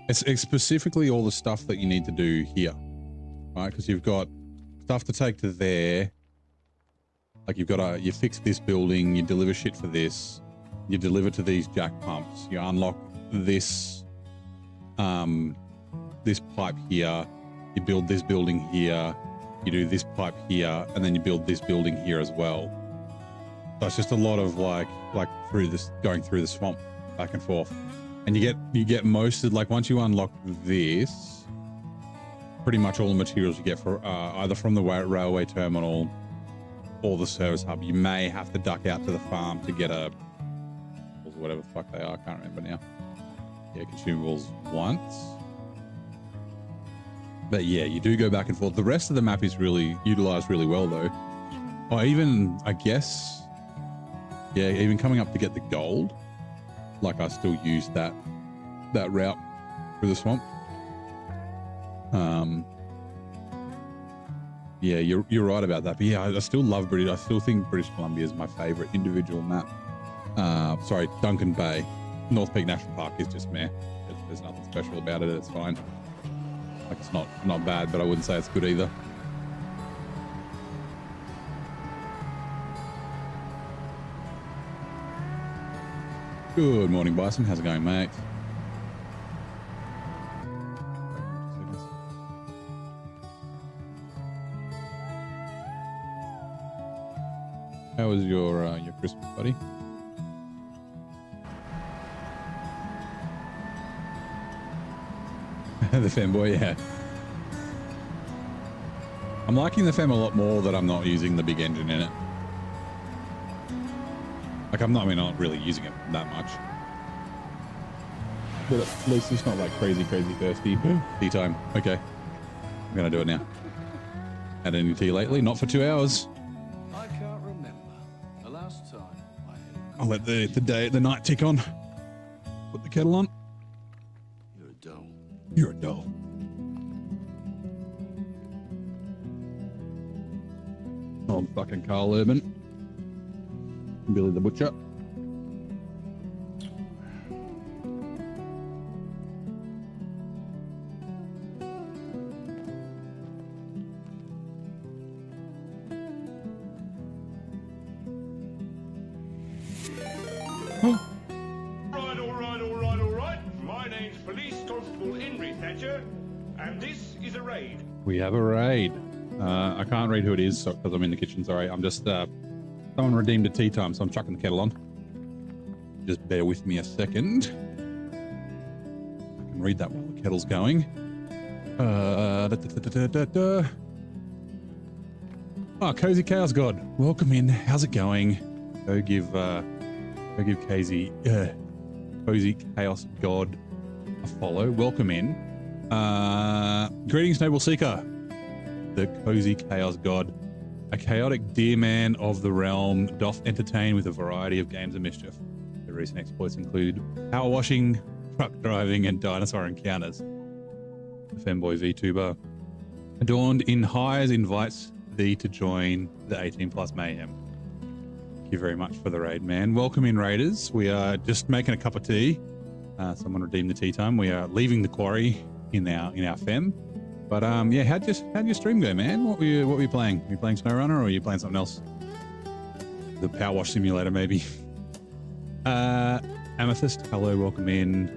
it's specifically all the stuff that you need to do here, right? Because you've got stuff to take to there. Like you fix this building, you deliver shit for this, you deliver to these jack pumps, you unlock this this pipe here, you build this building here, you do this pipe here, and then you build this building here as well. So it's just a lot of like through this, going through the swamp back and forth. And you get most of, like, once you unlock this, pretty much all the materials you get for either from the railway terminal or the service hub. You may have to duck out to the farm to get whatever the fuck they are. I can't remember now. Yeah, consumables once. But yeah, you do go back and forth. The rest of the map is really utilized really well though. Or even, I guess, yeah, even coming up to get the gold. Like, I still use that route through the swamp. Yeah, you're right about that. But yeah, I still love British. I still think British Columbia is my favorite individual map. Sorry, Duncan Bay. North Peak National Park is just meh. There's nothing special about it. It's fine. Like, it's not bad, but I wouldn't say it's good either. Good morning, Bison. How's it going, mate? How was your Christmas, buddy? The femboy, yeah. I'm liking the fem a lot more that I'm not using the big engine in it. Like, I'm not really using it that much. But at least it's not like crazy thirsty. Tea time. Okay. I'm gonna do it now. Had any tea lately? Not for 2 hours. I can't remember the last time I had. I'll let the night tick on. Put the kettle on. You're a doll. You're a doll. Old fucking Carl Urban. Billy the Butcher. All right. My name's Police Constable Henry Thatcher, and this is a raid. We have a raid. I can't read who it is because I'm in the kitchen. Sorry, I'm just someone redeemed a tea time, so I'm chucking the kettle on. Just bear with me a second. I can read that while the kettle's going. Oh, Cozy Chaos God, welcome in. How's it going? Go give Cozy Chaos God a follow. Welcome in. Greetings, Noble Seeker. The Cozy Chaos God, a chaotic deer man of the realm, doth entertain with a variety of games of mischief. The recent exploits include power washing, truck driving, and dinosaur encounters. The Femboy VTuber, adorned in highs, invites thee to join the 18+ mayhem. Thank you very much for the raid, man. Welcome in, raiders. We are just making a cup of tea. Someone redeemed the tea time. We are leaving the quarry in our fem. But yeah, how'd your stream go, man? What were you playing? Were you playing SnowRunner, or were you playing something else? The Power Wash Simulator, maybe. Amethyst, hello, welcome in.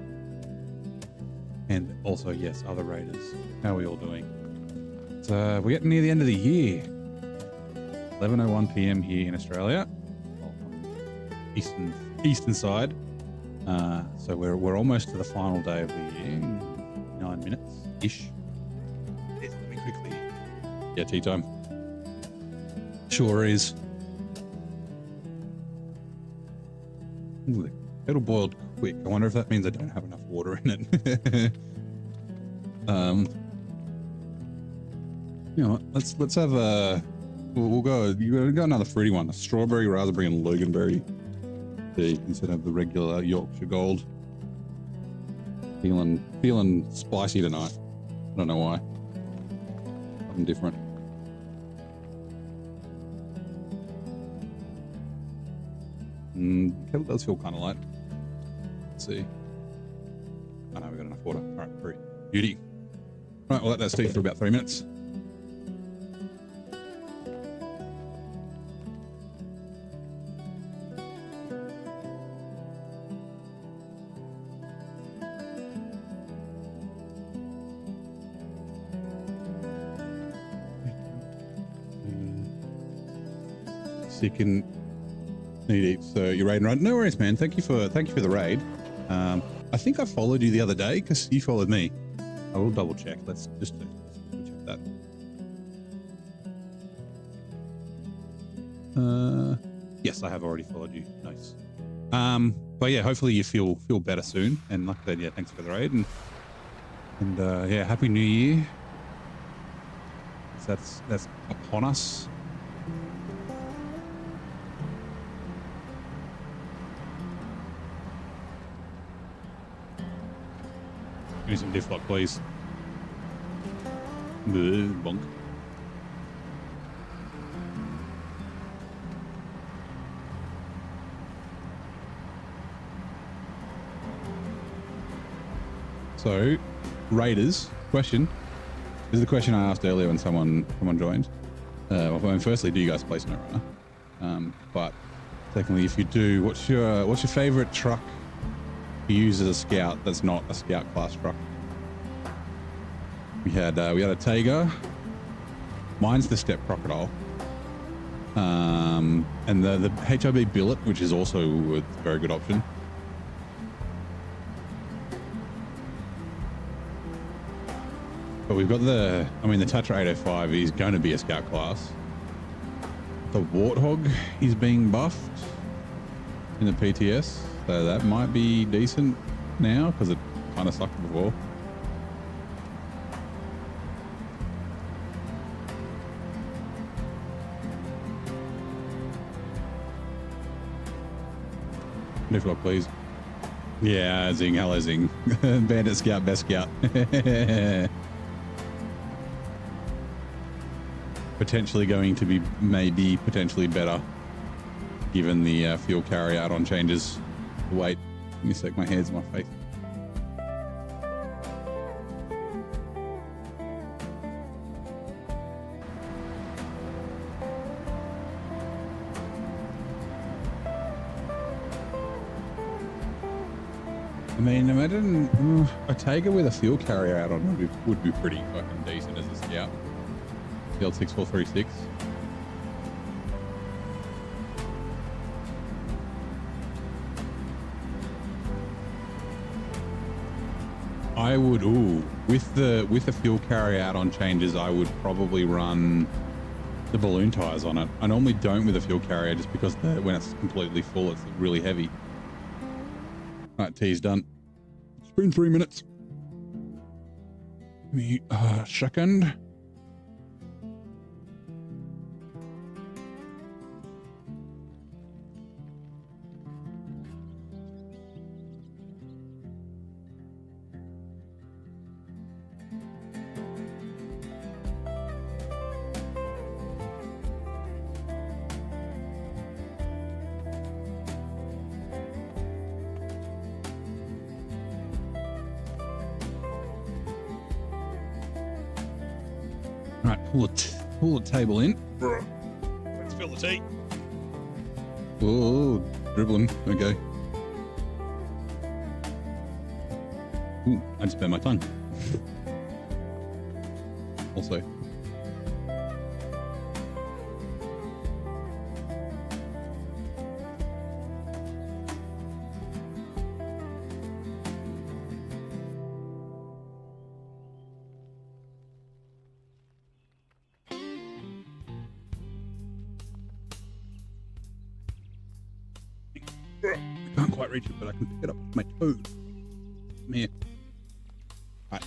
And also, yes, other raiders. How are we all doing? So we're getting near the end of the year. 11:01 p.m. here in Australia, eastern side. So we're almost to the final day of the year. 9 minutes ish. Quickly. Yeah, tea time. Sure is. Ooh, the kettle boiled quick. I wonder if that means I don't have enough water in it. You know what? Let's have a. We'll go. You got another fruity one: a strawberry, raspberry, and loganberry tea instead of the regular Yorkshire Gold. Feeling spicy tonight. I don't know why. Something different. Kettle does feel kind of light. Let's see. Oh no, we've got enough water. All right, free. Beauty. Right, we'll let that steep for about 3 minutes. Sick and need eat. So you're raiding right? No worries, man. Thank you for the raid. I think I followed you the other day because you followed me. I will double check. Let's just check that. Yes, I have already followed you. Nice. But yeah, hopefully you feel better soon. And like I said, yeah, thanks for the raid and yeah, happy New Year. That's upon us. Give me some diff lock, please. Bonk. So, Raiders, question. This is the question I asked earlier when someone joined. Well, firstly, do you guys play SnowRunner? But secondly, if you do, what's your favorite truck to use as a scout that's not a scout class truck? We had a Taiga. Mine's the Step Crocodile. And the HIB Billet, which is also a very good option. But we've got the Tatra 805 is going to be a scout class. The Warthog is being buffed in the PTS, so that might be decent now because it kind of sucked before. Lift lock, please. Yeah, Zing, hello Zing. Bandit Scout, best scout. Potentially going to be potentially better given the fuel carry out on changes. Wait, let me stick my hands in my face. I mean, imagine a Taiga with a fuel carrier out on would be pretty fucking decent as a scout. Field 6436. I would, with the fuel carrier out on changes, I would probably run the balloon tires on it. I normally don't with a fuel carrier just because when it's completely full, it's really heavy. All right, tea's done. It's been 3 minutes. Give me a second. Pull the table in. Let's fill the tea. Oh, dribbling. Okay. Ooh, I just burned my tongue. Also. I can't quite reach it, but I can pick it up with my toe. Come here. All right.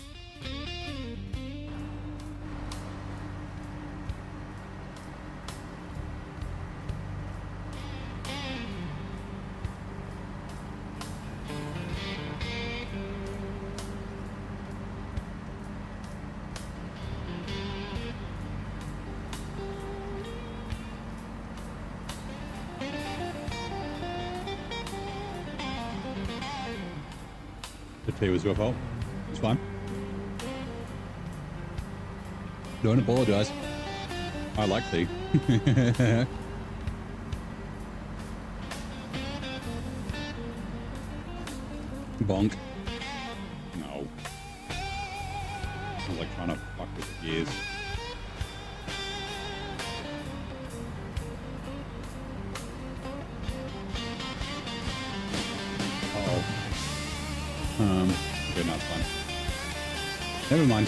The tea was your fault. It's fine. Don't apologize. I like tea. Bonk. No. I was like trying to fuck with the gears. Okay, no, it's fine. Never mind.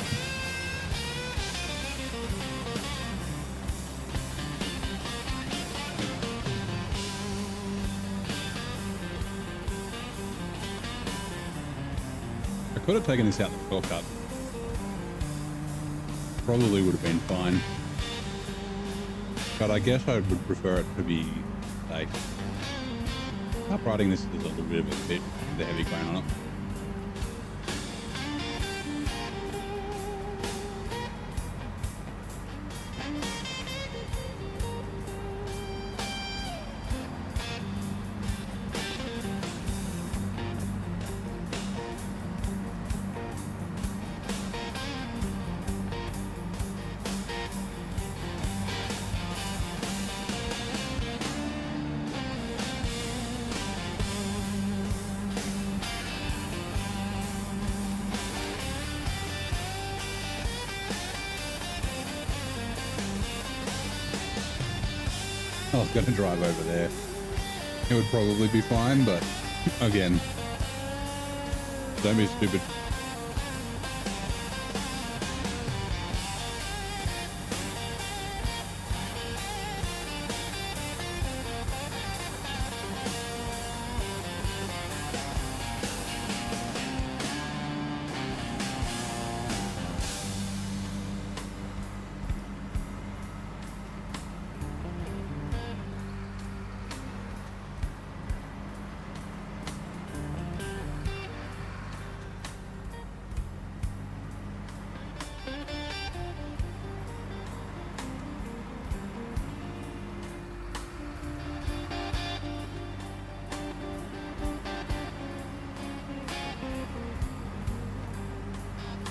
I could have taken this out in the shortcut. Probably would have been fine. But I guess I would prefer it to be safe. Uprighting this is a little bit of a bit, the heavy crane on it. I was going to drive over there. It would probably be fine, but again, don't be stupid.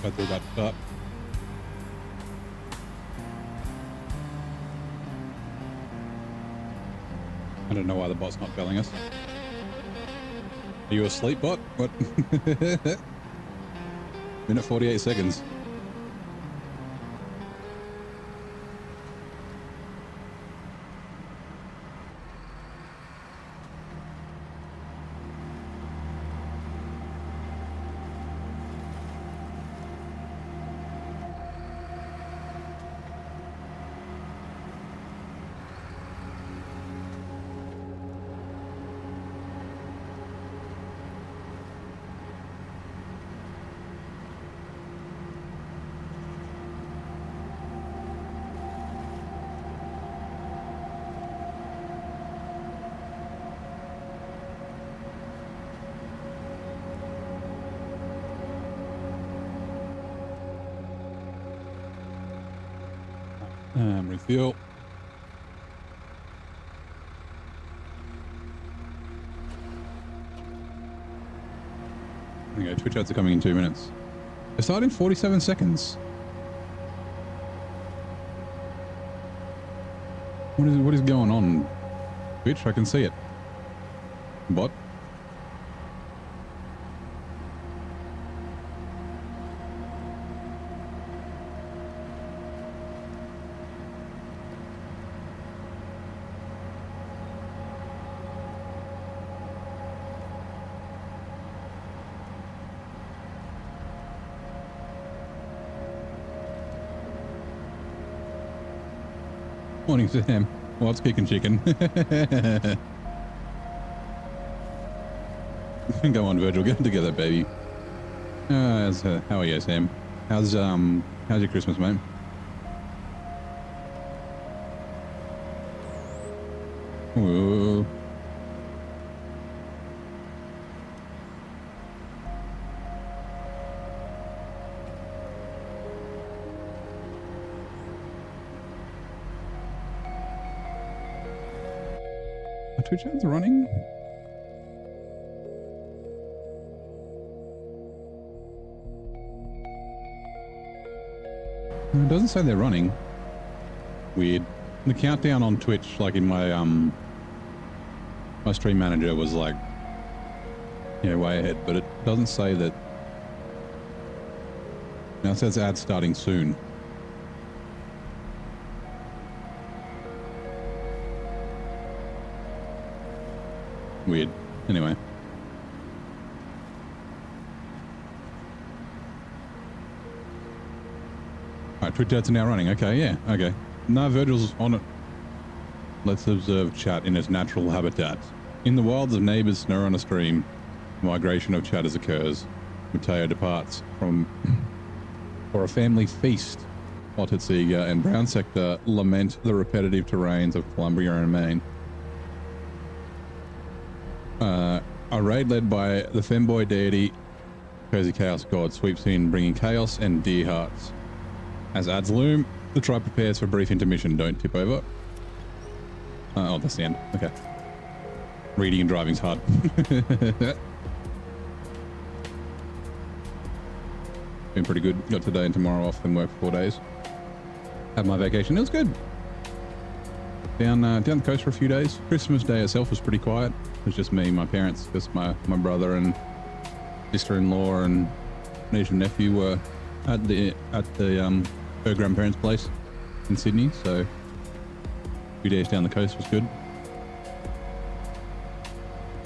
But they're about to start. I don't know why the bot's not telling us. Are you asleep, bot? What? Minute 48 seconds. Refuel. There you go. Twitch ads are coming in 2 minutes. They start in 47 seconds. What is going on? Twitch, I can see it. Bot. Morning, Sam. What's kicking chicken? Go on, Virgil. Get it together, baby. How are you, Sam? How's your Christmas, mate? Whoa. Twitch ads running? No, it doesn't say they're running. Weird. The countdown on Twitch, like in my my stream manager, was like, yeah, way ahead, but it doesn't say that. Now it says ads starting soon. Weird. Anyway. Alright, Twitch ads are now running. Okay, yeah, okay. No, Virgil's on it. Let's observe chat in its natural habitat. In the wilds of neighbors' SnowRunner stream, migration of chatters occurs. Mateo departs for a family feast. Otitsiga and Brown Sector lament the repetitive terrains of Columbia and Maine. A raid led by the femboy deity, Cozy Chaos God, sweeps in, bringing chaos and deer hearts. As ads loom, the tribe prepares for brief intermission. Don't tip over. Oh, that's the end. Okay. Reading and driving's hard. Been pretty good. Got today and tomorrow off and work 4 days. Had my vacation. It was good. Down the coast for a few days. Christmas Day itself was pretty quiet. It was just me, my parents, just my brother and sister-in-law and niece and nephew were at her grandparents' place in Sydney. So few days down the coast was good.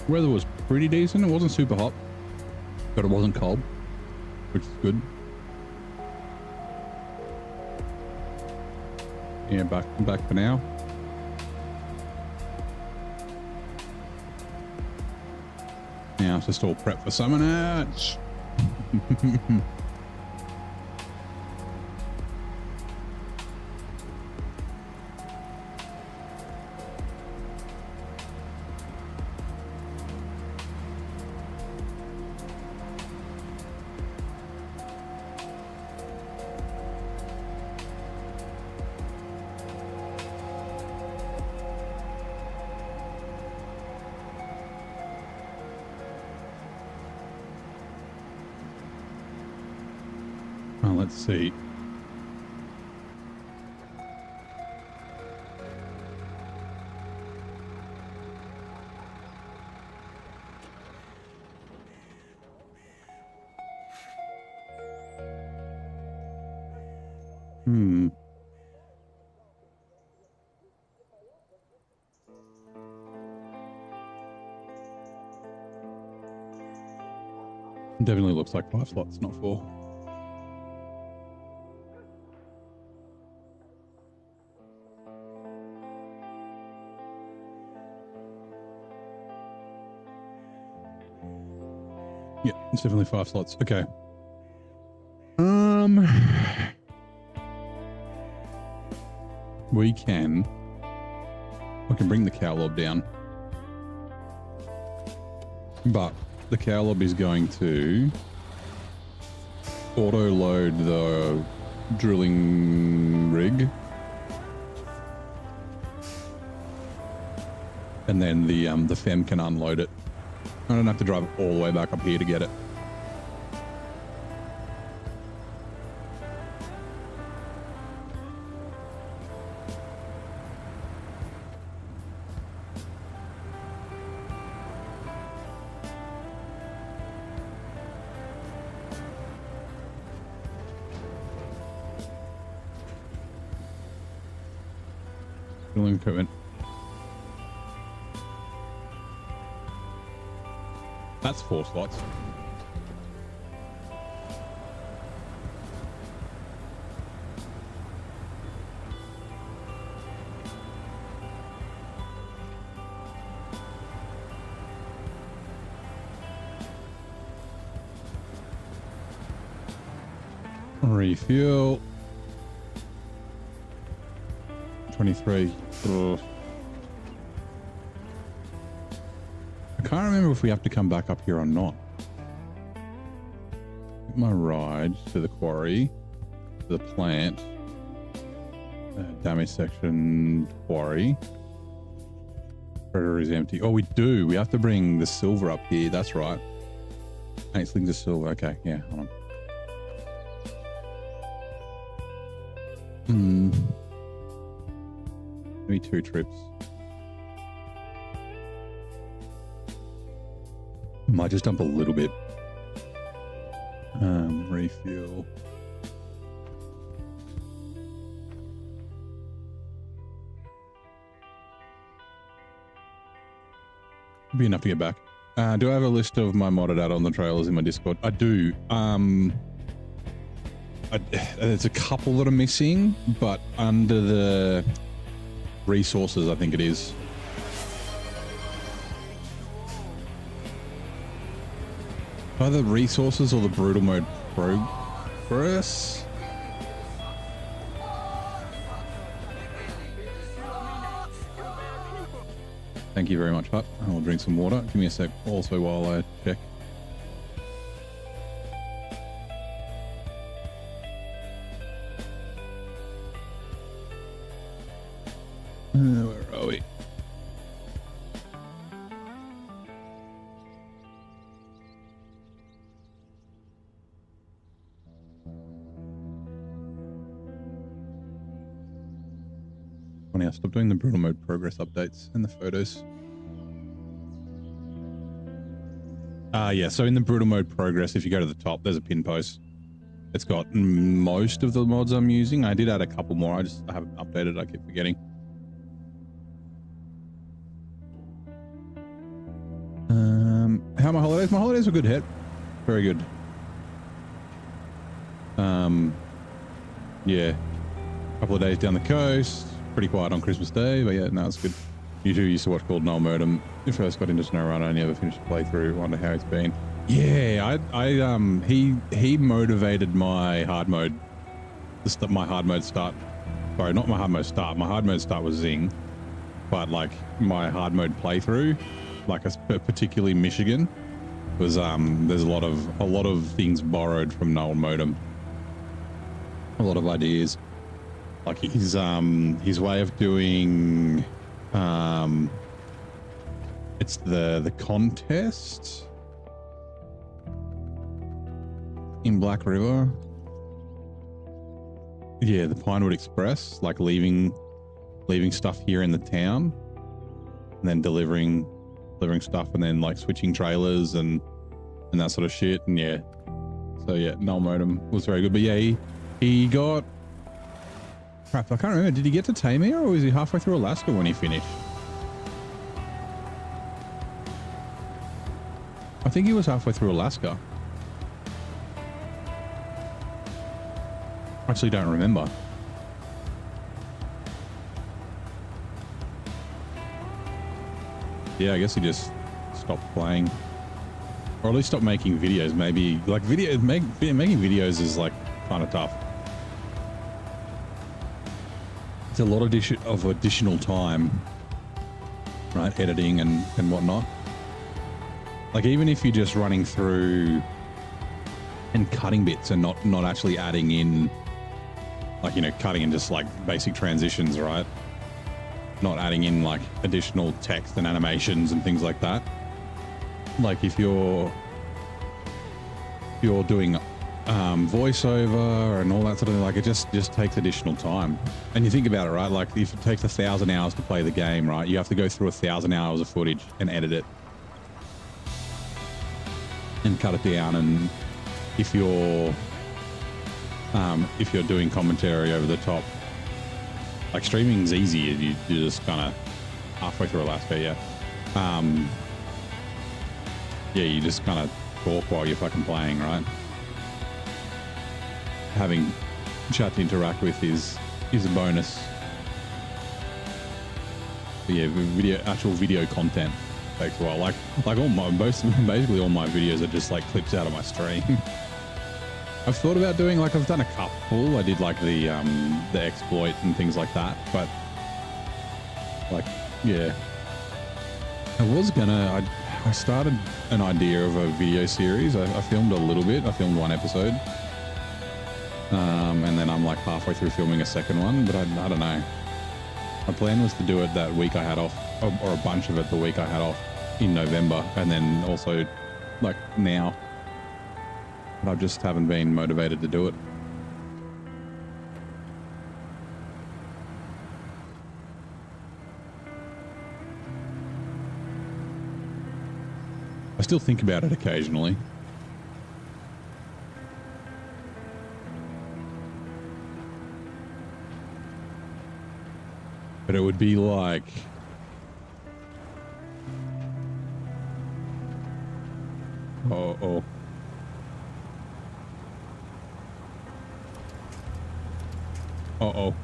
Weather was pretty decent. It wasn't super hot, but it wasn't cold, which is good. Yeah, back for now. Now it's just all prep for summer natch. Well, let's see. Definitely looks like 5 slots, not 4. Yeah, it's definitely 5 slots. Okay. We can bring the cow lob down, but the cow lob is going to auto load the drilling rig, and then the fem can unload it. I don't have to drive all the way back up here to get it. Drilling equipment. That's 4 slots. Refuel. 23. Ugh. I can't remember if we have to come back up here or not. My ride to the quarry, to the plant, damage section, quarry. Predator is empty. Oh, we do. We have to bring the silver up here. That's right. 8 slings of silver. Okay, yeah, hold on. Maybe 2 trips. Might just dump a little bit. Refuel. Be enough to get back. Do I have a list of my modded add-on the trailers in my Discord? I do. There's a couple that are missing, but under the resources, I think it is. Either resources or the brutal mode progress. Thank you very much, Hut. I'll drink some water. Give me a sec also while I check. Where are we? Funny, I stopped doing the brutal mode progress updates and the photos. Yeah, so in the brutal mode progress, if you go to the top, there's a pin post. It's got most of the mods I'm using. I did add a couple more. I haven't updated. I keep forgetting. How are my holidays? My holidays were good, hit. Very good. Yeah. A couple of days down the coast. Pretty quiet on Christmas Day, but yeah, no, it's good. You two used to watch called Noel Modem. You first got into SnowRunner and never finished the playthrough. Wonder how it's been. Yeah, he motivated my hard mode. My hard mode start. Sorry, not my hard mode start. My hard mode start was Zing, but like my hard mode playthrough, like particularly Michigan, was there's a lot of things borrowed from Noel Modem. A lot of ideas, like his way of doing. It's the contest in Black River. Yeah, the Pinewood Express, like leaving stuff here in the town and then delivering stuff and then like switching trailers and that sort of shit. And yeah, so yeah, Noel Modem was very good. But yeah, he got crap. I can't remember. Did he get to Tamir or was he halfway through Alaska when he finished? I think he was halfway through Alaska. Actually don't remember. Yeah, I guess he just stopped playing, or at least stopped making videos. Maybe like making videos is like kind of tough. It's a lot of additional time, right? Editing and whatnot. Like even if you're just running through and cutting bits and not actually adding in, like, you know, cutting in just like basic transitions, right? Not adding in like additional text and animations and things like that. Like if you're doing voiceover and all that sort of thing, like it just takes additional time. And you think about it, right? Like if it takes 1,000 hours to play the game, right? You have to go through 1,000 hours of footage and edit it and cut it down. And if you're doing commentary over the top, like streaming's easy. You just kind of halfway through Alaska, yeah. Yeah, you just kind of talk while you're fucking playing, right? Having chat to interact with is a bonus. But yeah, actual video content takes a while. Like basically all my videos are just like clips out of my stream. I've thought about doing, like, I've done a couple. I did like the exploit and things like that, but like, yeah, I started an idea of a video series. I filmed a little bit. I filmed one episode, and then I'm like halfway through filming a second one, but I don't know. My plan was to do it that week I had off, or a bunch of it the week I had off in November, and then also like now. But I just haven't been motivated to do it. I still think about it occasionally. But it would be like... Uh-oh. Uh-oh.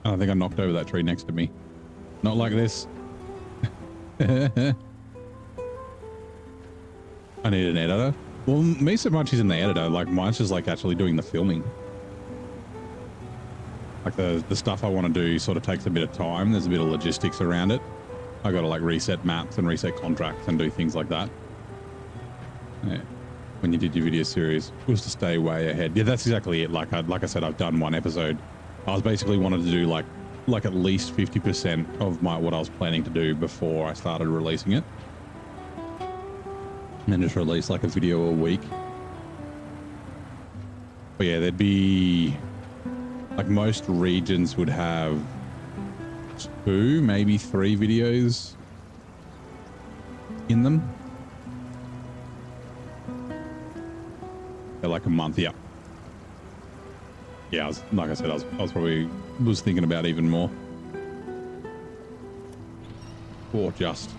I think I knocked over that tree next to me. Not like this. I need an editor. Well, me so much is in the editor. Like mine's just like actually doing the filming. Like the stuff I want to do sort of takes a bit of time. There's a bit of logistics around it. I got to like reset maps and reset contracts and do things like that. Yeah. When you did your video series, it was to stay way ahead. Yeah, that's exactly it. Like I said, I've done one episode. I was basically wanted to do like at least 50% of what I was planning to do before I started releasing it. And then just release like a video a week. But yeah, there'd be like most regions would have 2, maybe 3 videos in them. Like a month, yeah. Yeah, like I said, I was probably thinking about even more. Or just.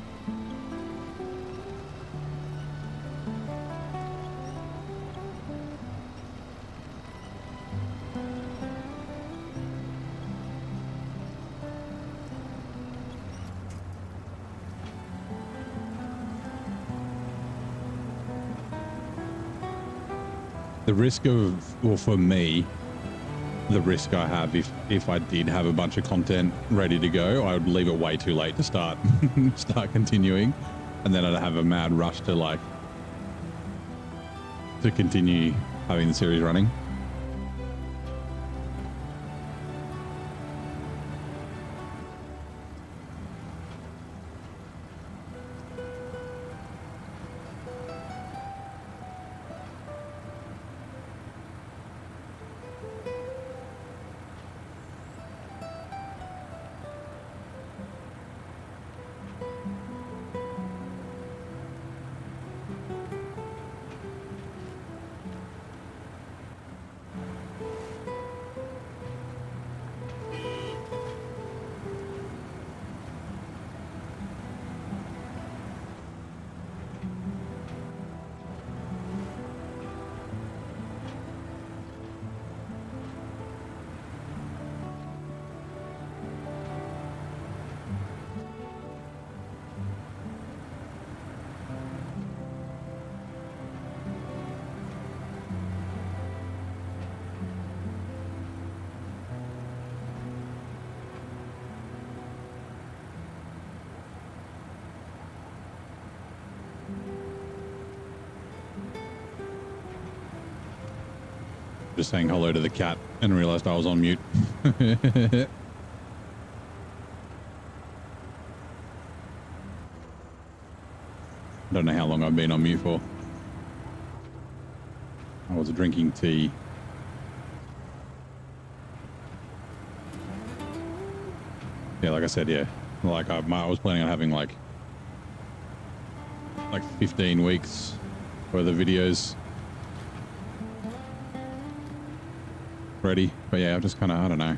The risk of, well, for me, the risk I have if I did have a bunch of content ready to go, I would leave it way too late to start start continuing, and then I'd have a mad rush to like to continue having the series running. Just saying hello to the cat and realized I was on mute. Don't know how long I've been on mute for. I was drinking tea. Yeah, like I said, yeah. Like I was planning on having like 15 weeks worth of videos ready. But yeah, I'm just kind of, I don't know.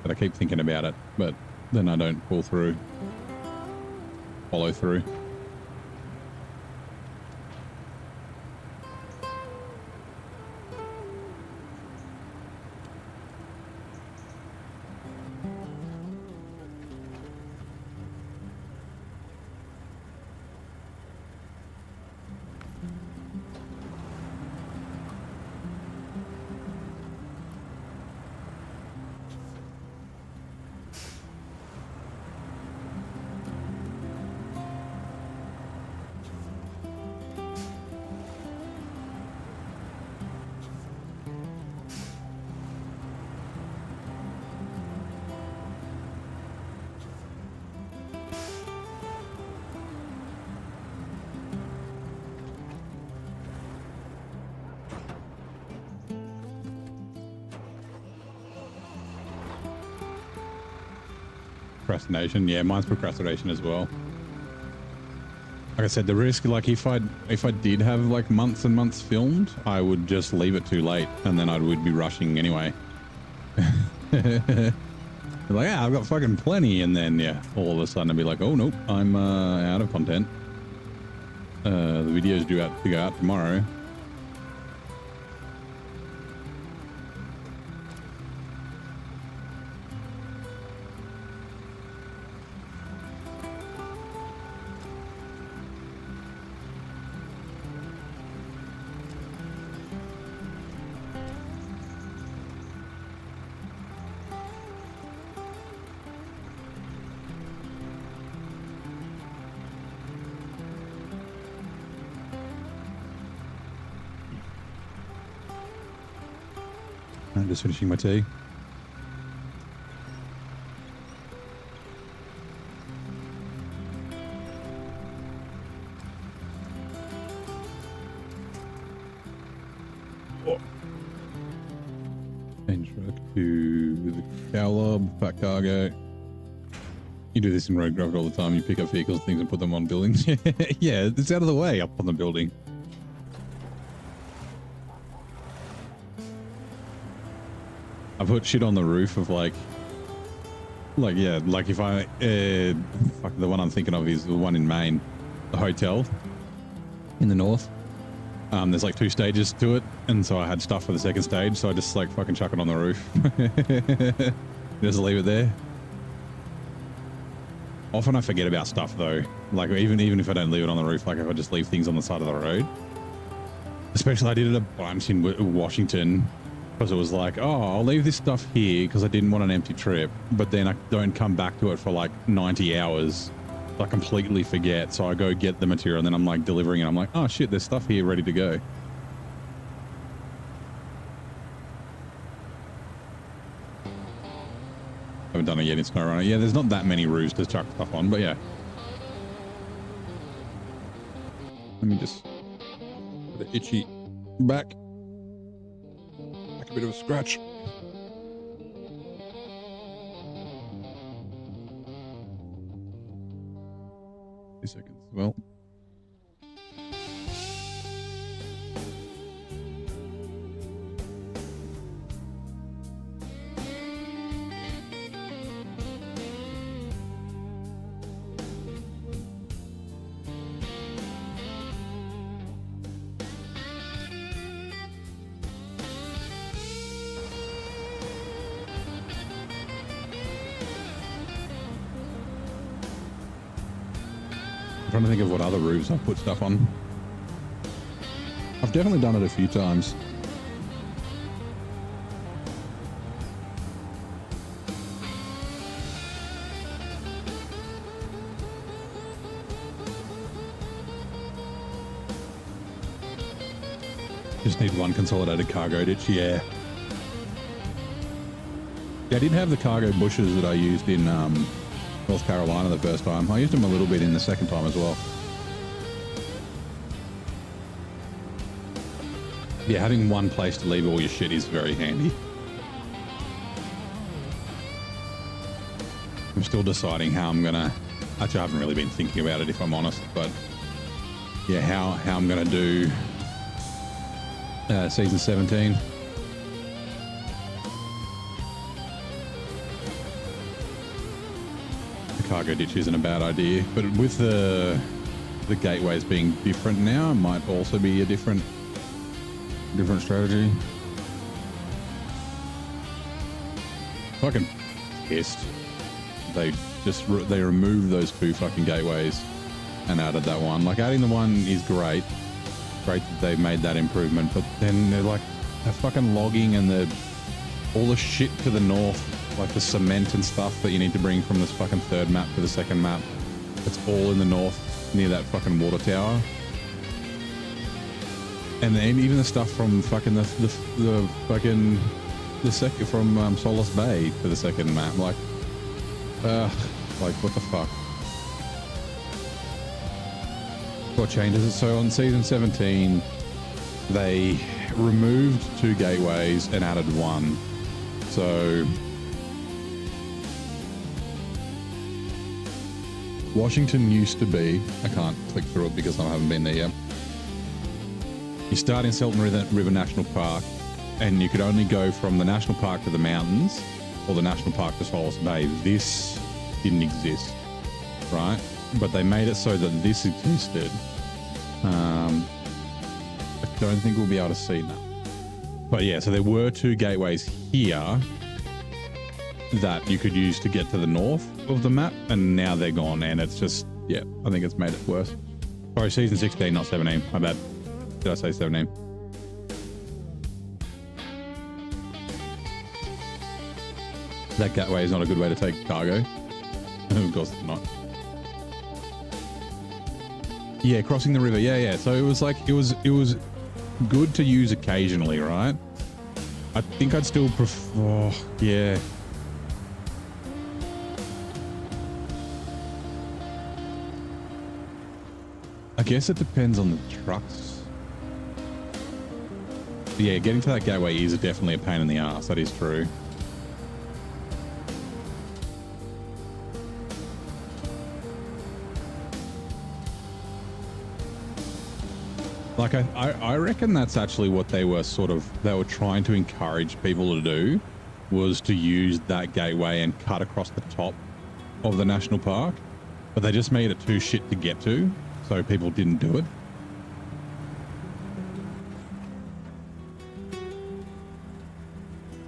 But I keep thinking about it, but then I don't follow through. Procrastination, yeah, mine's procrastination as well. Like I said, the risk, like if I did have like months and months filmed, I would just leave it too late, and then I would be rushing anyway. Like, yeah, I've got fucking plenty, and then yeah, all of a sudden I'd be like, oh nope, I'm out of content. The video's due to go out tomorrow. I'm just finishing my tea. Oh. Change truck to the Cowlob, fat cargo. You do this in road graphic all the time. You pick up vehicles and things and put them on buildings. Yeah, it's out of the way up on the building. I put shit on the roof of like Like, yeah, like if I, fuck, the one I'm thinking of is the one in Maine, the hotel in the north. There's like 2 stages to it, and so I had stuff for the second stage, so I just like fucking chuck it on the roof. Just leave it there. Often I forget about stuff though, like even if I don't leave it on the roof, like if I just leave things on the side of the road. Especially I did it a bunch in Washington, because it was like, oh, I'll leave this stuff here because I didn't want an empty trip, but then I don't come back to it for like 90 hours. I completely forget, so I go get the material and then I'm like delivering it. I'm like, oh shit, there's stuff here ready to go. Haven't done it yet in SnowRunner. Yeah, there's not that many roofs to chuck stuff on, but yeah. Let me just put an itchy back. Like a bit of a scratch. Seconds. Well, trying to think of what other roofs I've put stuff on. I've definitely done it a few times. Just need one consolidated cargo ditch, yeah. Yeah, I did have the cargo bushes that I used in North Carolina the first time. I used them a little bit in the second time as well. Yeah, having one place to leave all your shit is very handy. I'm still deciding how I'm gonna... Actually, I haven't really been thinking about it, if I'm honest, but yeah, how I'm gonna do season 17. Cargo ditch isn't a bad idea, but with the gateways being different now, it might also be a different strategy. Fucking pissed. They removed those 2 fucking gateways and added that one. Like, adding the one is great that they made that improvement, but then they're like, the fucking logging and all the shit to the north, like the cement and stuff that you need to bring from this fucking 3rd map to the 2nd map. It's all in the north near that fucking water tower. And then even the stuff from fucking the second from Solace Bay to the 2nd map. Like what the fuck? What changes it? So on season 17, they removed 2 gateways and added 1. So Washington used to be, I can't click through it because I haven't been there yet. You start in Selton River National Park, and you could only go from the national park to the mountains or the national park to Solace Bay. This didn't exist, right? But they made it so that this existed. I don't think we'll be able to see that. But yeah, so there were 2 gateways here that you could use to get to the north of the map, and now they're gone, and it's just, yeah, I think it's made it worse. Sorry, season 16, not 17. My bad. Did I say 17? That gateway is not a good way to take cargo. Of course it's not. Yeah, crossing the river. Yeah. So it was like, it was good to use occasionally, right? I think I'd still prefer, oh, yeah. I guess it depends on the trucks. But yeah, getting to that gateway is definitely a pain in the ass. That is true. Like, I reckon that's actually what they were trying to encourage people to do, was to use that gateway and cut across the top of the national park, but they just made it too shit to get to, so people didn't do it.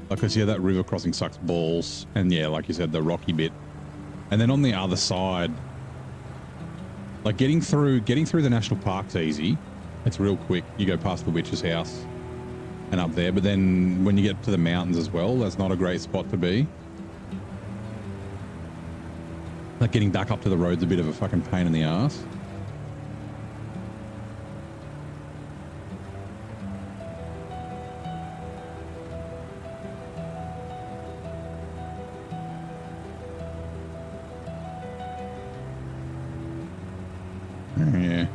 Like, 'cause yeah, that river crossing sucks balls, and yeah, like you said, the rocky bit, and then on the other side, like getting through the national park's easy. It's real quick. You go past the witch's house and up there, but then when you get to the mountains as well, that's not a great spot to be. Like getting back up to the road's a bit of a fucking pain in the ass. Yeah.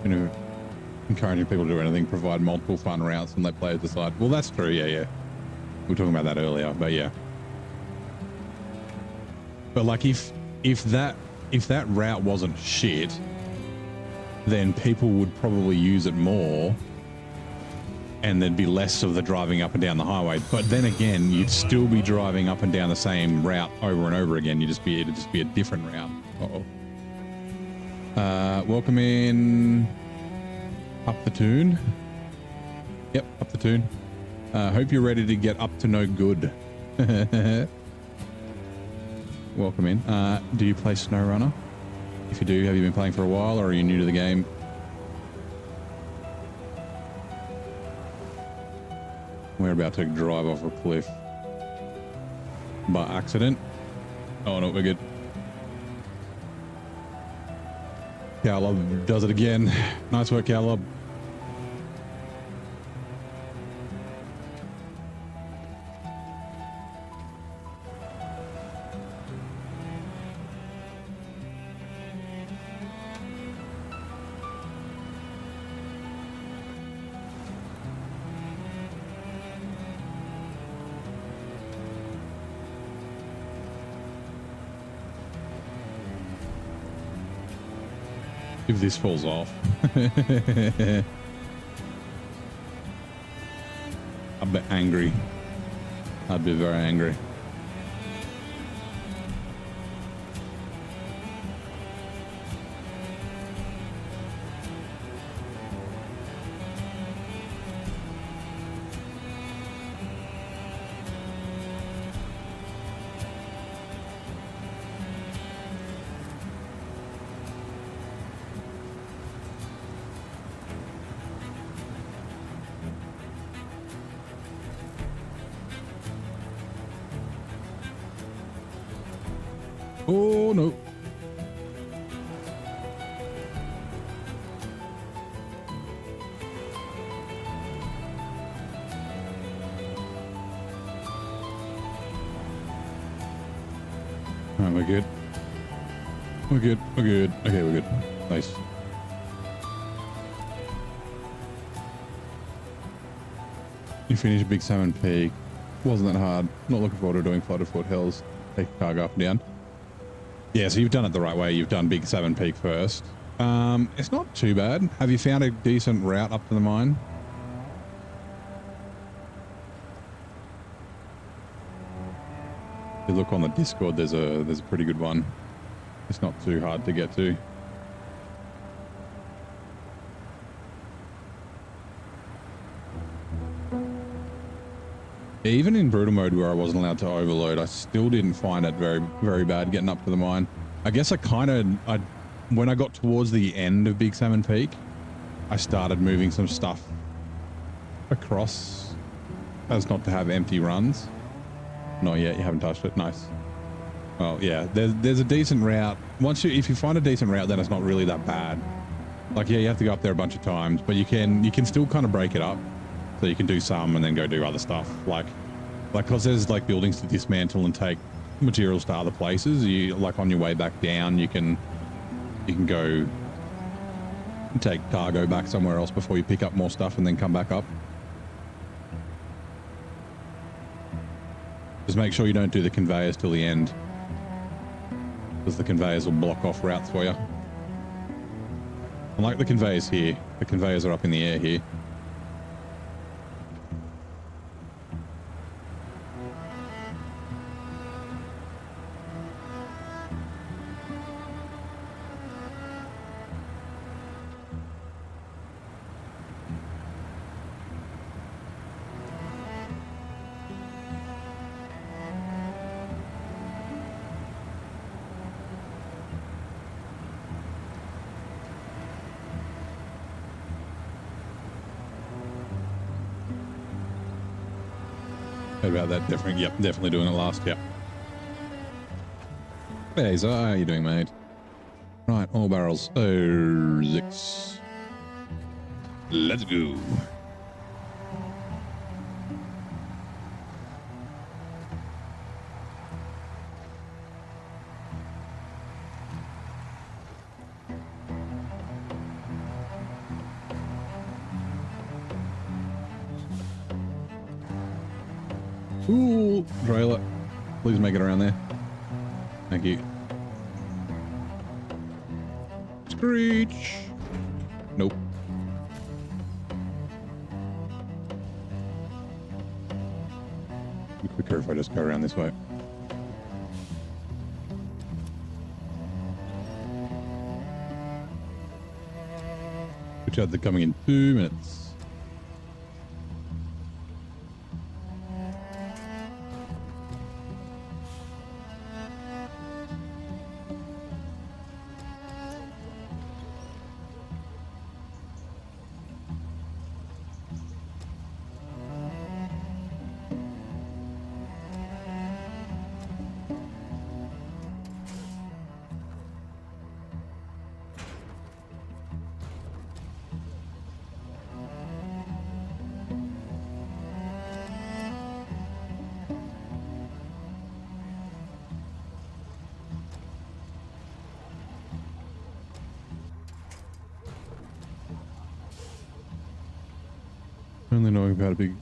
You know, encouraging people to do anything, provide multiple fun routes and let players decide. Well, that's true. Yeah, yeah. We were talking about that earlier, but yeah. But like if that route wasn't shit, then people would probably use it more and there'd be less of the driving up and down the highway. But then again, you'd still be driving up and down the same route over and over again. It'd just be a different route. Uh-oh. Welcome in up the tune. Yep, up the tune. Hope you're ready to get up to no good. Welcome in. Do you play SnowRunner? If you do, have you been playing for a while or are you new to the game? We're about to drive off a cliff by accident. Oh no, we're good. Caleb does it again. Nice work, Caleb. If this falls off. I'd be angry. I'd be very angry. Oh no. Oh, we're good. We're good. We're good. Okay, we're good. Nice. You finished Big Salmon Peak. Wasn't that hard. Not looking forward to doing Flooded Foothills. Take a cargo up and down. Yeah, so you've done it the right way. You've done Big Salmon Peak first. It's not too bad. Have you found a decent route up to the mine? If you look on the Discord, there's a pretty good one. It's not too hard to get to. Even in brutal mode where I wasn't allowed to overload, I still didn't find it very, very bad getting up to the mine. I guess when I got towards the end of Big Salmon Peak, I started moving some stuff across as not to have empty runs. Not yet, you haven't touched it. Nice. Well, yeah, there's a decent route. If you find a decent route, then it's not really that bad. Like, yeah, you have to go up there a bunch of times, but you can still kind of break it up. So you can do some and then go do other stuff. Like, cause there's like buildings to dismantle and take materials to other places. You like on your way back down, you can go take cargo back somewhere else before you pick up more stuff and then come back up. Just make sure you don't do the conveyors till the end, because the conveyors will block off routes for you. Unlike the conveyors here, the conveyors are up in the air here. Heard about that. Definitely, yep, definitely doing it last. Yep. Hey, so how are you doing, mate? Right, all barrels. Oh, 6. Let's go. Ooh, trailer. Please make it around there. Thank you. Screech. Nope. Be quicker if I just go around this way. Which are coming in 2 minutes. Only knowing about a big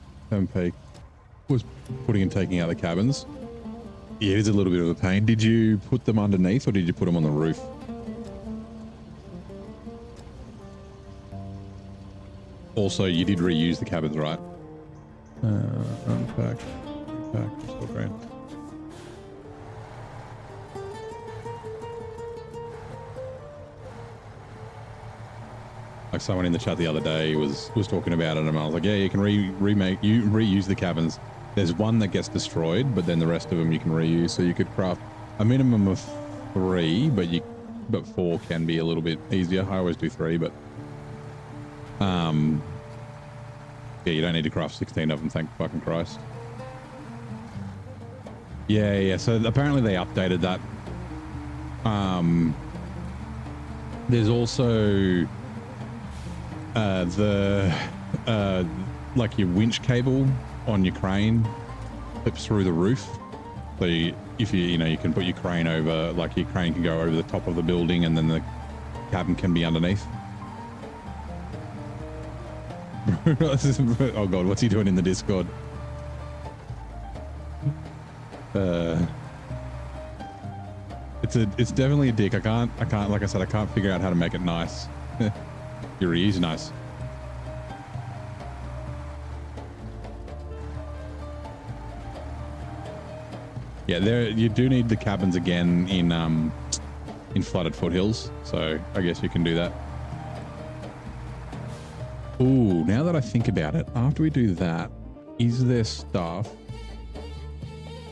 pay was putting and taking out the cabins. Yeah, it is a little bit of a pain. Did you put them underneath or did you put them on the roof? Also, you did reuse the cabins, right? Unpack, still great. Like someone in the chat the other day was talking about it, and I was like, yeah, you can reuse the cabins. There's one that gets destroyed, but then the rest of them you can reuse. So you could craft a minimum of 3, but 4 can be a little bit easier. I always do 3, but yeah, you don't need to craft 16 of them. Thank fucking Christ. Yeah. So apparently they updated that. There's also like your winch cable on your crane clips through the roof. So if you can put your crane over, like your crane can go over the top of the building and then the cabin can be underneath. Oh god, what's he doing in the Discord? It's definitely a dick. I can't like I said, I can't figure out how to make it nice. Your reuse nice. Yeah, you do need the cabins again in flooded foothills, so I guess you can do that. Ooh, now that I think about it, after we do that, is there stuff?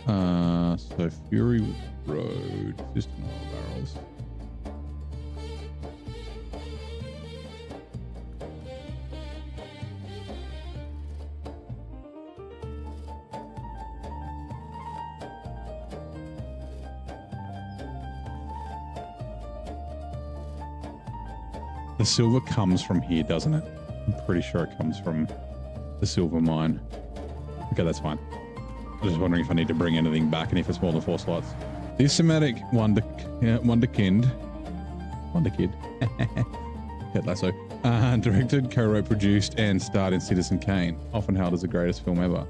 So Fury Road, system oil barrels. The silver comes from here, doesn't it? I'm pretty sure it comes from the silver mine. Okay, that's fine. I'm just wondering if I need to bring anything back and if it's more than 4 slots. The Semitic Wonderkid. Ted Lasso. Directed, co-wrote, produced, and starred in Citizen Kane. Often hailed as the greatest film ever.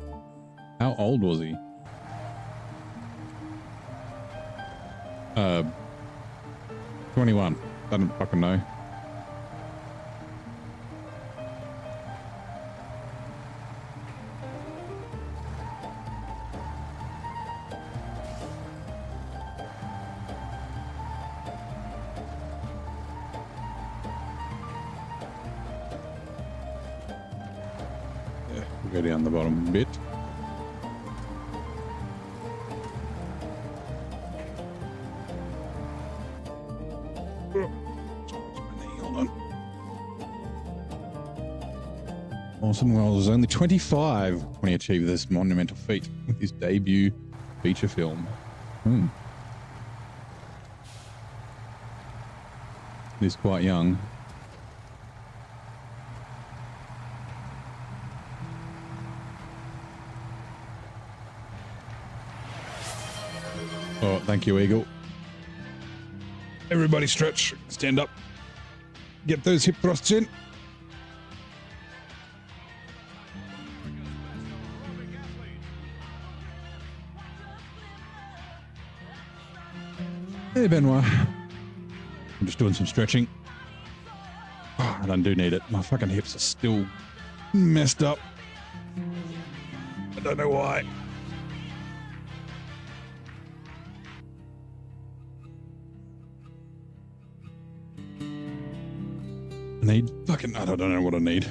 How old was he? 21. I don't fucking know. Go down the bottom a bit. Hold on. Orson Welles is only 25 when he achieved this monumental feat with his debut feature film. He's quite young. Oh, thank you, Eagle. Everybody stretch. Stand up. Get those hip thrusts in. Hey, Benoit. I'm just doing some stretching. Oh, and I do need it. My fucking hips are still messed up. I don't know why. I need fucking, I don't know what I need.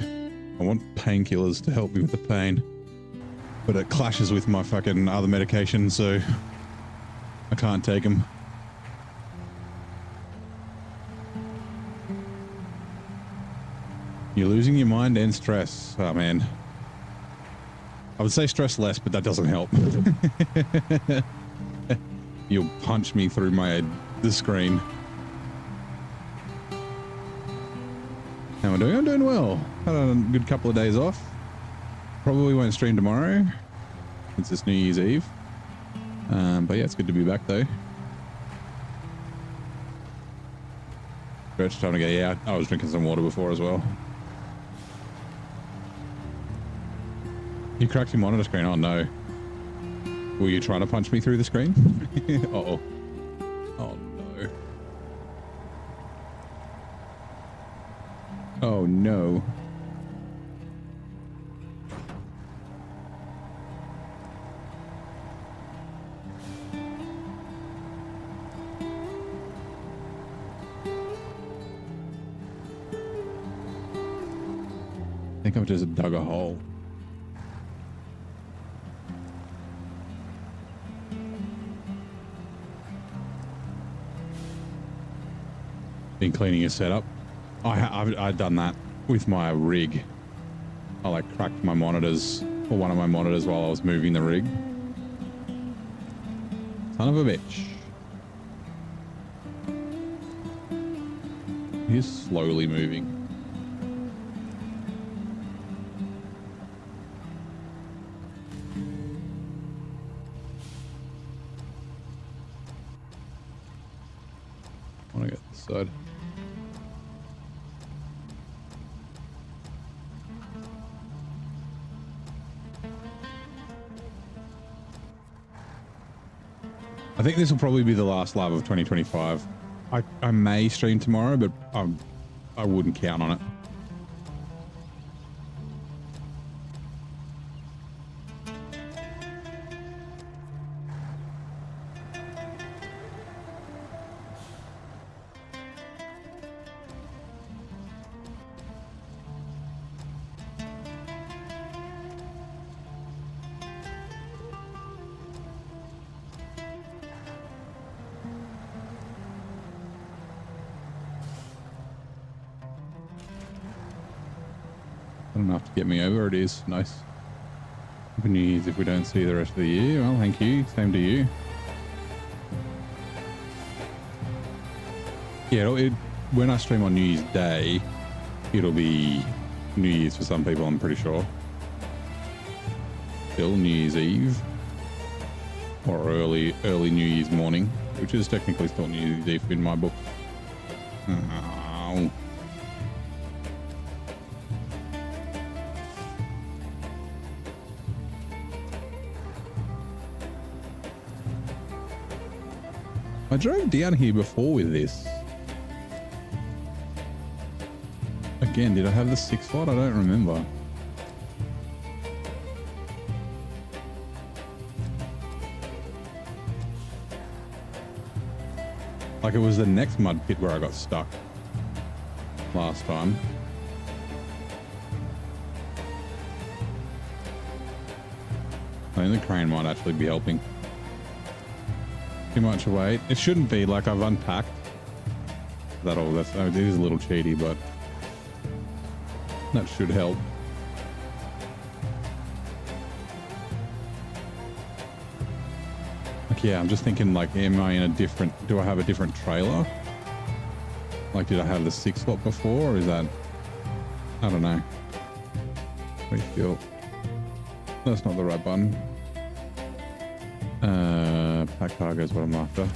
I want painkillers to help me with the pain, but it clashes with my fucking other medication, so I can't take them. You're losing your mind and stress. Oh man. I would say stress less, but that doesn't help. You'll punch me through the screen. How am I doing? I'm doing well. Had a good couple of days off. Probably won't stream tomorrow since it's New Year's Eve. But yeah, it's good to be back though. Stretch time to go. Yeah, I was drinking some water before as well. You cracked your monitor screen? Oh no. Were you trying to punch me through the screen? Uh-oh. Oh no. Oh no. I think I've just dug a hole. Been cleaning your setup. I've done that with my rig. I like cracked my monitors, or one of my monitors, while I was moving the rig. Son of a bitch. He's slowly moving. I want to get this side. I think this will probably be the last live of 2025. I may stream tomorrow, but I wouldn't count on it. Enough to get me over. It is nice. Happy New Year's if we don't see you the rest of the year. Well, thank you. Same to you. Yeah, when I stream on New Year's Day, it'll be New Year's for some people, I'm pretty sure. Still New Year's Eve. Or early New Year's morning, which is technically still New Year's Eve in my book. Oh. I drove down here before with this. Again, did I have the 6 slot? I don't remember. Like it was the next mud pit where I got stuck last time. I think the crane might actually be helping. Too much weight. It shouldn't be. Like I've unpacked that all. It is a little cheaty, but that should help. like, yeah, I'm just thinking like, am I in a different, do I have a different trailer? Like, did I have the 6 slot before, or is that, I don't know. Refuel. That's not the right button. Pack cargo is what I'm after.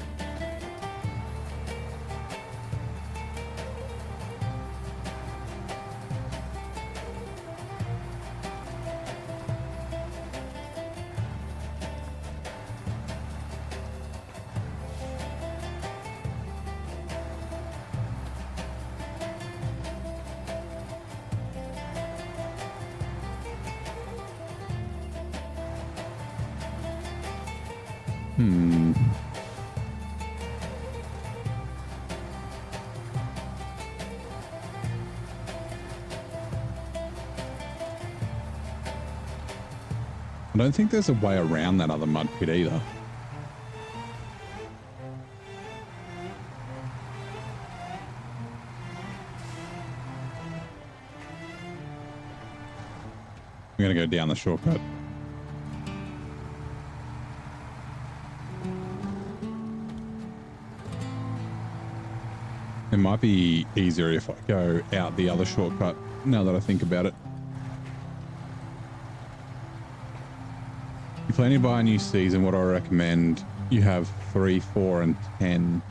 I don't think there's a way around that other mud pit either. I'm going to go down the shortcut. It might be easier if I go out the other shortcut, now that I think about it. If you're planning to buy a new season, what I recommend, you have 3, 4, and 10.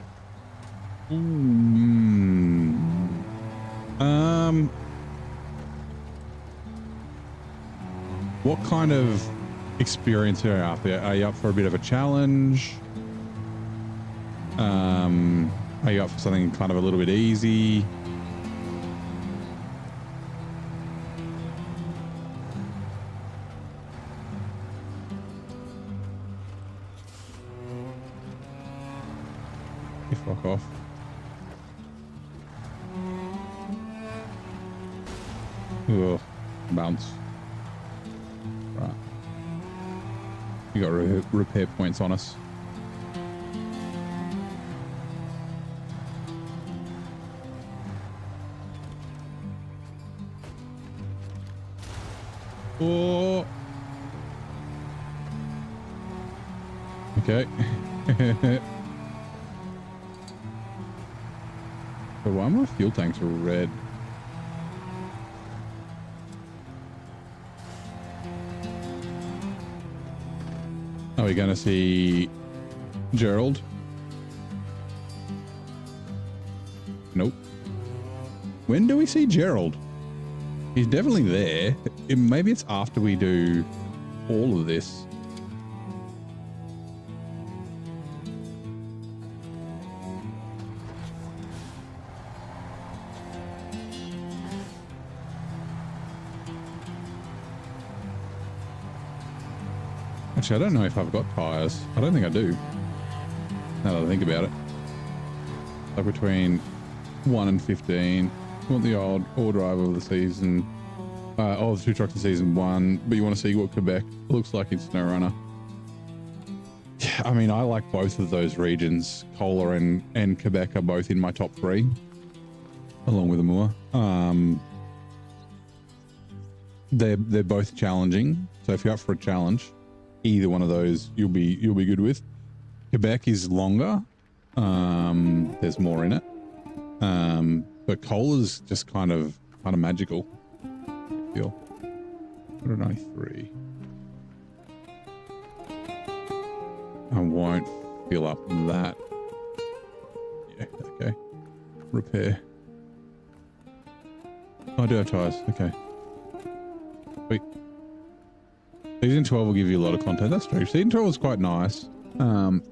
What kind of experience are you after? Are you up for a bit of a challenge? Are you up for something kind of a little bit easy? You fuck off. Ugh, bounce. Right. You got repair points on us. Oh. Okay. So why are my fuel tanks red? Are we going to see Gerald? Nope. When do we see Gerald? He's definitely there. Maybe it's after we do all of this. Actually, I don't know if I've got tires. I don't think I do. Now that I think about it. Like between 1 and 15. You want the old all driver of the season. The 2 trucks in season 1, but you want to see what Quebec looks like in SnowRunner. Yeah, I mean, I like both of those regions. Cola and Quebec are both in my top 3, along with Amur. They're both challenging. So if you're up for a challenge, either one of those you'll be good with. Quebec is longer. There's more in it. But Cola's just kind of magical. I feel 193. I won't fill up that. Yeah, okay. Repair. Oh, I do have tires. Okay. Sweet. Season 12 will give you a lot of content. That's true. Season 12 was quite nice.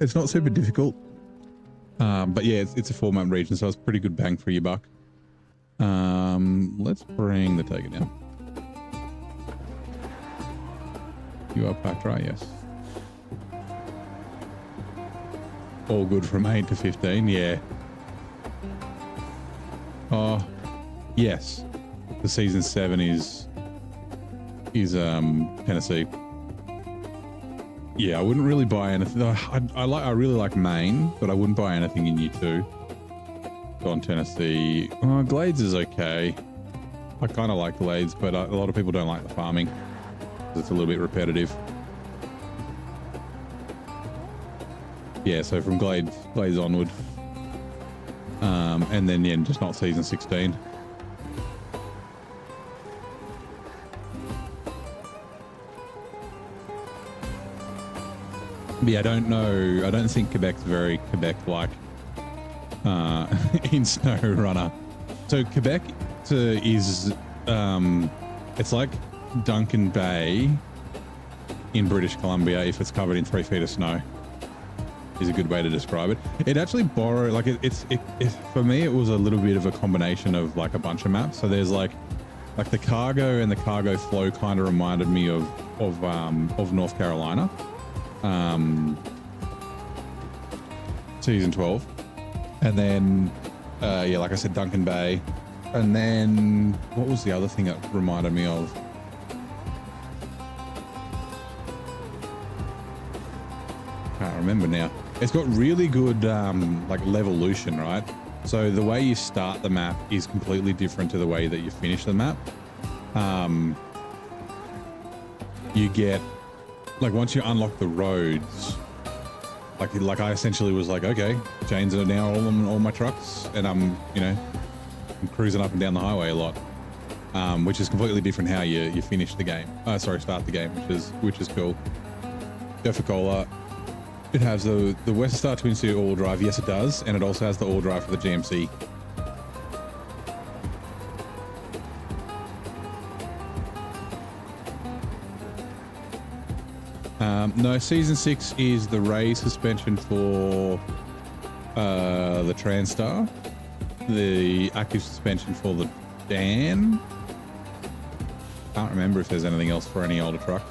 It's not super difficult. But yeah, it's a 4-map region, so it's pretty good bang for your buck. Let's bring the Tiger down. You are packed, right? Yes. All good from 8 to 15, yeah. Oh, yes. The season 7 is Tennessee. Yeah, I wouldn't really buy anything. I really like Maine, but I wouldn't buy anything in year 2. Go on Tennessee. Glades is okay. I kind of like Glades, but a lot of people don't like the farming. It's a little bit repetitive. yeah, so from Glades onward. And then, yeah, just not season 16. But yeah, I don't know. I don't think Quebec's very Quebec-like in SnowRunner. So Quebec is, it's like Duncan Bay in British Columbia if it's covered in 3 feet of snow. Is a good way to describe it. It actually borrowed, like it for me, it was a little bit of a combination of like a bunch of maps. So there's like the cargo and the cargo flow kind of reminded me of North Carolina, season 12, and then yeah, like I said, Duncan Bay, and then what was the other thing that reminded me of? Can't remember now. It's got really good like levolution, right? So the way you start the map is completely different to the way that you finish the map. You get, like, once you unlock the roads, like I essentially was like, okay, chains are now all on all my trucks, and I'm cruising up and down the highway a lot, which is completely different how you finish the game. Start the game, which is cool. Go for Cola. It has the Western Star Twin Seat all-wheel drive. Yes, it does. And it also has the all-wheel drive for the GMC. No, Season 6 is the Ray suspension for the TranStar. The active suspension for the Dan. Can't remember if there's anything else for any older truck.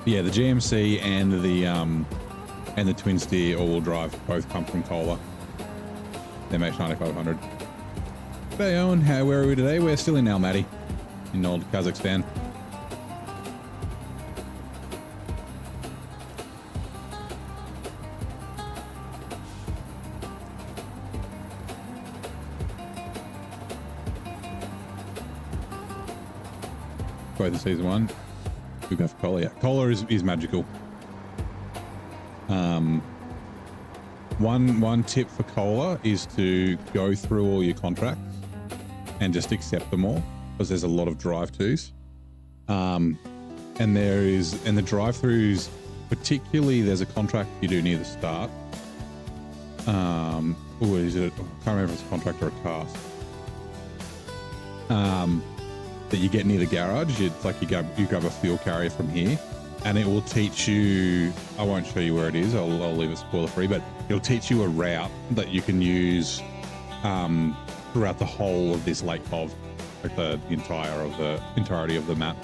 Yeah, the GMC and the Twin Steer all-wheel drive both come from Kohler. MH9500. Hey Owen, where are we today? We're still in Almaty, in old Kazakhstan. Both of season 1. We go for Kohler. Yeah, Kohler is magical. One tip for Kohler is to go through all your contracts and just accept them all, because there's a lot of drive-tos. And the drive-throughs, particularly, there's a contract you do near the start. Is it? I can't remember if it's a contract or a task. That you get near the garage. It's like you grab a fuel carrier from here, and it will teach you. I won't show you where it is. I'll leave it spoiler free, but it'll teach you a route that you can use throughout the whole of this Lake Cov, like the entirety of the map.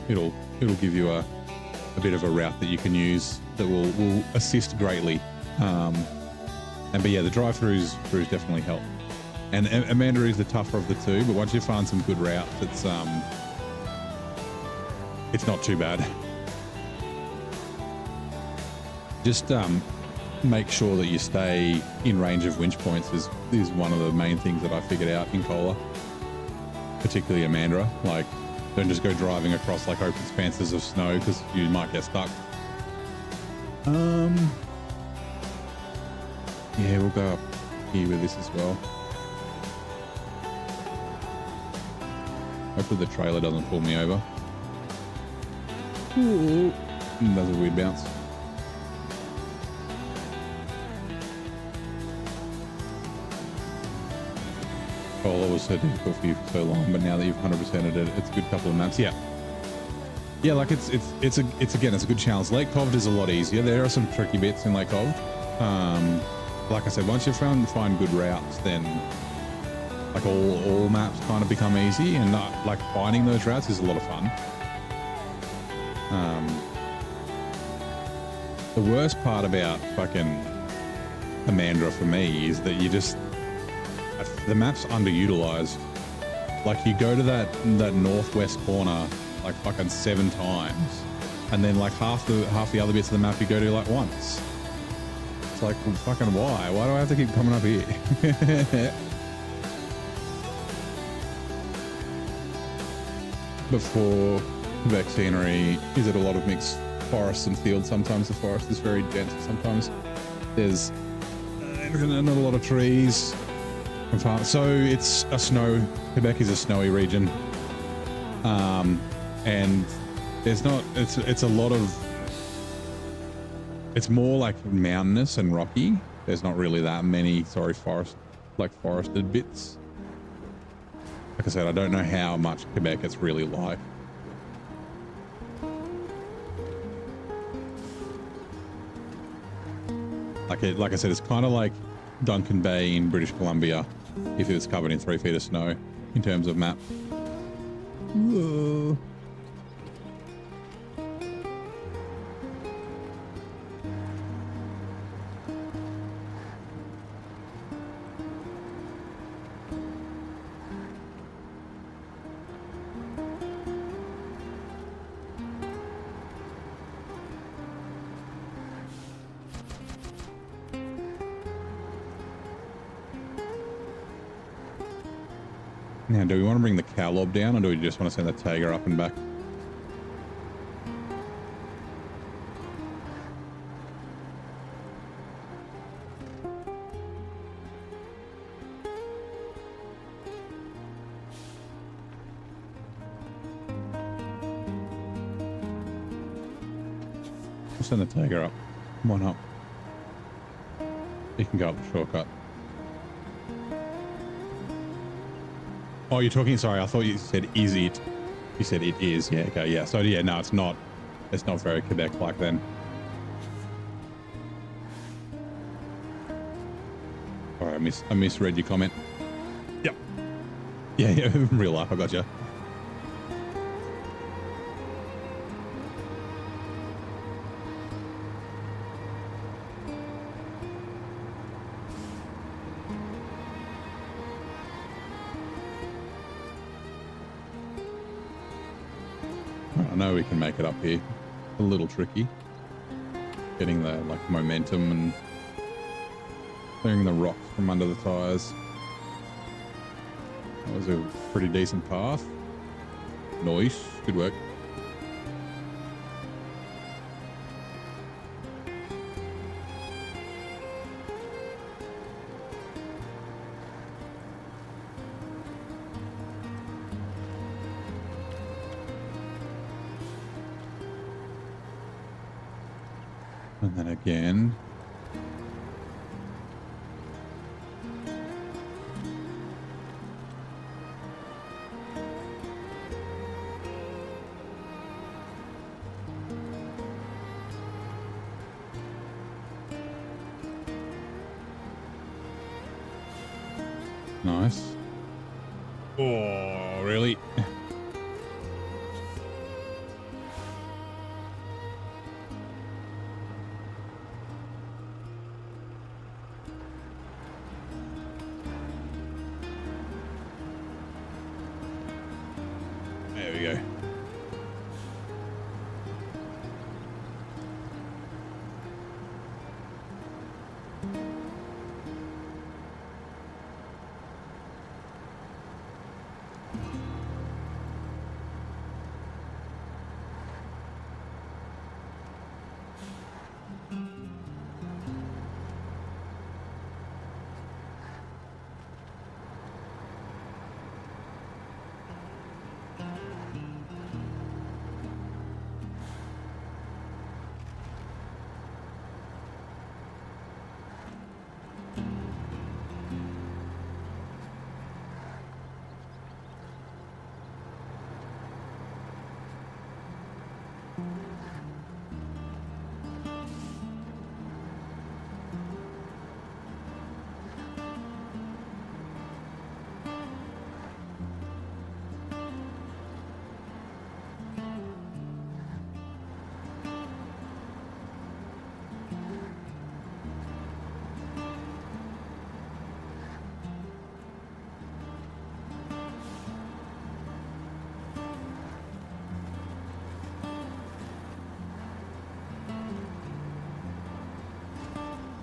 It'll give you a bit of a route that you can use that will assist greatly. But yeah, the drive-throughs definitely help. And Amanda is the tougher of the two, but once you find some good routes, it's not too bad. Just make sure that you stay in range of winch points is one of the main things that I figured out in Kohler, particularly Amanda. Like, don't just go driving across like open expanses of snow, because you might get stuck. Yeah, we'll go up here with this as well. Hopefully the trailer doesn't pull me over. Ooh. That's a weird bounce. Kohler was so difficult for you for so long, but now that you've 100%ed it, it's a good couple of maps. Yeah, like it's a good challenge. Lake Cov is a lot easier. There are some tricky bits in Lake Cov. Like I said, once you find good routes, then like all maps kind of become easy, and like finding those routes is a lot of fun. The worst part about fucking Amanda for me is that the map's underutilized. Like, you go to that northwest corner like fucking 7 times, and then like half the other bits of the map you go to like once. It's like, well, fucking why? Why do I have to keep coming up here? But for Quebec scenery is it a lot of mixed forests and fields. Sometimes the forest is very dense. Sometimes there's not a lot of trees. So it's a Quebec is a snowy region. And there's not, it's a lot of, it's more like mountainous and rocky. There's not really that many, forested bits. Like I said, I don't know how much Quebec it's really like. Like I said, it's kind of like Duncan Bay in British Columbia if it was covered in 3 feet of snow in terms of map. Whoa. Now, do we want to bring the cow lob down, or do we just want to send the tiger up and back? We'll send the tiger up. Come on up. You can go up the shortcut. Oh, you're talking, sorry, I thought you said, is it? You said it is, yeah, okay, yeah. So, yeah, no, it's not very Quebec-like then. All right, I misread your comment. Yep. Yeah, in real life, I got you. I know we can make it up here. A little tricky. Getting the momentum and clearing the rocks from under the tires. That was a pretty decent path. Nice. Good work. And then again. Nice. Oh, really? There we go.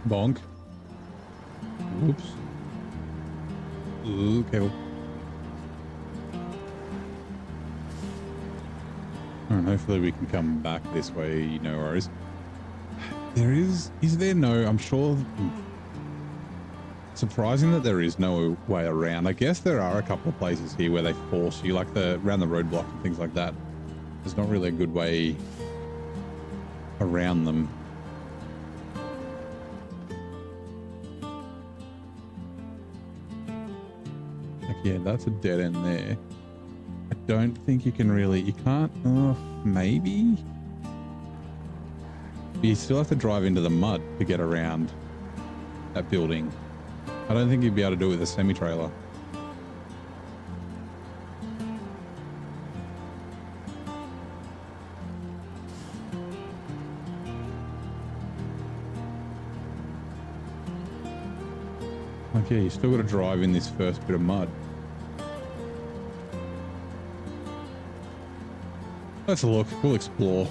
Bonk. Oops. Ooh, careful. All Hopefully we can come back this way, no worries. Is there no, I'm sure, surprising that there is no way around. I guess there are a couple of places here where they force you, like around the roadblock and things like that. There's not really a good way around them. Like, yeah, that's a dead end there. I don't think you can really, you can't, maybe? But you still have to drive into the mud to get around that building. I don't think you'd be able to do it with a semi-trailer. Okay, you still got to drive in this first bit of mud. Let's look. We'll explore.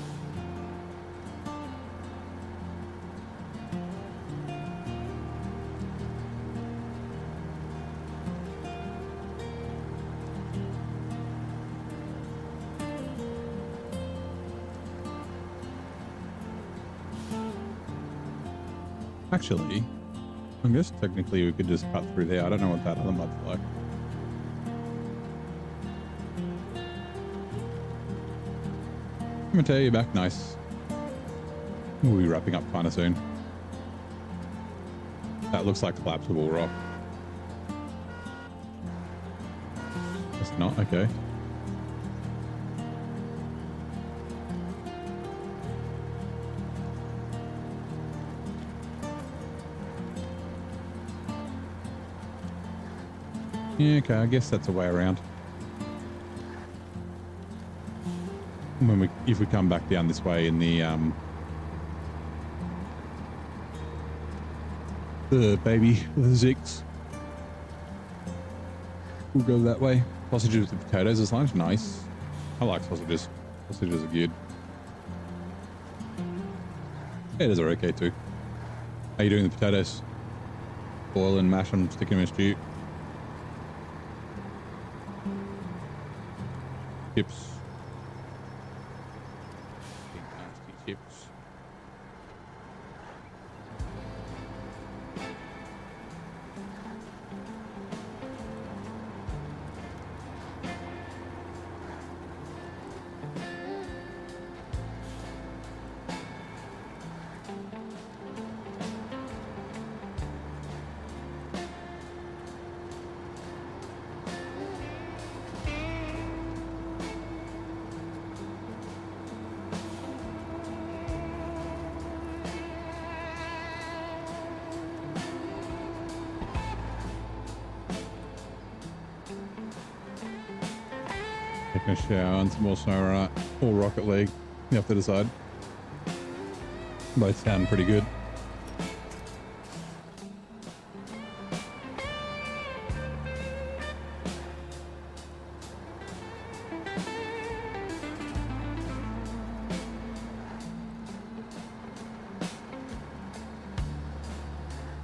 Actually, I guess technically we could just cut through there. I don't know what that other mud's like. I'm gonna tell you back nice. We'll be wrapping up kind of soon. That looks like collapsible rock. It's not, okay. Yeah, okay, I guess that's a way around. If we come back down this way in the baby zigs, we'll go that way. Sausages with potatoes as lunch, nice. I like sausages. Sausages are good. Potatoes are okay too. How you doing the potatoes? Boil and mash them, stick them in a stew. Chips. Big nasty chips. Taking a shower and some more SnowRunner or Rocket League. You have to decide. Both sound pretty good.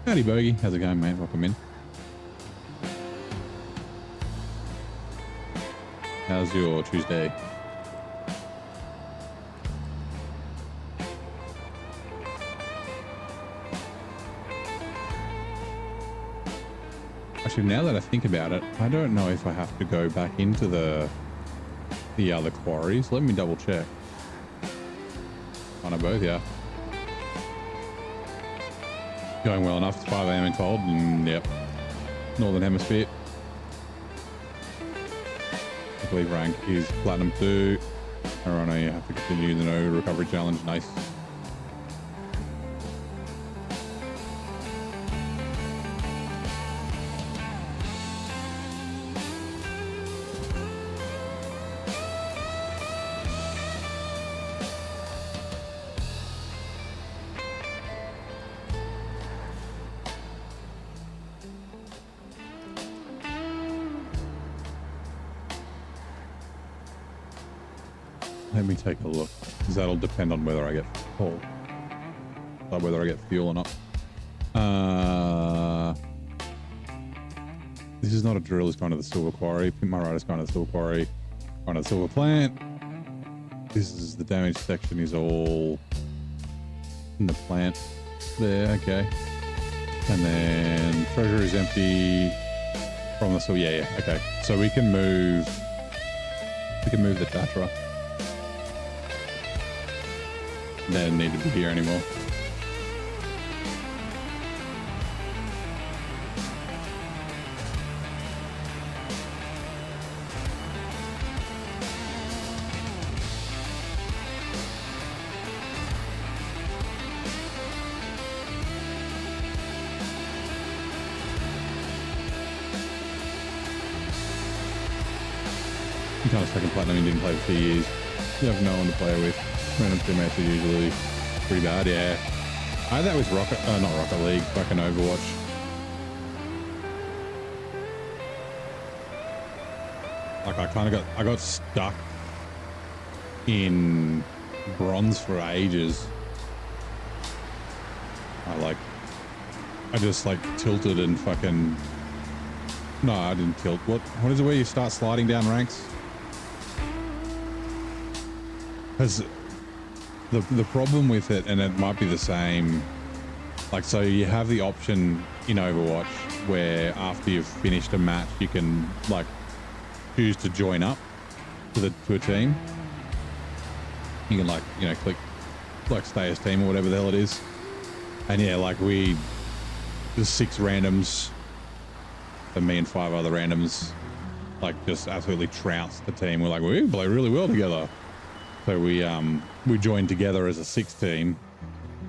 Howdy Bogey, how's it going mate? Welcome in. How's your Tuesday? Actually, now that I think about it, I don't know if I have to go back into the other quarries. Let me double check. On both, yeah. Going well enough. It's 5 AM and cold, and yep. Northern Hemisphere. I believe rank is Platinum 2. Alright, you have to continue the no recovery challenge. Nice. Let me take a look, because that'll depend on whether I get full, like whether I get fuel or not. This is not a drill, it's going to the silver quarry. My rider's going to the silver quarry, going to the silver plant. this is the damage section is all in the plant there. Okay. And then treasure is empty from the, so yeah, okay. So we can move the Tatra. They don't need to be here anymore. You can't second platinum, you didn't play for 2 years. You have no one to play with. Random teammates are usually pretty bad, yeah. I had that with not Rocket League, fucking Overwatch. Like I got stuck in bronze for ages. I just like tilted and fucking, no, I didn't tilt. What is it where you start sliding down ranks? Because the problem with it, and it might be the same, like, so you have the option in Overwatch where after you've finished a match, you can like choose to join up to a team. You can like, you know, click like stay as team or whatever the hell it is. And yeah, like just 6 randoms, and me and 5 other randoms, like just absolutely trounced the team. We're like, we play really well together. So we joined together as a 6 team,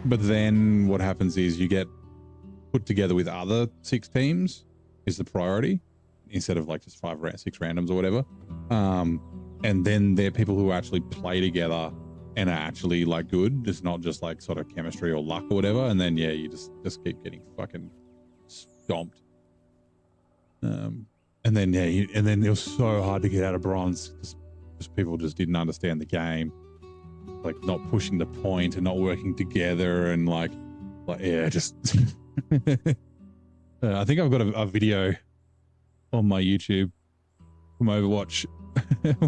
but then what happens is you get put together with other 6 teams is the priority instead of like just 6 randoms or whatever. And then they're people who actually play together and are actually like good. It's not just like sort of chemistry or luck or whatever. And then, yeah, you just keep getting fucking stomped. And then, yeah, and then it was so hard to get out of bronze because people just didn't understand the game, like not pushing the point and not working together, and like yeah, just I think I've got a video on my YouTube from Overwatch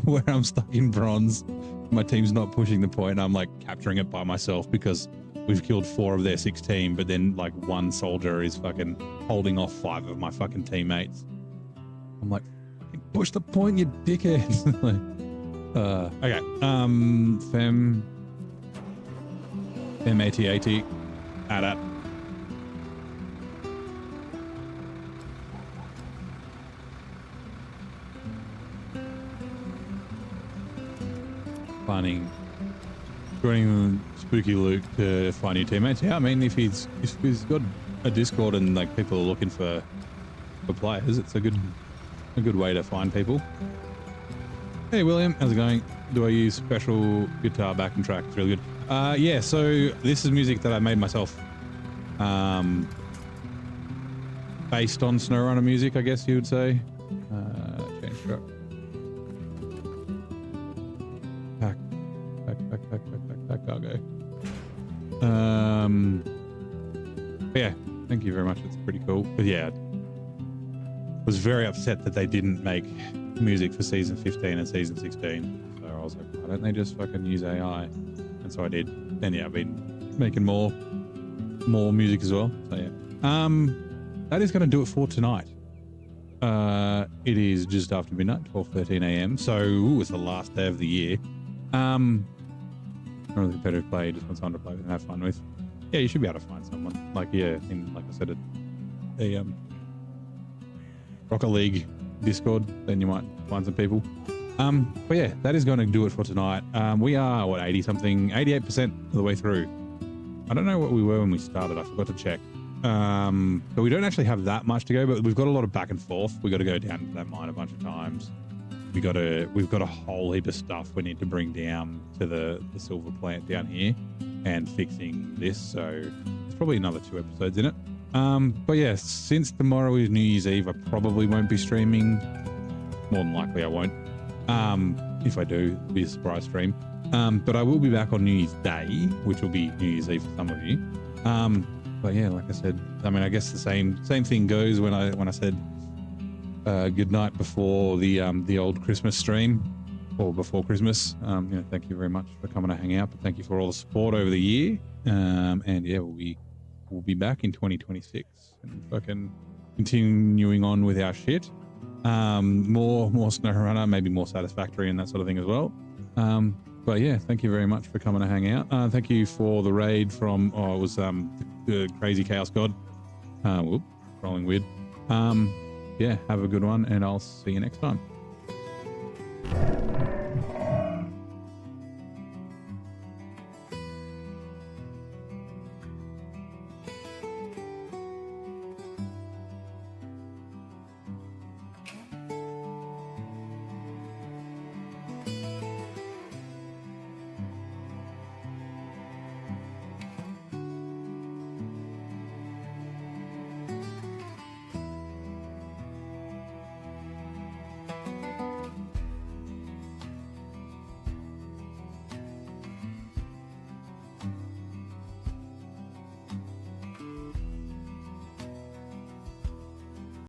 where I'm stuck in bronze. My team's not pushing the point. I'm like capturing it by myself because we've killed 4 of their 6 team, but then like 1 soldier is fucking holding off 5 of my fucking teammates. I'm like, push the point, you dickhead. Like, okay. Fem AT add. Joining Spooky Luke to find new teammates. Yeah, I mean, if he's got a Discord and like people are looking for players, it's a good way to find people. Hey William, how's it going? Do I use special guitar backing track? It's really good. Yeah, so this is music that I made myself. Based on SnowRunner music, I guess you would say. Change track. Pack cargo. But yeah, thank you very much. It's pretty cool. But yeah, was very upset that they didn't make music for season 15 and season 16. So I was like, why don't they just fucking use AI? And so I did. And yeah, I've been making more music as well. So yeah, that is going to do it for tonight. It is just after midnight, 12:13 a.m. So it's the last day of the year. Not really competitive play, just want someone to play with and have fun with. Yeah, you should be able to find someone. Like, yeah, like I said, a Rocket League Discord, then you might find some people. But yeah, that is going to do it for tonight. We are, what, 88% of the way through. I don't know what we were when we started. I forgot to check. But we don't actually have that much to go, but we've got a lot of back and forth. We got to go down to that mine a bunch of times. We've got a whole heap of stuff we need to bring down to the silver plant down here and fixing this. So it's probably another 2 episodes in it. But yeah, since tomorrow is New Year's Eve, I probably won't be streaming. More than likely I won't. If I do, it'll be a surprise stream. But I will be back on New Year's Day, which will be New Year's Eve for some of you. But yeah, like I said, I mean, I guess the same thing goes when I said good night before the old Christmas stream or before Christmas. You know, thank you very much for coming to hang out, but thank you for all the support over the year. And yeah, we'll be back in 2026 and fucking continuing on with our shit. More SnowRunner, maybe more Satisfactory and that sort of thing as well. But yeah, thank you very much for coming to hang out. Thank you for the raid from, it was the Crazy Chaos God. Whoop, rolling weird. Yeah, have a good one, and I'll see you next time.